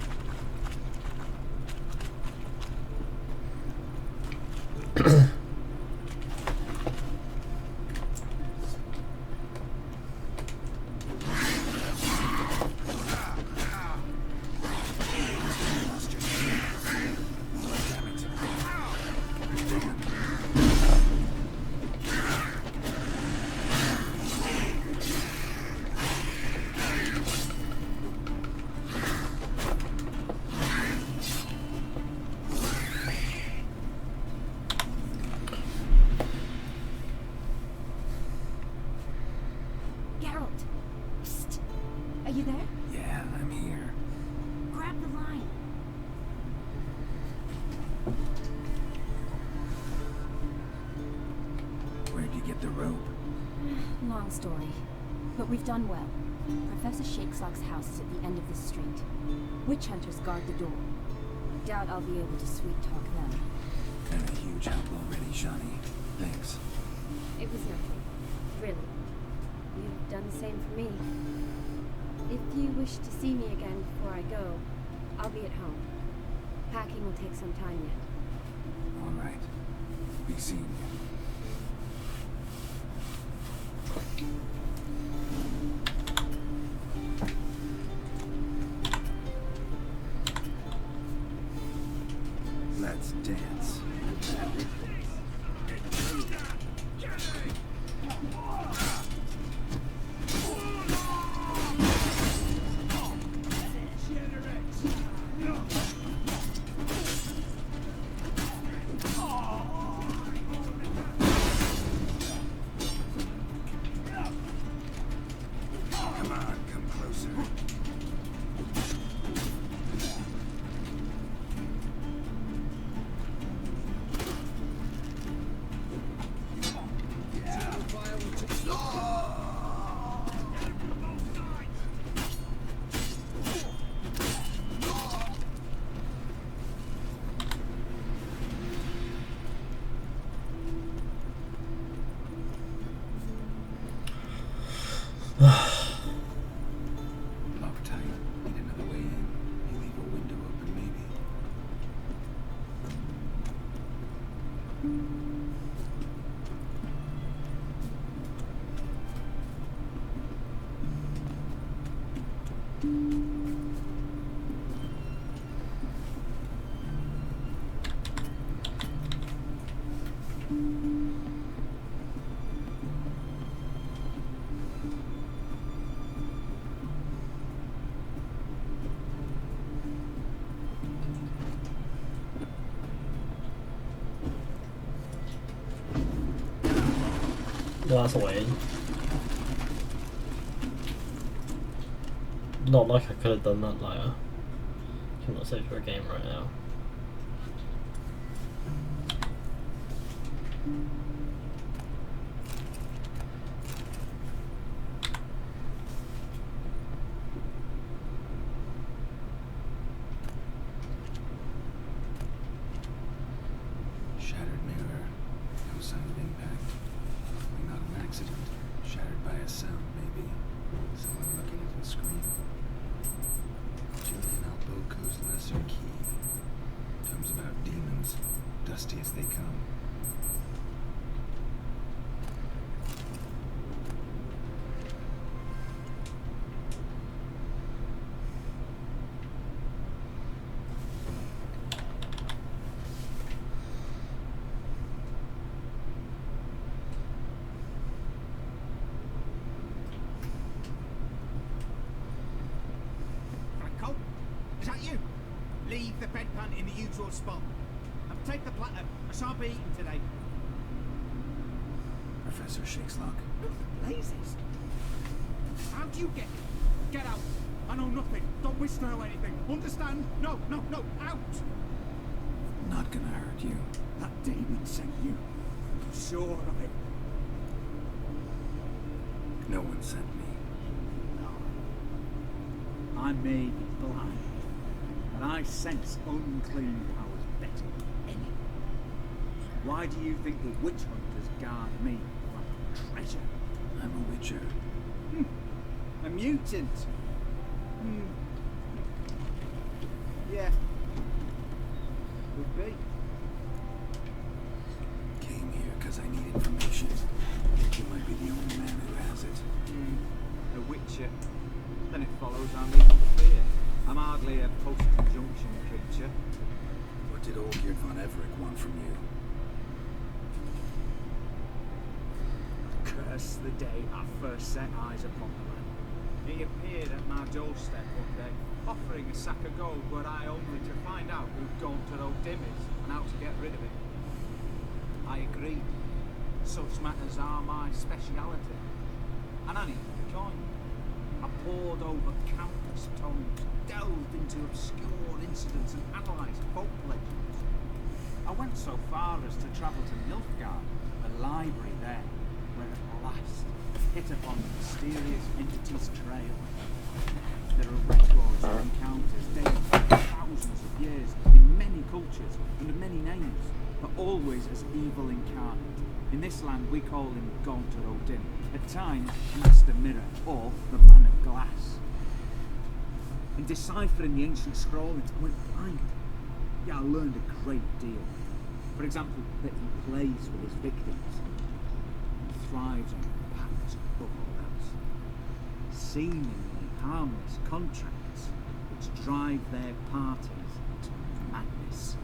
Are you there? Yeah, I'm here. Grab the line. Where'd you get the rope? Long story, but we've done well. Professor Shakesock's house is at the end of this street. Witch hunters guard the door. Doubt I'll be able to sweet talk them. Kinda huge help already, Shani. Thanks. It was nothing. Really. You've done the same for me. If you wish to see me again before I go, I'll be at home. Packing will take some time yet. All right. Be seeing you. Let's dance. Come on, come closer. Lock tight. Need another way in. You leave a window open, maybe. Well, that's a way in. Not like I could have done that later. Cannot save for a game right now. Shattered mirror. No sign of impact. Probably not an accident. Shattered by a sound, maybe. Someone looking at the screen. Julian Alboco's lesser key. Tomes about demons. Dusty as they come. pan in the usual spot. Take the platter. I shan't be eating today. Professor Shakeslock. Blazes. How do you get it? Get out. I know nothing. Don't wish to know anything. Understand? No, no, no. Out. Not gonna hurt you. That demon sent you. I'm sure of it. No one sent me. No. I may be blind, but I sense unclean powers better than any. Why do you think the witch hunters guard me like treasure? I'm a witcher. A mutant. Yeah. Could be. Came here because I need information. You might be the only man who has it. A witcher. Then it follows I'm even fear. I'm hardly a post-conjunction creature. What did Olgierd von Everett want from you? Curse the day I first set eyes upon the man. He appeared at my doorstep one day, offering a sack of gold were I only to find out who Gaunter is and how to get rid of it. I agreed. Such matters are my speciality. And I needed the coin. I pored over countless tomes, delved into obscure incidents and analysed folk legends. I went so far as to travel to Nilfgaard, the library there, where at last hit upon the mysterious entity's trail. There are records of encounters dating back thousands of years, in many cultures, under many names, but always as evil incarnate. In this land we call him Gaunter, at times Master Mirror, or the Man of Glass. In deciphering the ancient scrollings, I went blind. Yeah, I learned a great deal. For example, that he plays with his victims. He thrives on pacts above all else. Seemingly harmless contracts which drive their parties to madness.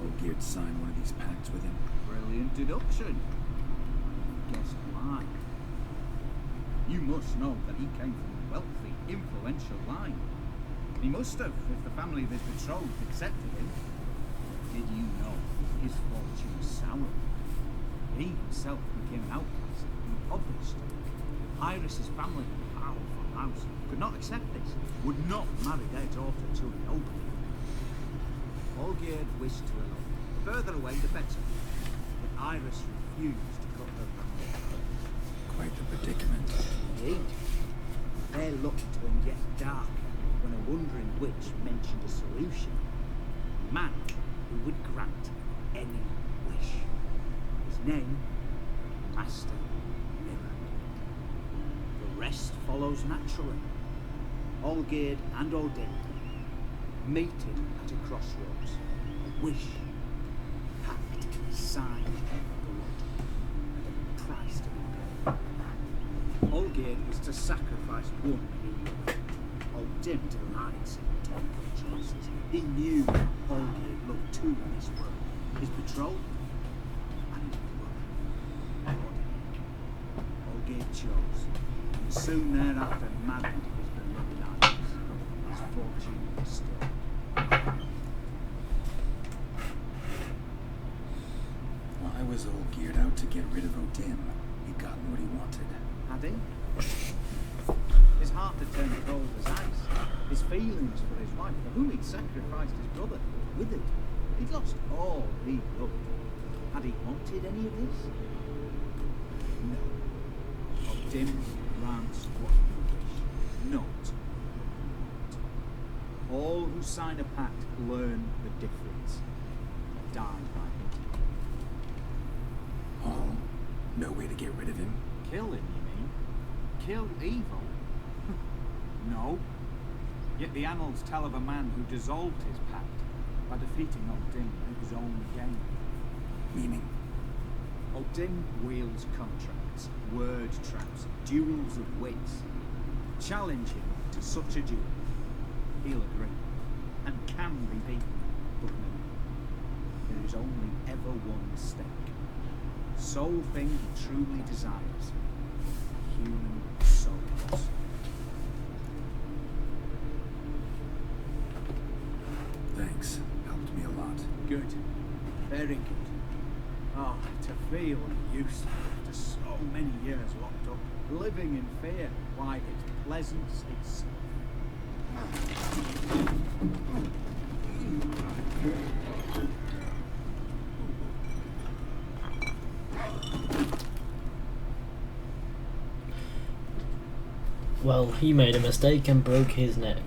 Olgierd signed one of these pacts with him. Brilliant deduction. Guess why? You must know that he came from a wealthy, influential line. He must have, if the family of his betrothed accepted him. Did you know his fortune soured? He himself became an outcast, impoverished. Iris's family, a powerful house, could not accept this, would not marry their daughter to a nobody. Olgierd wished to elope. Further away the better. But Iris refused to cut her family. Quite the predicament. Indeed. Their luck turned yet darker when a wandering witch mentioned a solution. A man who would grant any wish. His name, Master Mirror. The rest follows naturally. Olgierd and Odin mated at a crossroads. A wish, pact, signed, blood, and a price to be paid. Olgierd was to sacrifice one he loved. Odin delights in delicate choices. He knew Olgierd loved two in this world, his betrothed and his brother. Olgierd chose, and soon thereafter married his beloved Iris. His fortune was still. Why was Olgierd out to get rid of Odin? He'd gotten what he wanted. Had he? His heart had turned cold as ice. His feelings for his wife, for whom he'd sacrificed his brother, withered. He'd lost all he loved. Had he wanted any of this? No. Odin grants what you wish, not what you want. All who sign a pact learn the difference. Die by it. Oh, no way to get rid of him? Kill him, you mean? Kill evil? No. Yet the annals tell of a man who dissolved his pact by defeating Odin at his own game. Meaning? Odin wields contracts, word traps, duels of wits. Challenge him to such a duel. He'll agree, and can be beaten, but no. There is only ever one stake. Sole thing he truly desires. Human souls. keeping us locked up, living in fear. Why, it's pleasance itself. Well, he made a mistake and broke his neck.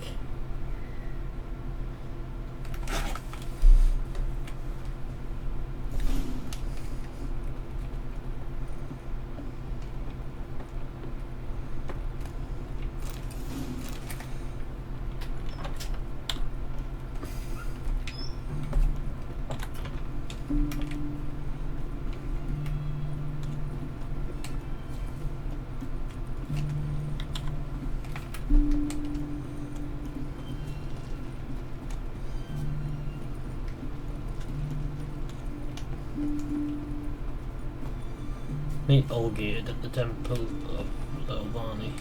Meet Olgierd at the Temple of Vlodimir.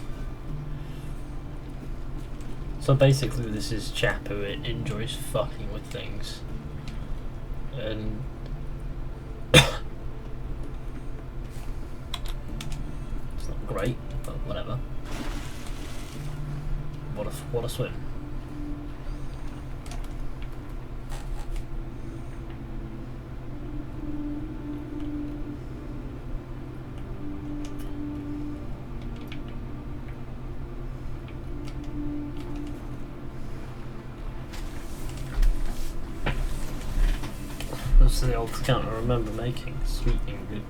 So basically this is chap who enjoys fucking with things. And it's not great, but whatever. What a swim. That's the old account I remember making. Sweet and good.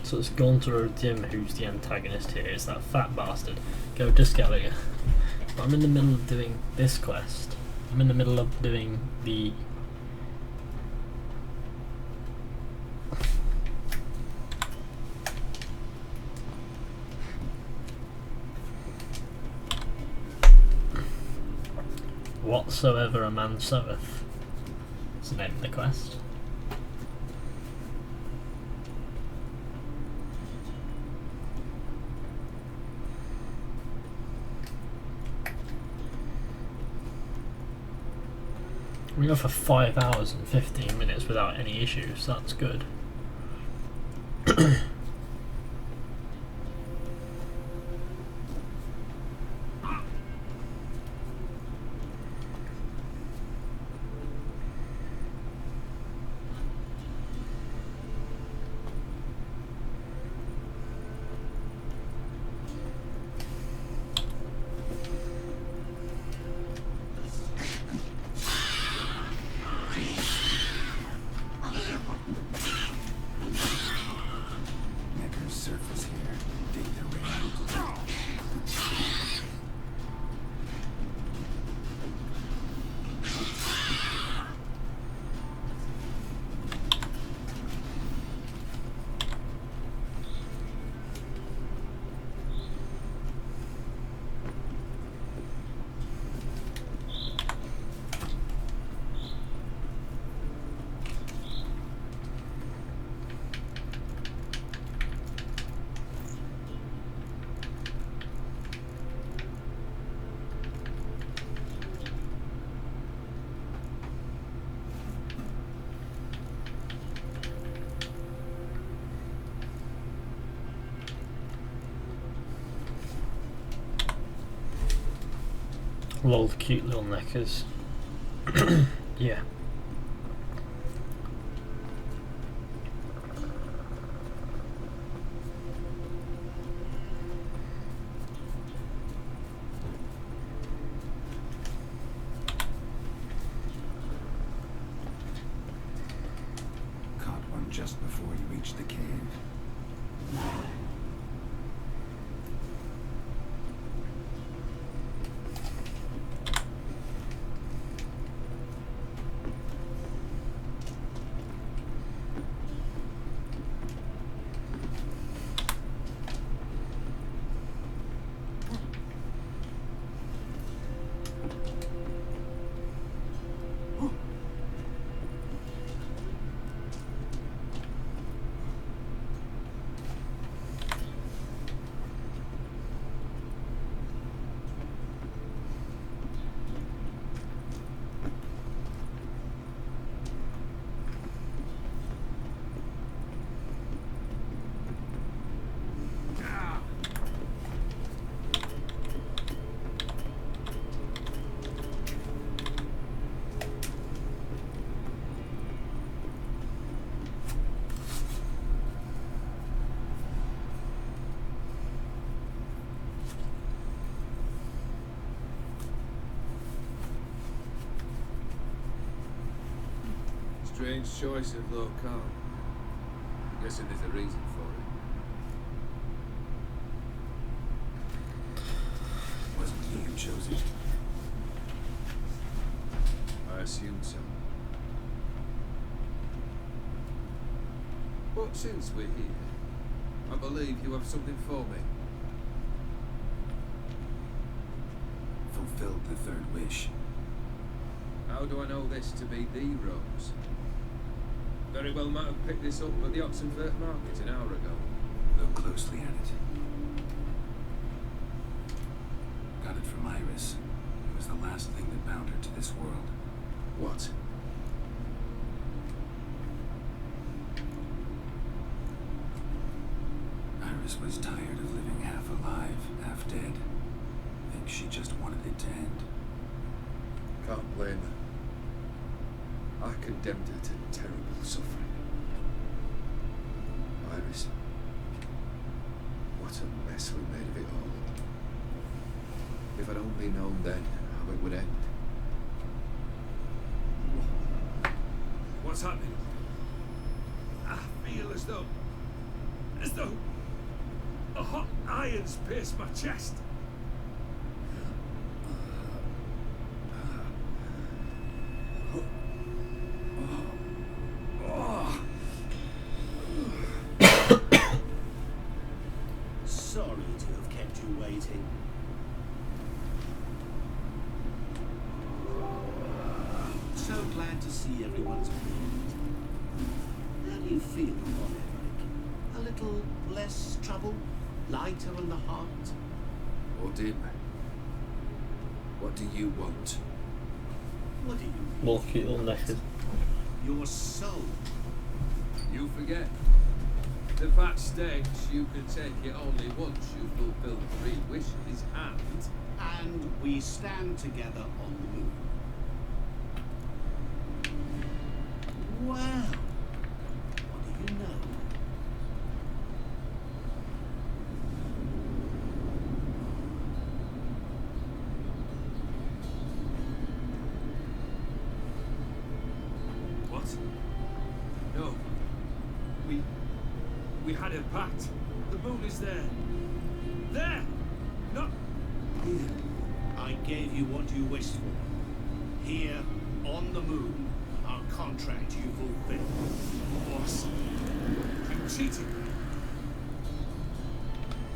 So it's Gaunter who's the antagonist here, is that fat bastard. Go Discaliger. But I'm in the middle of doing this quest. I'm in the middle of doing the Whatsoever a Man Soweth. That's the name of the quest. We go for 5 hours and 15 minutes without any issues, that's good. Lol, cute little neckers. Yeah. Caught one just before you reached the cave. Strange choice of locale. Guessing there's a reason for it. Wasn't you who chose it? I assumed so. But since we're here, I believe you have something for me. Fulfilled the third wish. How do I know this to be the rose? Very well might have picked this up at the Oxenfurt market an hour ago. Look closely at it. Got it from Iris. It was the last thing that bound her to this world. What? Iris was tired of living half alive, half dead. Think she just wanted it to end. Can't blame her. I condemned her to terrible suffering. Iris, what a mess we made of it all. If I'd only known then how it would end. What's happening? I feel as though a hot iron's pierced my chest. Sorry to have kept you waiting. So glad to see everyone's pleased. How do you feel, Vlodimir? A little less trouble? Lighter on the heart? Or dim. What do you want? What do you mean? More cute little necklace. Your soul. You forget. The fact states you can take it only once you fulfill 3 wishes And we stand together on the moon. Well, what do you know? What? No. We had a pact. The moon is there. There! Not here. I gave you what you wished for. Here, on the moon, our contract you fulfilled. Boss, you cheated me.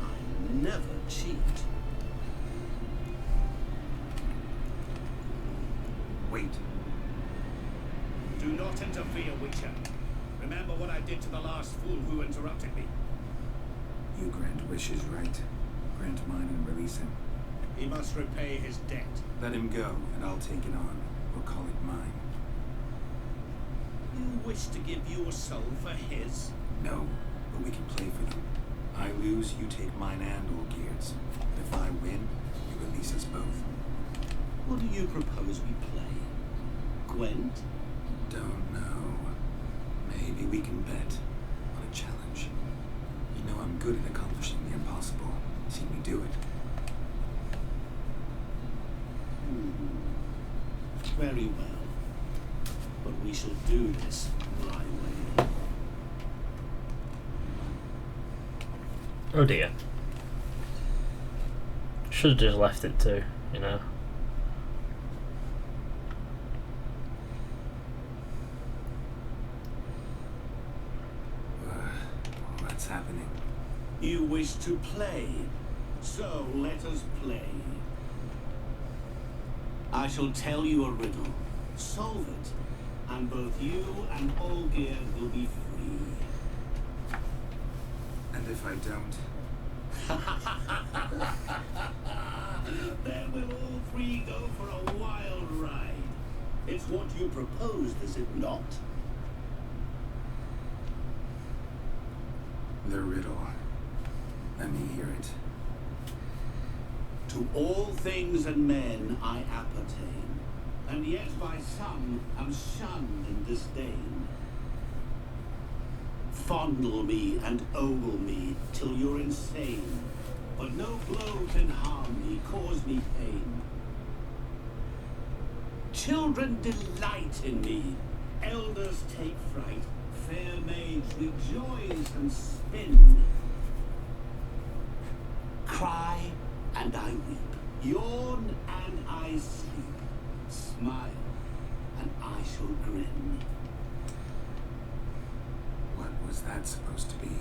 I never cheat. Wait. Do not interfere, Witcher. Remember what I did to the last fool who interrupted me. You grant wishes, right? Grant mine and release him. He must repay his debt. Let him go, and I'll take it on. We'll call it mine. You wish to give your soul for his? No, but we can play for them. I lose, you take mine and Olgierd's. If I win, you release us both. What do you propose we play? Gwent? Don't know. Maybe we can bet on a challenge. You know I'm good at accomplishing the impossible. See me do it. Very well. But we shall do this my way. Oh dear. Should have just left it too, you know. What's happening? You wish to play, so let us play. I shall tell you a riddle. Solve it, and both you and Olgierd will be free. And if I don't? Then we'll all three go for a wild ride. It's what you proposed, is it not? The riddle. Let me hear it. To all things and men I appertain, and yet by some am shunned and disdain. Fondle me and ogle me till you're insane, but no blow can harm me, cause me pain. Children delight in me, Elders take fright, fair maids rejoice and spin. Cry and I weep, yawn and I sleep, smile and I shall grin. What was that supposed to be?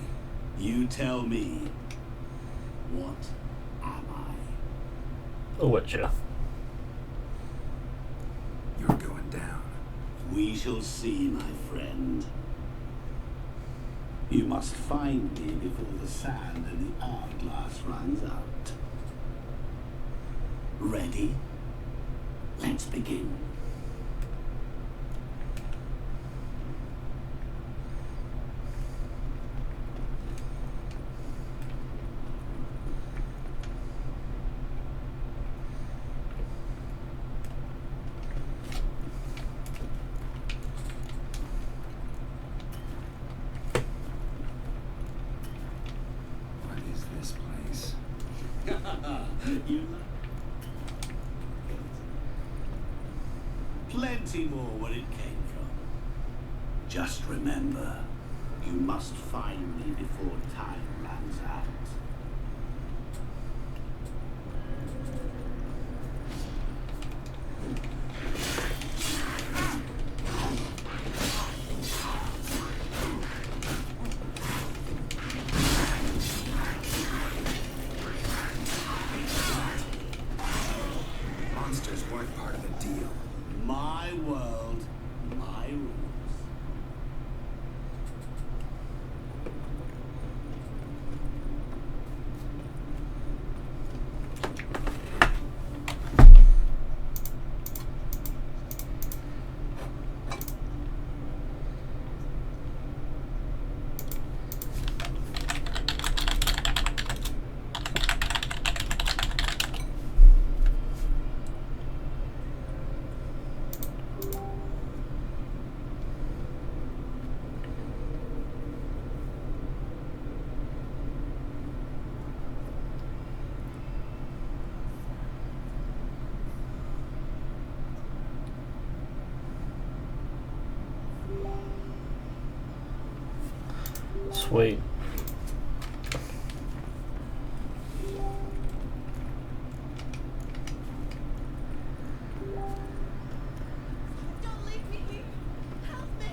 You tell me, what am I? A Witcher. You're going down. We shall see, my friend. You must find me before the sand in the hourglass runs out. Ready? Let's begin. You plenty more where it came from. Just remember, you must find me before time runs out. Monsters weren't part of the deal. My world, my rules. Sweet. Don't leave me here. Help me.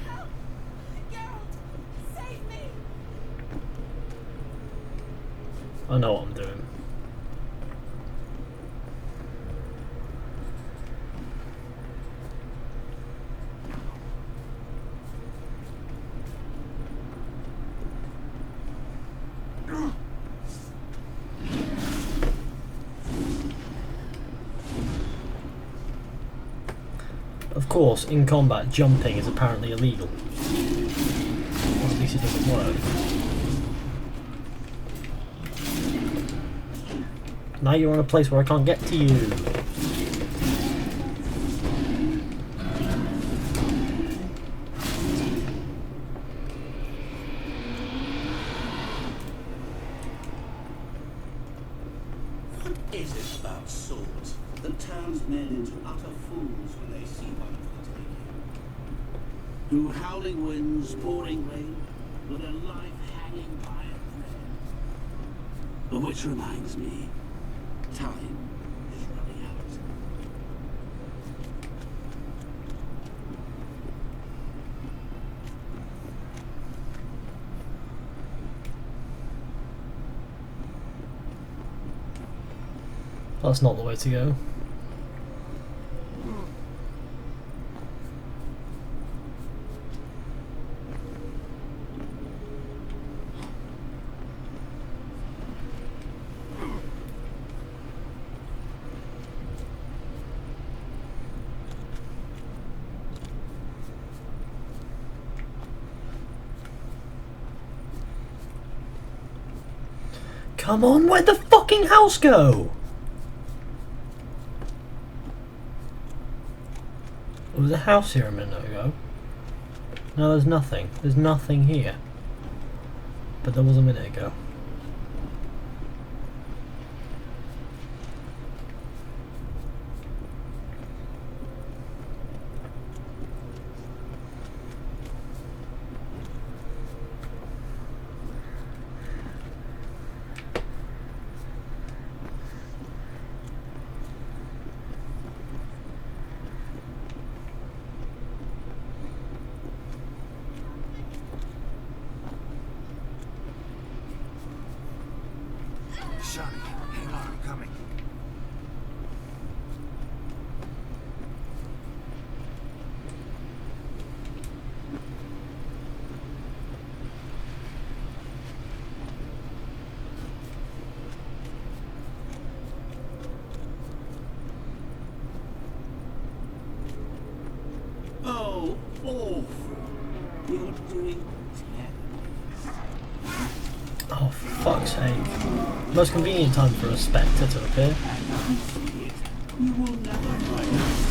Help! Geralt, save me. I know what I'm doing. Of course, in combat, jumping is apparently illegal. Or at least it doesn't work. Now you're in a place where I can't get to you. What is it about swords that turns men into utter fools when they see one for the taking? Through howling winds, pouring rain, with a life hanging by a thread. Which reminds me, time is running out. That's not the way to go. Come on, where'd the fucking house go? There was a house here a minute ago. No, there's nothing. There's nothing here. but there was a minute ago. Sonny, hang on, I'm coming. Oh, awful. You're doing Oh, fuck's sake. Most convenient time for a spectre to appear. You will never find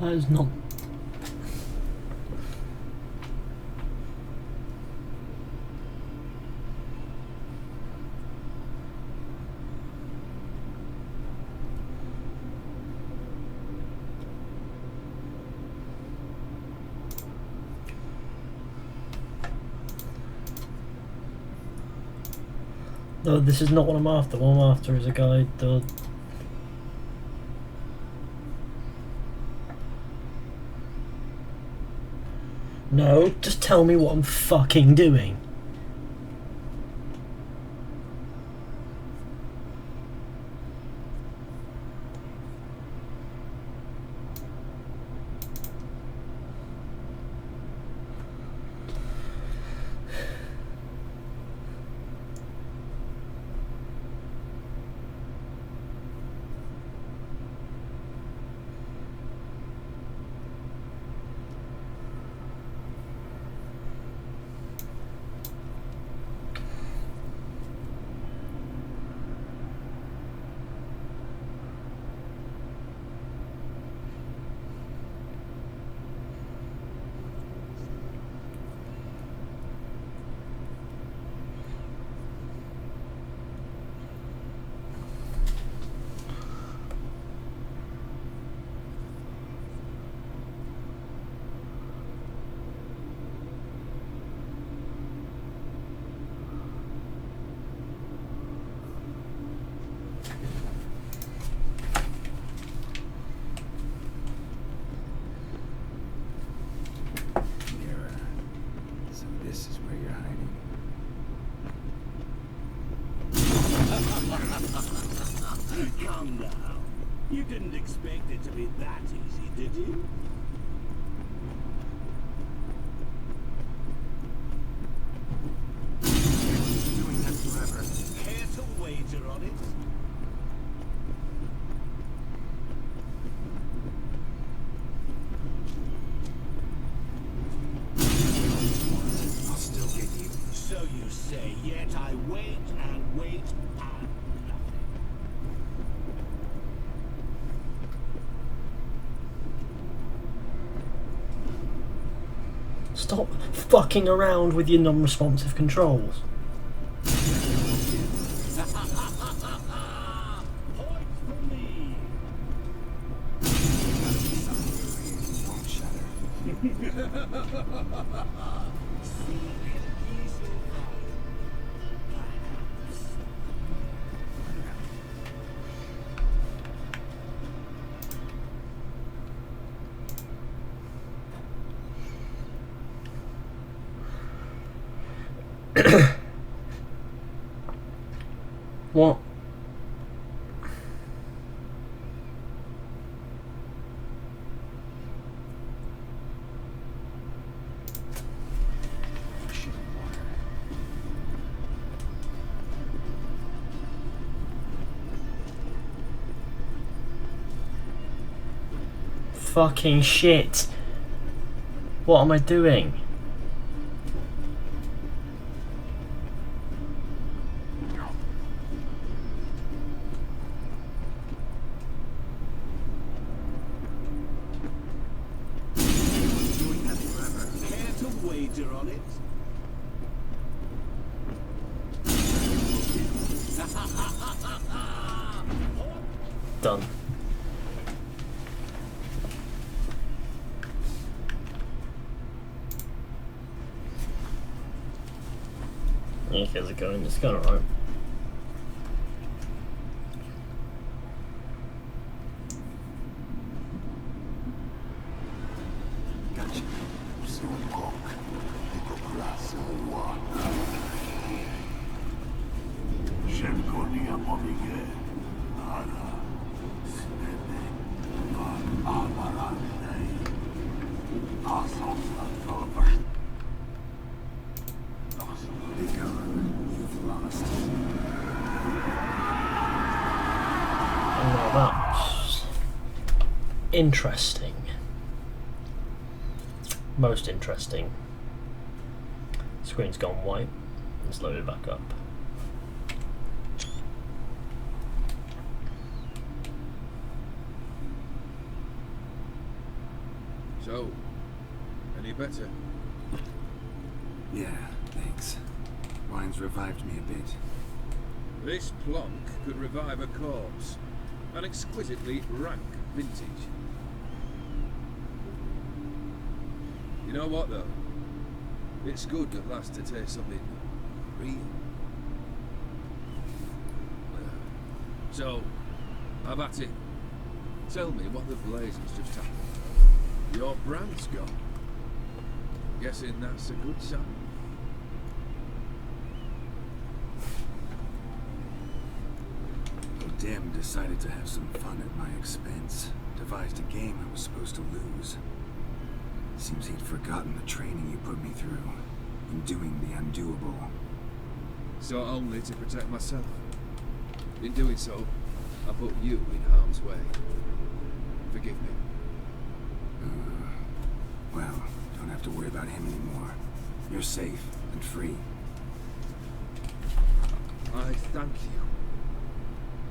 That is not. No, this is not what I'm after. What I'm after is a guide. No, just tell me what I'm fucking doing. This is where you're hiding. Come now. You didn't expect it to be that easy, did you? Doing that forever. Care to wager on it? I'll still get you. So you say, yet I wait and wait and nothing. Stop fucking around with your non-responsive controls. What? Fucking shit. What am I doing? Done. Yeah, how's it going? It's going alright. Interesting. Most interesting. Screen's gone white. Let's load it back up. So, any better? Yeah, thanks. Wine's revived me a bit. This plonk could revive a corpse. An exquisitely rank vintage. You know what though? It's good at last to taste something real. So, have at it. Tell me what the blazes just happened. Your brand's gone. Guessing that's a good sign. Dim decided to have some fun at my expense. Devised a game I was supposed to lose. Seems he'd forgotten the training you put me through in doing the undoable. So only to protect myself. In doing so, I put you in harm's way. Forgive me. Well, don't have to worry about him anymore. You're safe and free. I thank you.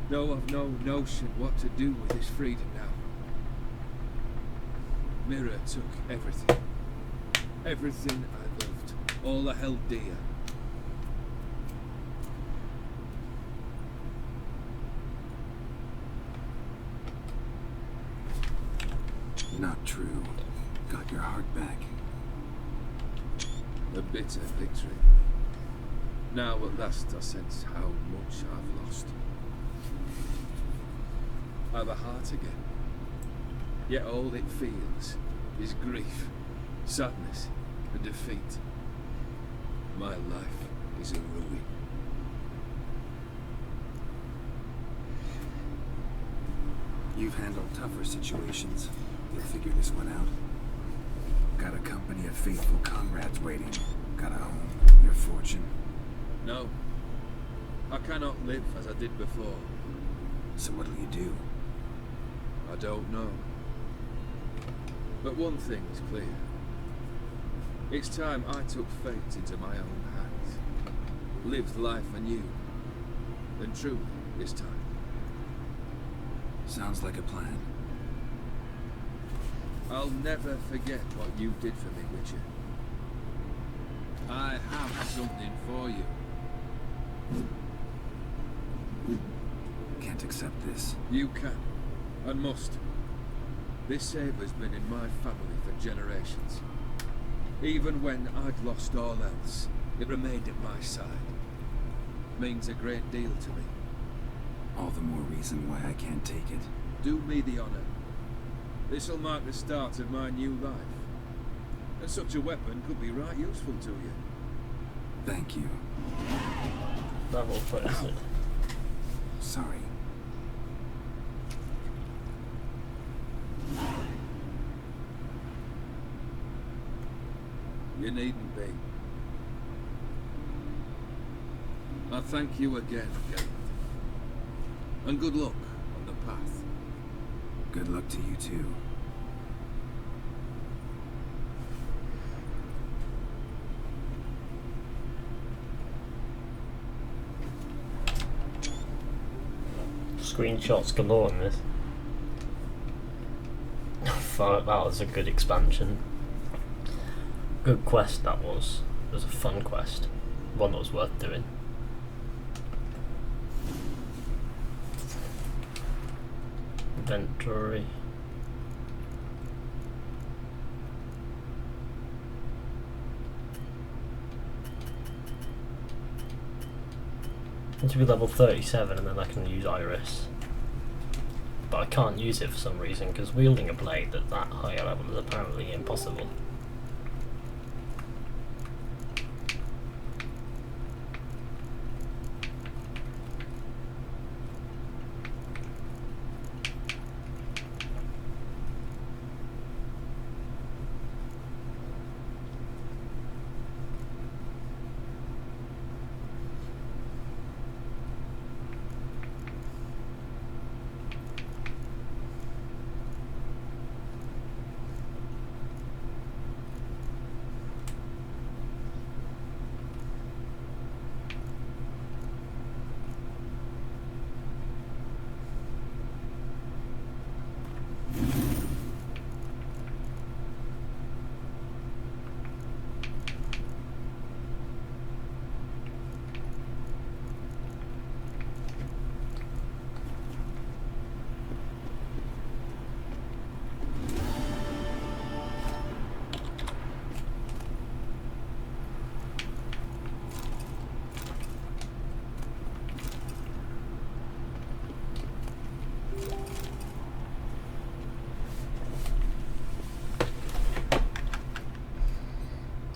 Though I've no notion what to do with this freedom now. Mirror took everything. Everything I loved. All I held dear. Not true. Got your heart back. A bitter victory. Now at last I sense how much I've lost. I've a heart again. Yet all it feels is grief, sadness, and defeat. My life is a ruin. You've handled tougher situations. You'll figure this one out. Got a company of faithful comrades waiting. Got a home, your fortune. No. I cannot live as I did before. So what'll you do? I don't know. But one thing is clear. It's time I took fate into my own hands. Lived life anew. And truly, this time. Sounds like a plan. I'll never forget what you did for me, Witcher. I have something for you. Can't accept this. You can, and must. This saber's been in my family for generations. Even when I'd lost all else, it remained at my side. Means a great deal to me. All the more reason why I can't take it. Do me the honor. This'll mark the start of my new life. And such a weapon could be right useful to you. Thank you. Level 36. Sorry. You needn't be. I thank you again, Gaunter. And good luck on the path. Good luck to you too. Screenshots galore in this. Fuck, that was a good expansion. Good quest that was. It was a fun quest. One that was worth doing. Inventory. Need to be level 37 and then I can use Iris. But I can't use it for some reason because wielding a blade at that higher level is apparently impossible.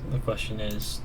The question is,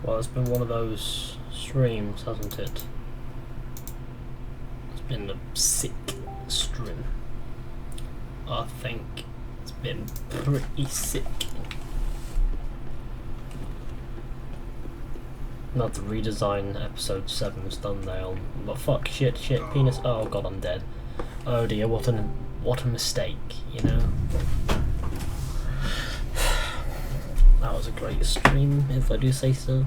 well, it's been one of those streams, hasn't it? It's been a sick stream. I think it's been pretty sick. Not to redesign episode 7's thumbnail. But fuck, shit, penis. Oh god, I'm dead. Oh dear, what a mistake, you know? That was a great stream, if I do say so.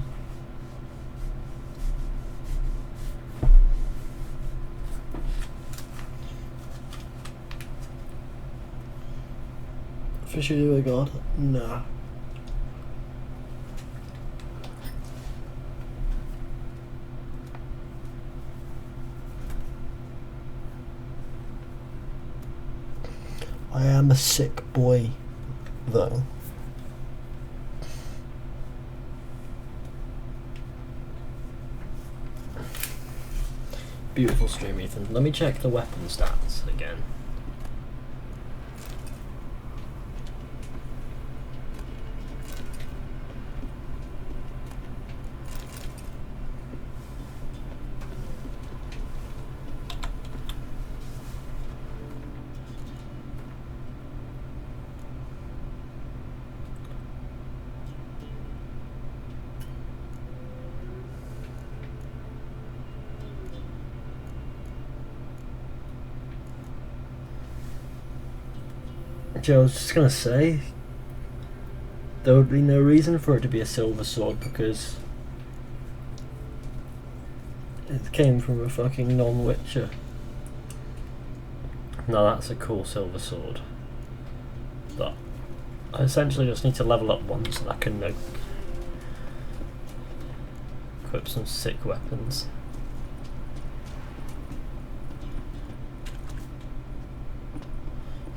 Fizhy, do I got? No. I am a sick boy, though. Beautiful stream, Ethan. Let me check the weapon stats again. I was just gonna say, there would be no reason for it to be a silver sword because it came from a fucking non-Witcher. Now that's a cool silver sword. But I essentially just need to level up one so that I can equip some sick weapons.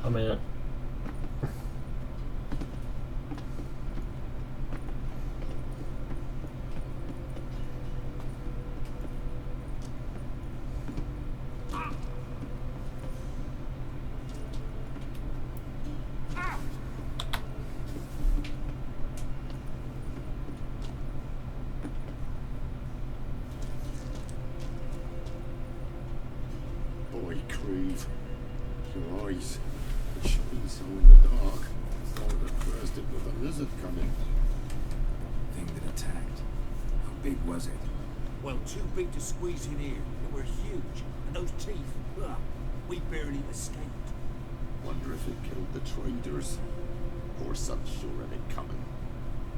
I mean, squeeze in here. They were huge, and those teeth, ugh, we barely escaped. Wonder if it killed the traders, or some sure of it coming.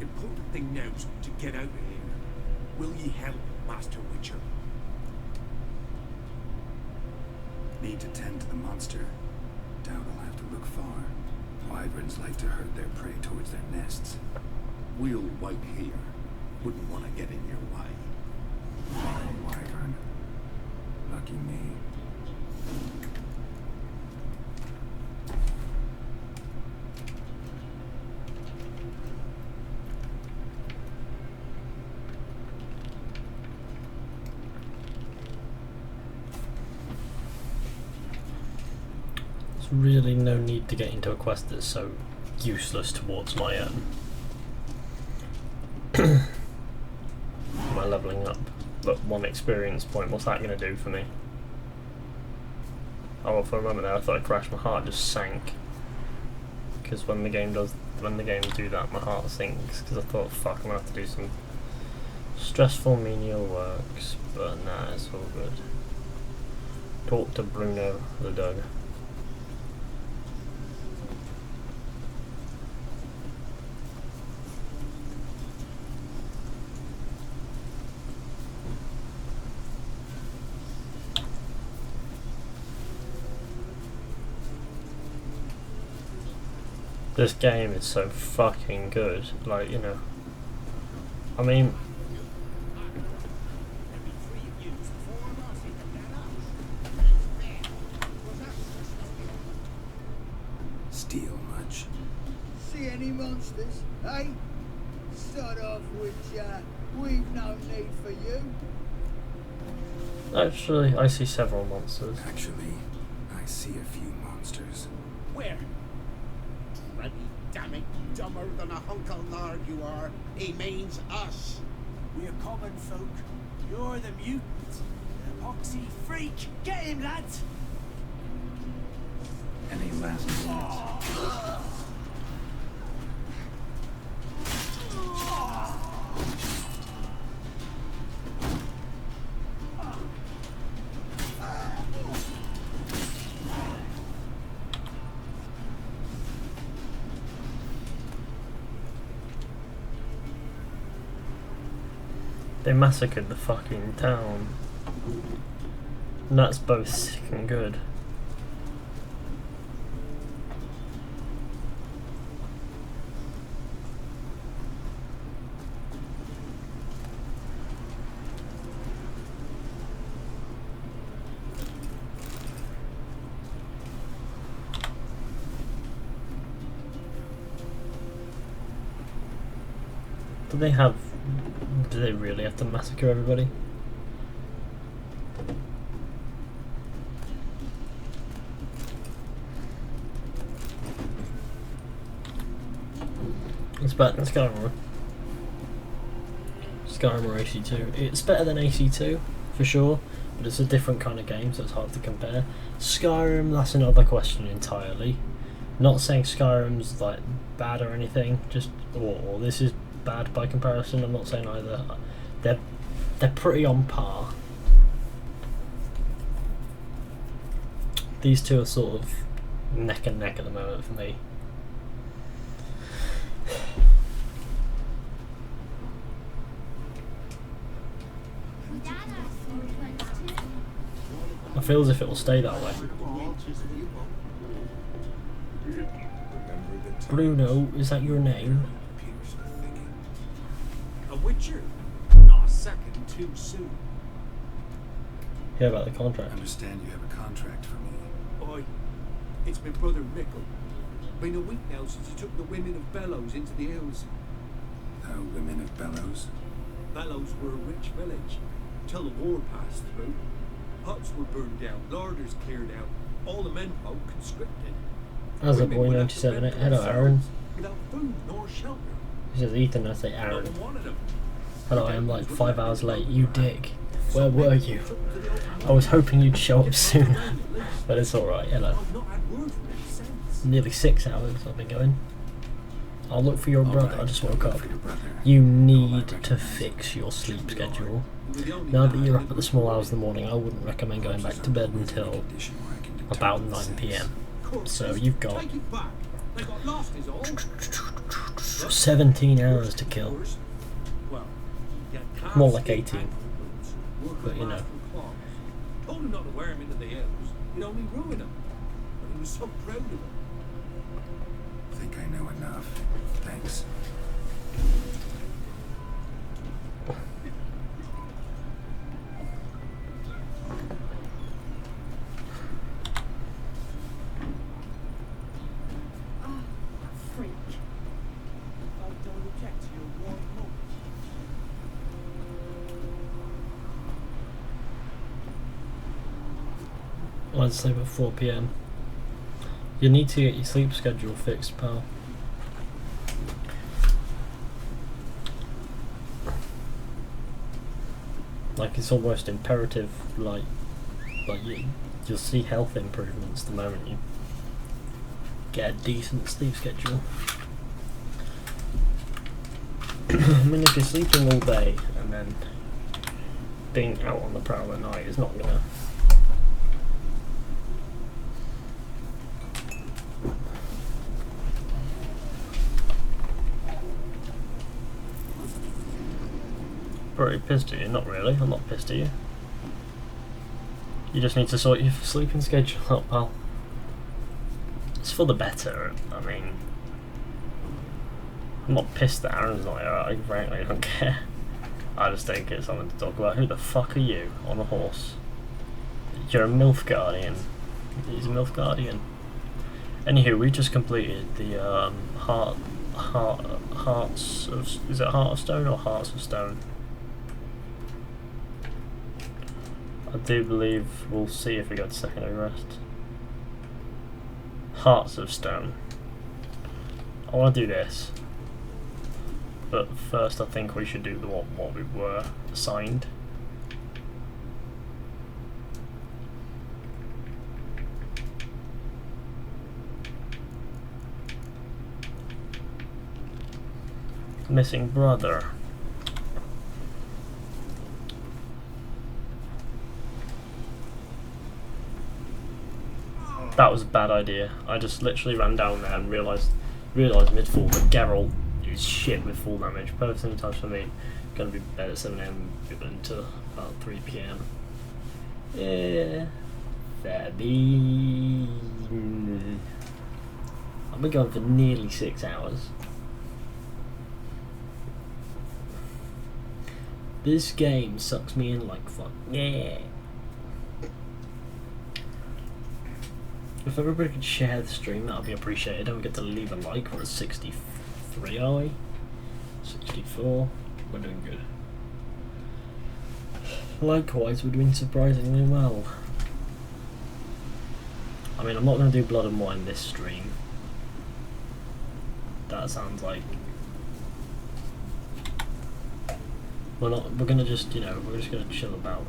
Important thing now's to get out of here. Will ye help, Master Witcher? Need to tend to the monster. Doubt I'll have to look far. Wyverns like to herd their prey towards their nests. We'll wait here. Wouldn't want to get in your way. Wyvern. Lucky me. There's really no need to get into a quest that's so useless towards my my leveling up. But 1 experience point, what's that going to do for me? Oh, well, for a moment there I thought I crashed, my heart just sank. Because when the games do that, my heart sinks, because I thought, fuck, I'm going to have to do some stressful menial works, but nah, it's all good. Talk to Bruno the dog. This game is so fucking good, like, you know, I mean, Steal much? See any monsters, eh? Start off with, we've no need for you. Actually, I see several monsters. Actually, I see a few monsters. Where? Bloody damn it, dumber than a hunk of lard you are. He means us. We're common folk. You're the mutant. The epoxy freak. Get him, lads! Any last words? They massacred the fucking town. And that's both sick and good. Do they really have to massacre everybody? It's better than Skyrim. Skyrim or AC2. It's better than AC2 for sure, but it's a different kind of game, so it's hard to compare. Skyrim, that's another question entirely. Not saying Skyrim's like bad or anything, just or this is bad by comparison. I'm not saying either. They're pretty on par. These two are sort of neck and neck at the moment for me. I feel as if it will stay that way. Bruno, is that your name? A witcher? Not a second too soon. Yeah, about the contract. I understand you have a contract for me. Oi, it's my brother Mickle. Been a week now since he took the women of Bellows into the hills. The women of Bellows? Bellows were a rich village, till the war passed through. Huts were burned down, larders cleared out, all the menfolk conscripted. How's the boy 97? Hello, Aaron. Without food nor shelter. He says Ethan, I say Aaron. Not one of them. Hello, I am like 5 hours late. You dick. Where were you? I was hoping you'd show up sooner. But it's alright, hello. Nearly 6 hours I've been going. I'll look for your brother, I just woke up. You need to fix your sleep schedule. Now that you're up at the small hours of the morning, I wouldn't recommend going back to bed until about 9 PM. So you've got 17 hours to kill. More like 18. But you know. Told him not to wear him into the hills. He'd only ruin him. But he was so proud of him. I think I know enough. Thanks. I'd sleep at 4 PM. You need to get your sleep schedule fixed, pal. Like, it's almost imperative, like you'll see health improvements the moment you get a decent sleep schedule. I mean, if you're sleeping all day and then being out on the prowl at night is not gonna... Pretty pissed at you, not really, I'm not pissed at you. You just need to sort your sleeping schedule out, pal. It's for the better, I mean... I'm not pissed that Aaron's not here, I frankly don't care. I just think it's something to talk about. Who the fuck are you on a horse? You're a MILF Guardian. He's a MILF Guardian. Anywho, we just completed the Hearts of... Is it Heart of Stone or Hearts of Stone? I do believe we'll see if we go to secondary rest. Hearts of Stone. I want to do this, but first I think we should do the what we were assigned. Missing brother. That was a bad idea. I just literally ran down there and realised mid-fall that Geralt do shit with full damage. Perfect same time for me. Gonna be better at 7 AM until about 3 PM. Yeah. Fabby. I've been going for nearly 6 hours. This game sucks me in like fuck. Yeah. If everybody could share the stream, that would be appreciated. Don't forget to leave a like. We're at 63, are we? 64. We're doing good. Likewise, we're doing surprisingly well. I mean, I'm not going to do Blood and Wine this stream. That sounds like... we're going to just, you know, we're just going to chill about.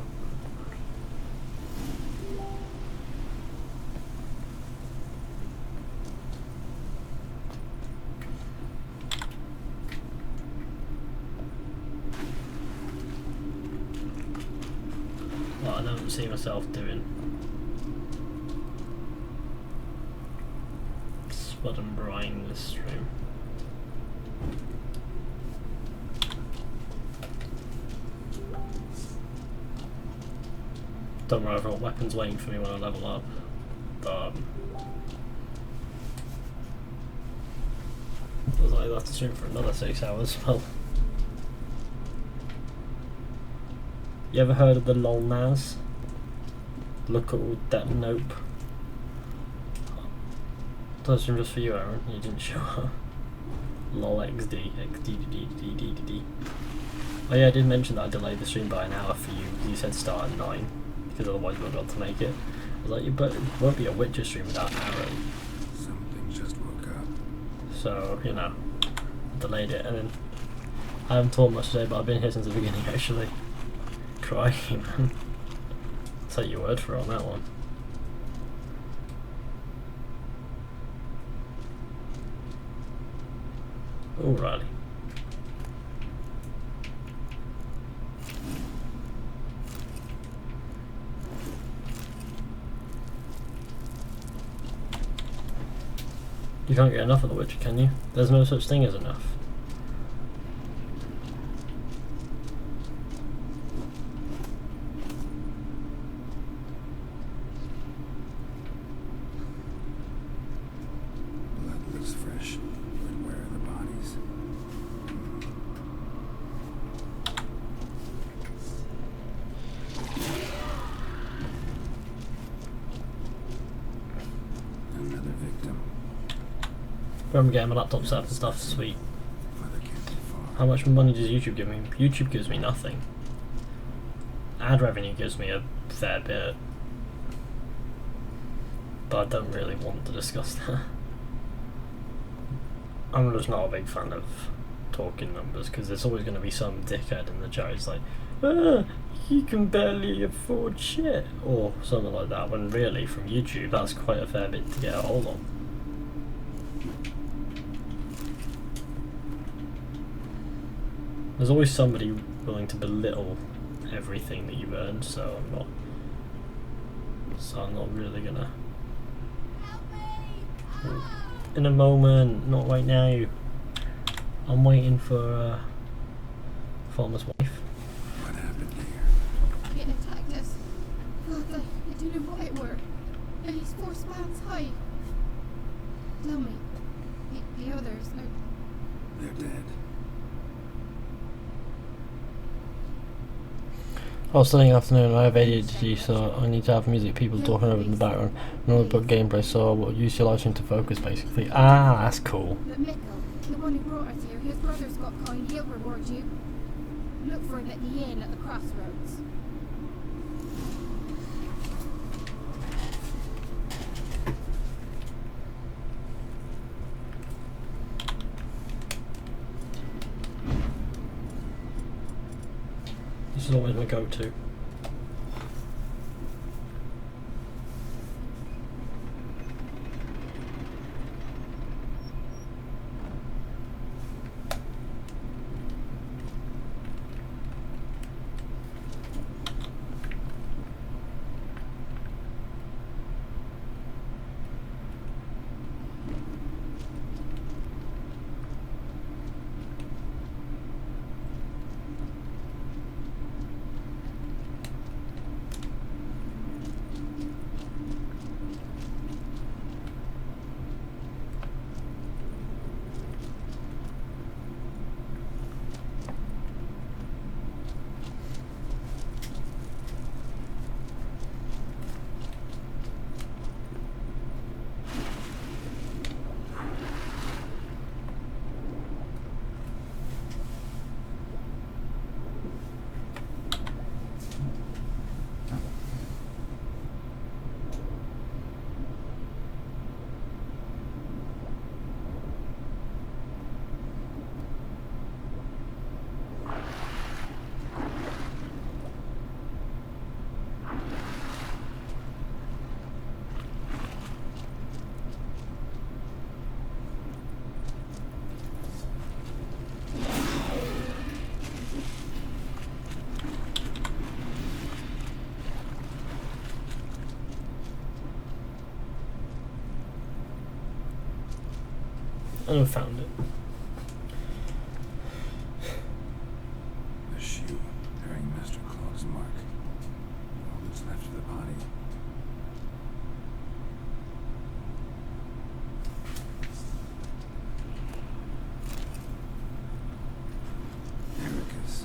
Well, I don't see myself doing Spud and Brine this stream. Don't worry, I've got weapons waiting for me when I level up. But looks like I'll have to stream for another 6 hours. Well, you ever heard of the lol Naz? Look at all that nope. That stream just for you, Aaron. You didn't show up. Lol XD XD. Oh yeah, I did mention that I delayed the stream by an hour for you. You said start at 9. Because otherwise we won't be able to make it. I was like, it won't be a Witcher stream without Aaron. Something just woke up. So, you know, I delayed it, and then I haven't talked much today, but I've been here since the beginning actually. Crikey, man. I'll take your word for it on that one. Alrighty. You can't get enough of the Witcher, can you? There's no such thing as enough. Blood looks fresh, but where are the bodies? Another victim. I'm getting my laptop set up and stuff, sweet. How much money does YouTube give me? YouTube gives me nothing. Ad revenue gives me a fair bit. But I don't really want to discuss that. I'm just not a big fan of talking numbers, because there's always going to be some dickhead in the chat who's like, you can barely afford shit, or something like that, when really, from YouTube, that's quite a fair bit to get a hold of. There's always somebody willing to belittle everything that you earn, so I'm not really gonna. In a moment, not right now. I'm waiting for Farmer's wife. What happened here? It attacked us. I don't know what it were. And he's 4 spans high. Tell me, the others are... They're dead. I was studying afternoon, I have ADHD, so I need to have music, people talking over in the background. Normally put gameplay, so I'll use your live stream to focus basically. Ah, that's cool. But Mikkel, the one who brought us here, his brother's got coin, he'll reward you. Look for him at the inn at the crossroads. This is always my go-to. And we found it. A shoe bearing Master Claw's mark. All that's left of the body. Erica's.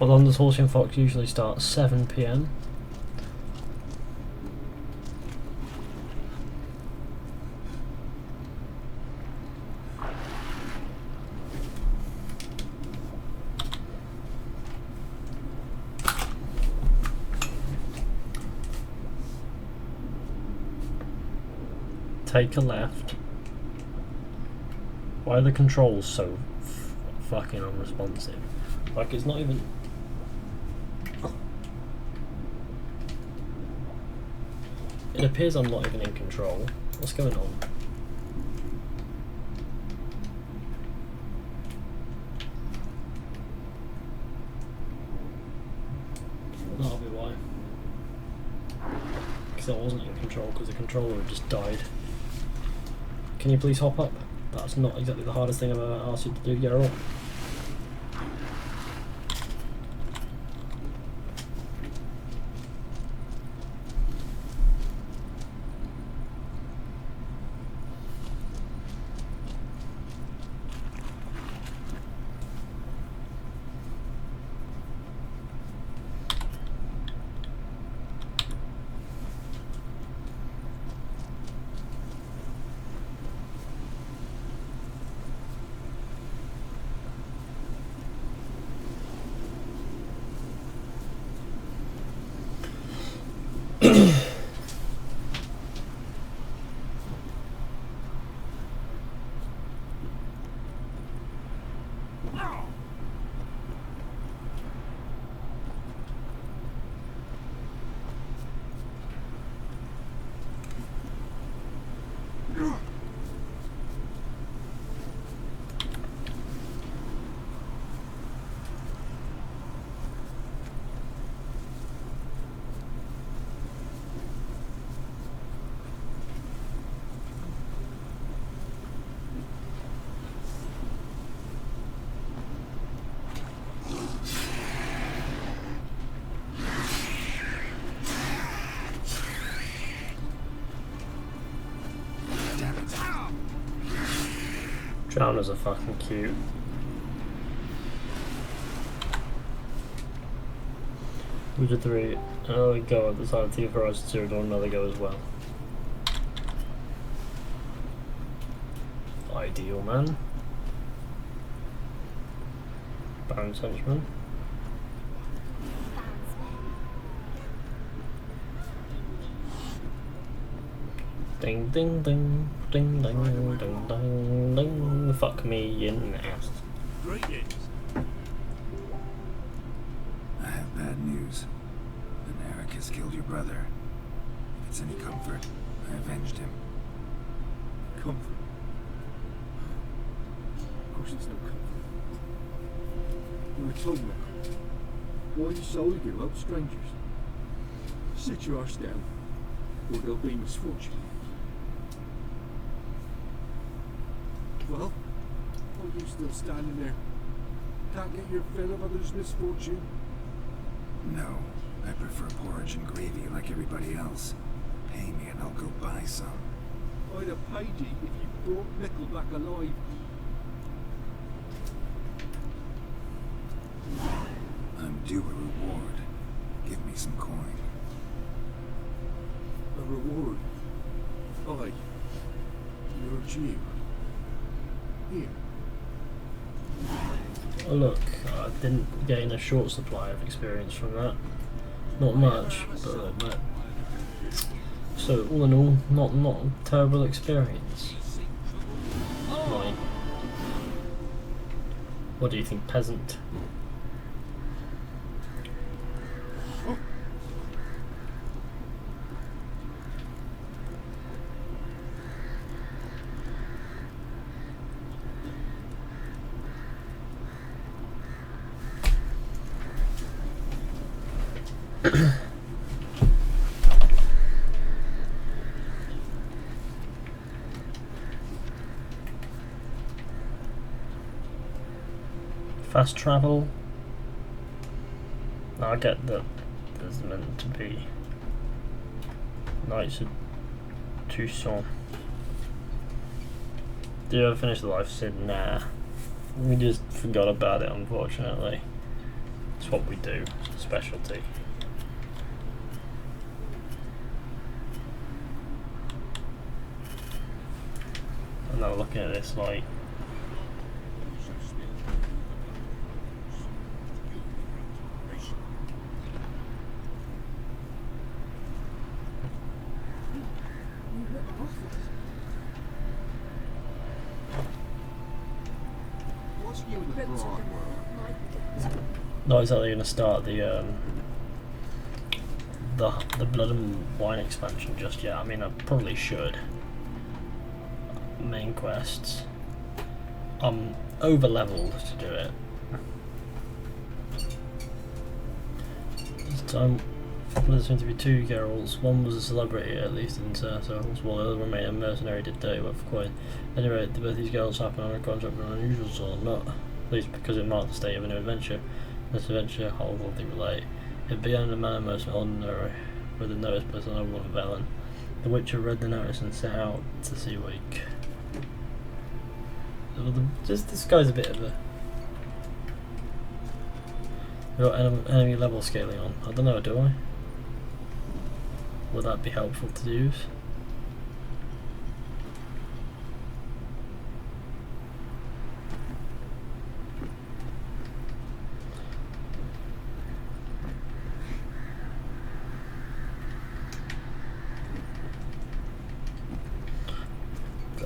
Well, London's Horse and Fox usually starts 7 PM. Take a left. Why are the controls so fucking unresponsive? Like, it's not even... It appears I'm not even in control. What's going on? That'll be why. Because I wasn't in control, because the controller had just died. Can you please hop up? That's not exactly the hardest thing I've ever asked you to do, Geralt. Drowners are fucking cute. We did 3. Another go at the side of the Horizon Zero Dawn, another go as well. Ideal, man. Baron's henchman. Ding ding ding ding ding ding ding ding. Fuck me in the ass. Greetings. I have bad news. An Eric has killed your brother. If it's any comfort, I avenged him. Comfort? Of course it's no comfort. You're a tongue knuckle. Why you sold you out strangers? Sit your arse down, or there'll be misfortune. Well, are you still standing there? can't get your fill of others' misfortune? No, I prefer porridge and gravy like everybody else. Pay me and I'll go buy some. I'd have paid you if you brought Mickle back alive. I'm due a reward. Give me some coin. A reward? Aye. You're due. Here. Oh look, I didn't gain a short supply of experience from that. Not much, but a little bit. So all in all, not a terrible experience. Right. What do you think, peasant? Fast travel. Now I get that there's meant to be Knights of Toussaint. Did you ever finish the life sid? Nah. We just forgot about it, unfortunately. It's what we do. It's a specialty. I'm now looking at this like not exactly going to start the Blood and Wine expansion just yet. I mean, I probably should. Main quests. I'm over leveled to do it. This time there seemed to be two Geralts. One was a celebrity, at least in circles, while the other remained a mercenary, did dirty work for coin. Anyway, both these Geralts happen on a contract with an unusual sort, not least because it marked the state of a new adventure. This adventure wholly relate. It began in a manner most ordinary, with a notice placed on a woman Velen. The Witcher read the notice and set out to see what he could. Just this guy's a bit of a. We've got enemy level scaling on. I don't know, do I? Would that be helpful to use?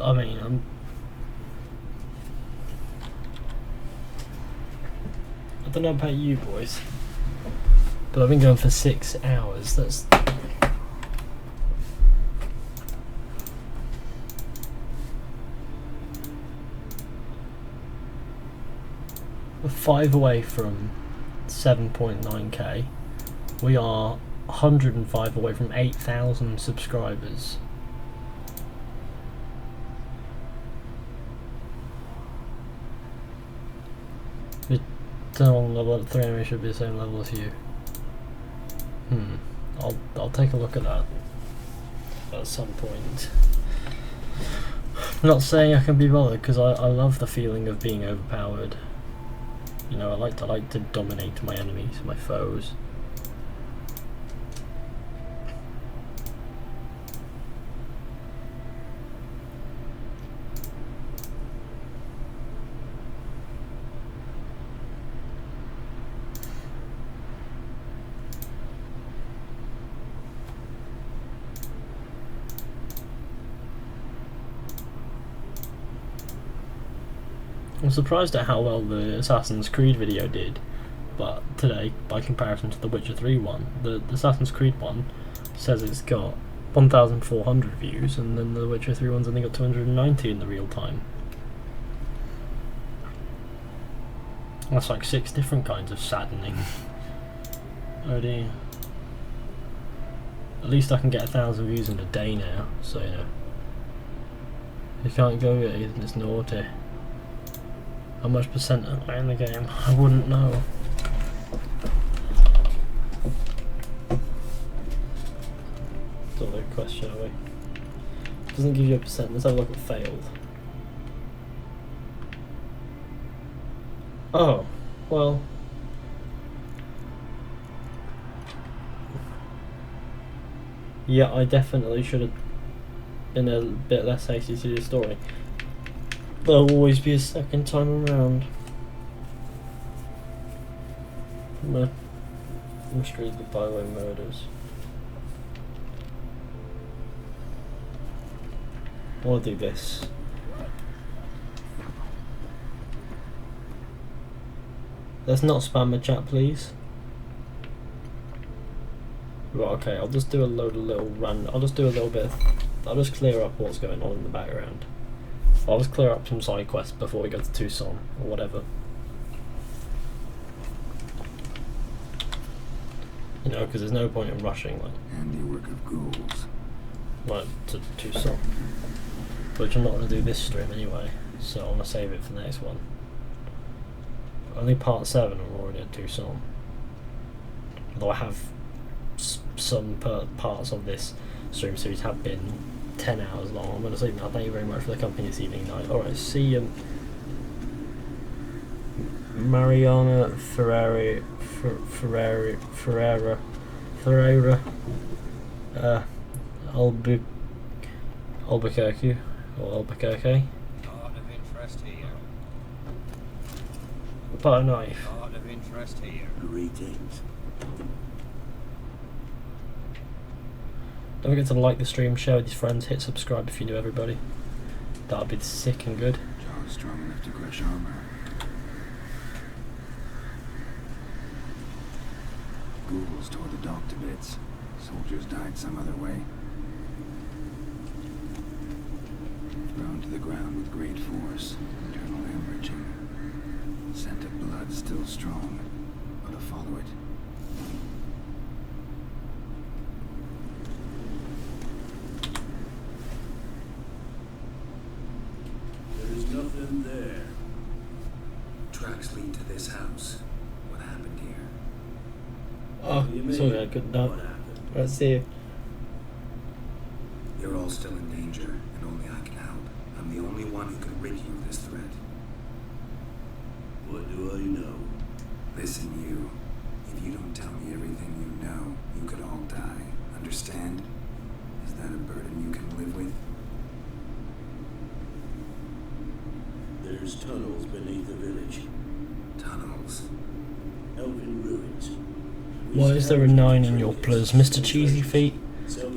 I mean, I don't know about you boys, but I've been going for 6 hours. That's we're 5 away from 7.9k. We are 105 away from 8,000 subscribers. On level 3 enemy should be the same level as you. I'll take a look at that at some point. I'm not saying I can be bothered because I love the feeling of being overpowered. You know, I like to dominate my enemies, my foes. I'm surprised at how well the Assassin's Creed video did, but today, by comparison to the Witcher 3 one, the Assassin's Creed one says it's got 1,400 views, and then the Witcher 3 one's only got 290 in the real time. That's like 6 different kinds of saddening. Oh dear. At least I can get 1,000 views in a day now, so you know. You can't go yet, it's naughty. How much percent am I in the game? I wouldn't know. Don't know the question, are we? Doesn't give you a percent. Let's have a look at failed. Oh, well. Yeah, I definitely should have been a bit less hasty to the story. There'll always be a second time around. Mystery of the Byway Murders. I'll do this. Let's not spam the chat, please. Right, okay, I'll just do a load of little run. I'll just do a little bit. I'll just clear up what's going on in the background. I'll just clear up some side quests before we go to Tucson or whatever. You know, because there's no point in rushing like handiwork of ghouls. Like to Tucson, which I'm not going to do this stream anyway. So I'm going to save it for the next one. Only part 7 I'm already at Tucson. Although I have some parts of this stream series have been 10 hours long. I'm going to say now, thank you very much for the company this evening. Alright, see you. Mariana Ferreira, Albuquerque, or Albuquerque. Part of interest here. Part of knife. Part of interest here. Greetings. Don't forget to like the stream, share with your friends, hit subscribe if you're new, everybody. That'll be sick and good. Jaws strong enough to crush armor. Ghouls tore the dog to bits. Soldiers died some other way. Thrown to the ground with great force. Internal hemorrhaging. Scent of blood still strong. But to follow it. There's nothing there. Tracks lead to this house. What happened here? Oh, sorry, I couldn't know. Let's see. You're all still in danger, and only I can help. I'm the only one who can rid you of this threat. What do I know? Listen, you. If you don't tell me everything you know, you could all die. Understand? Is that a burden you can live with? There's tunnels beneath the village. Tunnels? Elven ruins. Why is there a 9 in your plus, Mr. Cheesy Feet?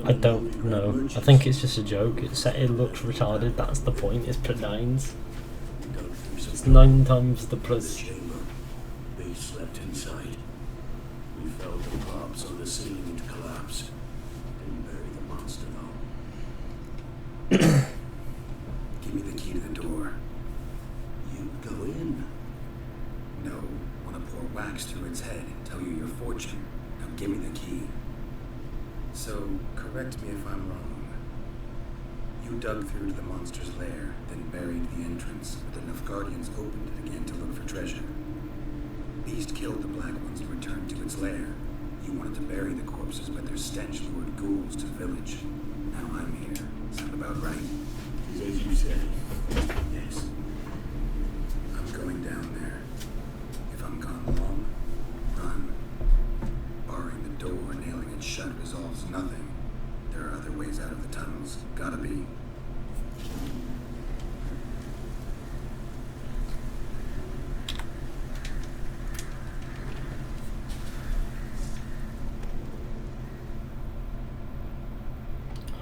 I don't know. I think it's just a joke. It looks retarded. That's the point. It's put 9s. It's 9 times the plus. They slept inside. We felt the props on the ceiling to collapse. Didn't bury the monster though. Give me the key to the door. You go in. No. Want to pour wax through its head and tell you your fortune. Now give me the key. So, correct me if I'm wrong. You dug through to the monster's lair, then buried the entrance, but enough guardians opened it again to look for treasure. Beast killed the black ones and returned to its lair. You wanted to bury the corpses, but their stench lured ghouls to the village. Now I'm here. Sound about right? As you say. Yes. I'm going down there. If I'm gone long, run. Barring the door, nailing it shut resolves nothing. There are other ways out of the tunnels. Gotta be.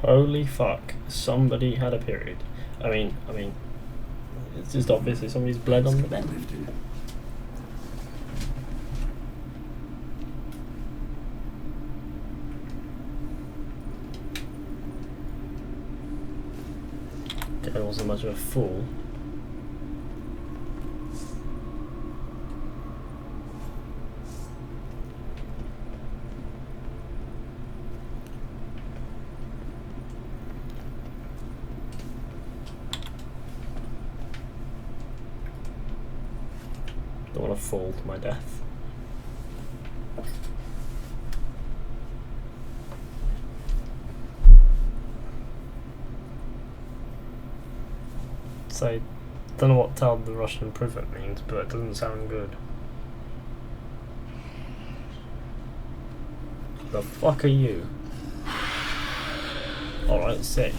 Holy fuck, somebody had a period. I mean, it's just obviously somebody's bled on the bed. Dad wasn't much of a fool. fall to my death. So, I don't know what town the Russian improvement means, but it doesn't sound good. The fuck are you? Alright, sick.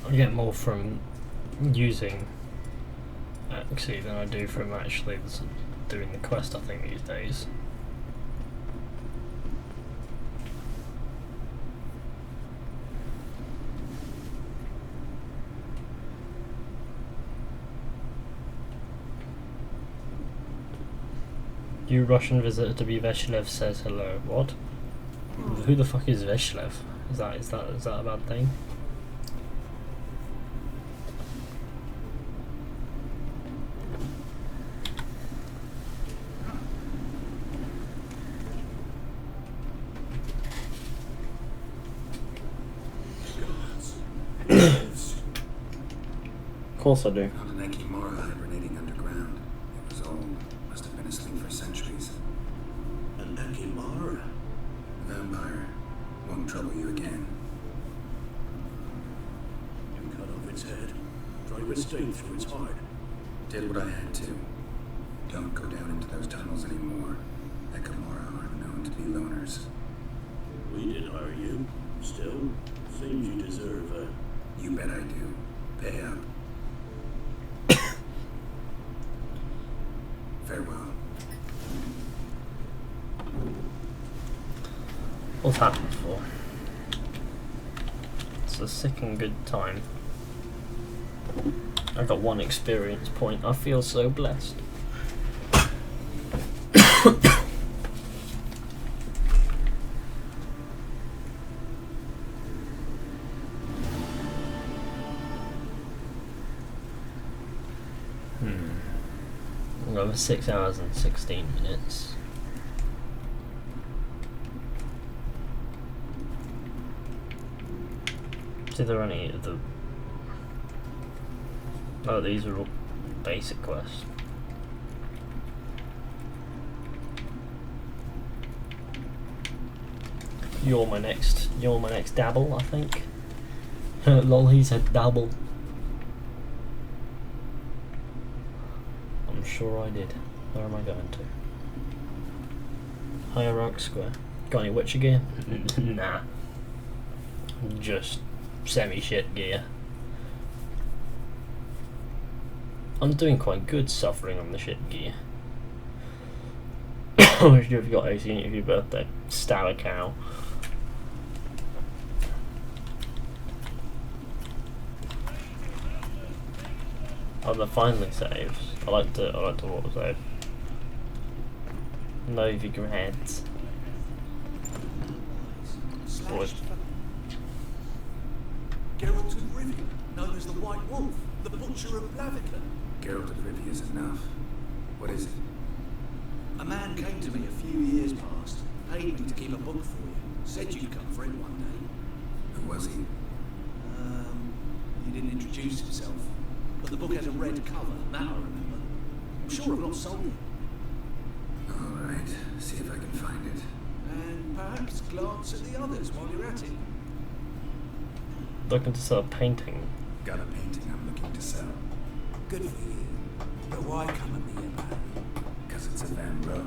I get more from using Axie than I do from actually doing the quest, I think, these days. You Russian visitor to be Veshlev says hello. What? Who the fuck is Veshlev? Is that a bad thing? Of course I do. Found an Ekimara hibernating underground. It was old. Must have been a thing for centuries. An Ekimara? Vampire. Won't trouble you again. You cut off its head. Drove a stake through its heart. Did what I had to. Don't go down into those tunnels anymore. Ekimara aren't known to be loners. We did hire you. Still, seems you deserve a... You bet I do. Pay up. Farewell. What's happened before? It's a sick and good time. I got 1 experience point. I feel so blessed. Over 6 hours and 16 minutes. Did there any of the... Oh, these are all basic quests. You're my next dabble, I think. Lol, he said dabble. I'm sure I did. Where am I going to? Hierarch Square. Got any Witcher gear? Nah. Just semi-shit gear. I'm doing quite good suffering on the shit gear. If you've got 18th of your birthday, stab a cow. Oh, they're finally saves. I like to auto save. Navy grads. Boys. Geralt of Rivia, known as the White Wolf, the Butcher of Blaviken. Geralt of Rivia is enough. What is it? A man came to me a few years past, paid me to keep a book for you. Said you'd come for it one day. Who was he? He didn't introduce himself. But the book has a red cover, that I remember. I'm sure I've not sold it. Alright, see if I can find it. And perhaps glance at the others while you're at it. Looking to sell a painting. Got a painting I'm looking to sell. Good for you. But why come at me about it? Because it's a Van Row.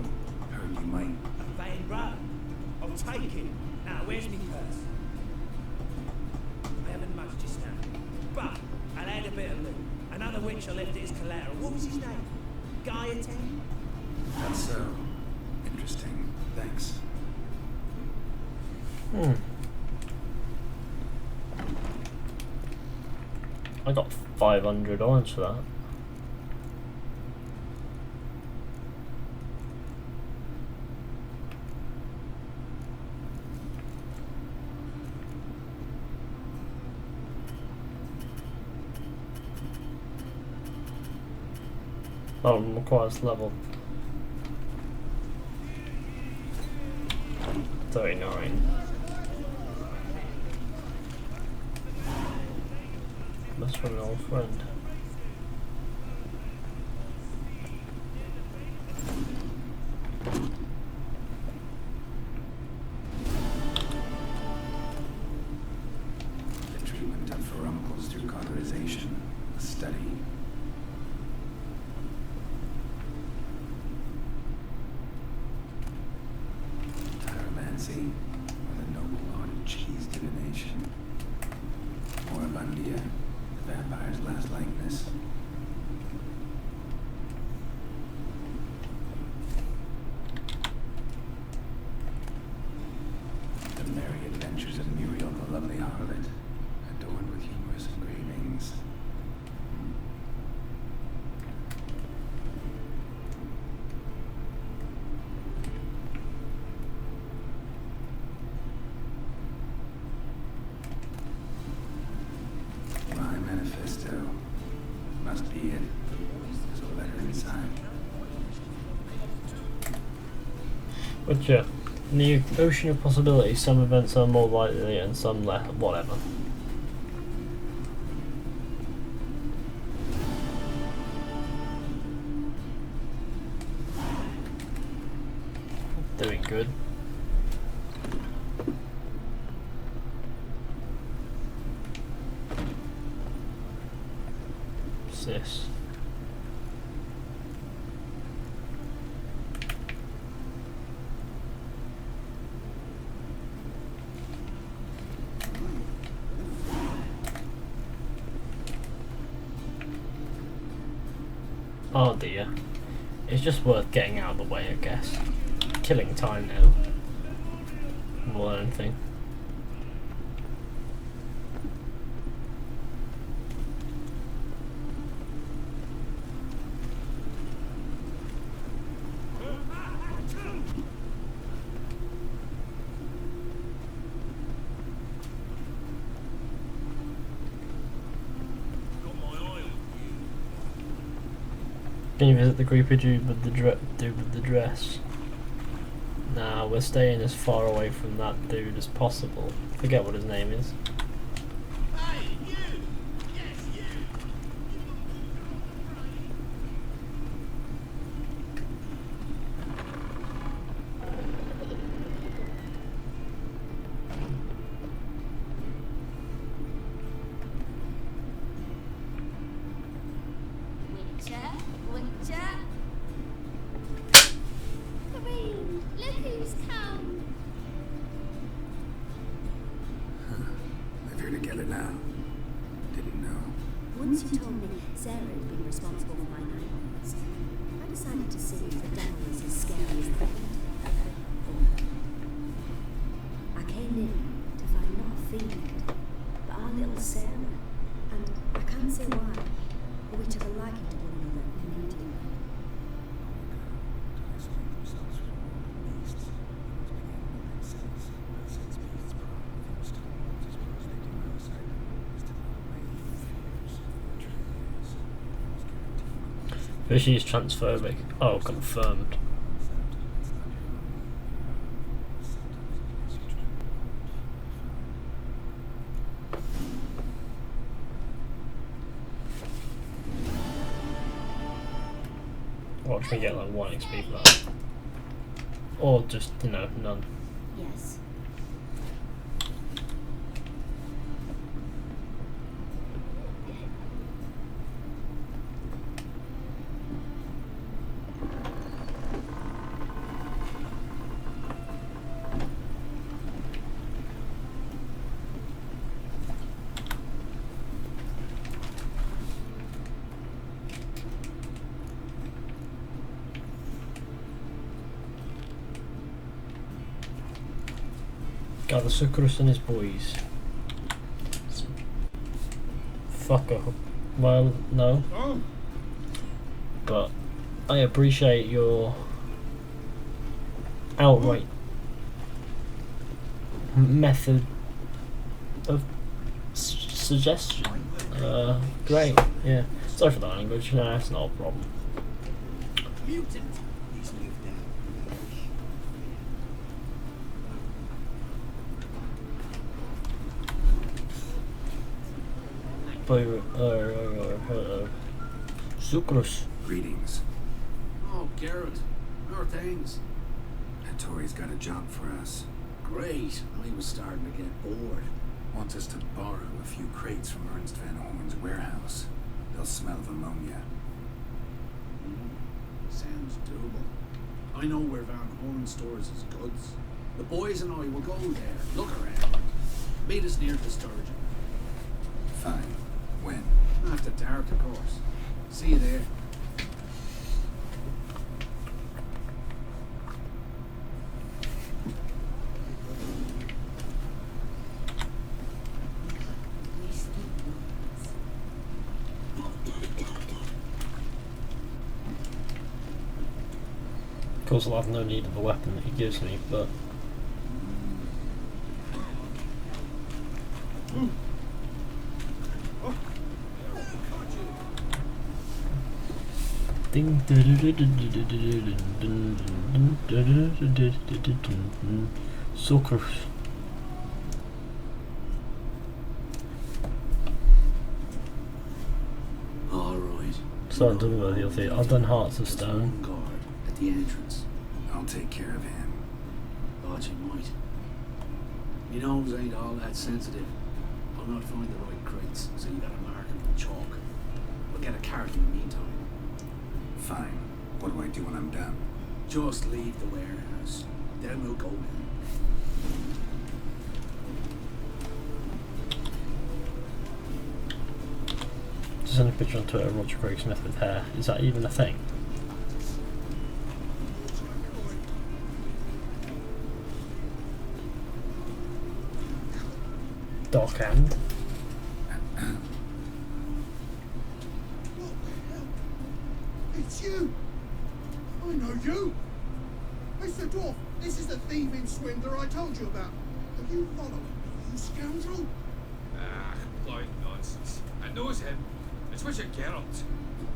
Heard you might. A Van Row? I'll take it. Now, where's me purse? I haven't much just now. But I'll add a bit of loot. Another which I left it as collateral. What was his name? Gaunter? That's so. Interesting. Thanks. I got 500 orange for that. That one requires level 39. That's from an old friend. The treatment of furuncles through cauterization. A study. Pyromancy, or the noble art of cheese divination. Moribundia, the vampire's last likeness. The merry adventures of Muriel, the lovely harlot, adorned with humorous engravings. My manifesto. Must be it. There's a letter inside. But yeah, in the ocean of possibilities, some events are more likely and some less. Whatever. Doing good. What's this? Oh dear. It's just worth getting out of the way, I guess. Killing time now. More than anything. Can you visit the creepy dude with the dress? Nah, we're staying as far away from that dude as possible. Forget what his name is. Live here together now. Didn't know. Once you told me Sarah had been responsible for my nightmares, I decided to see if the devil is as scary as the I came in to find not a fiend, but our little Sarah, and I can't say why, but we took a liking to one another immediately. Fizhy is transphobic. Oh, confirmed. Watch me get like 1 XP for that. Or just, you know, none. Yes. Got the Sucrus and his boys. Fucker. Well, no. But I appreciate your outright method of suggestion. Great, yeah. Sorry for the language, no, it's not a problem. Mutant. He's moved down. Sucrus. Greetings. Oh, Garrett. How are things? Hattori's got a job for us. Great. I was starting to get bored. Wants us to borrow a few crates from Ernst Van Horn's warehouse. They'll smell of ammonia. Sounds doable. I know where Van Horn stores his goods. The boys and I will go there, look around. Meet us near the Sturgeon. Fine. When? After dark, of course. See you there. Of course, I'll have no need of the weapon that he gives me, but Sucrus. Alright. So I've done with the other thing. I've done Hearts of Stone. Guard at the entrance. I'll take care of him. Thought you might. My nose ain't all that sensitive. I'll not find the right crates, so you gotta mark them with chalk. We'll get a cart in the meantime. Fine. What do I do when I'm done? Just leave the warehouse. Then we'll go in. Just send a picture on Twitter of Roger Craig Smith with hair. Is that even a thing? Dockhand. It's you! I know you! Mr. Dwarf, this is the thieving swindler I told you about. Are you following me, you scoundrel? Ah, blind nonsense. I knows him. It's Witcher Geralt.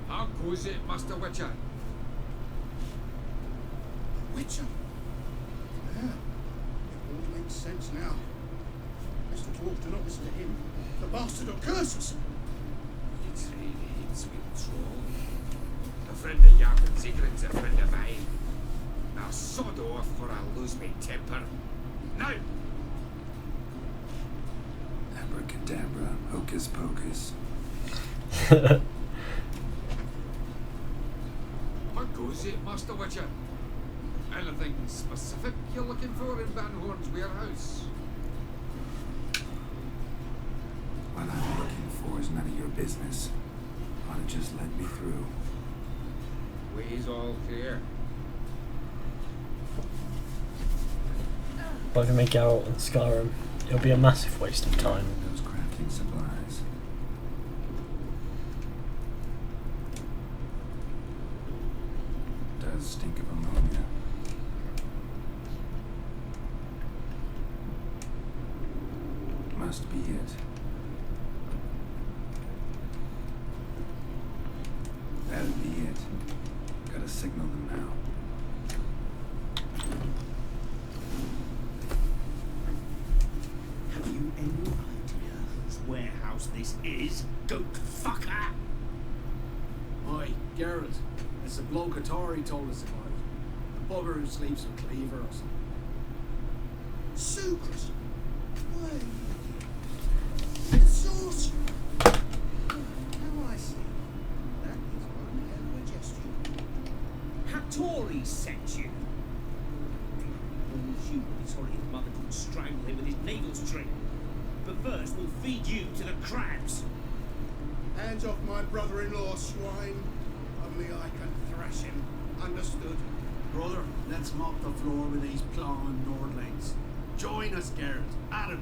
How goes it, Master Witcher? Witcher? Yeah, it all makes sense now. Mr. Dwarf, do not listen to him. The bastard will curse us. It's really sweet troll. A friend of Jakob Siegfried's a friend of mine. Now sod off or I'll lose my temper. Now! Abracadabra, hocus pocus. What goes it, Master Witcher? Anything specific you're looking for in Van Horn's warehouse? What I'm looking for is none of your business. Ought to just let me through. Way's all clear. But if I make Geralt and Skyrim, it'll be a massive waste of time. Those crafting supplies. Does stink of ammonia. Must be it. That'll be it. signal them now. Have you any idea whose warehouse this is? Goat fucker! Oi, Geralt. It's the bloke Atari told us about. The bugger who sleeps with Cleaver or something. Sucres. Wait. The sauce. Now I see. That is one hell of a gesture. Hattori sent you. Only you will be sorry his mother didn't strangle him with his needle string. But first, we'll feed you to the crabs. Hands off my brother-in-law, swine. Only I can thrash him. Understood? Brother, let's mop the floor with these plowing Nordlings. Join us, Geralt. Adam.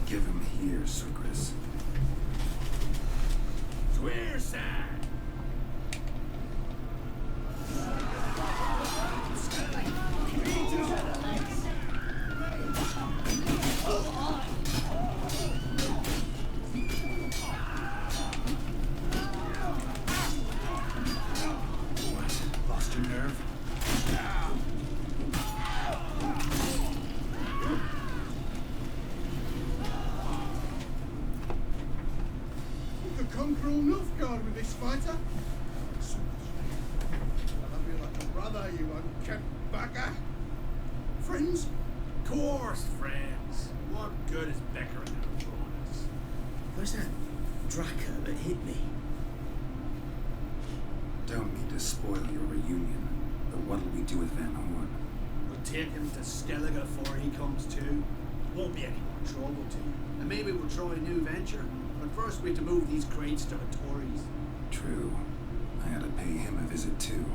Give him here, Sucres. Swear side. Lost your nerve? You could conquer all Nilfgaard with this fighter. I'll be like a brother, you unkempt bugger. Friends? Course, friends. What good is Becker and her bonus? Where's that Draka that hit me? Don't mean to spoil your reunion, but what'll we do with Van Horn? We'll take him to Skellige before he comes to. Won't be any more trouble to you. And maybe we'll try a new venture. But first we have to move these crates to the Tories. True. I had to pay him a visit too.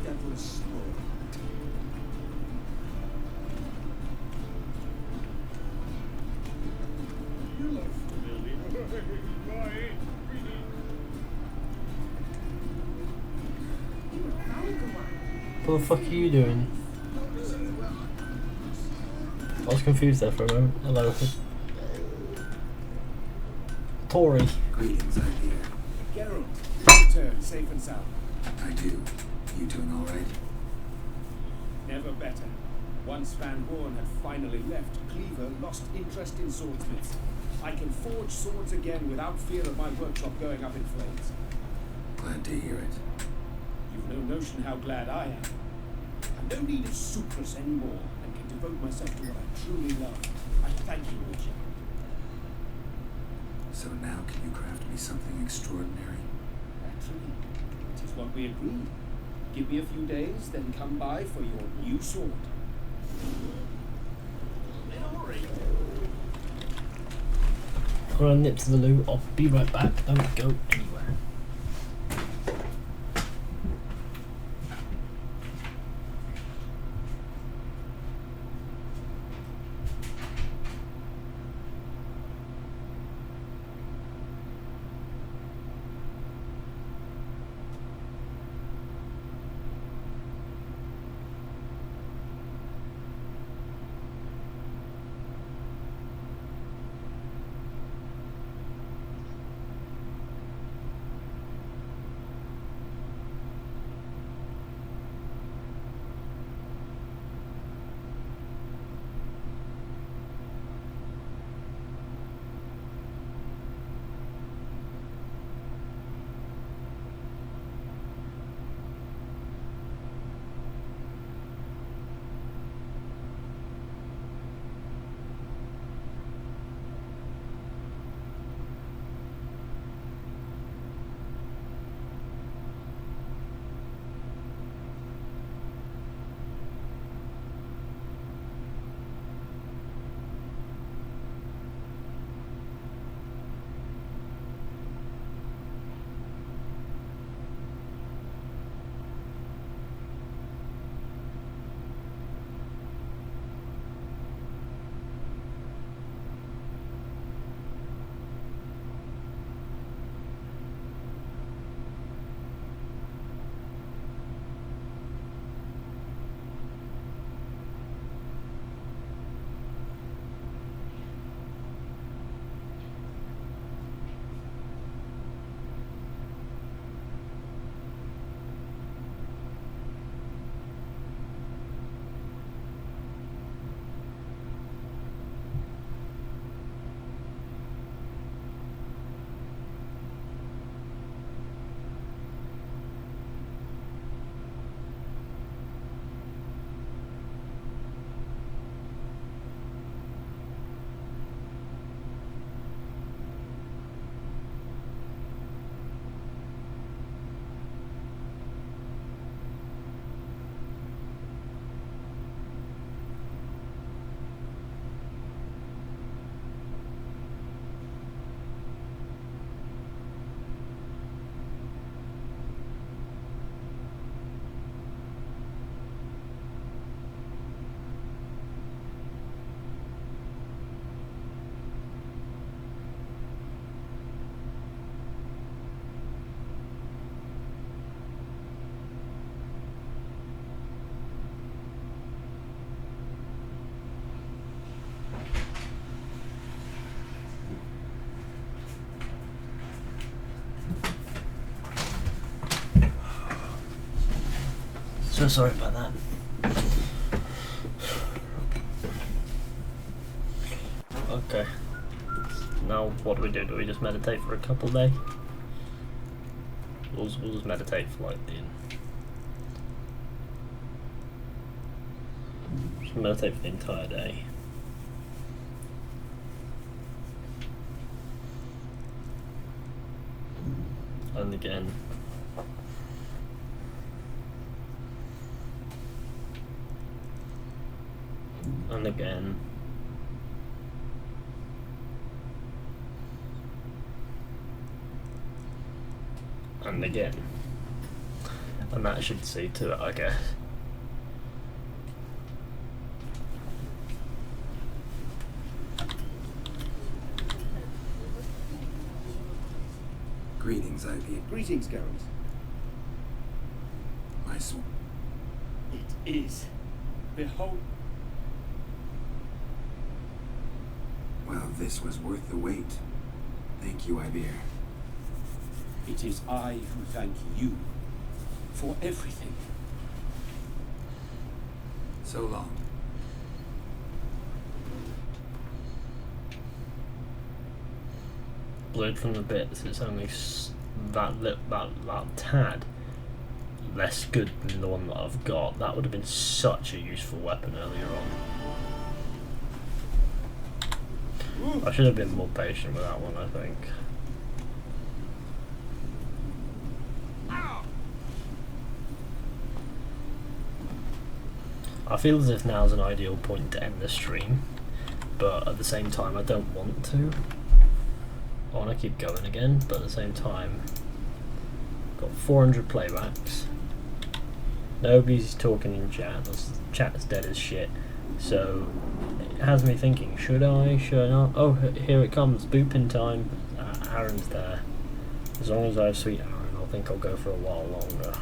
That was small. You look familiar. What the fuck are you doing? I was confused there for a moment. Hello. Tory. Greetings, I hear. Geralt, you return safe and sound. I do. You doing all right? Never better. Once Van Horn had finally left, Cleaver lost interest in swordsmiths. I can forge swords again without fear of my workshop going up in flames. Glad to hear it. You've no notion how glad I am. I've no need of Sucres anymore, and can devote myself to what I truly love. I thank you, Richard. So now can you craft me something extraordinary? Naturally. It is what we agreed. Give me a few days, then come by for your new sword. I'm gonna nip to the loo. I'll be right back. Don't go anywhere. So sorry about that. Okay. Now what do we do? Do we just meditate for a couple days? We'll just meditate for like just meditate for the entire day. And again. And again. And again. And that should see to it, I guess. Greetings, Ivy. Greetings, Gaunter. My soul. It is. Behold. Well, this was worth the wait. Thank you, Ivy. It is I who thank you for everything. So long. Blurred from the bits, it's only that tad less good than the one that I've got. That would have been such a useful weapon earlier on. I should have been more patient with that one, I think. I feel as if now's an ideal point to end the stream, but at the same time I don't want to. I want to keep going again, but at the same time, got 400 playbacks. Nobody's talking in chat. The chat's dead as shit. So it has me thinking: should I? Should I not? Oh, here it comes, booping time. Aaron's there. As long as I have sweet Aaron, I think I'll go for a while longer.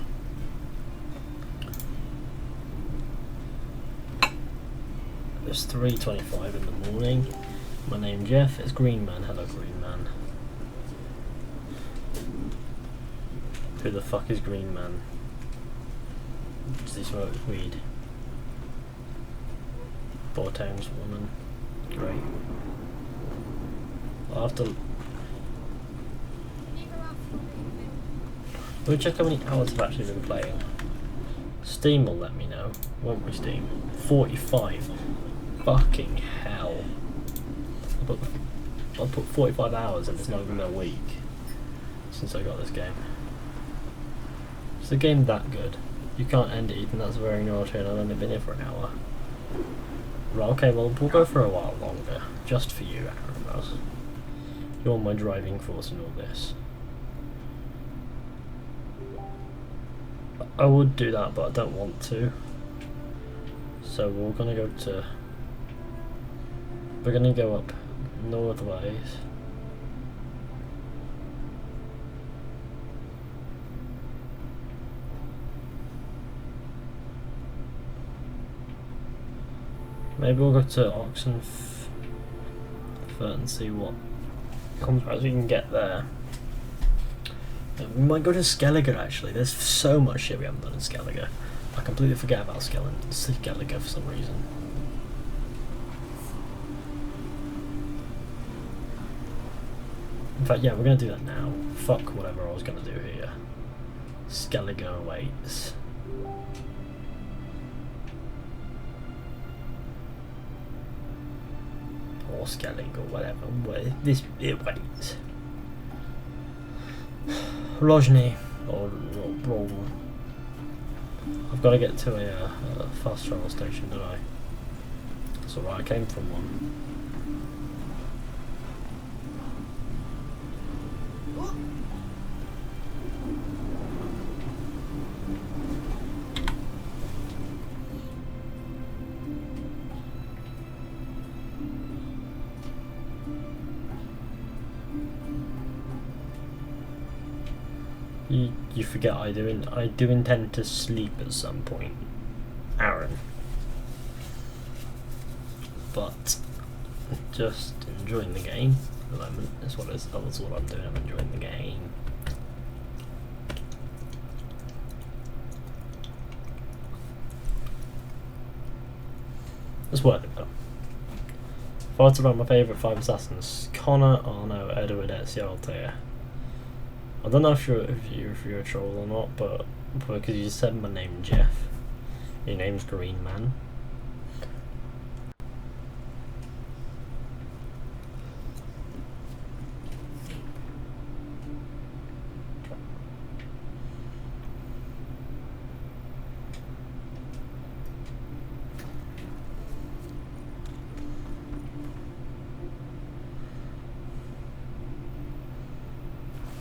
It's 3:25 in the morning. My name's Jeff. It's Green Man. Hello, Green Man. Who the fuck is Green Man? Does he smoke weed? Boateng's woman. Great. I'll have to. Let me check how many hours I've actually been playing. Steam will let me know, won't we, Steam? 45. Fucking hell. I put 45 hours and it's not even a week since I got this game. Is the game that good? You can't end it even, that's very naughty, and I've only been here for an hour. Right, okay, well we'll go for a while longer. Just for you, Aaron. You're my driving force in all this. I would do that, but I don't want to. So we're gonna go to... We're gonna go up north ways. Maybe we'll go to Oxenfurt and see what comes as we can get there. We might go to Skellige actually. There's so much shit we haven't done in Skellige. I completely forget about Skellige for some reason. In fact, yeah, we're gonna do that now. Fuck whatever I was gonna do here. Skellige awaits. Or Skellige or whatever. It waits. Vlodimir or Rome. I've got to get to a fast travel station, don't I? That's alright, I came from one. You forget I do intend to sleep at some point, Aaron. But just enjoying the game at the moment. That's what I'm doing. I'm enjoying the game. It's worth it though. Thoughts about my favourite 5 assassins: Connor, Arno, Edward, Ezio, Altair. I don't know if you're a troll or not, but because you just said my name, Jeff. Your name's Green Man.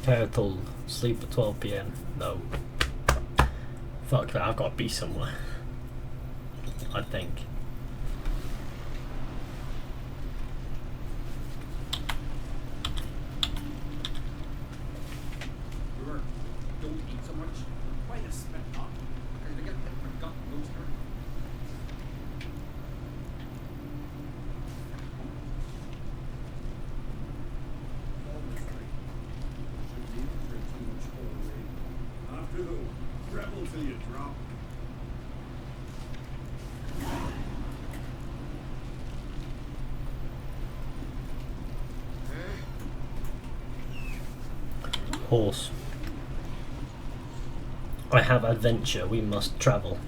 Turtle, sleep at 12 PM. No. Fuck that, I've got to be somewhere. I think. Don't eat so much. Why you spit up? Because I get my gut goes hurt. After the rebel till you drop. Horse. I have adventure, we must travel.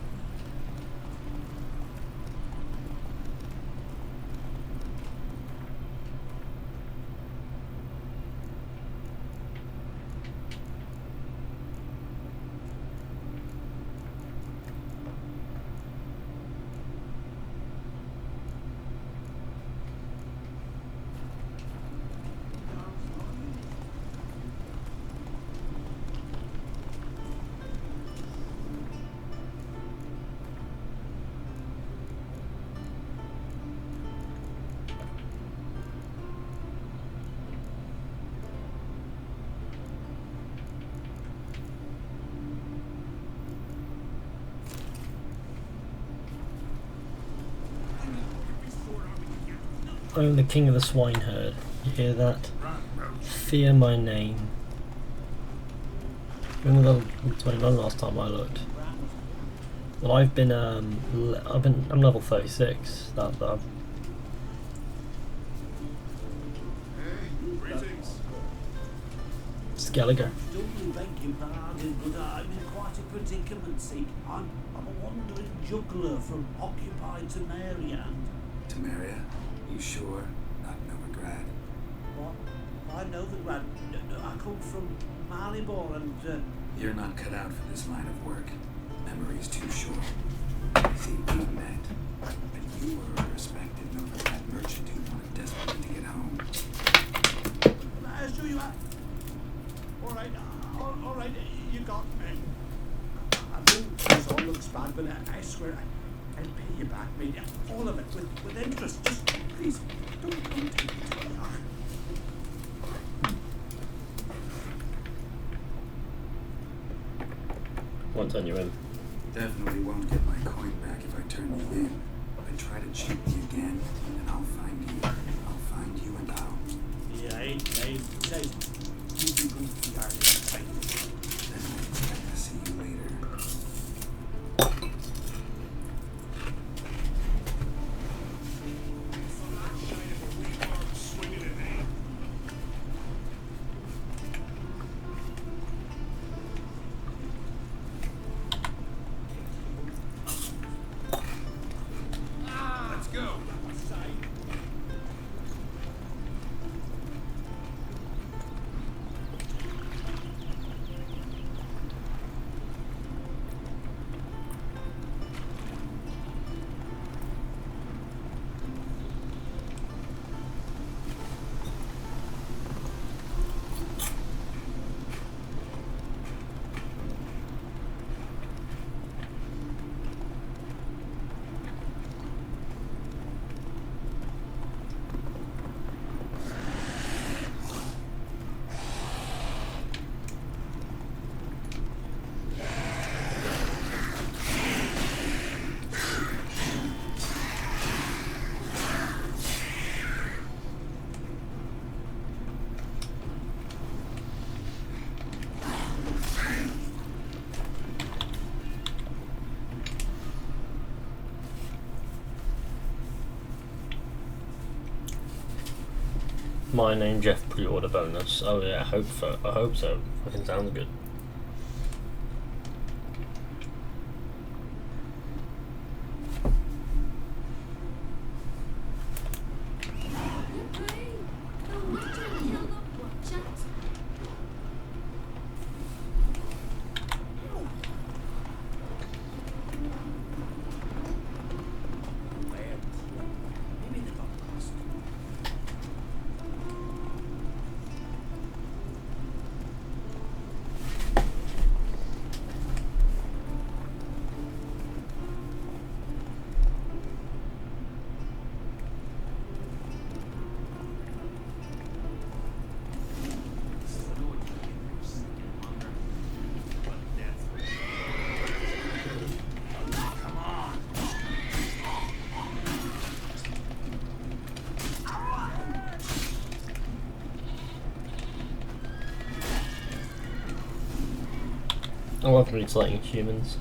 I am the king of the swineherd. You hear that? Fear my name. When was level 21 last time I looked? Well, I'm level 36. Skelliger. Don't beg your pardon, but I'm in quite a predicament, see. I'm a wandering juggler from occupied Temeria. Temeria? You sure? Not Novigrad. What? I know the Grad. I come from Maribor and... You're not cut out for this line of work. Memory's too short. See, we met, and you were a respected Novigrad merchant who wanted desperately to get home. I assure you, all right, you got me. I know this all looks bad, but I swear I'll pay you back, mate. All of it, with interest. Just please, don't take it too far. Won't turn you in. Definitely won't get my coin back if I turn you in. But try to cheat me again, and I'll find you. I'll find you and I'll... Yeah, say, you do good for the artist, right? Then I expect to see you later. Let's go. My name Jeff pre-order bonus. Oh yeah, I hope so. Fucking sounds good. I love mutilating humans.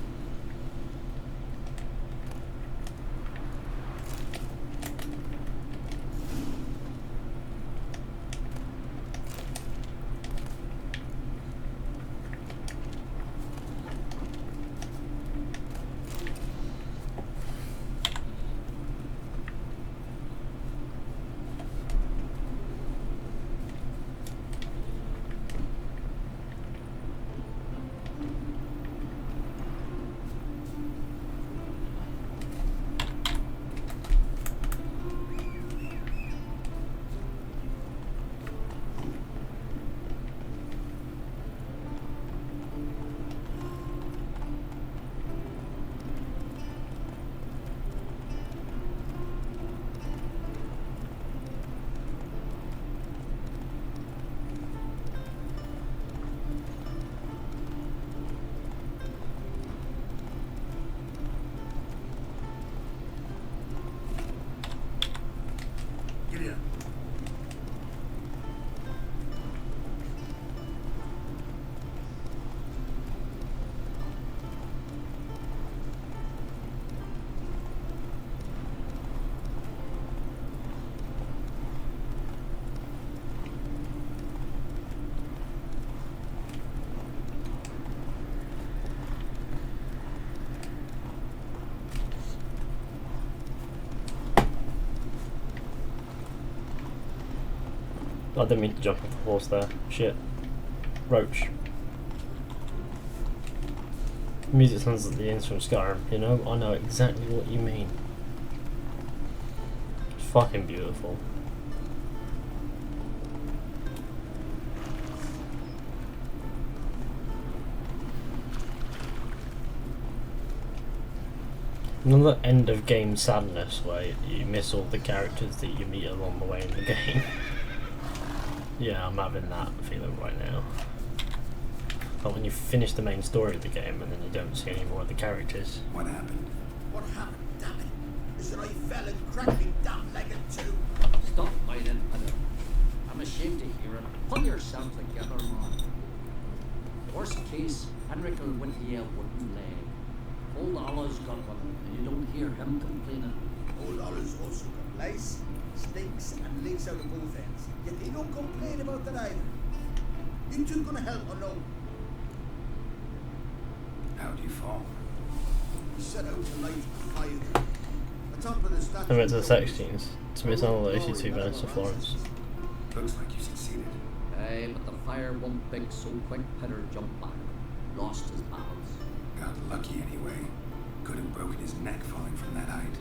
I didn't mean to jump off the horse there. Shit. Roach. Music sounds like the ends from Skyrim, you know? I know exactly what you mean. It's fucking beautiful. Another end of game sadness where you miss all the characters that you meet along the way in the game. Yeah, I'm having that feeling right now. But when you finish the main story of the game and then you don't see any more of the characters. What happened? What happened, damn it? Is that I fell and cracked me damn leg in two. Stop whining, Heather. I'm ashamed to hear it. Pull yourself together, man. Worst case, Henrik will win here wooden leg. Old Allah's got one, and you don't hear him complaining. Old Allah's also got lice, stinks, and leaks out of both ends. Yet they don't complain about that either. You two gonna help or no? How do you fall? We set out to light a fire. Atop of the statue. I went to the sex scenes. To me, it's not like 82 minutes to Florence. Looks like you succeeded. Aye, but the fire won't big so quick, Peter jumped back. Lost his balance. Got lucky anyway. Could have broken his neck falling from that height.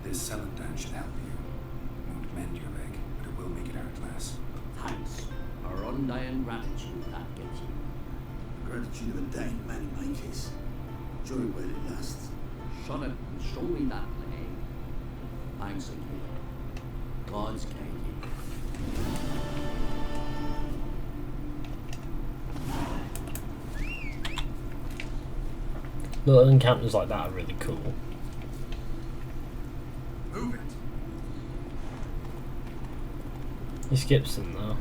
This celandine should help you. Won't mend your leg, but it will make it hourglass. Thanks. Our undying gratitude that gets you. The gratitude of a dying man in my case. Joy while it lasts. Shut it and show me that leg. Thanks again. God's guide you. Little encounters like that are really cool. Move it. He skips them though.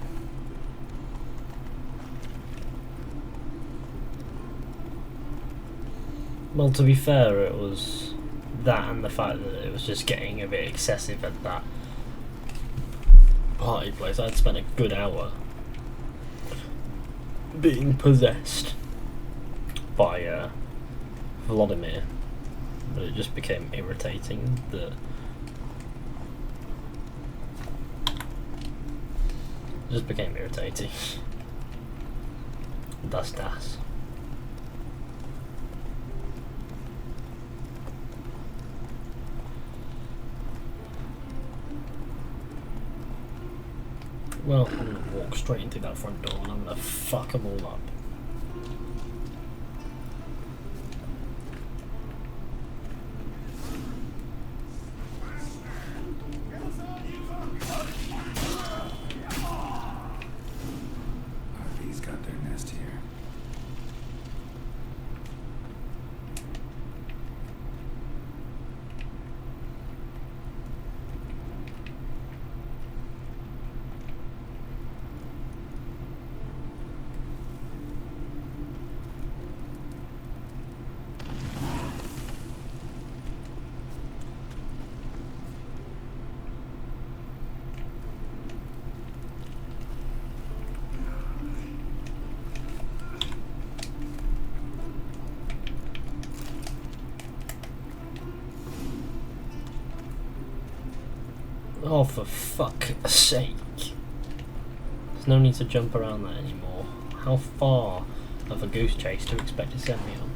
Well, to be fair, it was that and the fact that it was just getting a bit excessive at that party place. I'd spent a good hour being possessed by Vlodimir, but it just became irritating that it just became irritating. That's das. Well, I'm gonna walk straight into that front door and I'm gonna fuck them all up. He's got their nest here. Oh, for fuck's sake. There's no need to jump around that anymore. How far of a goose chase to expect to send me on?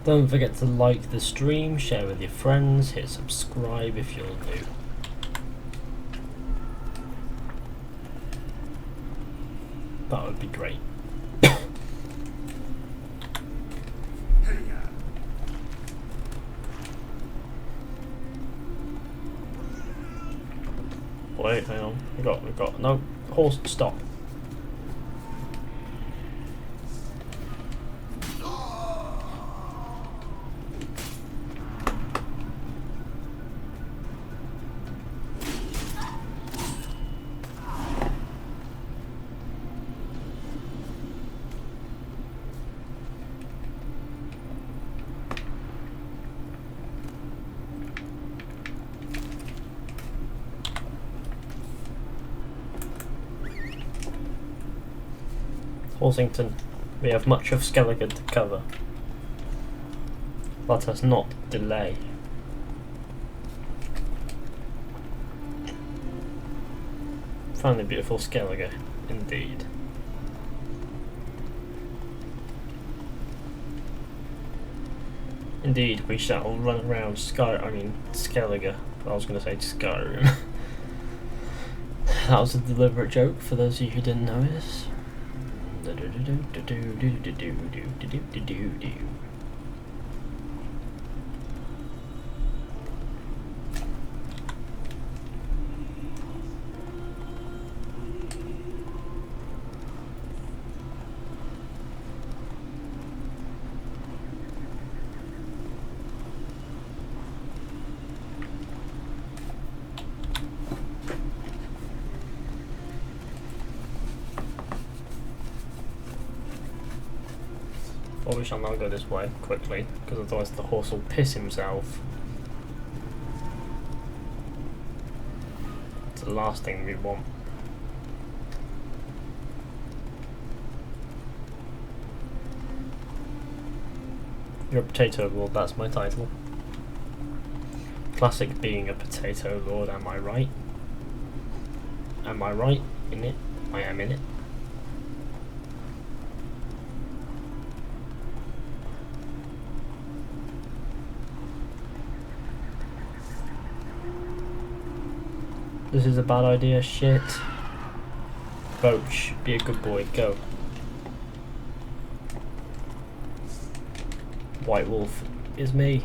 Don't forget to like the stream, share with your friends, hit subscribe if you're new. That would be great. Wait, hang on. We got no horse. Stop. Horsington, we have much of Skellige to cover. Let us not delay. Finally beautiful Skellige, indeed. Indeed, we shall run around Skellige. I was going to say Skyrim. That was a deliberate joke for those of you who didn't notice. Well, we shall now go this way quickly, because otherwise the horse will piss himself. It's the last thing we want. You're a potato lord, that's my title. Classic being a potato lord, am I right? Am I right in it? I am in it. This is a bad idea, shit. Roach, be a good boy, go. White Wolf is me.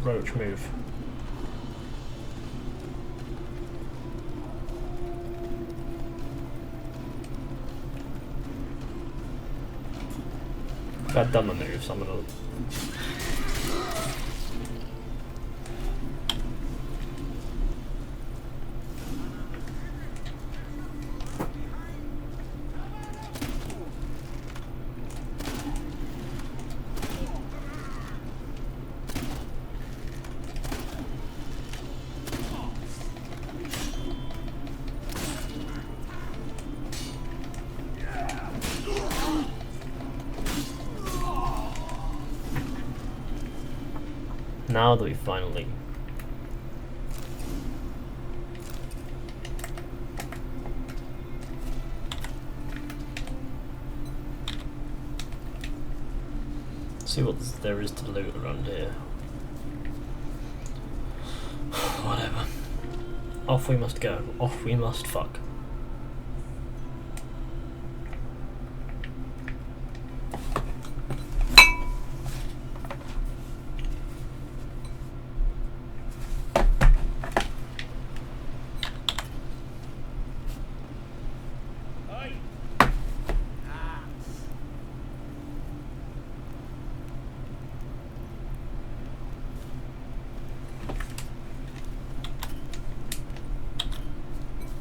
Roach, move. If I'd done the moves, I'm gonna... Now that we finally see what there is to loot around here. Whatever. Off we must go. Off we must fuck.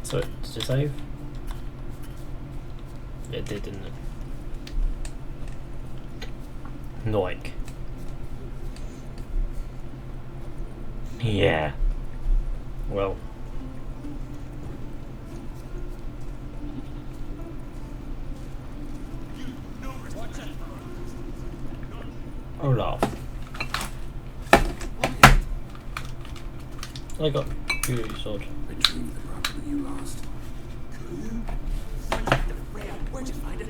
So, did you save? It did, didn't it? Noik. Yeah. Well. Olaf. I got you, sword. Retrieve the property you lost. Where'd you find it?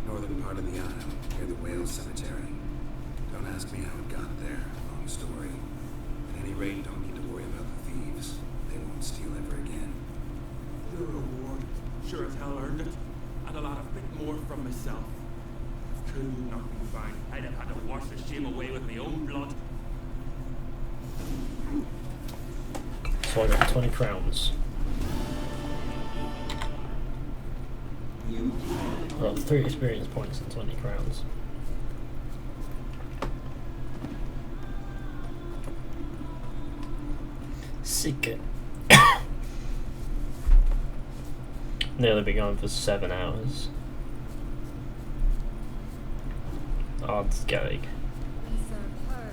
Northern part of the island, near the whale cemetery. Don't ask me how it got there. Long story. At any rate, don't need to worry about the thieves. They won't steal ever again. Your reward sure as hell earned it. And a lot of bit more from myself. Could not be fine. I'd have had to wash the shame away with my own blood. So I got 20 crowns. I got 3 experience points and 20 crowns. Secret. Nearly been going for 7 hours. Odds going.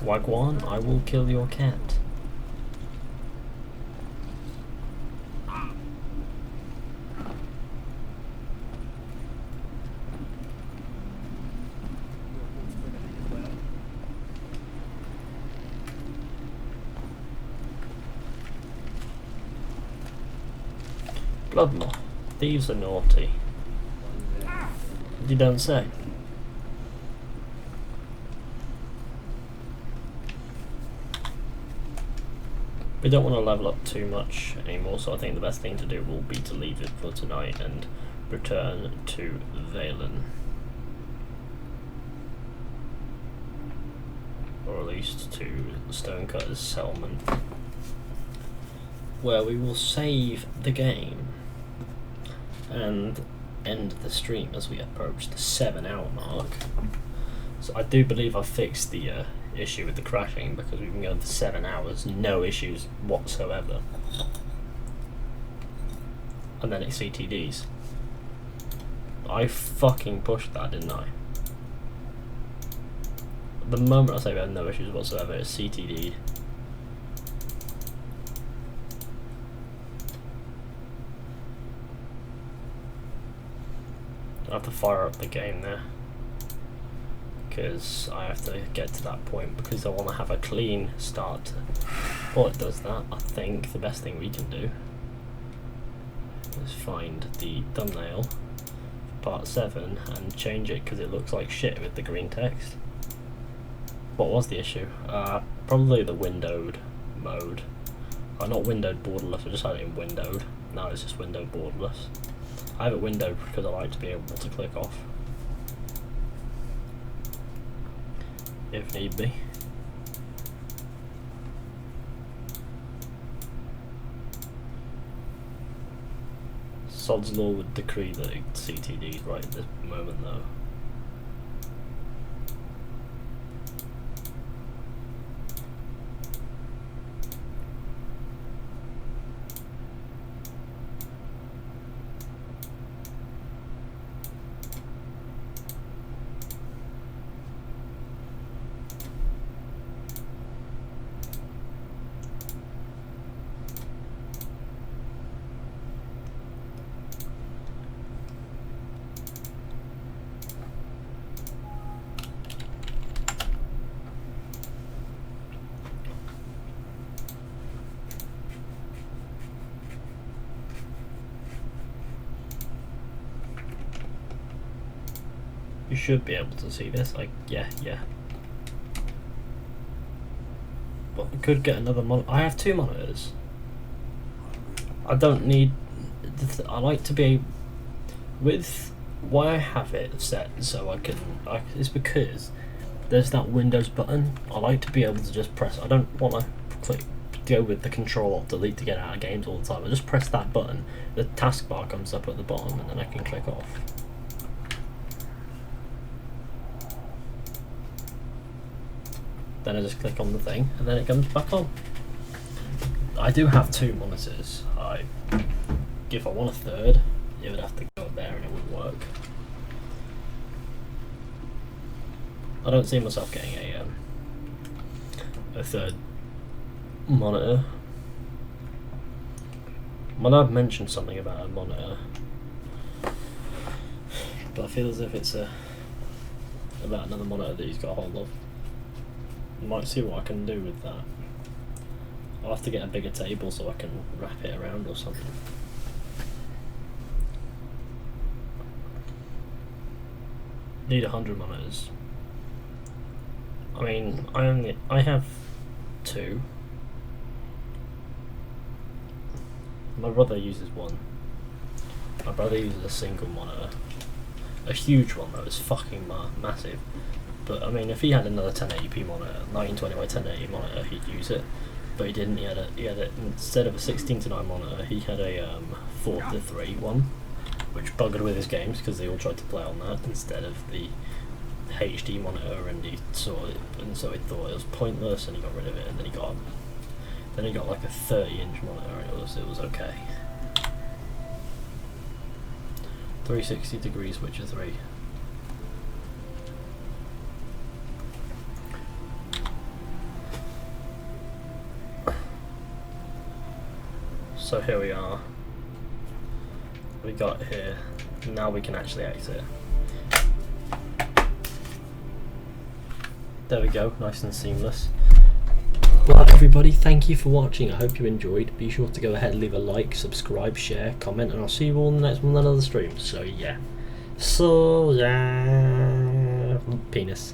Wagwan, I will kill your cat. Vlodimir, thieves are naughty. You don't say. We don't want to level up too much anymore, so I think the best thing to do will be to leave it for tonight and return to Valen. Or at least to Stonecutter's settlement, where we will save the game and end the stream as we approach the 7-hour mark. So I do believe I've fixed the issue with the crashing, because we've been going for 7 hours, no issues whatsoever. And then it CTDs. I fucking pushed that, didn't I? The moment I say we had no issues whatsoever, it's CTD'd. I have to fire up the game there, because I have to get to that point, because I want to have a clean start. While it does that, I think the best thing we can do is find the thumbnail for part 7 and change it, because it looks like shit with the green text. What was the issue? Probably the windowed mode. Not windowed borderless, I just had it in windowed. Now it's just windowed borderless. I have it windowed because I like to be able to click off if need be. Sod's Law would decree that CTD is right at this moment though. You should be able to see this, like, yeah. But I could get another monitor. I have 2 monitors. I don't need... I like to be... With why I have it set so I can... it's because there's that Windows button. I like to be able to just press... I don't want to go with the Control-Alt-Delete to get out of games all the time. I just press that button, the taskbar comes up at the bottom, and then I can click off. Then I just click on the thing, and then it comes back on. I do have 2 monitors. If I want a third, it would have to go up there and it wouldn't work. I don't see myself getting a third monitor. My dad mentioned something about a monitor, but I feel as if it's about another monitor that he's got a hold of. Might see what I can do with that. I'll have to get a bigger table so I can wrap it around or something. Need 100 monitors. I mean, I have 2. My brother uses 1. My brother uses a single monitor. A huge one though, it's fucking massive. But I mean, if he had another 1080p monitor, 1920 by 1080 monitor, he'd use it. But he didn't. He had a instead of a 16:9 monitor, he had a 4:3 one, which buggered with his games because they all tried to play on that instead of the HD monitor, and he saw it, and so he thought it was pointless, and he got rid of it, and then he got like a 30-inch monitor, and it was okay. 360 degrees Witcher 3. So here we are. We got here. Now we can actually exit. There we go, nice and seamless. Well, everybody, thank you for watching. I hope you enjoyed. Be sure to go ahead and leave a like, subscribe, share, comment, and I'll see you all in the next one on another stream. So yeah. Penis.